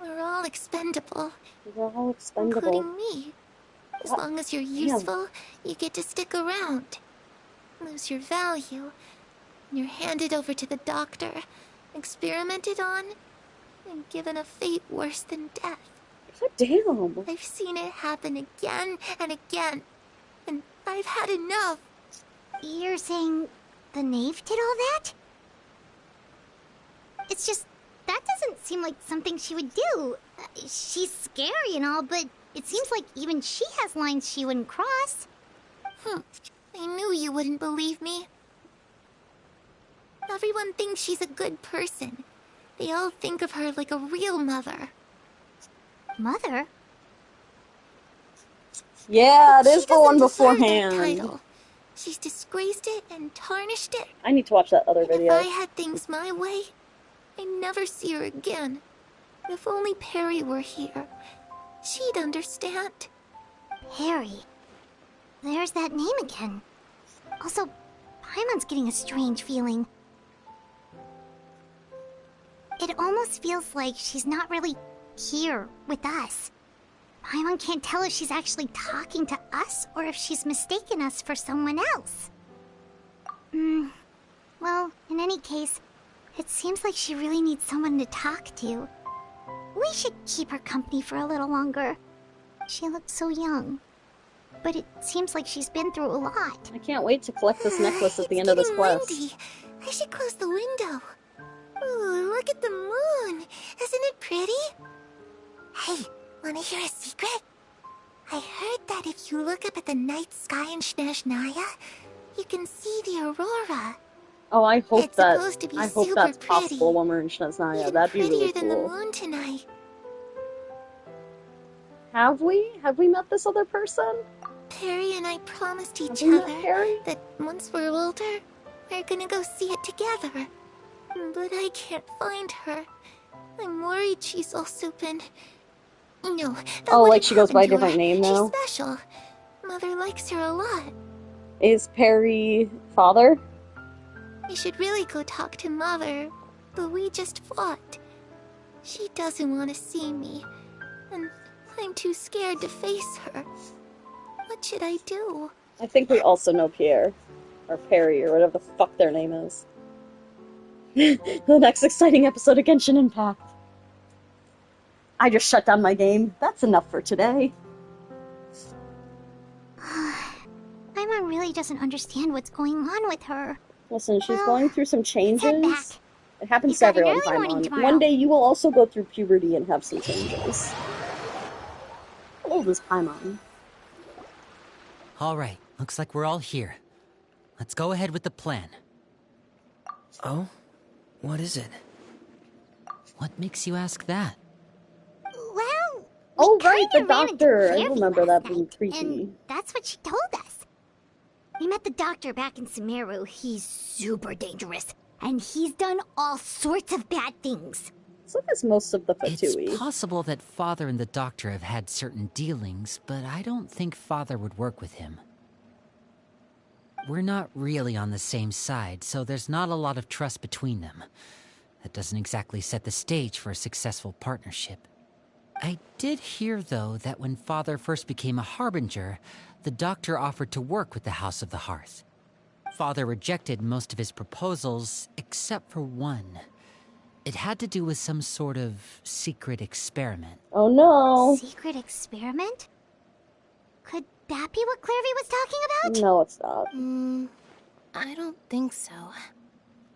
We're all expendable. We're all expendable. Including me. As long as you're useful, you get to stick around. Lose your value. And you're handed over to the doctor, experimented on, and given a fate worse than death. God damn. I've seen it happen again and again. And I've had enough. You're saying the knave did all that? It's just, that doesn't seem like something she would do. She's scary and all, but it seems like even she has lines she wouldn't cross. I knew you wouldn't believe me. Everyone thinks she's a good person. They all think of her like a real mother. Mother? Yeah, it is the one That beforehand. title. She's disgraced it and tarnished it. I need to watch that other video. If I had things my way, I'd never see her again. If only Perry were here, she'd understand. Perry? There's that name again. Also, Paimon's getting a strange feeling. It almost feels like she's not really here with us. Paimon can't tell if she's actually talking to us or if she's mistaken us for someone else. Well, in any case, it seems like she really needs someone to talk to. We should keep her company for a little longer. She looks so young. But it seems like she's been through a lot. I can't wait to collect this necklace at the end of this quest. Windy. I should close the window. Ooh, look at the moon. Isn't it pretty? Hey, wanna hear a secret? I heard that if you look up at the night sky in Snezhnaya, you can see the aurora. Oh, I hope it's that supposed to be I hope super that's pretty. possible when we're in Snezhnaya. Even That'd be really prettier than the cool. moon tonight. Have we? Have we met this other person? Perry and I promised each Have we met other Perry? that once we're older, we're gonna go see it together. But I can't find her. I'm worried she's also been... No, that Oh, like wouldn't she goes by a happen to different her. name now? She's special. Mother likes her a lot. Is Perry father? I should really go talk to Mother, but we just fought. She doesn't want to see me, and I'm too scared to face her. What should I do? I think we also know Pierre. Or Perry, or whatever the fuck their name is. The next exciting episode of Genshin Impact. I just shut down my game. That's enough for today. Paimon really doesn't understand what's going on with her. Listen, she's going through some let's head back. changes. It happens You've to got an everyone, early morning Paimon. tomorrow. One day you will also go through puberty and have some changes. How old is Paimon? All right, looks like we're all here. Let's go ahead with the plan. Oh? What is it? What makes you ask that? Well, oh, right, the ran into doctor. I Clairvy remember last that being night, creepy. And that's what she told us. We met the doctor back in Sumeru. He's super dangerous, and he's done all sorts of bad things. So does most of the Fatui. It's possible that Father and the Doctor have had certain dealings, but I don't think Father would work with him. We're not really on the same side, so there's not a lot of trust between them. That doesn't exactly set the stage for a successful partnership. I did hear, though, that when Father first became a Harbinger, the Doctor offered to work with the House of the Hearth. Father rejected most of his proposals, except for one. It had to do with some sort of secret experiment. Oh no! Secret experiment? Could that be what Clairvy was talking about? No, it's not. I don't think so.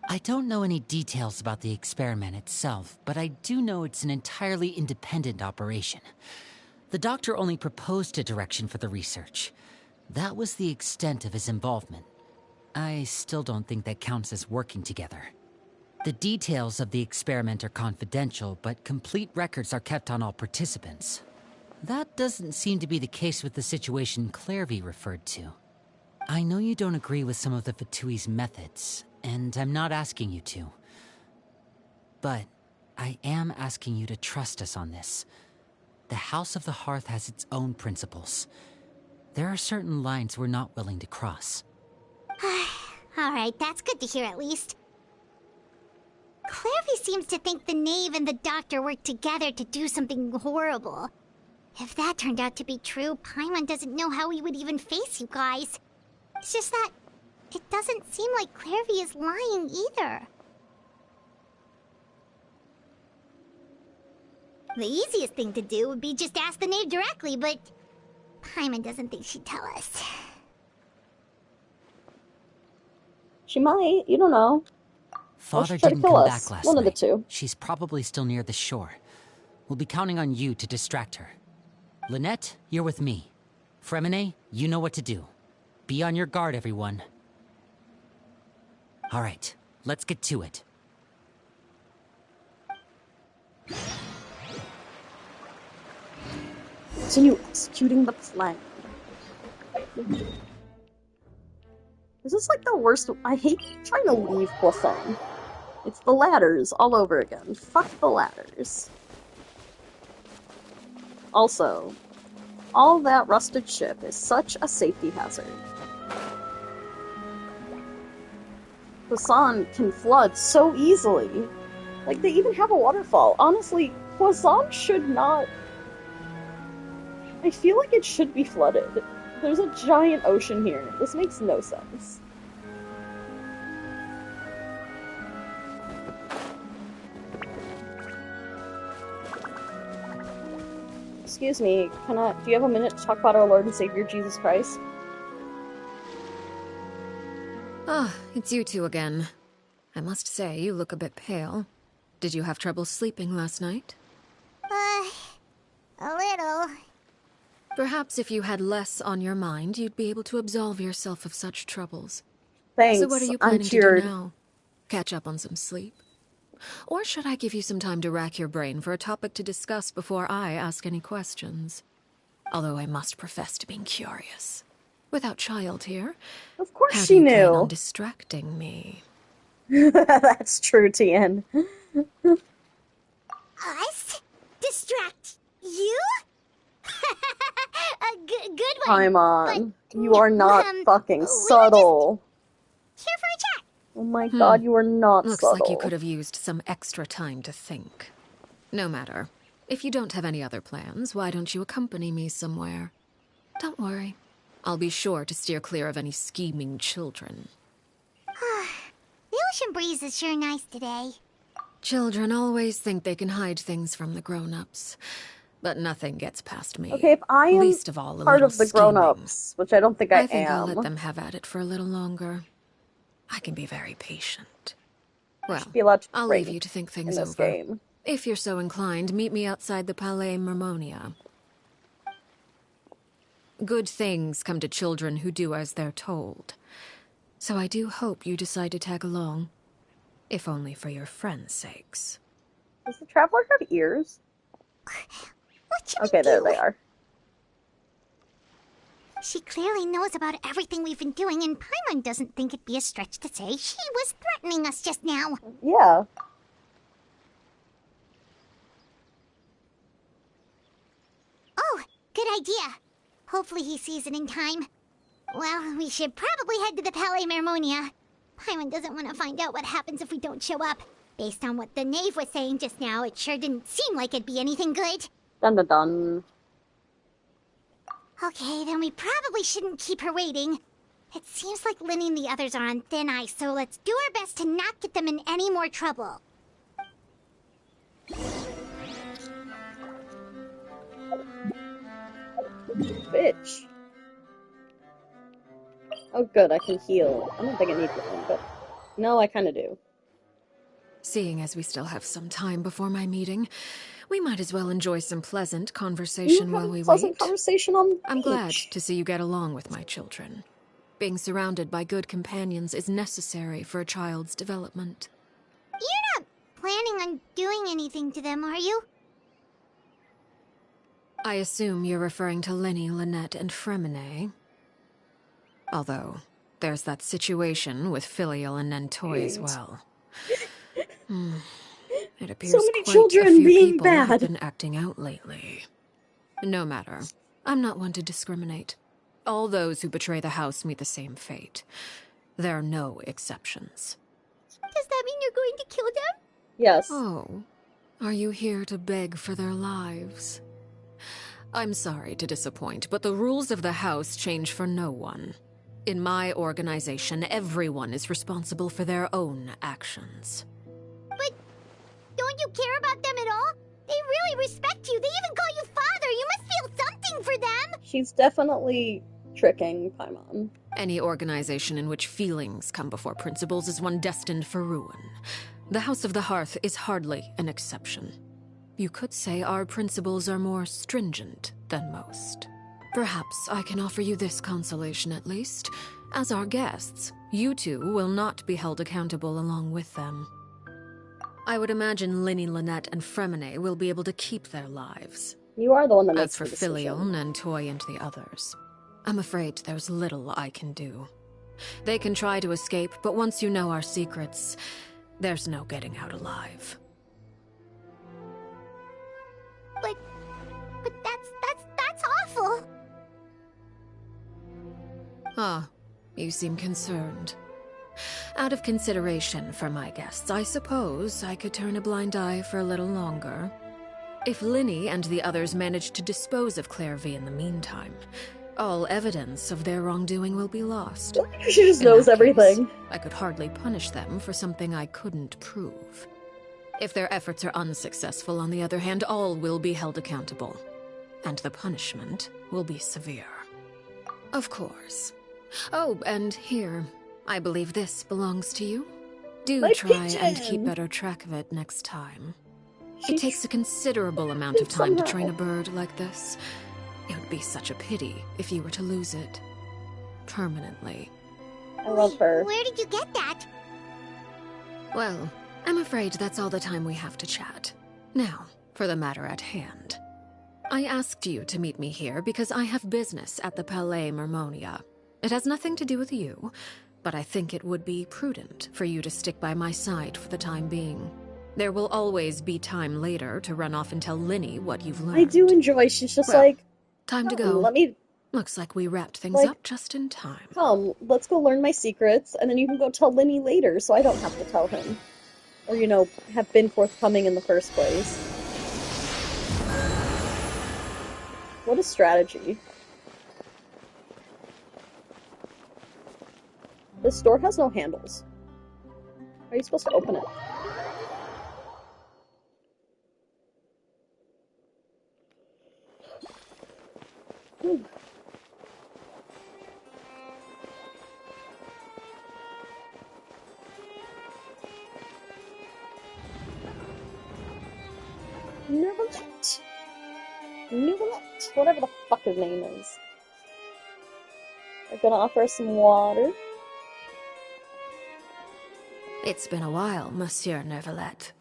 I don't know any details about the experiment itself, but I do know it's an entirely independent operation. The Doctor only proposed a direction for the research. That was the extent of his involvement. I still don't think that counts as working together. The details of the experiment are confidential, but complete records are kept on all participants. That doesn't seem to be the case with the situation Clairvy referred to. I know you don't agree with some of the Fatui's methods, and I'm not asking you to. But I am asking you to trust us on this. The House of the Hearth has its own principles. There are certain lines we're not willing to cross. Alright, that's good to hear at least. Clairvy seems to think the Knave and the Doctor worked together to do something horrible. If that turned out to be true, Paimon doesn't know how he would even face you guys. It's just that it doesn't seem like Clairvy is lying either. The easiest thing to do would be just ask the Knave directly, but Paimon doesn't think she'd tell us. She might, you don't know. Father try to didn't kill come us. back last One of the night. two. She's probably still near the shore. We'll be counting on you to distract her. Lynette, you're with me. Fremine, you know what to do. Be on your guard, everyone. All right, let's get to it. Continue executing the plan. This is like the worst. I hate trying to leave Poisson. It's the ladders all over again. Fuck the ladders. Also, all that rusted ship is such a safety hazard. Poisson can flood so easily. Like, they even have a waterfall. Honestly, Poisson should not... I feel like it should be flooded. There's a giant ocean here. This makes no sense. Excuse me, do you have a minute to talk about our Lord and Savior Jesus Christ? Ah, it's you two again. I must say, you look a bit pale. Did you have trouble sleeping last night? A little. Perhaps if you had less on your mind, you'd be able to absolve yourself of such troubles. Thanks, So what are you I'm planning to do cured. now? Catch up on some sleep? Or should I give you some time to rack your brain for a topic to discuss before I ask any questions? Although I must profess to being curious. Without Child here, of course how she do you plan knew. on distracting me? That's true, Tien. Us? Distract you? A good one. Paimon, you are not fucking subtle. Here for a chat. Oh my god, you are not Looks subtle. like you could have used some extra time to think. No matter. If you don't have any other plans, why don't you accompany me somewhere? Don't worry. I'll be sure to steer clear of any scheming children. The ocean breeze is sure nice today. Children always think they can hide things from the grown-ups. but nothing gets past me. Okay, if I am least of all a part little of the scheming. grown-ups, which I don't think I think I'll let am. them have at it for a little longer. I can be very patient. Well, Be allowed to I'll drink leave you to think things in this over. game. If you're so inclined, meet me outside the Palais Mermonia. Good things come to children who do as they're told. So I do hope you decide to tag along. If only for your friends' sakes. Does the Traveler have ears? Okay, there they are. She clearly knows about everything we've been doing, and Paimon doesn't think it'd be a stretch to say she was threatening us just now. Yeah. Oh, good idea. Hopefully he sees it in time. Well, we should probably head to the Palais Mermonia. Paimon doesn't want to find out what happens if we don't show up. Based on what the knave was saying just now, it sure didn't seem like it'd be anything good. Dun dun dun. Okay, then we probably shouldn't keep her waiting. It seems like Linny and the others are on thin ice, so let's do our best to not get them in any more trouble. Bitch. Oh good, I can heal. I don't think I need one, but... No, I kinda do. Seeing as we still have some time before my meeting, we might as well enjoy some pleasant conversation while we wait. Conversation on the I'm glad beach. to see you get along with my children. Being surrounded by good companions is necessary for a child's development. You're not planning on doing anything to them, are you? I assume you're referring to Linny, Lynette, and Fremine. Although, there's that situation with Filial and Nentoy as well. It appears So many quite children a few being people have bad. been acting out lately. No matter. I'm not one to discriminate. All those who betray the house meet the same fate. There are no exceptions. Does that mean you're going to kill them? Yes. Oh, are you here to beg for their lives? I'm sorry to disappoint, but the rules of the house change for no one. In my organization, everyone is responsible for their own actions. But don't you care about them at all? They really respect you. They even call you father. You must feel something for them. She's definitely tricking Paimon. Any organization in which feelings come before principles is one destined for ruin. The House of the Hearth is hardly an exception. You could say our principles are more stringent than most. Perhaps I can offer you this consolation at least. As our guests, you two will not be held accountable along with them. I would imagine Linny, Lynette, and Fremine will be able to keep their lives. You are the one that makes As for the decision. Filial, Nentoy, and the others, I'm afraid there's little I can do. They can try to escape, but once you know our secrets, there's no getting out alive. But that's awful. Ah, you seem concerned. Out of consideration for my guests, I suppose I could turn a blind eye for a little longer. If Linny and the others manage to dispose of Clairvy in the meantime, all evidence of their wrongdoing will be lost. She just knows everything. I could hardly punish them for something I couldn't prove. If their efforts are unsuccessful, on the other hand, all will be held accountable. And the punishment will be severe. Of course. Oh, and here, I believe this belongs to you. Do My try and pigeon. keep better track of it next time. It takes a considerable amount of time to train a bird like this. It would be such a pity if you were to lose it. Permanently. I love her. Where did you get that? Well, I'm afraid that's all the time we have to chat. Now, for the matter at hand. I asked you to meet me here because I have business at the Palais Mermonia. It has nothing to do with you, but I think it would be prudent for you to stick by my side for the time being. There will always be time later to run off and tell Linny what you've learned. I do enjoy. She's just Well, like, time to "Come, go. Let me Looks like we wrapped things Like- up just in time. come. Let's go learn my secrets, and then you can go tell Linny later, so I don't have to tell him, or have been forthcoming in the first place. What a strategy! This door has no handles. How are you supposed to open it? Neverlet. Neverlet. Whatever the fuck his name is. They're gonna offer us some water. It's been a while, Monsieur Neverlet.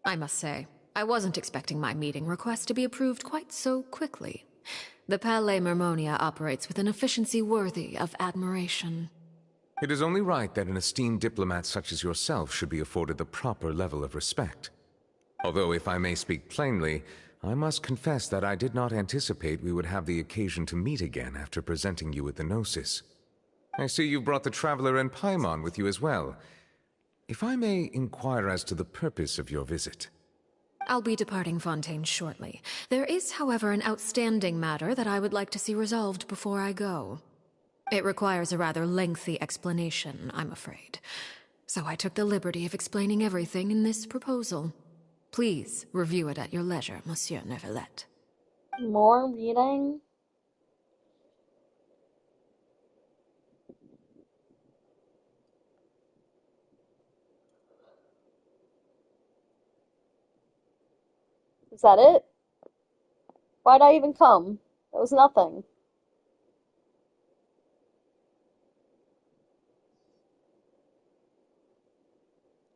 I must say, I wasn't expecting my meeting request to be approved quite so quickly. The Palais Mermonia operates with an efficiency worthy of admiration. It is only right that an esteemed diplomat such as yourself should be afforded the proper level of respect. Although, if I may speak plainly, I must confess that I did not anticipate we would have the occasion to meet again after presenting you with the Gnosis. I see you brought the Traveler and Paimon with you as well. If I may inquire as to the purpose of your visit. I'll be departing Fontaine shortly. There is, however, an outstanding matter that I would like to see resolved before I go. It requires a rather lengthy explanation, I'm afraid. So I took the liberty of explaining everything in this proposal. Please review it at your leisure, Monsieur Neverlet. More reading? Is that it? Why'd I even come? That was nothing.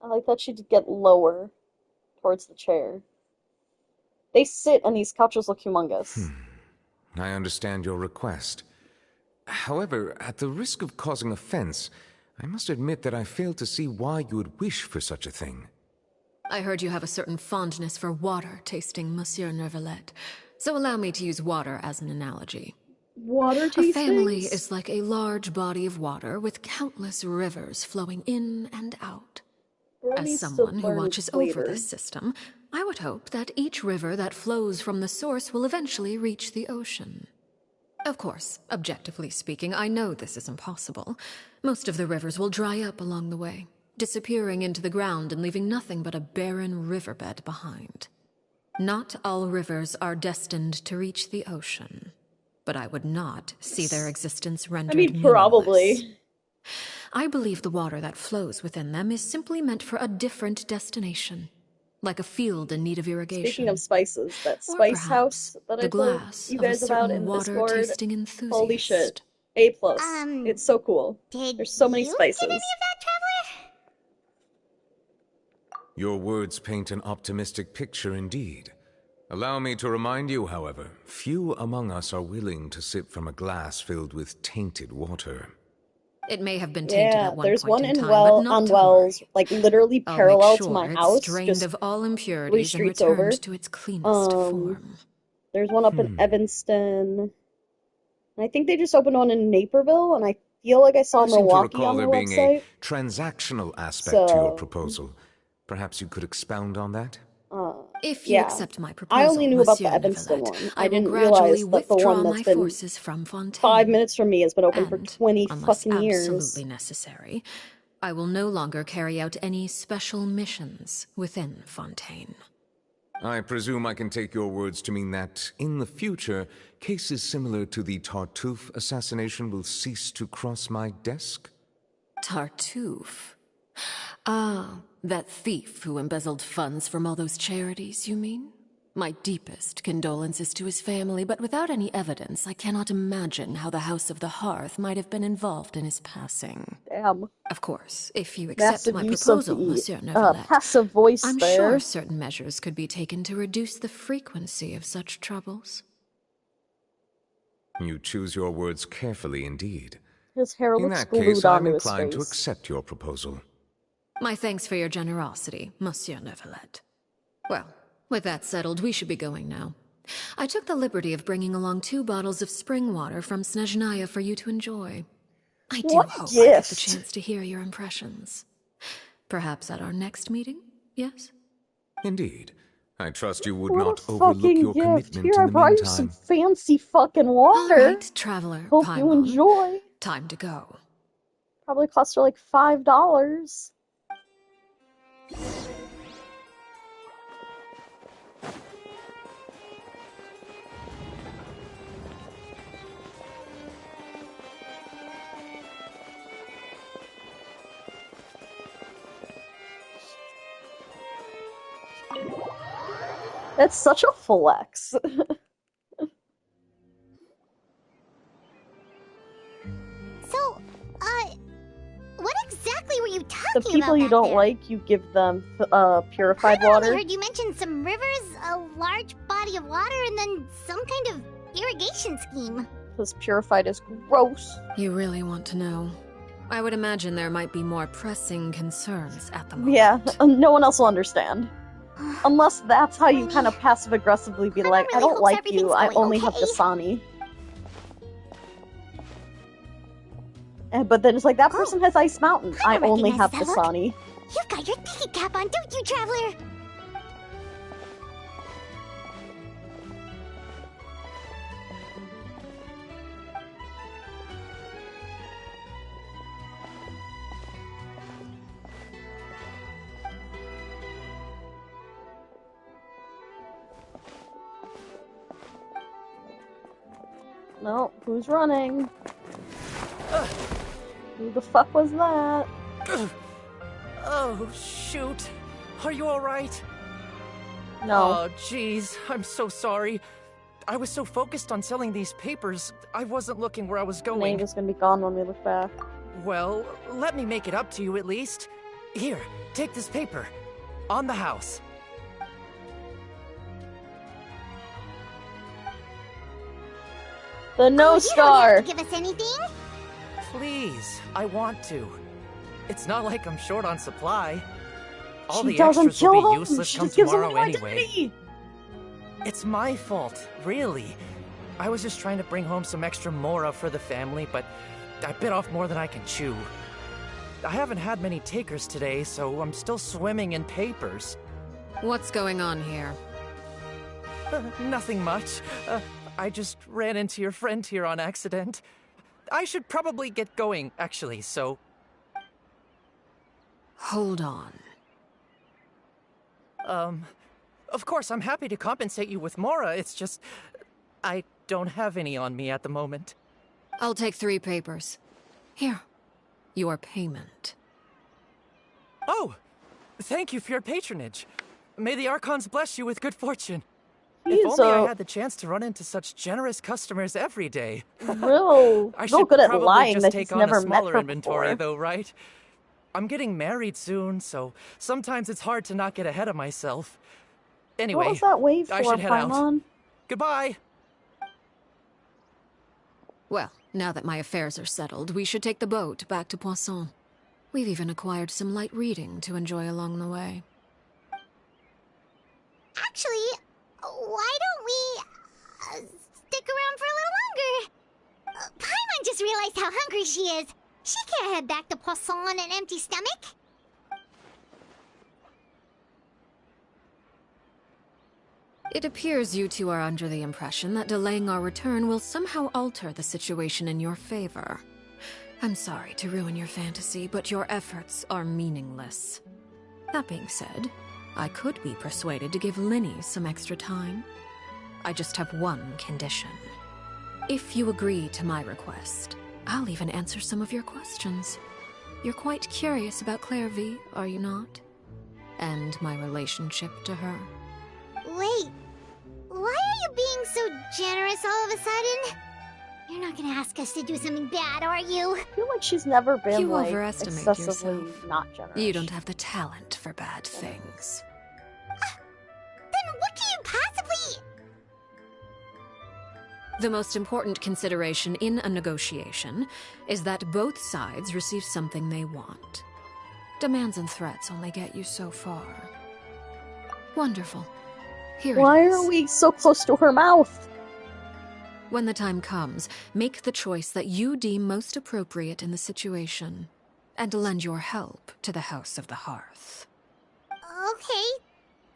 I like that she did get lower towards the chair. They sit and these couches look humongous. I understand your request. However, at the risk of causing offense, I must admit that I fail to see why you would wish for such a thing. I heard you have a certain fondness for water tasting, Monsieur Neverlet. So allow me to use water as an analogy. Water A family tastings? is like a large body of water with countless rivers flowing in and out. As someone who watches over this system, I would hope that each river that flows from the source will eventually reach the ocean. Of course, objectively speaking, I know this is impossible. Most of the rivers will dry up along the way, disappearing into the ground and leaving nothing but a barren riverbed behind. Not all rivers are destined to reach the ocean, but I would not see their existence rendered meaningless. Probably. I believe the water that flows within them is simply meant for a different destination, like a field in need of irrigation. Speaking of spices, that spice house that I told you guys about in Discord, holy shit, A+. It's so cool. There's so many spices. Your words paint an optimistic picture indeed. Allow me to remind you, however, few among us are willing to sip from a glass filled with tainted water. It may have been tainted at one there's point one in in time, but not on to Wells, worry. like literally I'll parallel make to sure my it's house, drained just of all 3 impurities and streets returned over. to its cleanest form. There's one up in Evanston. And I think they just opened one in Naperville, and I feel like I saw I seem to Milwaukee recall on their there being website. a transactional aspect to your proposal. Perhaps you could expound on that? If you accept my proposal, I only knew about the Monsieur Evanston Neverlet, one. I I will didn't gradually realize that the withdraw one my that's been forces from Fontaine. 5 minutes from me has been open for 20 unless fucking years. absolutely necessary, I will no longer carry out any special missions within Fontaine. I presume I can take your words to mean that, in the future, cases similar to the Tartuffe assassination will cease to cross my desk? Tartuffe? Ah, that thief who embezzled funds from all those charities, you mean? My deepest condolences to his family, but without any evidence, I cannot imagine how the House of the Hearth might have been involved in his passing. Damn. Of course, if you accept Massive my use proposal, of the Monsieur Neverlet, passive voice I'm there. sure certain measures could be taken to reduce the frequency of such troubles. You choose your words carefully indeed. His hair In looks that glued case, I'm onto his inclined to face. accept your proposal. My thanks for your generosity, Monsieur Neverlet. Well, with that settled, we should be going now. I took the liberty of bringing along 2 bottles of spring water from Snezhnaya for you to enjoy. I do hope I get the chance to hear your impressions. Perhaps at our next meeting, yes? Indeed. I trust you would What not a overlook fucking your gift. commitment Here, in I the brought you some meantime. fancy fucking water. All right, traveler. Hope Paimon. you enjoy. Time to go. Probably cost her like $5. That's such a flex. So, what exactly were you The talking people about you back don't there? like, you give them purified I water. heard you mention some rivers, a large body of water, and then some kind of irrigation scheme. Because purified is gross. You really want to know? I would imagine there might be more pressing concerns at the moment. Yeah, no one else will understand. Unless that's how you kind of passive-aggressively be like, I don't like you, I only have Dasani. But then it's like, that person has Ice Mountain, I only have Dasani. You've got your ticket cap on, don't you, Traveler? No, who's running? Who the fuck was that? Oh, shoot. Are you alright? No. Oh, jeez. I'm so sorry. I was so focused on selling these papers, I wasn't looking where I was going. Name is gonna be gone when we look back. Well, let me make it up to you at least. Here, take this paper. On the house. The No Star! You don't have to give us anything? Please, I want to. It's not like I'm short on supply. All She the doesn't extras will kill be them. useless She come just gives them tomorrow new anyway. identity. It's my fault, really. I was just trying to bring home some extra mora for the family, but I bit off more than I can chew. I haven't had many takers today, so I'm still swimming in papers. What's going on here? Nothing much. I just ran into your friend here on accident. I should probably get going, actually, so... Hold on. Of course, I'm happy to compensate you with mora, it's just... I don't have any on me at the moment. I'll take 3 papers. Here. Your payment. Oh! Thank you for your patronage. May the Archons bless you with good fortune. He's If only I had the chance to run into such generous customers every day. real I real should good at probably lying just that take he's on never a met smaller her inventory, before. though, right? I'm getting married soon, so sometimes it's hard to not get ahead of myself. Anyway, What was that wave for, I should head out. Paimon? Goodbye! Well, now that my affairs are settled, we should take the boat back to Poisson. We've even acquired some light reading to enjoy along the way. Actually, why don't we stick around for a little longer? Paimon just realized how hungry she is. She can't head back to Poisson on an empty stomach. It appears you two are under the impression that delaying our return will somehow alter the situation in your favor. I'm sorry to ruin your fantasy, but your efforts are meaningless. That being said, I could be persuaded to give Linny some extra time. I just have one condition. If you agree to my request, I'll even answer some of your questions. You're quite curious about Claire V, are you not? And my relationship to her. Wait, why are you being so generous all of a sudden? You're not gonna ask us to do something bad, are you? I feel like she's never been, You like, overestimate excessively yourself. not generous. You don't have the talent for bad things. Then what can you possibly... The most important consideration in a negotiation is that both sides receive something they want. Demands and threats only get you so far. Wonderful. Here Why it is. are we so close to her mouth? When the time comes, make the choice that you deem most appropriate in the situation, and lend your help to the House of the Hearth. Okay,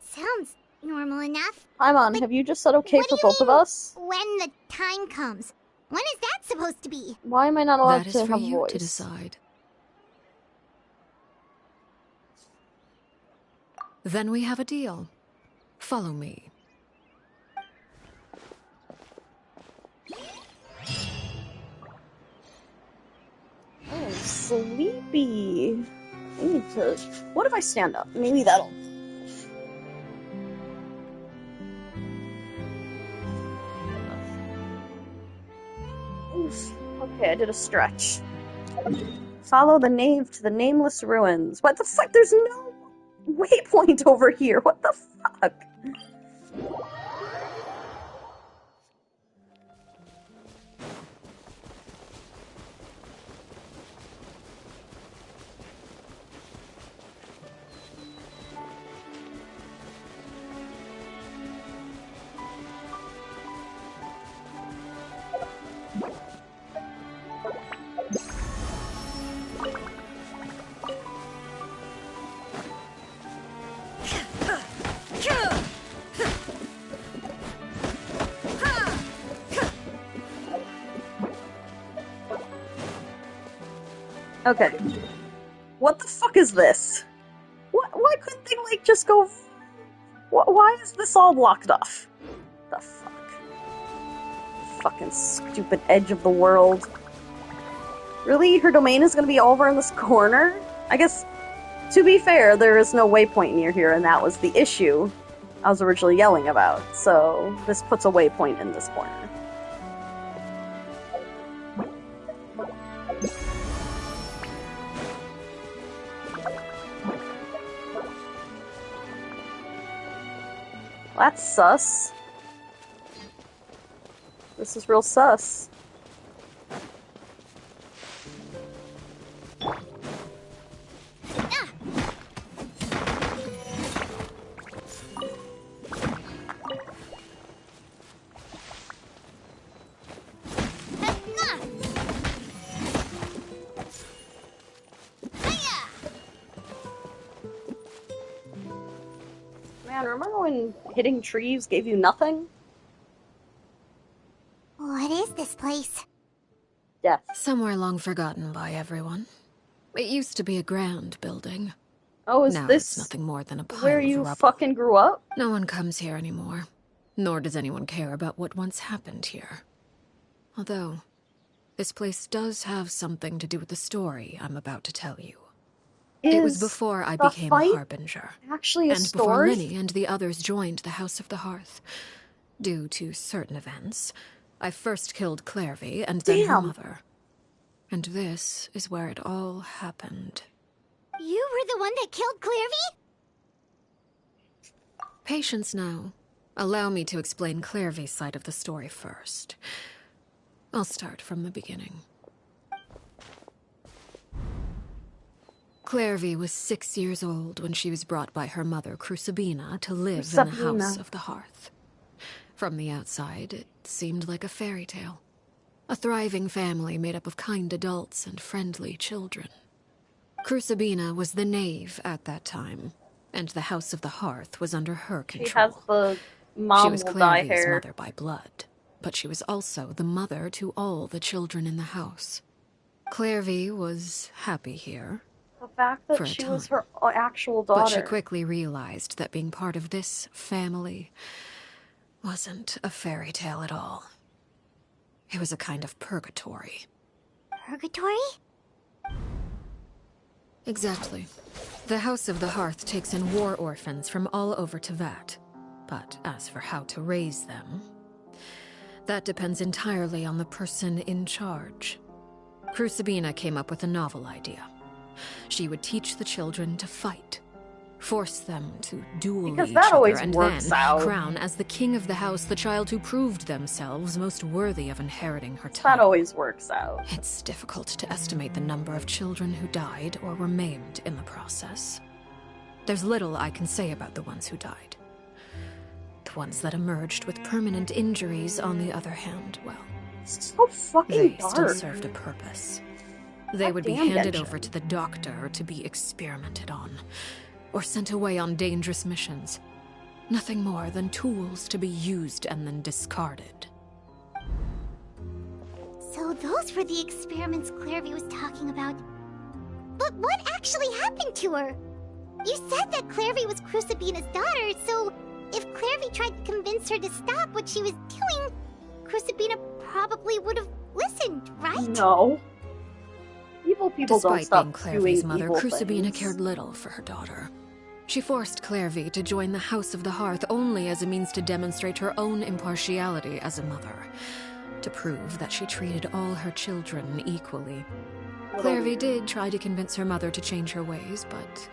sounds normal enough. Paimon, have you just said okay for both of us? When the time comes. When is that supposed to be? Why am I not allowed That to is for have a you voice? to decide. Then we have a deal. Follow me. I'm sleepy. I need to... What if I stand up? Maybe that'll... Okay, I did a stretch. Follow the nave to the nameless ruins. What the fuck? There's no waypoint over here. What the fuck? Okay. What the fuck is this? Why couldn't they, like, just go... Why is this all blocked off? The fuck? Fucking stupid edge of the world. Really? Her domain is gonna be over in this corner? I guess, to be fair, there is no waypoint near here, and that was the issue I was originally yelling about. So, this puts a waypoint in this corner. That's sus. This is real sus. Man, remember when hitting trees gave you nothing? What is this place? Death. Somewhere long forgotten by everyone. It used to be a grand building. Oh, is now this it's nothing more than a pile where of you rubble. fucking grew up? No one comes here anymore. Nor does anyone care about what once happened here. Although, this place does have something to do with the story I'm about to tell you. It was before I became a Harbinger. Actually, a and before story? Linny and the others joined the House of the Hearth. Due to certain events, I first killed Clairvy and then her mother. And this is where it all happened. You were the one that killed Clairvy? Patience now. Allow me to explain Clairvy's side of the story first. I'll start from the beginning. Clairvy was 6 years old when she was brought by her mother, Crucibina, to live in the House of the Hearth. From the outside, it seemed like a fairy tale. A thriving family made up of kind adults and friendly children. Crucibina was the knave at that time, and the House of the Hearth was under her control. She has the mom She was will dye Clairvy's hair. mother by blood, but she was also the mother to all the children in the house. Clairvy was happy here. The fact that for a she was time. her actual daughter. But she quickly realized that being part of this family wasn't a fairy tale at all. It was a kind of purgatory. Purgatory? Exactly. The House of the Hearth takes in war orphans from all over Tevat. But as for how to raise them, that depends entirely on the person in charge. Crucibina came up with a novel idea. She would teach the children to fight, force them to duel Because each that other, always and works then out. crown as the king of the house the child who proved themselves most worthy of inheriting her title. That always works out. It's difficult to estimate the number of children who died or were maimed in the process. There's little I can say about the ones who died. The ones that emerged with permanent injuries, on the other hand, well, so fucking they dark. still served a purpose. They would be Goddamn, handed Genshin. over to the doctor to be experimented on, or sent away on dangerous missions. Nothing more than tools to be used and then discarded. So those were the experiments Clairvy was talking about. But what actually happened to her? You said that Clairvy was Crucibina's daughter, so if Clairvy tried to convince her to stop what she was doing, Crucibina probably would have listened, right? No. Evil people don't Despite stop being doing Clairvy's mother, evil Crucibina things. cared little for her daughter. She forced Clairvy to join the House of the Hearth only as a means to demonstrate her own impartiality as a mother. to prove that she treated all her children equally. Clairvy did try to convince her mother to change her ways, but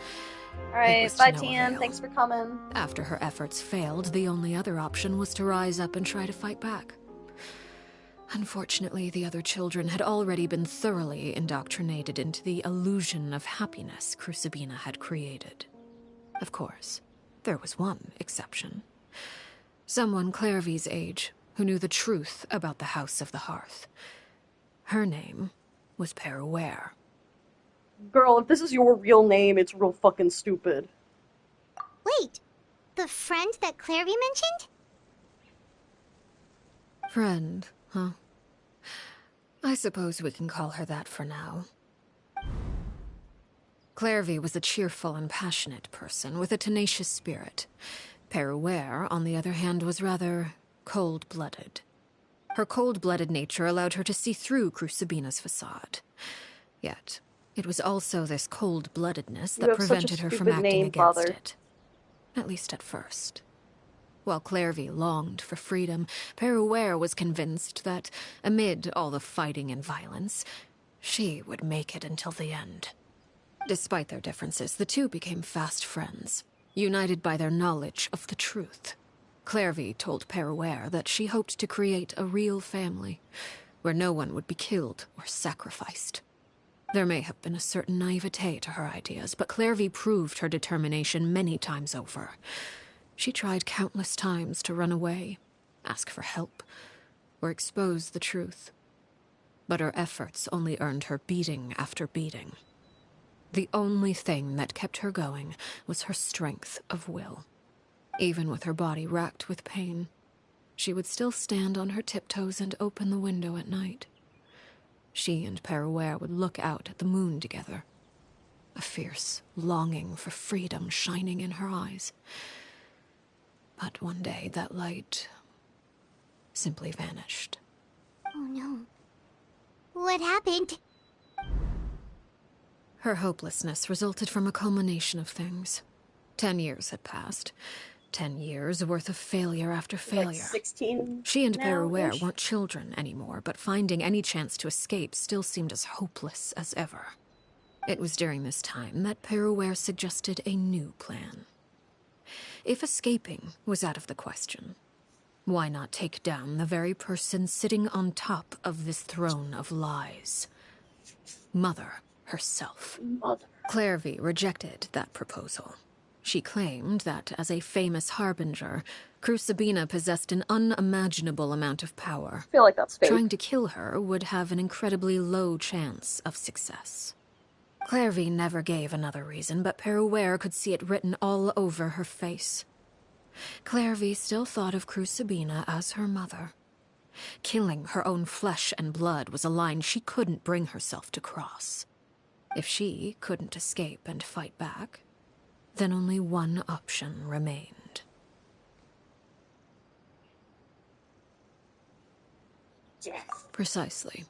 Alright, bye Tian, thanks for coming. after her efforts failed, the only other option was to rise up and try to fight back. Unfortunately, the other children had already been thoroughly indoctrinated into the illusion of happiness Crucibina had created. Of course, there was one exception. Someone Clairvy's age who knew the truth about the House of the Hearth. Her name was Peruere. Girl, if this is your real name, it's real fucking stupid. Wait, the friend that Clairvy mentioned? Friend, huh? I suppose we can call her that for now. Clairvy was a cheerful and passionate person with a tenacious spirit. Peruere, on the other hand, was rather cold-blooded. Her cold-blooded nature allowed her to see through Crucibina's facade. Yet, it was also this cold-bloodedness that prevented her from acting against it. At least at first. While Clairvy longed for freedom, Peruere was convinced that, amid all the fighting and violence, she would make it until the end. Despite their differences, the two became fast friends, united by their knowledge of the truth. Clairvy told Peruere that she hoped to create a real family, where no one would be killed or sacrificed. There may have been a certain naivete to her ideas, but Clairvy proved her determination many times over. She tried countless times to run away, ask for help, or expose the truth. But her efforts only earned her beating after beating. The only thing that kept her going was her strength of will. Even with her body racked with pain, she would still stand on her tiptoes and open the window at night. She and Peruere would look out at the moon together, a fierce longing for freedom shining in her eyes. But one day that light simply vanished. Oh no. What happened? Her hopelessness resulted from a culmination of things. 10 years had passed. 10 years worth of failure after failure. Like 16 She and now-ish? Peruere weren't children anymore, but finding any chance to escape still seemed as hopeless as ever. It was during this time that Peruere suggested a new plan. If escaping was out of the question, why not take down the very person sitting on top of this throne of lies? Mother herself. Mother. Clairvy rejected that proposal. She claimed that, as a famous harbinger, Crucibina possessed an unimaginable amount of power. I feel like that's fake. Trying to kill her would have an incredibly low chance of success. Clairvy never gave another reason, but Peruere could see it written all over her face. Clairvy still thought of Crucibina as her mother. Killing her own flesh and blood was a line she couldn't bring herself to cross. If she couldn't escape and fight back, then only one option remained. Death. Precisely.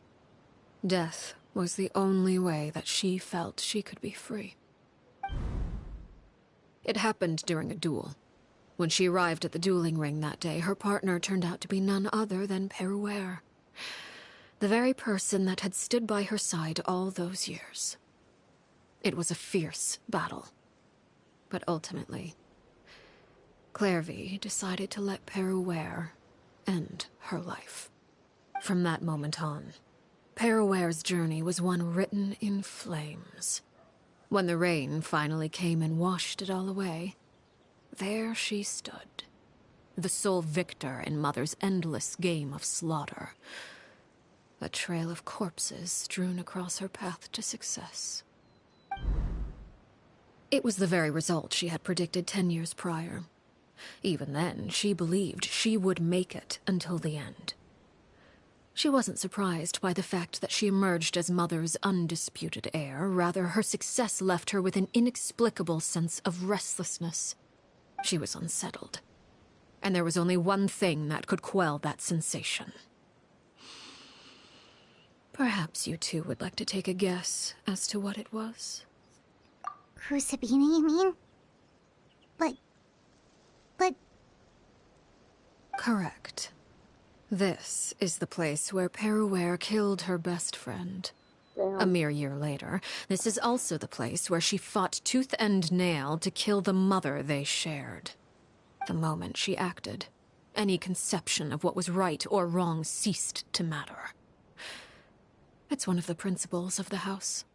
Death was the only way that she felt she could be free. It happened during a duel. When she arrived at the dueling ring that day, her partner turned out to be none other than Peruere, the very person that had stood by her side all those years. It was a fierce battle. But ultimately, Clairvy decided to let Peruere end her life. From that moment on, Peruere's journey was one written in flames. When the rain finally came and washed it all away, there she stood, the sole victor in Mother's endless game of slaughter. A trail of corpses strewn across her path to success. It was the very result she had predicted 10 years prior. Even then, she believed she would make it until the end. She wasn't surprised by the fact that she emerged as Mother's undisputed heir. Rather, her success left her with an inexplicable sense of restlessness. She was unsettled, and there was only one thing that could quell that sensation. Perhaps you two would like to take a guess as to what it was? Crucibina, you mean? But... Correct. This is the place where Peruware killed her best friend. Damn. A mere year later, this is also the place where she fought tooth and nail to kill the mother they shared. The moment she acted, any conception of what was right or wrong ceased to matter. It's one of the principles of the house.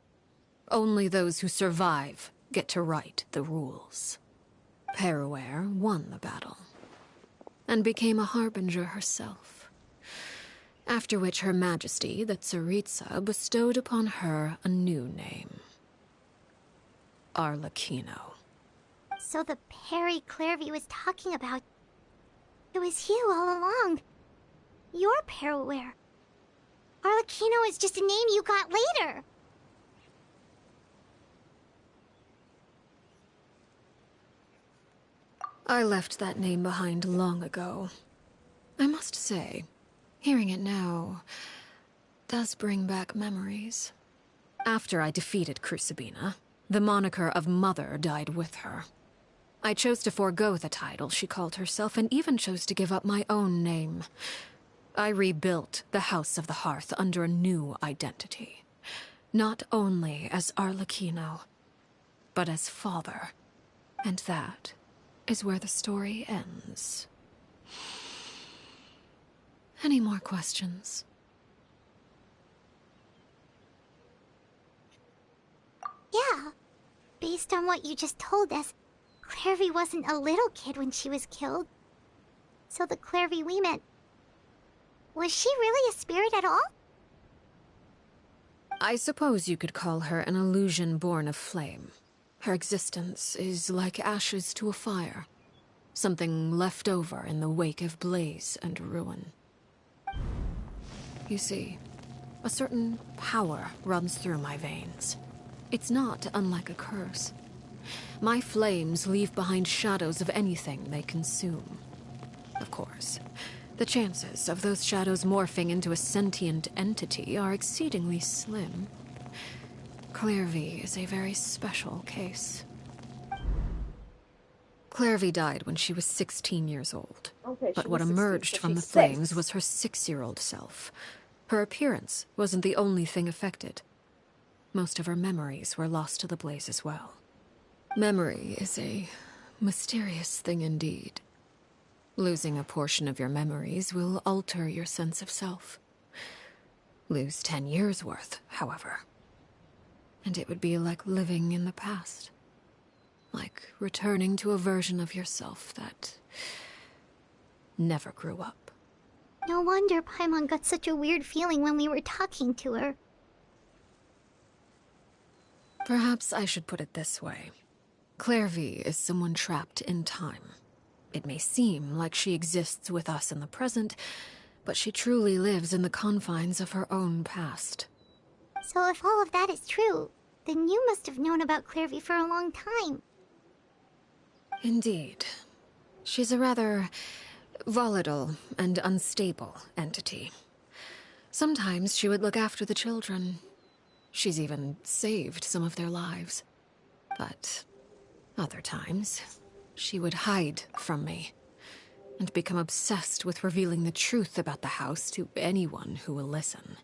Only those who survive get to write the rules. Peruware won the battle, and became a harbinger herself. After which Her Majesty, the Tsaritsa, bestowed upon her a new name. Arlecchino. So the Perry Clairvy was talking about... It was you all along. You're Peruware. Arlecchino is just a name you got later. I left that name behind long ago. I must say, hearing it now does bring back memories. After I defeated Crucibina, the moniker of Mother died with her. I chose to forego the title she called herself, and even chose to give up my own name. I rebuilt the House of the Hearth under a new identity. Not only as Arlecchino, but as father. And that is where the story ends. Any more questions? Yeah. Based on what you just told us, Clairvy wasn't a little kid when she was killed. So the Clairvy we met... Was she really a spirit at all? I suppose you could call her an illusion born of flame. Her existence is like ashes to a fire. Something left over in the wake of blaze and ruin. You see, a certain power runs through my veins. It's not unlike a curse. My flames leave behind shadows of anything they consume. Of course, the chances of those shadows morphing into a sentient entity are exceedingly slim. Clairvy is a very special case. Clairvy died when she was 16 years old. Okay, But she what was 16, emerged so from the she's flames 6. was her 6-year-old self. Her appearance wasn't the only thing affected. Most of her memories were lost to the blaze as well. Memory is a mysterious thing indeed. Losing a portion of your memories will alter your sense of self. Lose 10 years' worth, however, and it would be like living in the past. Like returning to a version of yourself that never grew up. No wonder Paimon got such a weird feeling when we were talking to her. Perhaps I should put it this way. Clairvy is someone trapped in time. It may seem like she exists with us in the present, but she truly lives in the confines of her own past. So if all of that is true, then you must have known about Clairvy for a long time. Indeed. She's a rather volatile and unstable entity. Sometimes she would look after the children. She's even saved some of their lives. But other times, she would hide from me and become obsessed with revealing the truth about the house to anyone who will listen.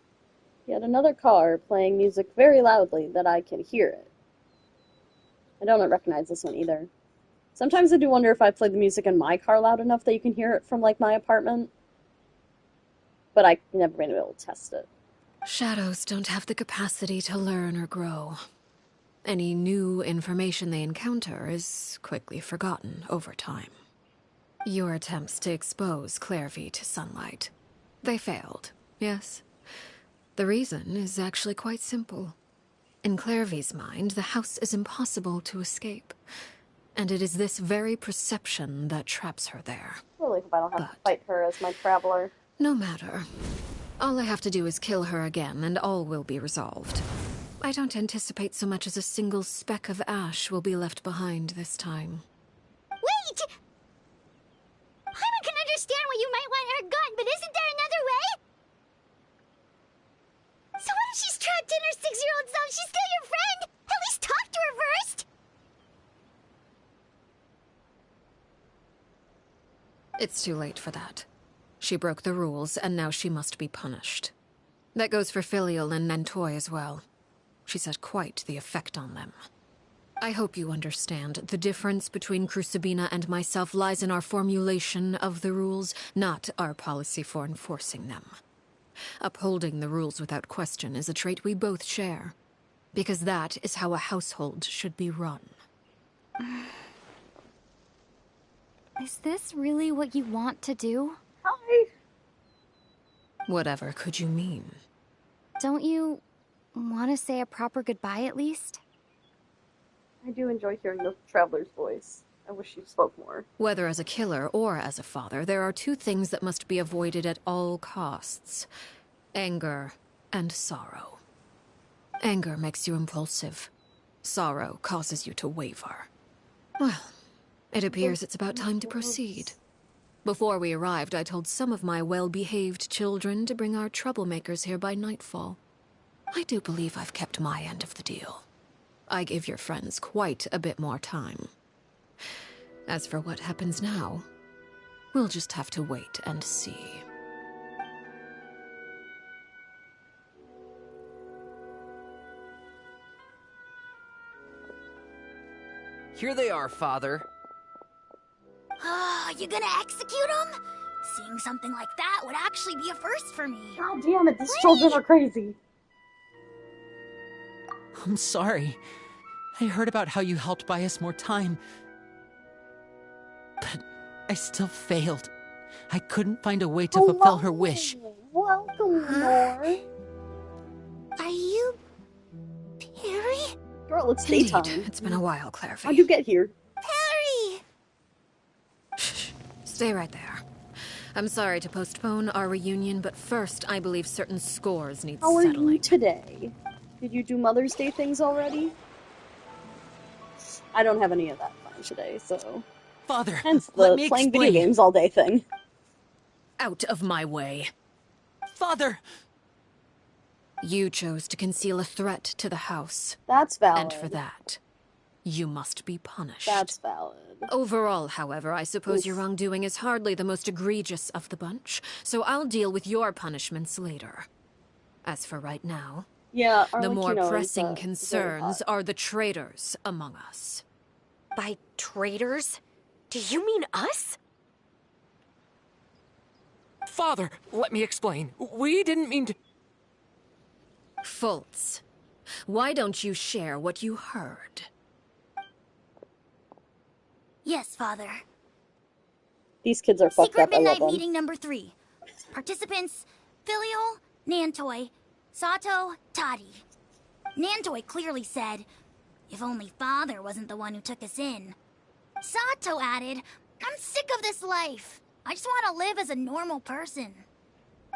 Yet another car playing music very loudly that I can hear it. I don't recognize this one either. Sometimes I do wonder if I play the music in my car loud enough that you can hear it from, like, my apartment. But I've never been able to test it. Shadows don't have the capacity to learn or grow. Any new information they encounter is quickly forgotten over time. Your attempts to expose Clairvy to sunlight. They failed, yes? The reason is actually quite simple. In Clairvy's mind, the house is impossible to escape. And it is this very perception that traps her there. I really hope I don't have to fight her as my traveler. No matter. All I have to do is kill her again, and all will be resolved. I don't anticipate so much as a single speck of ash will be left behind this time. Wait! Paimon can understand why you might want her gone, but isn't there another way? So what if she's trapped in her 6-year-old self? She's still your friend! At least talk to her first! It's too late for that. She broke the rules, and now she must be punished. That goes for Filial and Nantoy as well. She's had quite the effect on them. I hope you understand. The difference between Crucibina and myself lies in our formulation of the rules, not our policy for enforcing them. Upholding the rules without question is a trait we both share, because that is how a household should be run. Is this really what you want to do? Hi. Whatever could you mean? Don't you want to say a proper goodbye at least? I do enjoy hearing the Traveler's voice. I wish you spoke more. Whether as a killer or as a father, there are two things that must be avoided at all costs: anger and sorrow. Anger makes you impulsive. Sorrow causes you to waver. Well, it appears it's about time to proceed. Before we arrived, I told some of my well-behaved children to bring our troublemakers here by nightfall. I do believe I've kept my end of the deal. I gave your friends quite a bit more time. As for what happens now, we'll just have to wait and see. Here they are, Father. You gonna execute him? Seeing something like that would actually be a first for me. God damn it, these children are crazy. I'm sorry. I heard about how you helped buy us more time. But I still failed. I couldn't find a way to fulfill her wish. Welcome, Lenore. Are you... Perry? Girl, it's Indeed. daytime. It's been a while, Clairvy. How'd you get here? Perry! Stay right there. I'm sorry to postpone our reunion, but first, I believe certain scores need How are settling. you today? Did you do Mother's Day things already? I don't have any of that planned today, so... Father, hence let the me playing explain. video games all day thing. Out of my way. Father! You chose to conceal a threat to the house. That's valid. And for that, you must be punished. That's valid. Overall, however, I suppose Oof. your wrongdoing is hardly the most egregious of the bunch, so I'll deal with your punishments later. As for right now, yeah, the more Arlecchino pressing is, concerns are the traitors among us. By traitors? Do you mean us? Father, let me explain. We didn't mean to... Fultz, why don't you share what you heard? Yes, Father. These kids are fucked Secret up. I love Midnight them. Meeting number 3. Participants, Filial, Nantoy, Sato, Toddy. Nantoy clearly said, if only Father wasn't the one who took us in. Sato added, I'm sick of this life. I just want to live as a normal person.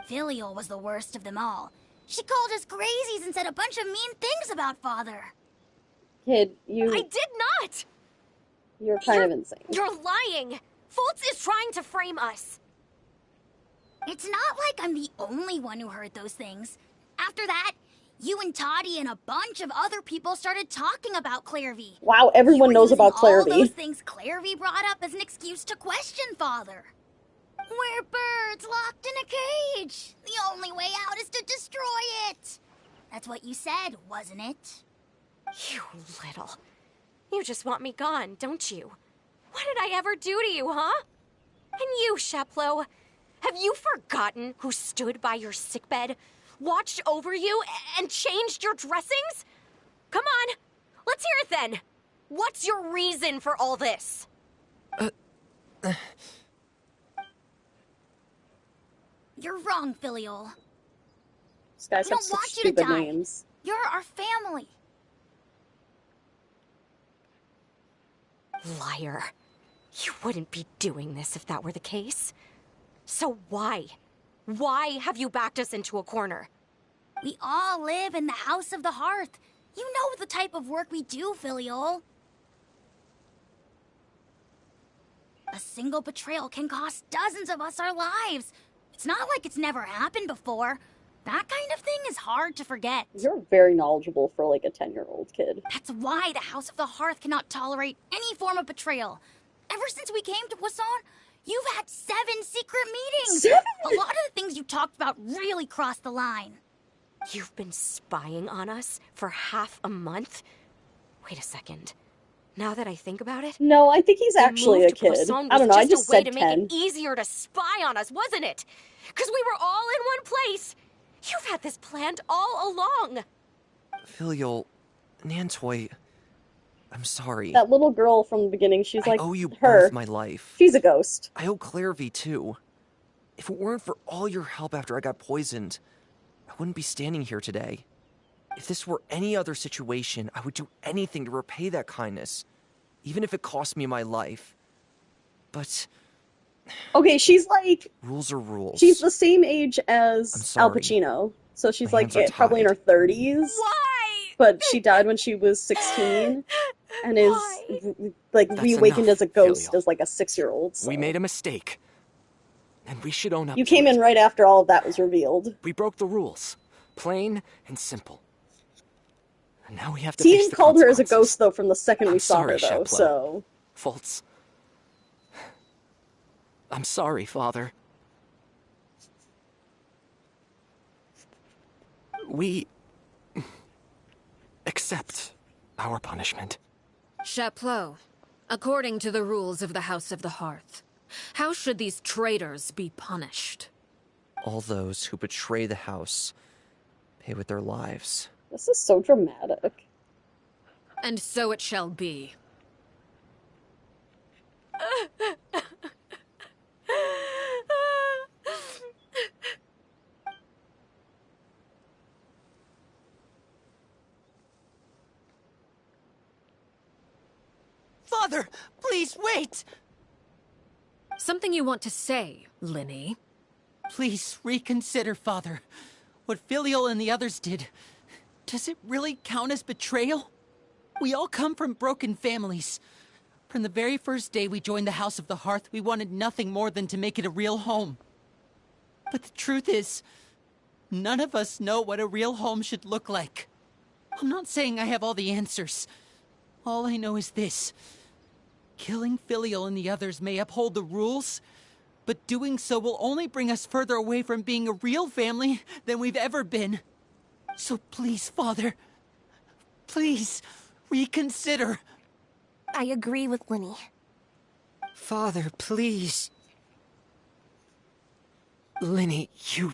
Filial was the worst of them all. She called us crazies and said a bunch of mean things about Father. Kid, you... I did not! You're kind of insane. You're lying! Fultz is trying to frame us. It's not like I'm the only one who heard those things. After that, you and Toddy and a bunch of other people started talking about Clairvy. Wow, everyone knows about All those Clairvy. things Clairvy brought up as an excuse to question Father. We're birds locked in a cage. The only way out is to destroy it. That's what you said, wasn't it? You little... You just want me gone, don't you? What did I ever do to you, huh? And you, Sheplo, have you forgotten who stood by your sickbed, watched over you, and changed your dressings? Come on, let's hear it then. What's your reason for all this? You're wrong, Filial. These guys We have don't such want you to stupid die. names. You're our family. Liar. You wouldn't be doing this if that were the case. So why? Why have you backed us into a corner? We all live in the House of the Hearth. You know the type of work we do, Filial. A single betrayal can cost dozens of us our lives. It's not like it's never happened before. That kind of thing is hard to forget. You're very knowledgeable for like a 10-year-old kid. That's why the House of the Hearth cannot tolerate any form of betrayal. Ever since we came to Poisson, You've had 7 secret meetings! 7? A lot of the things you talked about really crossed the line. You've been spying on us for half a month? Wait a second. Now that I think about it... No, I think he's the actually move a to kid. Poisson I don't know, I was just a way said to make 10. it easier to spy on us, wasn't it? Because we were all in one place. You've had this planned all along. Filial, Nantoy, I'm sorry. That little girl from the beginning, she's I like, owe you her. both my life. She's a ghost. I owe Claire V too. If it weren't for all your help after I got poisoned, I wouldn't be standing here today. If this were any other situation, I would do anything to repay that kindness, even if it cost me my life. But... Okay, she's like... rules are rules. She's the same age as Al sorry. Pacino. So she's My like hands are probably in her 30s. Why? But she died when she was 16 and is like That's reawakened enough, as a ghost Filial. as like a 6-year-old. So. We made a mistake. And we should own up You to came it. in right after all of that was revealed. We broke the rules. Plain and simple. And now we have to He face even the called her as a consequences. ghost though from the second we I'm saw sorry, her though, Chapleau. so... Fultz. I'm sorry, Father. We... accept our punishment. Chapleau, according to the rules of the House of the Hearth, how should these traitors be punished? all those who betray the house pay with their lives. This is so dramatic. And so it shall be. Father, please wait! Something you want to say, Linny? Please reconsider, Father. What Filial and the others did, does it really count as betrayal? We all come from broken families. From the very first day we joined the House of the Hearth, we wanted nothing more than to make it a real home. But the truth is, none of us know what a real home should look like. I'm not saying I have all the answers. All I know is this. Killing Filial and the others may uphold the rules, but doing so will only bring us further away from being a real family than we've ever been. So please, Father, please, reconsider. I agree with Linny. Father, please. Linny, you...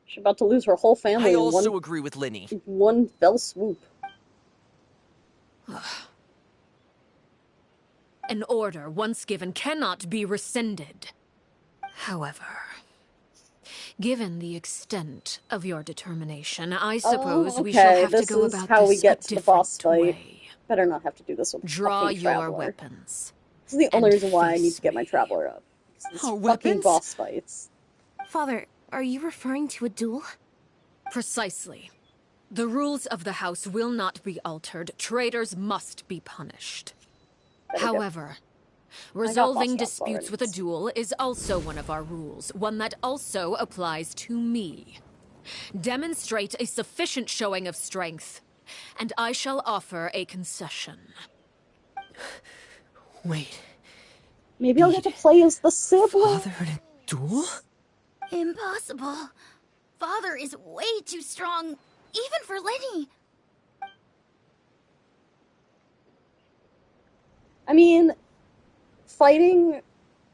She's about to lose her whole family I in also agree with Linny. one fell swoop. An order once given cannot be rescinded. However, given the extent of your determination, I suppose we shall have to go about this is how we this get a to the boss different fight. way. Better not have to do this with Draw fucking your Traveler. weapons. This is the only and reason why I need face to get my Traveler up. These Our fucking weapons? boss fights. Father, are you referring to a duel? Precisely. The rules of the house will not be altered. Traitors must be punished. However, resolving disputes with a duel is also one of our rules, one that also applies to me. Demonstrate a sufficient showing of strength, and I shall offer a concession. Wait. Maybe I'll get to play as the sibling. Father in a duel? Impossible. Father is way too strong, even for Linny. I mean, fighting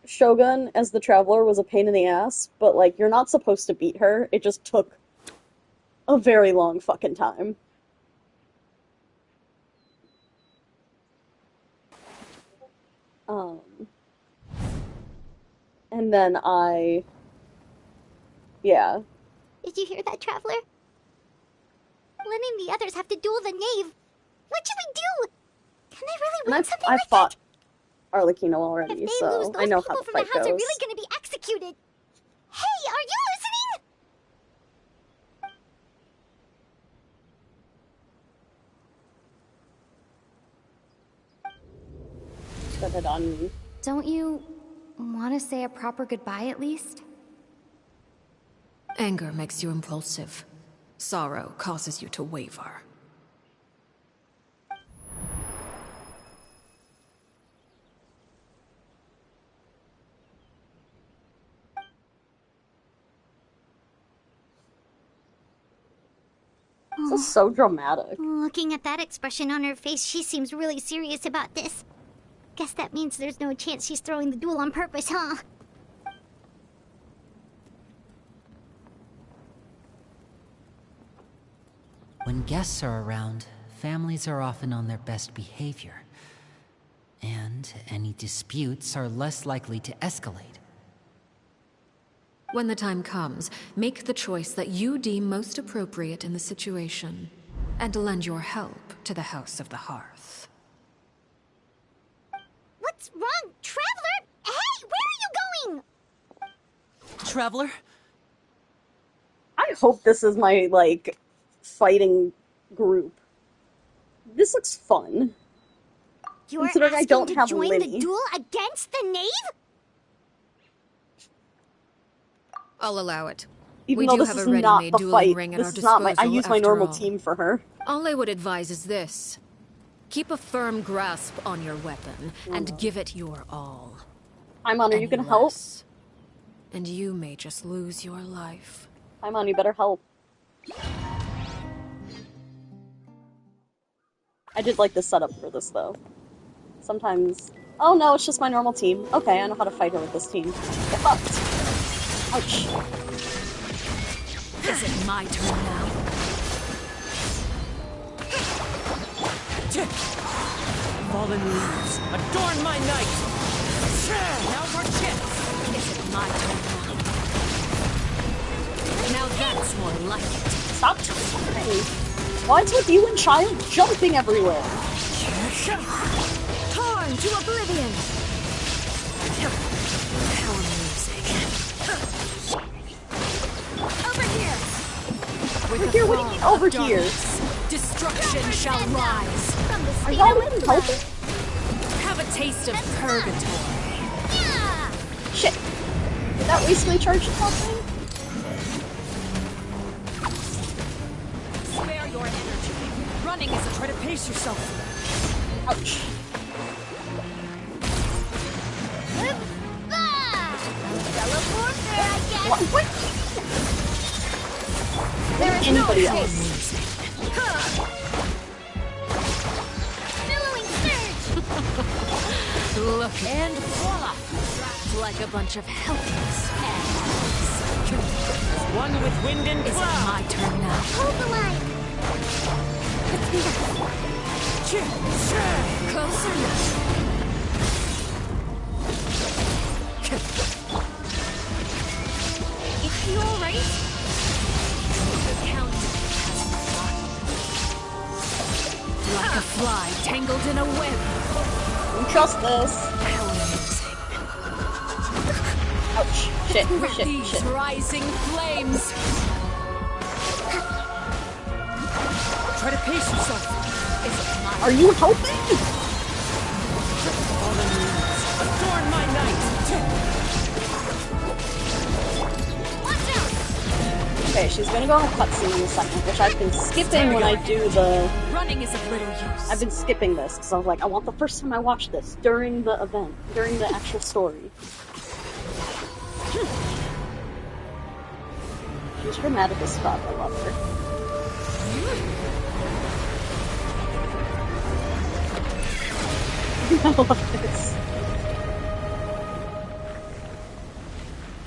Shogun as the Traveler was a pain in the ass, but, like, you're not supposed to beat her. It just took a very long fucking time. And then yeah. Did you hear that, Traveler? Lenny and the others have to duel the knave. What should we do? Can they really win something I've like fought Arlecchino already, that? If they so lose, those I know how people the from fight the house goes. are really gonna be executed. Hey, are you listening? Set it on me. Don't you want to say a proper goodbye at least? Anger makes you impulsive. Sorrow causes you to waver. This is so dramatic. Looking at that expression on her face, she seems really serious about this. Guess that means there's no chance she's throwing the duel on purpose, huh? When guests are around, families are often on their best behavior. And any disputes are less likely to escalate. When the time comes, make the choice that you deem most appropriate in the situation, and lend your help to the House of the Hearth. What's wrong, Traveler? Hey, where are you going? Traveler? I hope this is my, like, fighting group. This looks fun. You're Considering I asking don't to have join Linny. the duel against the knave? I'll allow it. Even We though do this have is a not ready-made the dueling fight. ring at This our is not disposal. I use my after normal all. team for her. All I would advise is this. Keep a firm grasp on your weapon, and give it your all. Hi, Monu, you can help? And you may just lose your life. Hi, Monu, you better help. I did like the setup for this, though. Sometimes... Oh no, it's just my normal team. Okay, I know how to fight her with this team. Get fucked! Ouch. Is it my turn now? Fallen leaves, adorn my night! Now's our chance! Is it my turn now? Now that's more like it. Stop trying! What's with you and Child jumping everywhere? Torn to oblivion! How amusing. Over here! Over here? What do you mean over here? Destruction shall rise. Are y'all even helping? Have a taste of purgatory. Shit. Did that recently charge something? Spare your energy. Running is a try to pace yourself. Ouch. Teleport there, I guess. What? There is Anybody no else? Billowing surge! Look and voila! Trapped like a bunch of helpless animals. One with wind and Is it cloud! my turn now? Hold the line! Let's do that. Closer now. Is he alright? The countdown has begun. Like a fly tangled in a web. Don't trust this. How amusing. Ouch. Shit, shit, These shit. rising flames. Try to pace yourself! Is it my Are you helping? Fallen leaves, adorn my night! Watch out! Okay, she's gonna go on a cutscene in a second, which I've been skipping when I do the... Running is of little use. I've been skipping this, because I was like, I want the first time I watch this, during the event, during the actual story. She's dramatic as fuck, I love her. I love this.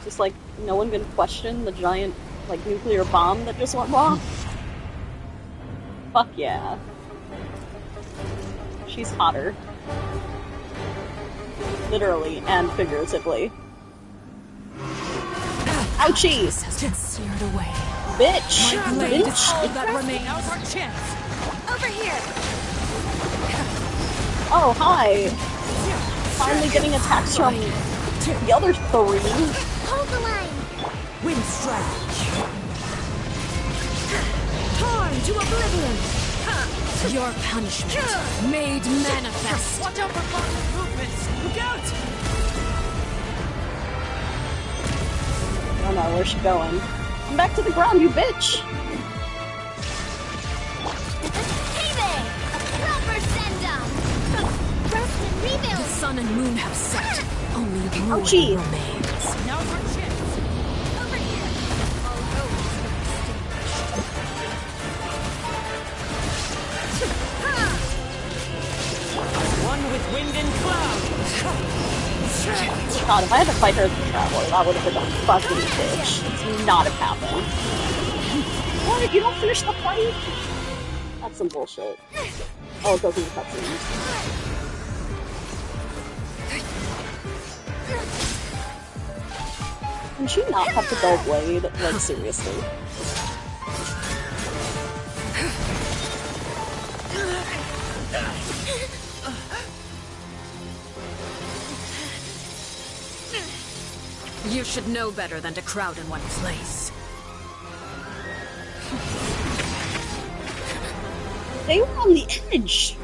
Just like, no one gonna question the giant, like, nuclear bomb that just went off? Fuck yeah. She's hotter. Literally and figuratively. Ouchie! This has been seared away. Bitch! My blade is Bitch! all that remains. Now's our chance! Over here! Oh, hi! Finally getting attacks from the other three. Hold the line! Wind strike! Torn to oblivion. Your punishment made manifest. Watch out for Fox's movements! Look out! I don't know, where's she going? Come back to the ground, you bitch! Hey there! A proper send-off! Rest and The rebuild! sun and moon have set. Only ruin Ouchie. remains. Now's our chance! Over here! All roads are God, if I had to fight her as a traveler, that would have been a fucking bitch. It's not have happened. What? You don't finish the fight? That's some bullshit. Oh, it goes in the cutscenes. Can she not have the dull blade? Like, seriously. You should know better than to crowd in one place. They were on the edge!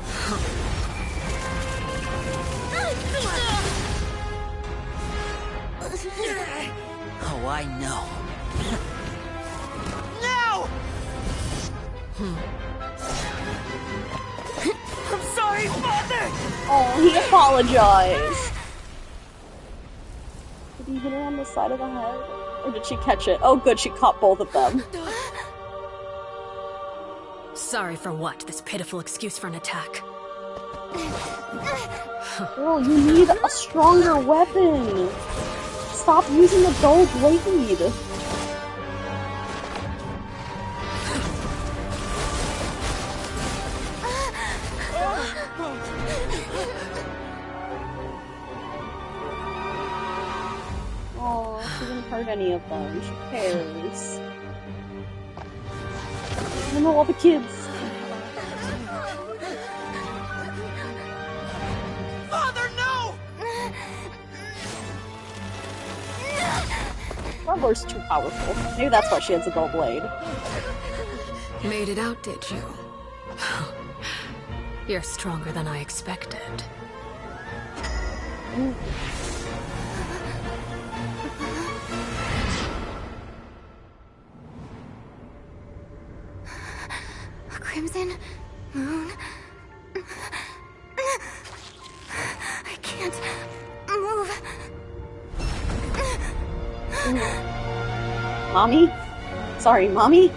Oh, I know. No! I'm sorry, Father! Oh, he apologized. Did he hit her on the side of the head? Or did she catch it? Oh good, she caught both of them. Sorry for what? This pitiful excuse for an attack. Girl, you need a stronger weapon! Stop using the dull blade! Oh, she didn't hurt any of them. She cares. I know all the kids. Father, no! Rubber's too powerful. Maybe that's why she has a dull blade. Made it out, did you? You're stronger than I expected. A crimson moon. I can't move. Mommy? Sorry, Mommy?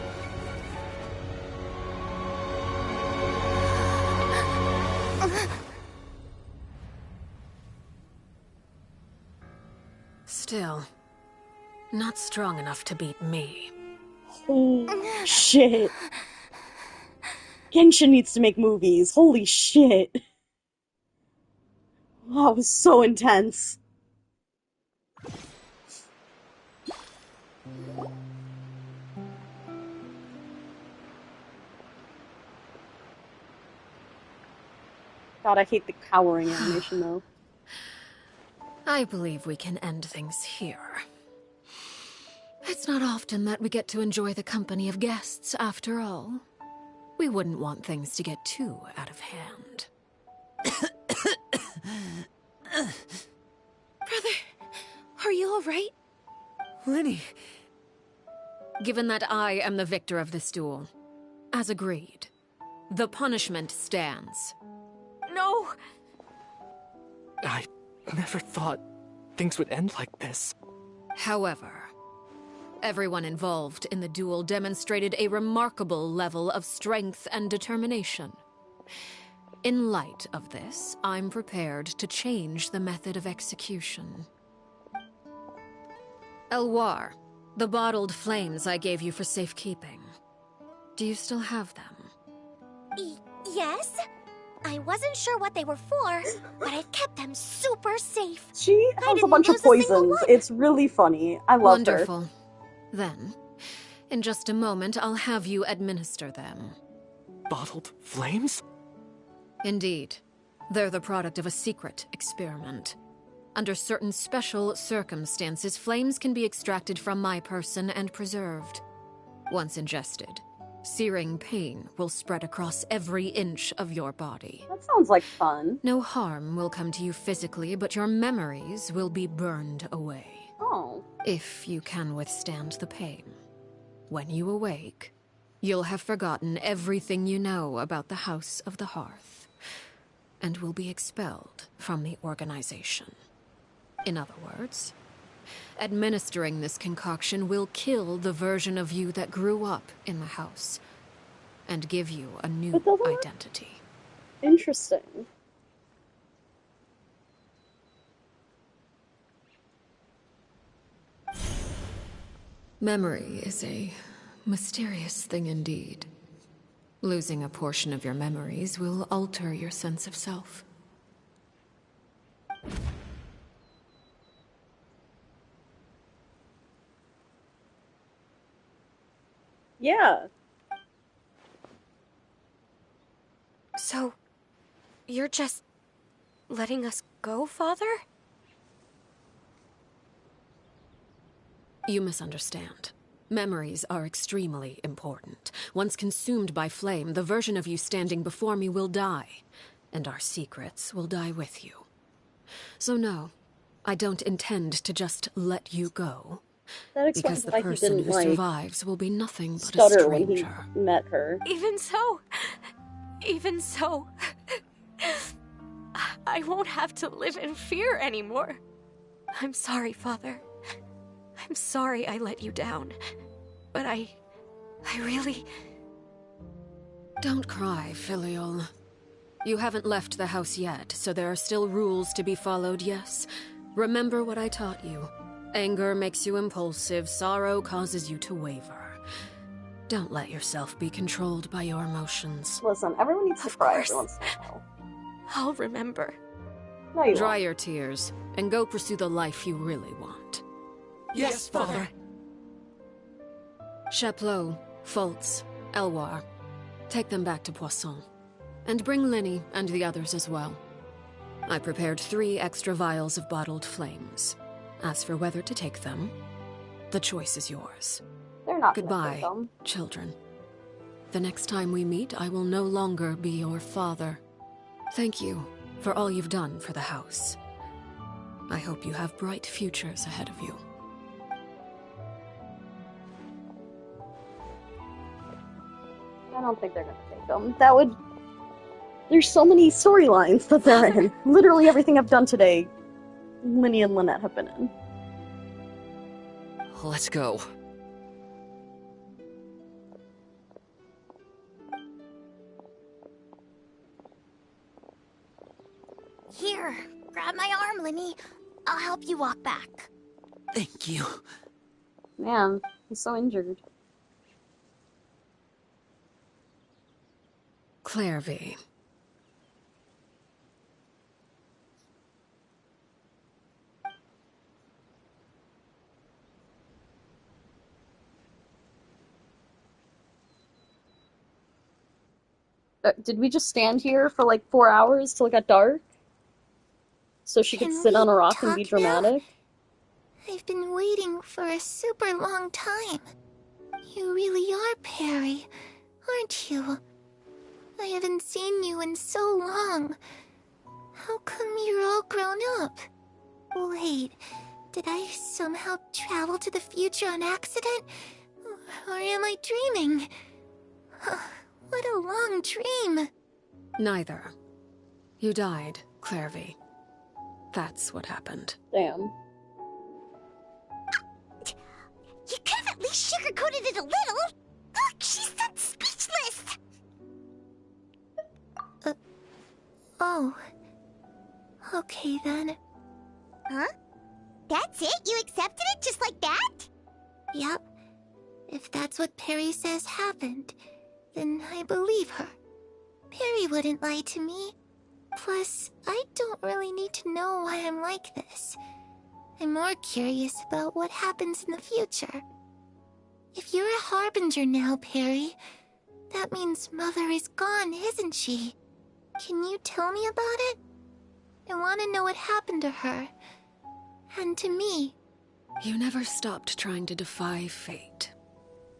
Still, not strong enough to beat me. Holy shit. Genshin needs to make movies. Holy shit. That was so intense. God, I hate the cowering animation though. I believe we can end things here. It's not often that we get to enjoy the company of guests, after all. We wouldn't want things to get too out of hand. Brother, are you alright? Lenny. Given that I am the victor of this duel, as agreed, the punishment stands. No! I never thought things would end like this. However, everyone involved in the duel demonstrated a remarkable level of strength and determination. In light of this, I'm prepared to change the method of execution. Elwar, the bottled flames I gave you for safekeeping. Do you still have them? Yes? I wasn't sure what they were for, but I kept them super safe. She has a bunch of poisons. It's really funny. I love her. Wonderful. Then, in just a moment, I'll have you administer them. Bottled flames? Indeed. They're the product of a secret experiment. Under certain special circumstances, flames can be extracted from my person and preserved. Once ingested, searing pain will spread across every inch of your body. That sounds like fun. No harm will come to you physically, but your memories will be burned away. Oh. If you can withstand the pain. When you awake, you'll have forgotten everything you know about the House of the Hearth, and will be expelled from the organization. In other words, administering this concoction will kill the version of you that grew up in the house, and give you a new identity. Interesting. Memory is a mysterious thing indeed. Losing a portion of your memories will alter your sense of self. Yeah. So, you're just letting us go, Father? You misunderstand. Memories are extremely important. Once consumed by flame, the version of you standing before me will die, and our secrets will die with you. So no, I don't intend to just let you go. That explains Because the why he person didn't, who like, survives will be nothing but a stutter when he stranger. met her. Even so, I won't have to live in fear anymore. I'm sorry, Father. I'm sorry I let you down. But I really... Don't cry, Filial. You haven't left the house yet, so there are still rules to be followed, yes? Remember what I taught you. Anger makes you impulsive, sorrow causes you to waver. Don't let yourself be controlled by your emotions. Listen, everyone needs to cry every once in a while. I'll remember. No, you Dry won't. your tears, and go pursue the life you really want. Yes, Father. Chaplot, Foltz, Elwar. Take them back to Poisson. And bring Linny and the others as well. I prepared 3 extra vials of bottled flames. As for whether to take them, the choice is yours. They're not Goodbye, gonna take them. children. The next time we meet, I will no longer be your father. Thank you for all you've done for the house. I hope you have bright futures ahead of you. I don't think they're gonna take them. That would... There's so many storylines that they're in. Literally everything I've done today, Linny and Lynette have been in. Let's go. Here, grab my arm, Linny. I'll help you walk back. Thank you. Man, he's so injured. Clairvy. Did we just stand here for like 4 hours till it got dark? So she could Can sit we on a rock and be talk now? dramatic? I've been waiting for a super long time. You really are Perry, aren't you? I haven't seen you in so long. How come you're all grown up? Wait, did I somehow travel to the future on accident? Or am I dreaming? What a long dream. Neither. You died, Clairvy. That's what happened. Damn. You could have at least sugarcoated it a little. Look, she's done speechless. Oh. Okay then. Huh? That's it? You accepted it just like that? Yep. If that's what Perry says happened, then I believe her. Perry wouldn't lie to me. Plus, I don't really need to know why I'm like this. I'm more curious about what happens in the future. If you're a harbinger now, Perry, that means Mother is gone, isn't she? Can you tell me about it? I want to know what happened to her. And to me. You never stopped trying to defy fate.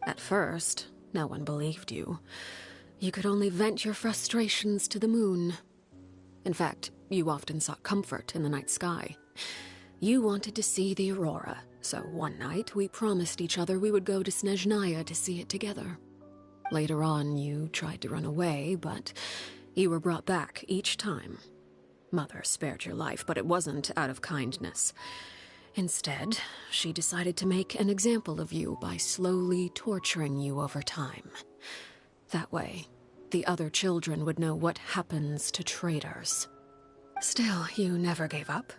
At first, no one believed you. You could only vent your frustrations to the moon. In fact, you often sought comfort in the night sky. You wanted to see the aurora, so one night we promised each other we would go to Snezhnaya to see it together. Later on, you tried to run away, but you were brought back each time. Mother spared your life, but it wasn't out of kindness. Instead, she decided to make an example of you by slowly torturing you over time. That way, the other children would know what happens to traitors. Still, you never gave up.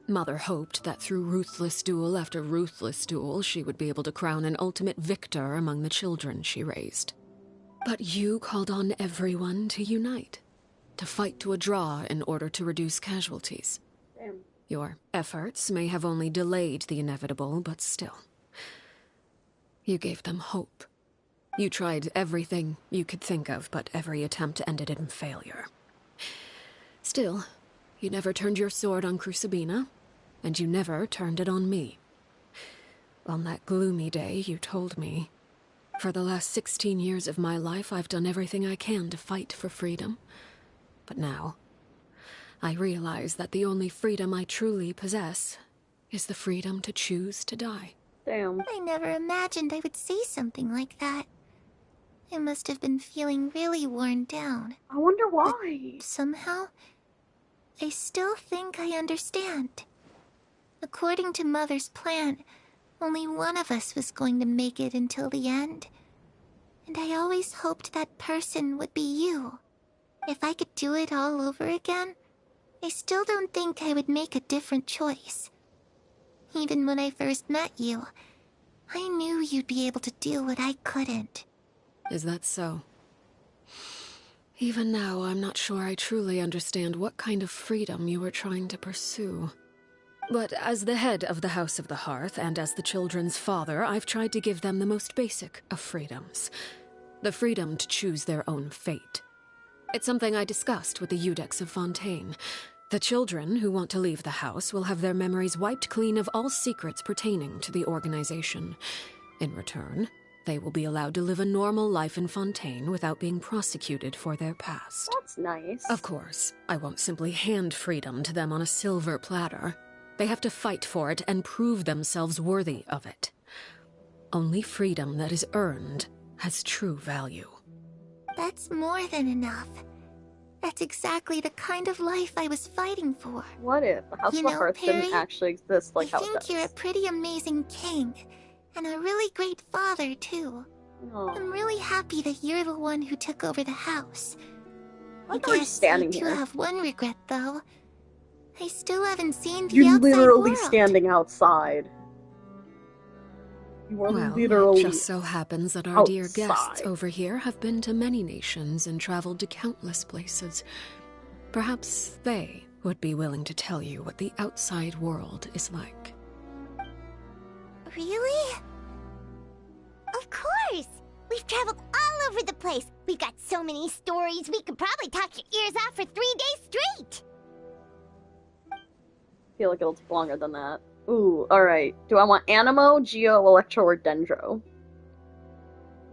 Mother hoped that through ruthless duel after ruthless duel, she would be able to crown an ultimate victor among the children she raised. But you called on everyone to unite, to fight to a draw in order to reduce casualties. Damn. Your efforts may have only delayed the inevitable, but still. You gave them hope. You tried everything you could think of, but every attempt ended in failure. Still, you never turned your sword on Crucibina, and you never turned it on me. On that gloomy day, you told me, "For the last 16 years of my life, I've done everything I can to fight for freedom. But now, I realize that the only freedom I truly possess is the freedom to choose to die." Damn. I never imagined I would say something like that. I must have been feeling really worn down. I wonder why. But somehow, I still think I understand. According to Mother's plan, only one of us was going to make it until the end. And I always hoped that person would be you. If I could do it all over again, I still don't think I would make a different choice. Even when I first met you, I knew you'd be able to do what I couldn't. Is that so? Even now, I'm not sure I truly understand what kind of freedom you were trying to pursue. But as the head of the House of the Hearth, and as the children's father, I've tried to give them the most basic of freedoms. The freedom to choose their own fate. It's something I discussed with the Eudex of Fontaine. The children who want to leave the house will have their memories wiped clean of all secrets pertaining to the organization. In return, they will be allowed to live a normal life in Fontaine without being prosecuted for their past. That's nice. Of course, I won't simply hand freedom to them on a silver platter. They have to fight for it and prove themselves worthy of it. Only freedom that is earned has true value. That's more than enough. That's exactly the kind of life I was fighting for. What if the House of the Hearth didn't actually exist like how it does? I think you're a pretty amazing king, and a really great father, too. Aww. I'm really happy that you're the one who took over the house. I guess guess standing I do here. have one regret, though. I still haven't seen the You're outside literally world. standing outside. You are Well, literally it just so happens that our dear guests outside. over here have been to many nations and traveled to countless places. Perhaps they would be willing to tell you what the outside world is like. Really? Of course! We've traveled all over the place. We've got so many stories, we could probably talk your ears off for 3 days straight! I feel like it'll take longer than that. Ooh, alright. Do I want Animo, Geo, Electro, or Dendro?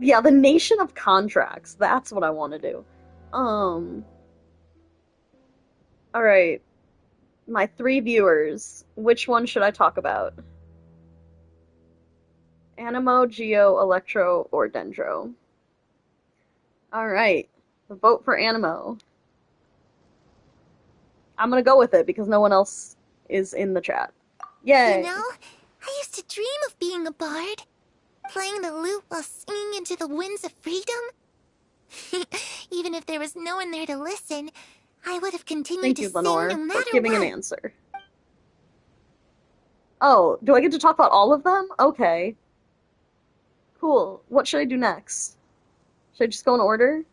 Yeah, the Nation of Contracts. That's what I want to do. Alright. My 3 viewers. Which one should I talk about? Animo, Geo, Electro, or Dendro? Alright. The vote for Animo. I'm gonna go with it because no one else is in the chat. Yay! You know, I used to dream of being a bard. Playing the lute while singing into the winds of freedom. Even if there was no one there to listen, I would have continued Thank to you, sing Lenore, no matter for giving what. an answer. Oh, do I get to talk about all of them? Okay. Cool. What should I do next? Should I just go in order?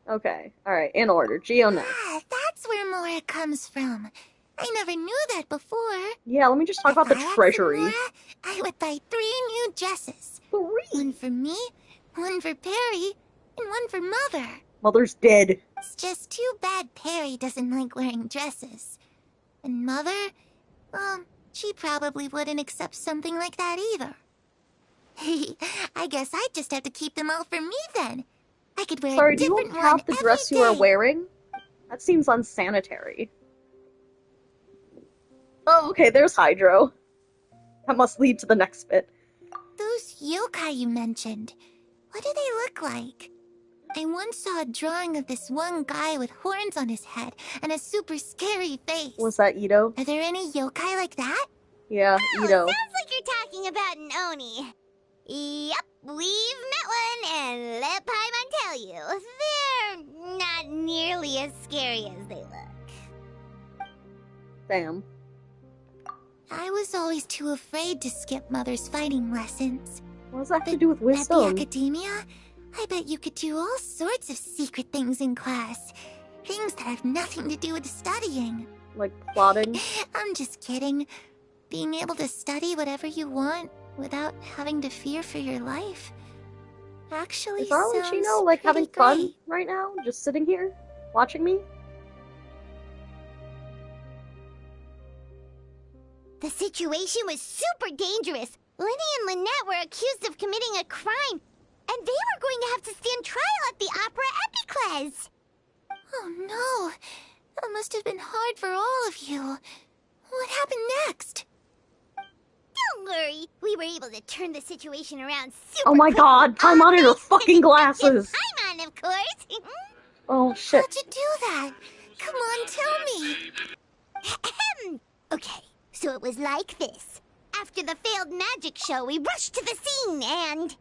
Okay. Alright, in order. Geo next. Ah, that's where Mora comes from. I never knew that before. Yeah, let me just talk about the treasury. Mora, I would buy 3 new dresses. 3? One for me, one for Perry, and one for Mother. Mother's dead. It's just too bad Perry doesn't like wearing dresses. And Mother, she probably wouldn't accept something like that either. I guess I'd just have to keep them all for me then. I could wear Sorry, a do you different want half one the dress every you are day. wearing? That seems unsanitary. Oh, okay, there's Hydro. That must lead to the next bit. Those yokai you mentioned, what do they look like? I once saw a drawing of this one guy with horns on his head and a super scary face. Was that Ito? Are there any yokai like that? Yeah, Oh, Ito. sounds like you're talking about an Oni. Yep, we've met one, and let Paimon tell you, they're not nearly as scary as they look. Damn. I was always too afraid to skip Mother's fighting lessons. What does that have to do with wisdom? At the academia, I bet you could do all sorts of secret things in class. Things that have nothing to do with studying. Like plotting? I'm just kidding. Being able to study whatever you want without having to fear for your life actually Is Arlen sounds Chino like having pretty fun great. right now? Just sitting here? Watching me? The situation was super dangerous. Lenny and Lynette were accused of committing a crime, and they were going to have to stand trial at the Opera Epicles. Oh no, that must have been hard for all of you. What happened next? Don't worry, we were able to turn the situation around super Oh my quickly. god, Paimon in her fucking glasses! Paimon, of course. Oh shit. How'd you do that? Come on, tell me. Okay, so it was like this. After the failed magic show, we rushed to the scene and...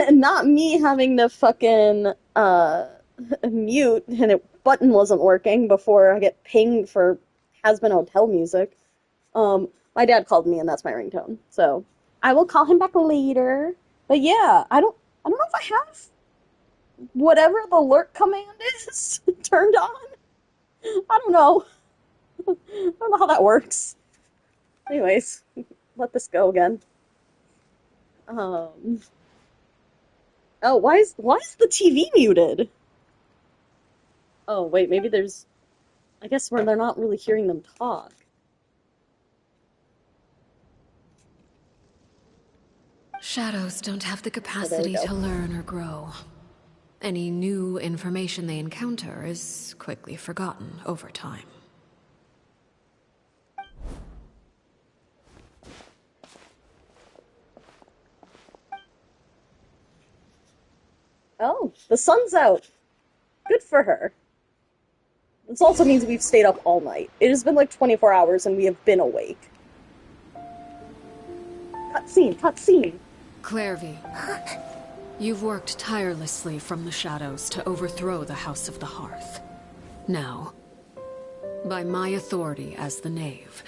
Not me having the fucking, mute and a button wasn't working before I get pinged for Has Been Hotel music. My dad called me and that's my ringtone, so I will call him back later. But yeah, I don't know if I have whatever the lurk command is turned on. I don't know. I don't know how that works. Anyways, let this go again. Oh, why is the TV muted? Oh, wait, maybe there's... I guess where they're not really hearing them talk. Shadows don't have the Oh, there we capacity go. to learn or grow. Any new information they encounter is quickly forgotten over time. Oh, the sun's out. Good for her. This also means we've stayed up all night. It has been like 24 hours and we have been awake. Cutscene, cutscene. Clairvy, you've worked tirelessly from the shadows to overthrow the House of the Hearth. Now, by my authority as the Knave,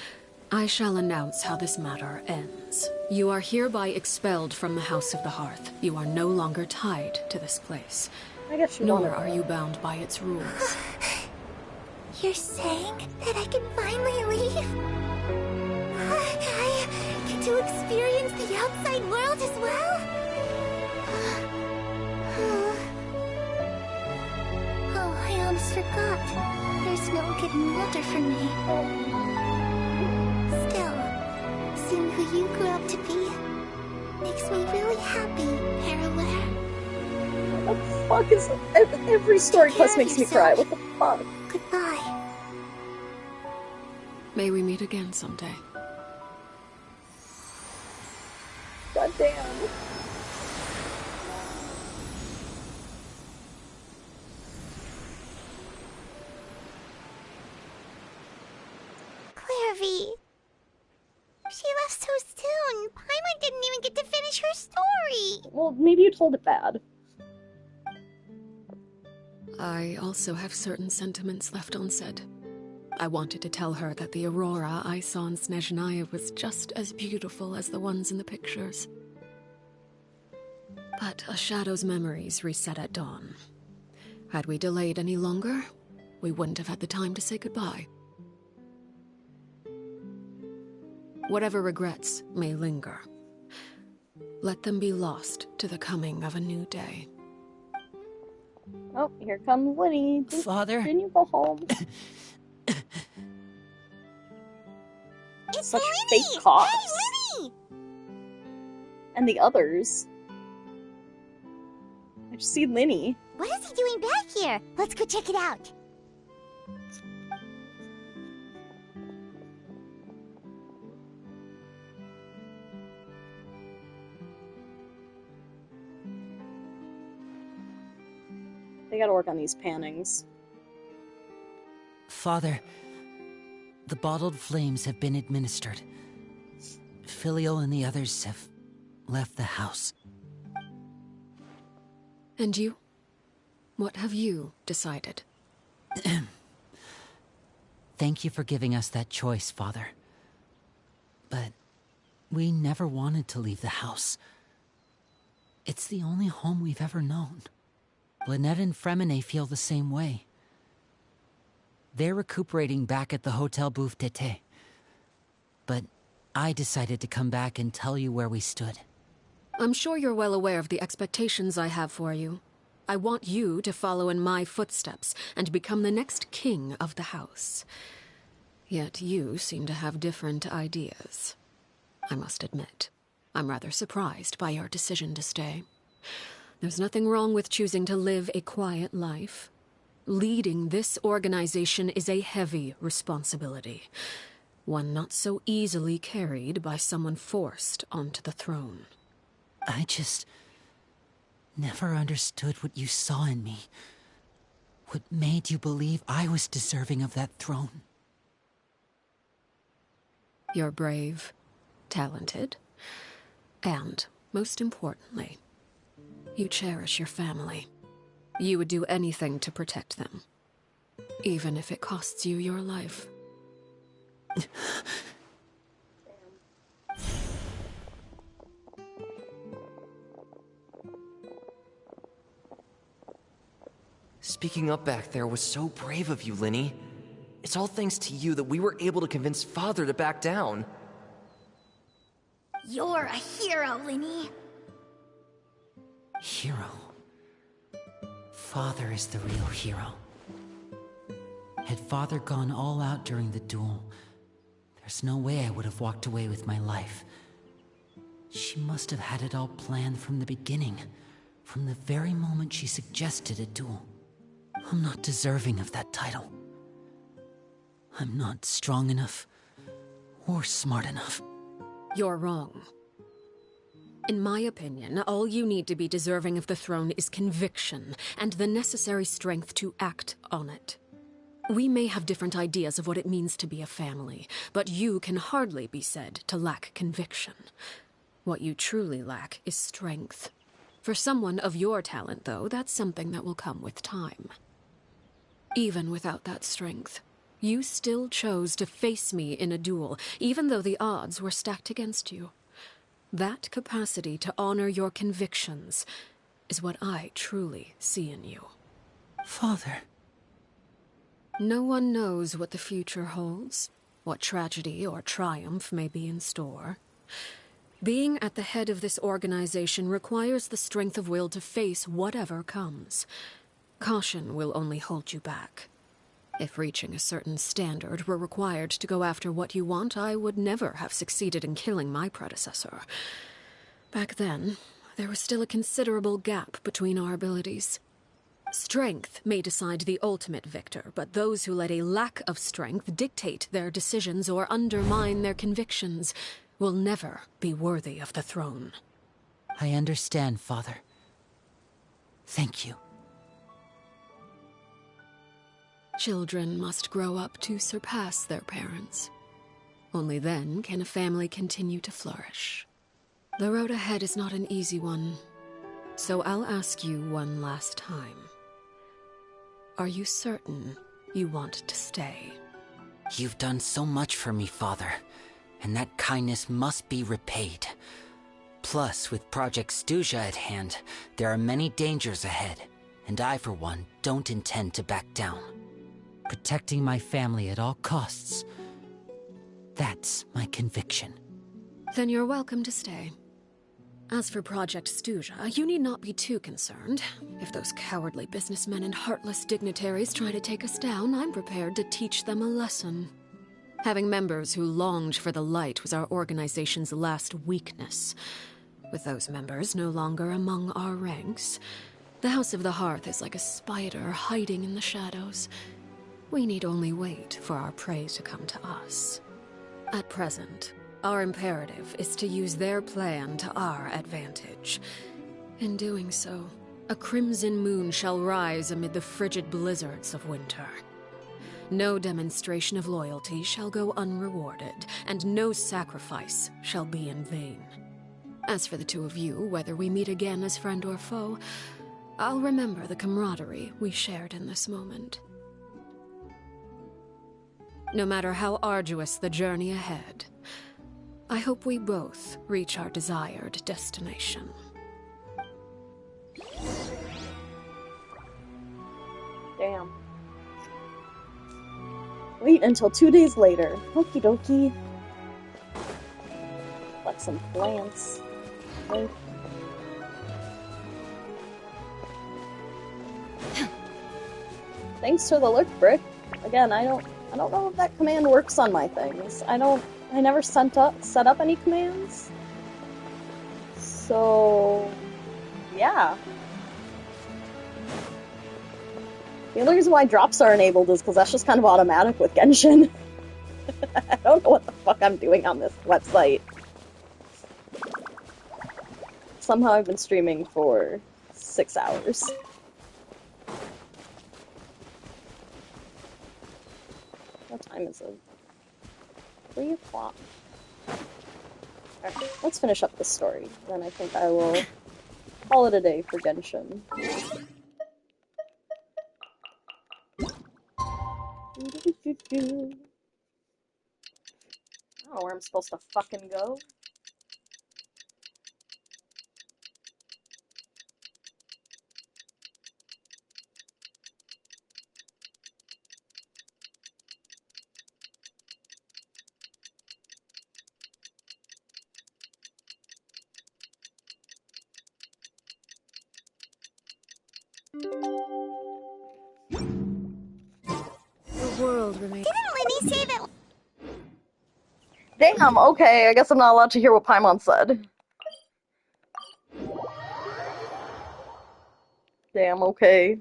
I shall announce how this matter ends. You are hereby expelled from the House of the Hearth. You are no longer tied to this place. I guess you Nor wanted are you bound by its rules. You're saying that I can finally leave? I get to experience the outside world as well? Oh, I almost forgot. There's no getting older for me. Still, seeing who you grew up to be makes me really happy, Parallel. What the fuck is... Every story quest makes me cry. What the fuck? Goodbye. May we meet again someday. God damn. Clairvy. She left so soon. Paimon didn't even get to finish her story. Well, maybe you told it bad. I also have certain sentiments left unsaid. I wanted to tell her that the aurora I saw in Snezhnaya was just as beautiful as the ones in the pictures. But a shadow's memories reset at dawn. Had we delayed any longer, we wouldn't have had the time to say goodbye. Whatever regrets may linger, Let them be lost to the coming of a new day. Oh, here comes Linny. Father? Didn't you go home? It's Such Linny! fake cops. Hey, Linny! And the others. I just see Linny. What is he doing back here? Let's go check it out. They gotta work on these pannings. Father, the bottled flames have been administered. Filio and the others have left the house. And you? What have you decided? Thank you for giving us that choice, Father. But we never wanted to leave the house. It's the only home we've ever known. Lynette and Fremine feel the same way. They're recuperating back at the Hotel Bouffe Tété. But I decided to come back and tell you where we stood. I'm sure you're well aware of the expectations I have for you. I want you to follow in my footsteps and become the next king of the house. Yet you seem to have different ideas. I must admit, I'm rather surprised by your decision to stay. There's nothing wrong with choosing to live a quiet life. Leading this organization is a heavy responsibility, one not so easily carried by someone forced onto the throne. I just never understood what you saw in me. What made you believe I was deserving of that throne? You're brave, talented, and, most importantly, you cherish your family. You would do anything to protect them, even if it costs you your life. Speaking up back there was so brave of you, Linny. It's all thanks to you that we were able to convince Father to back down. You're a hero, Linny. Hero? Father is the real hero. Had Father gone all out during the duel, there's no way I would have walked away with my life. She must have had it all planned from the beginning, from the very moment she suggested a duel. I'm not deserving of that title. I'm not strong enough or smart enough. You're wrong. In my opinion, all you need to be deserving of the throne is conviction and the necessary strength to act on it. We may have different ideas of what it means to be a family, but you can hardly be said to lack conviction. What you truly lack is strength. For someone of your talent, though, that's something that will come with time. Even without that strength, you still chose to face me in a duel, even though the odds were stacked against you. That capacity to honor your convictions is what I truly see in you. Father. No one knows what the future holds, what tragedy or triumph may be in store. Being at the head of this organization requires the strength of will to face whatever comes. Caution will only hold you back. If reaching a certain standard were required to go after what you want, I would never have succeeded in killing my predecessor. Back then, there was still a considerable gap between our abilities. Strength may decide the ultimate victor, but those who let a lack of strength dictate their decisions or undermine their convictions will never be worthy of the throne. I understand, Father. Thank you. Children must grow up to surpass their parents. Only then can a family continue to flourish. The road ahead is not an easy one, so I'll ask you one last time. Are you certain you want to stay? You've done so much for me, Father, and that kindness must be repaid. Plus, with Project Stuja at hand, there are many dangers ahead, and I, for one, don't intend to back down. Protecting my family at all costs. That's my conviction. Then you're welcome to stay. As for Project Stuja, you need not be too concerned. If those cowardly businessmen and heartless dignitaries try to take us down, I'm prepared to teach them a lesson. Having members who longed for the light was our organization's last weakness. With those members no longer among our ranks, the House of the Hearth is like a spider hiding in the shadows. We need only wait for our prey to come to us. At present, our imperative is to use their plan to our advantage. In doing so, a crimson moon shall rise amid the frigid blizzards of winter. No demonstration of loyalty shall go unrewarded, and no sacrifice shall be in vain. As for the two of you, whether we meet again as friend or foe, I'll remember the camaraderie we shared in this moment. No matter how arduous the journey ahead, I hope we both reach our desired destination. Damn. Wait until 2 days later. Okie dokie. Like some plants. Okay. Thanks for the look, Brick. Again, I don't know if that command works on my things. I never set up any commands. So yeah. The only reason why drops are enabled is because that's just kind of automatic with Genshin. I don't know what the fuck I'm doing on this website. Somehow I've been streaming for 6 hours. What time is it? 3 o'clock. Alright, let's finish up this story. Then I think I will call it a day for Genshin. I don't know where I'm supposed to fucking go. The world remains. Didn't Lenny say that? Damn, okay, I guess I'm not allowed to hear what Paimon said. Damn, okay.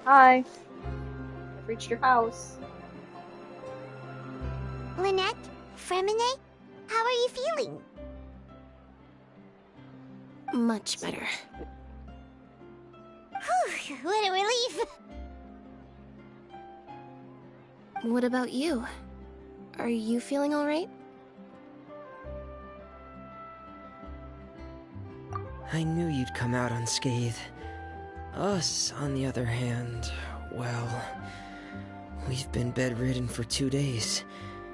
Hi. I've reached your house. Lynette? Fremine? How are you feeling? Much better. Whew, what a relief! What about you? Are you feeling alright? I knew you'd come out unscathed. Us, on the other hand, well, we've been bedridden for 2 days.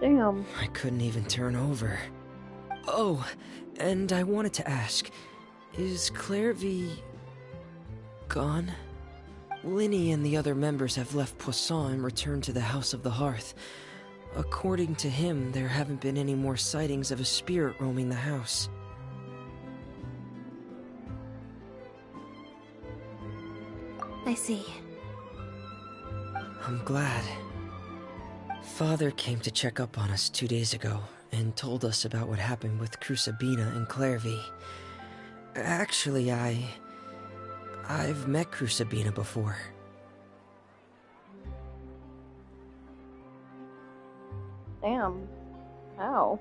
Damn. I couldn't even turn over. Oh, and I wanted to ask, is Clairvy gone? Linny and the other members have left Poisson and returned to the House of the Hearth. According to him, there haven't been any more sightings of a spirit roaming the house. I see. I'm glad. Father came to check up on us 2 days ago and told us about what happened with Crusabina and Clairvy. Actually, I've met Crusabina before. Damn. How?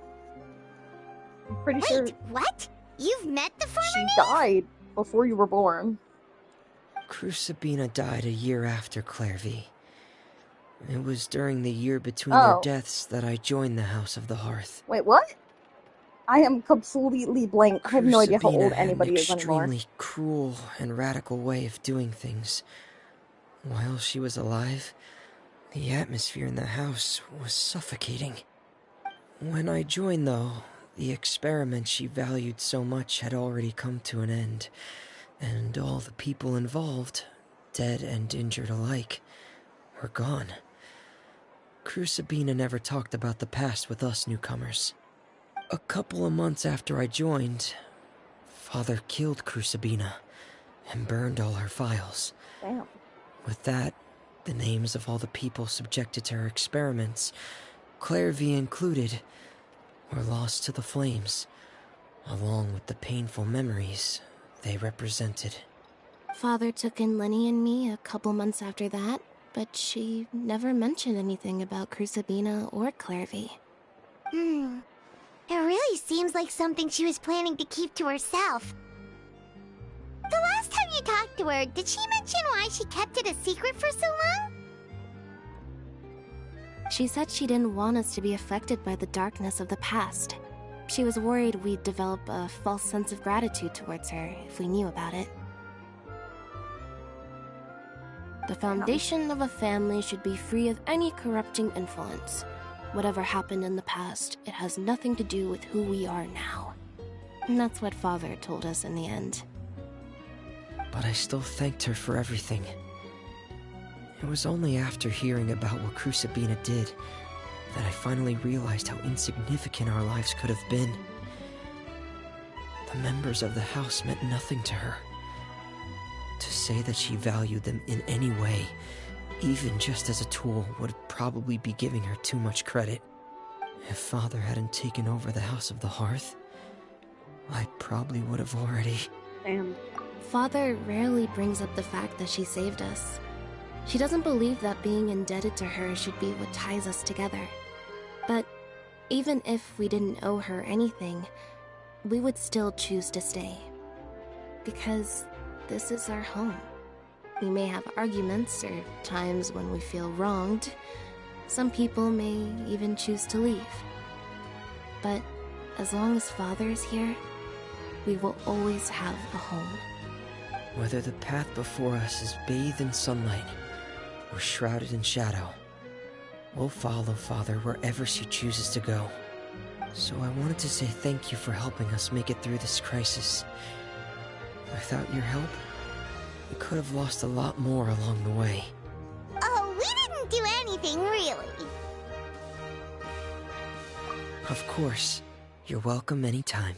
I'm pretty sure... Wait, what? You've met the former She Nymph? died before you were born. Crusabina died a year after Clairvy. It was during the year between Oh. their deaths that I joined the House of the Hearth. Wait, what? I am completely blank. I have no idea how old Crusabina had anybody an is anymore. extremely cruel and radical way of doing things. While she was alive, the atmosphere in the house was suffocating. When I joined, though, the experiment she valued so much had already come to an end, and all the people involved dead and injured alike, were gone. Crucibina never talked about the past with us newcomers. A couple of months after I joined, Father killed Crucibina and burned all her files. Damn. With that, the names of all the people subjected to her experiments, Clairvy included, were lost to the flames, along with the painful memories they represented. Father took in Lenny and me a couple months after that, but she never mentioned anything about Crucibina or Clairvy. It really seems like something she was planning to keep to herself. The last time you talked to her, did she mention why she kept it a secret for so long? She said she didn't want us to be affected by the darkness of the past. She was worried we'd develop a false sense of gratitude towards her if we knew about it. The foundation of a family should be free of any corrupting influence. Whatever happened in the past, it has nothing to do with who we are now. And that's what Father told us in the end. But I still thanked her for everything. It was only after hearing about what Crucibina did that I finally realized how insignificant our lives could have been. The members of the house meant nothing to her. To say that she valued them in any way, even just as a tool, would probably be giving her too much credit. If Father hadn't taken over the House of the Hearth, I probably would have already... Damn. Father rarely brings up the fact that she saved us. She doesn't believe that being indebted to her should be what ties us together. But even if we didn't owe her anything, we would still choose to stay. Because this is our home. We may have arguments or times when we feel wronged. Some people may even choose to leave. But as long as Father is here, we will always have a home. Whether the path before us is bathed in sunlight or shrouded in shadow, we'll follow Father wherever she chooses to go. So I wanted to say thank you for helping us make it through this crisis. Without your help, we could have lost a lot more along the way. Oh, we didn't do anything, really. Of course. You're welcome anytime.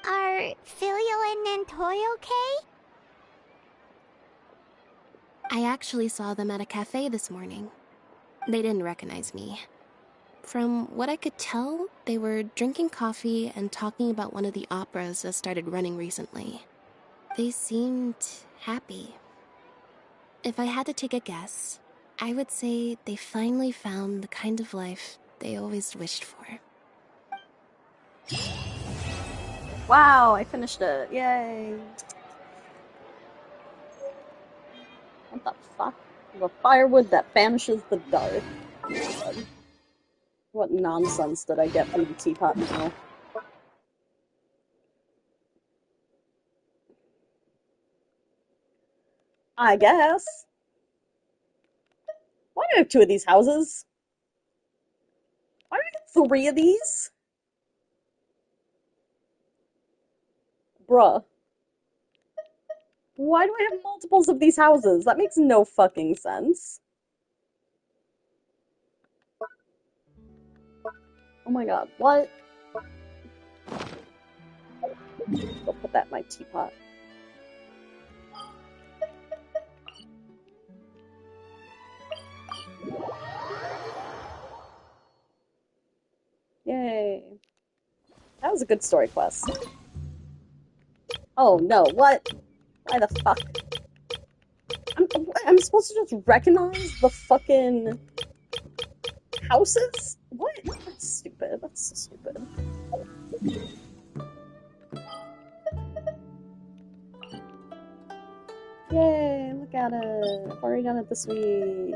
Are Filial and Nantoy okay? I actually saw them at a cafe this morning. They didn't recognize me. From what I could tell, they were drinking coffee and talking about one of the operas that started running recently. They seemed happy. If I had to take a guess, I would say they finally found the kind of life they always wished for. Wow, I finished it. Yay. What the fuck? The firewood that banishes the dark. God. What nonsense did I get from the teapot now? I guess. Why do I have two of these houses? Why do I have three of these? Bruh. Why do I have multiples of these houses? That makes no fucking sense. Oh my god, what? Go put that in my teapot. Yay. That was a good story quest. Oh no, what? Why the fuck? I'm supposed to just recognize the fucking houses? What? That's stupid. That's so stupid. Yay, look at it. I've already done it this week.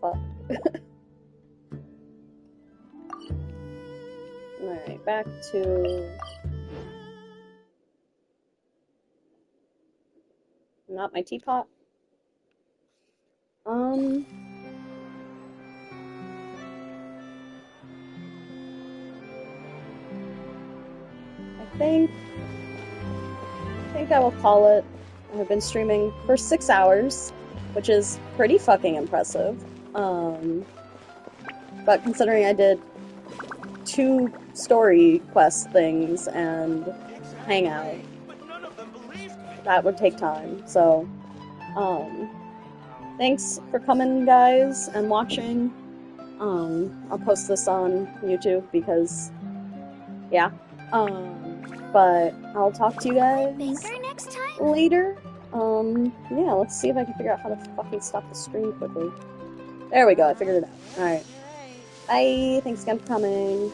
Fuck. Alright, back to... Not my teapot. think I will call it. I've been streaming for 6 hours, which is pretty fucking impressive. But considering I did 2 story quest things and Hangout, that would take time. So, thanks for coming, guys, and watching. I'll post this on YouTube because, yeah. But I'll talk to you guys next time? later. Yeah, let's see if I can figure out how to fucking stop the stream quickly. There we go, I figured it out. Alright. Bye, thanks again for coming.